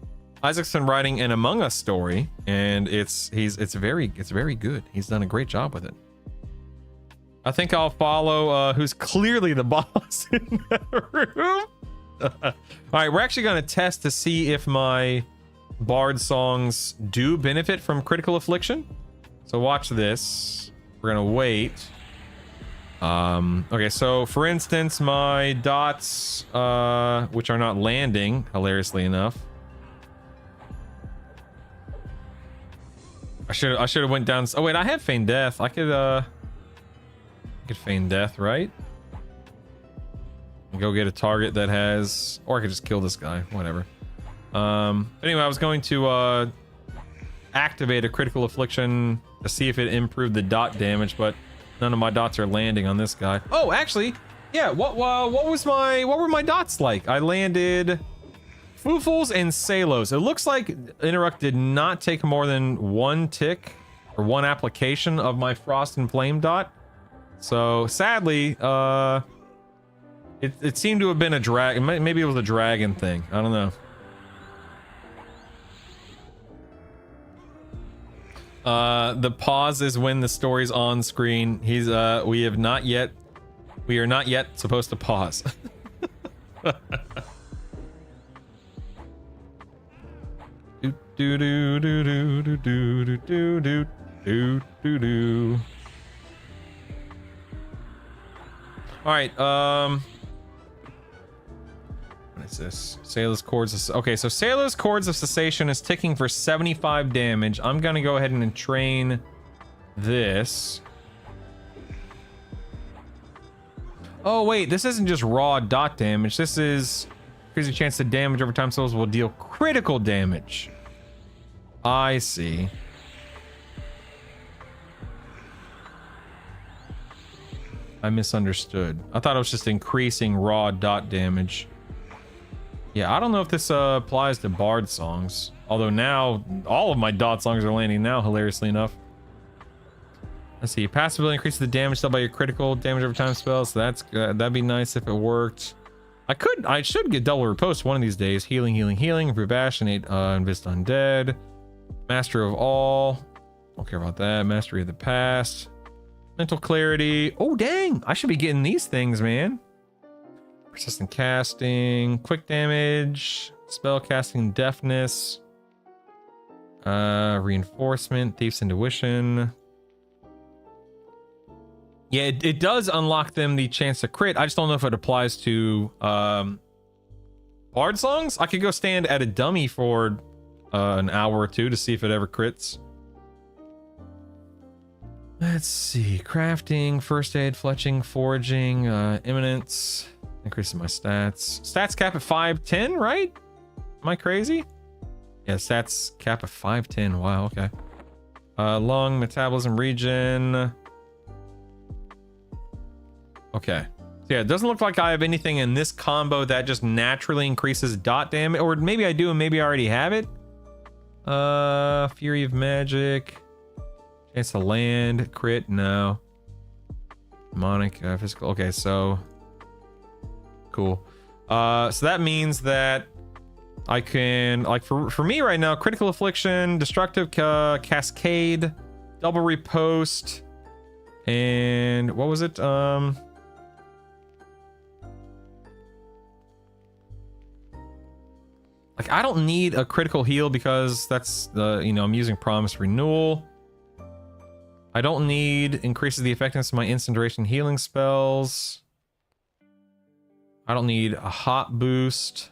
Isaac's been writing an Among Us story, and it's very good. He's done a great job with it. I think I'll follow who's clearly the boss in that room. All right, we're actually going to test to see if my bard songs do benefit from critical affliction. So watch this. We're going to wait. Okay, so for instance, my dots, which are not landing, hilariously enough. I should have went down. Oh wait, I have feign death. I could feign death, right? And go get a target that has, or I could just kill this guy. Whatever. Anyway, I was going to activate a critical affliction to see if it improved the dot damage, but none of my dots are landing on this guy. Oh, actually, yeah. What were my dots like? I landed Foofles and Salos. It looks like Interrupt did not take more than one tick or one application of my Frost and Flame dot. So sadly, it seemed to have been a drag. Maybe it was a dragon thing. I don't know. The pause is when the story's on screen. We are not yet supposed to pause. do do do do do do do do do do do. All right. What is this? Sailor's Chords. Okay, so Sailor's Chords of Cessation is ticking for 75 damage. I'm gonna go ahead and entrain this. Oh wait, this isn't just raw dot damage. This is increasing chance to damage over time. Souls will deal critical damage. I see. I misunderstood. I thought it was just increasing raw dot damage. Yeah, I don't know if this applies to Bard songs. Although now, all of my dot songs are landing now, hilariously enough. Let's see, passive ability increases the damage dealt by your critical damage over time spells. So that's that'd be nice if it worked. I should get double riposte one of these days. Healing, healing, healing. Revascinate, Invest Undead. Master of all. Don't care about that. Mastery of the past. Mental clarity. Oh, dang. I should be getting these things, man. Persistent casting. Quick damage. Spell casting deafness. Reinforcement. Thief's intuition. Yeah, it does unlock them the chance to crit. I just don't know if it applies to Bard songs. I could go stand at a dummy for an hour or two to see if it ever crits. Let's see. Crafting, first aid, fletching, foraging, imminence. Increasing my stats. Stats cap at 510, right? Am I crazy? Yeah, stats cap at 510. Wow, okay. Lung, metabolism, regen. Okay. So yeah, it doesn't look like I have anything in this combo that just naturally increases dot damage. Or maybe I do and maybe I already have it. Fury of Magic. Chance to land. Crit, no. Demonic, physical. Okay, so... Cool. So that means that I can... Like, for me right now, Critical Affliction, Destructive Cascade, Double Riposte, and... What was it? Like, I don't need a critical heal because that's the, you know, I'm using Promise Renewal. I don't need increases the effectiveness of my instant duration healing spells. I don't need a hot boost.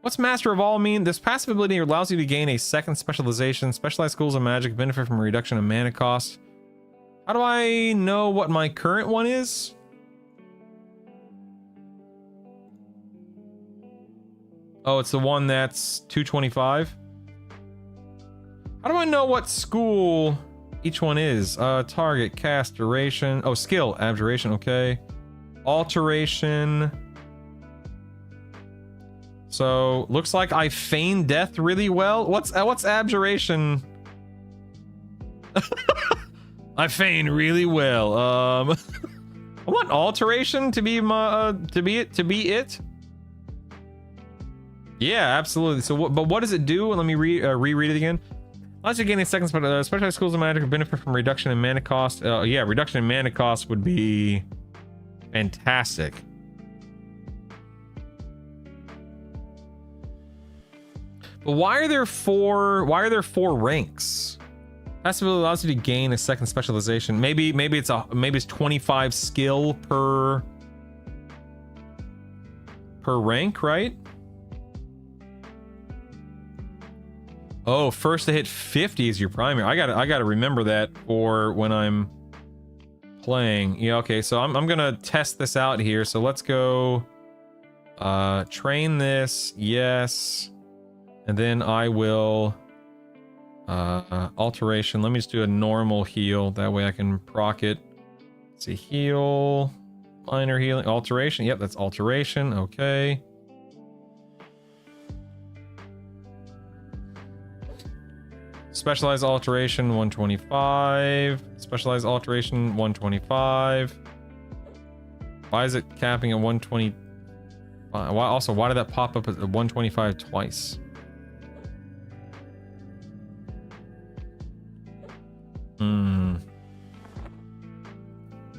What's Master of All mean? This passive ability allows you to gain a second specialization. Specialized schools of magic benefit from a reduction in mana cost. How do I know what my current one is? Oh, it's the one that's 225. How do I know what school each one is? Target, cast, duration. Oh, skill, abjuration, okay. Alteration. So, looks like I feign death really well. What's abjuration? I feign really well. I want alteration to be my to be it. Yeah, absolutely. So, but what does it do? Let me reread it again. Allows you to gain a second specialized schools of magic benefit from reduction in mana cost. Yeah, reduction in mana cost would be fantastic. But why are there four ranks? Passive ability allows you to gain a second specialization. Maybe it's 25 skill per rank, right? Oh, first to hit 50 is your primary. I gotta remember that for when I'm playing. Yeah, okay, so I'm gonna test this out here. So let's go train this, yes. And then I will alteration. Let me just do a normal heal. That way I can proc it. Let's see, heal, minor healing, alteration. Yep, that's alteration. Okay. Specialized alteration 125. Specialized alteration 125. Why is it capping at 120? Why did that pop up at 125 twice?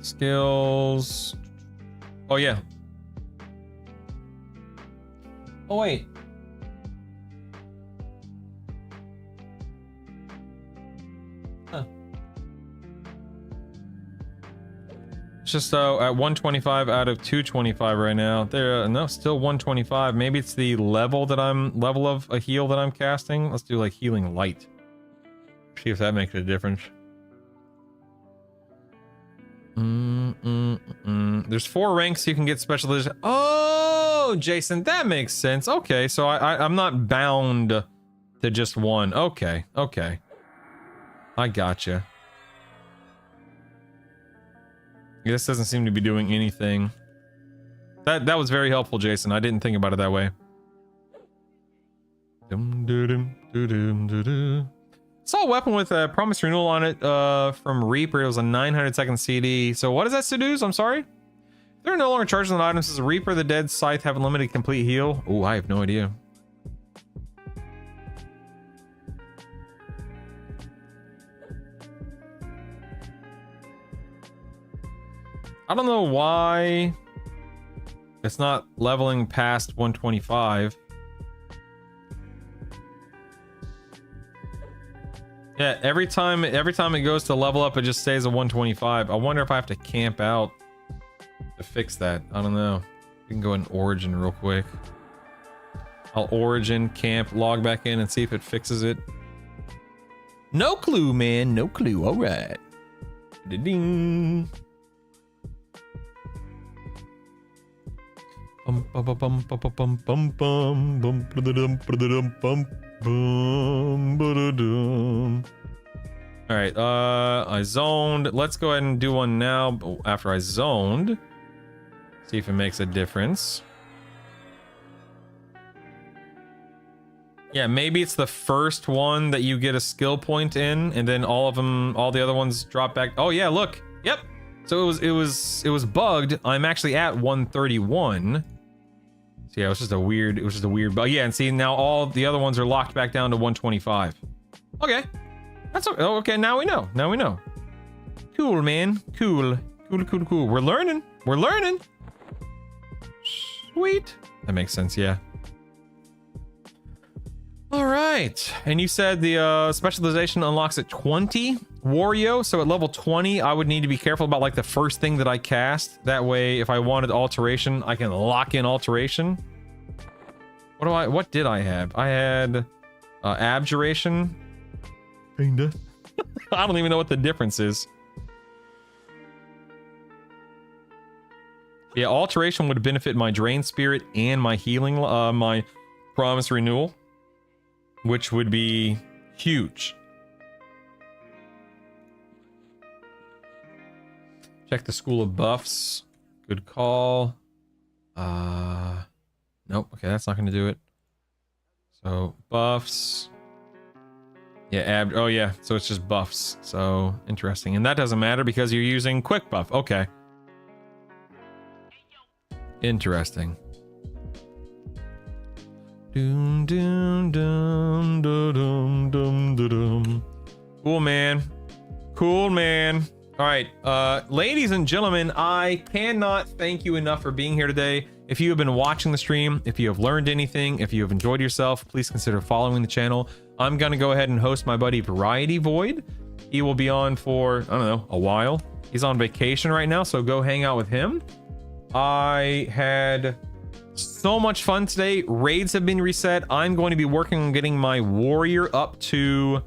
Skills. Oh yeah. Oh wait. Huh. It's just at 125 out of 225 right now. There, no, still 125. Maybe it's the level of a heal that I'm casting. Let's do like healing light. See if that makes a difference. There's 4 ranks you can get specialization. Oh, Jason, that makes sense. Okay, so I'm not bound to just one. Okay, okay. I gotcha. This doesn't seem to be doing anything. That was very helpful, Jason. I didn't think about it that way. Saw a weapon with a promise renewal on it from Reaper. It was a 900-second CD. So what does that seduce? I'm sorry. There are no longer charges on items. Does the Reaper, the Dead Scythe have a limited complete heal? Oh, I have no idea. I don't know why it's not leveling past 125. Yeah, every time it goes to level up, it just stays at 125. I wonder if I have to camp out to fix that. I don't know. We can go in Origin real quick. I'll Origin, camp, log back in, and see if it fixes it. No clue, man. No clue. All right. Ding. All right, I zoned. Let's go ahead and do one now after I zoned. See if it makes a difference. Yeah, maybe it's the first one that you get a skill point in, and then all the other ones drop back. Oh yeah, look. Yep. So it was bugged. I'm actually at 131. So yeah, it was just a weird bug. Yeah, and see, now all the other ones are locked back down to 125. Okay. That's okay. Oh, okay, now we know. Now we know. Cool, man. Cool. We're learning. Sweet. That makes sense, yeah. All right. And you said the specialization unlocks at 20 Wario. So at level 20, I would need to be careful about like the first thing that I cast. That way, if I wanted alteration, I can lock in alteration. What did I have? I had abjuration. Kinda. I don't even know what the difference is. Yeah, alteration would benefit my drain spirit and my healing, my promise renewal, which would be huge. Check the school of buffs. Good call. Nope. Okay, that's not going to do it. So buffs. Yeah, oh yeah. So it's just buffs. So interesting. And that doesn't matter because you're using quick buff. Okay. Interesting. Doom, doom, doom, doom, doom, doom. Cool, man. Cool, man. All right, ladies and gentlemen, I cannot thank you enough for being here today. If you have been watching the stream, if you have learned anything, if you have enjoyed yourself, please consider following the channel. I'm gonna go ahead and host my buddy Variety Void. He will be on for, I don't know, a while. He's on vacation right now, so go hang out with him. I had so much fun today. Raids have been reset. I'm going to be working on getting my warrior up to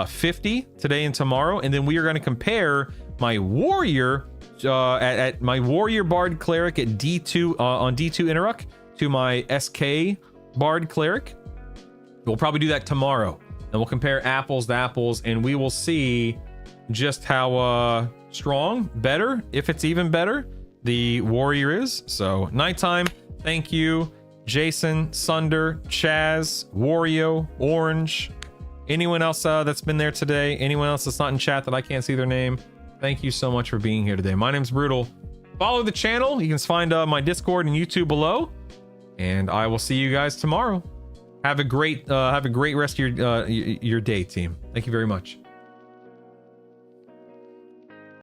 50 today and tomorrow, and then we are going to compare my warrior at my warrior bard cleric at D2 on D2 Interruck to my SK bard cleric. We'll probably do that tomorrow, and we'll compare apples to apples, and we will see just how strong, better, if it's even better, the warrior is. So nighttime, thank you Jason, Sunder, Chaz, Wario, Orange, anyone else that's been there today, anyone else that's not in chat that I can't see their name, thank you so much for being here today. My name's Brutal. Follow the channel. You can find my Discord and YouTube below, and I will see you guys tomorrow. Have a great rest of your day, team. Thank you very much.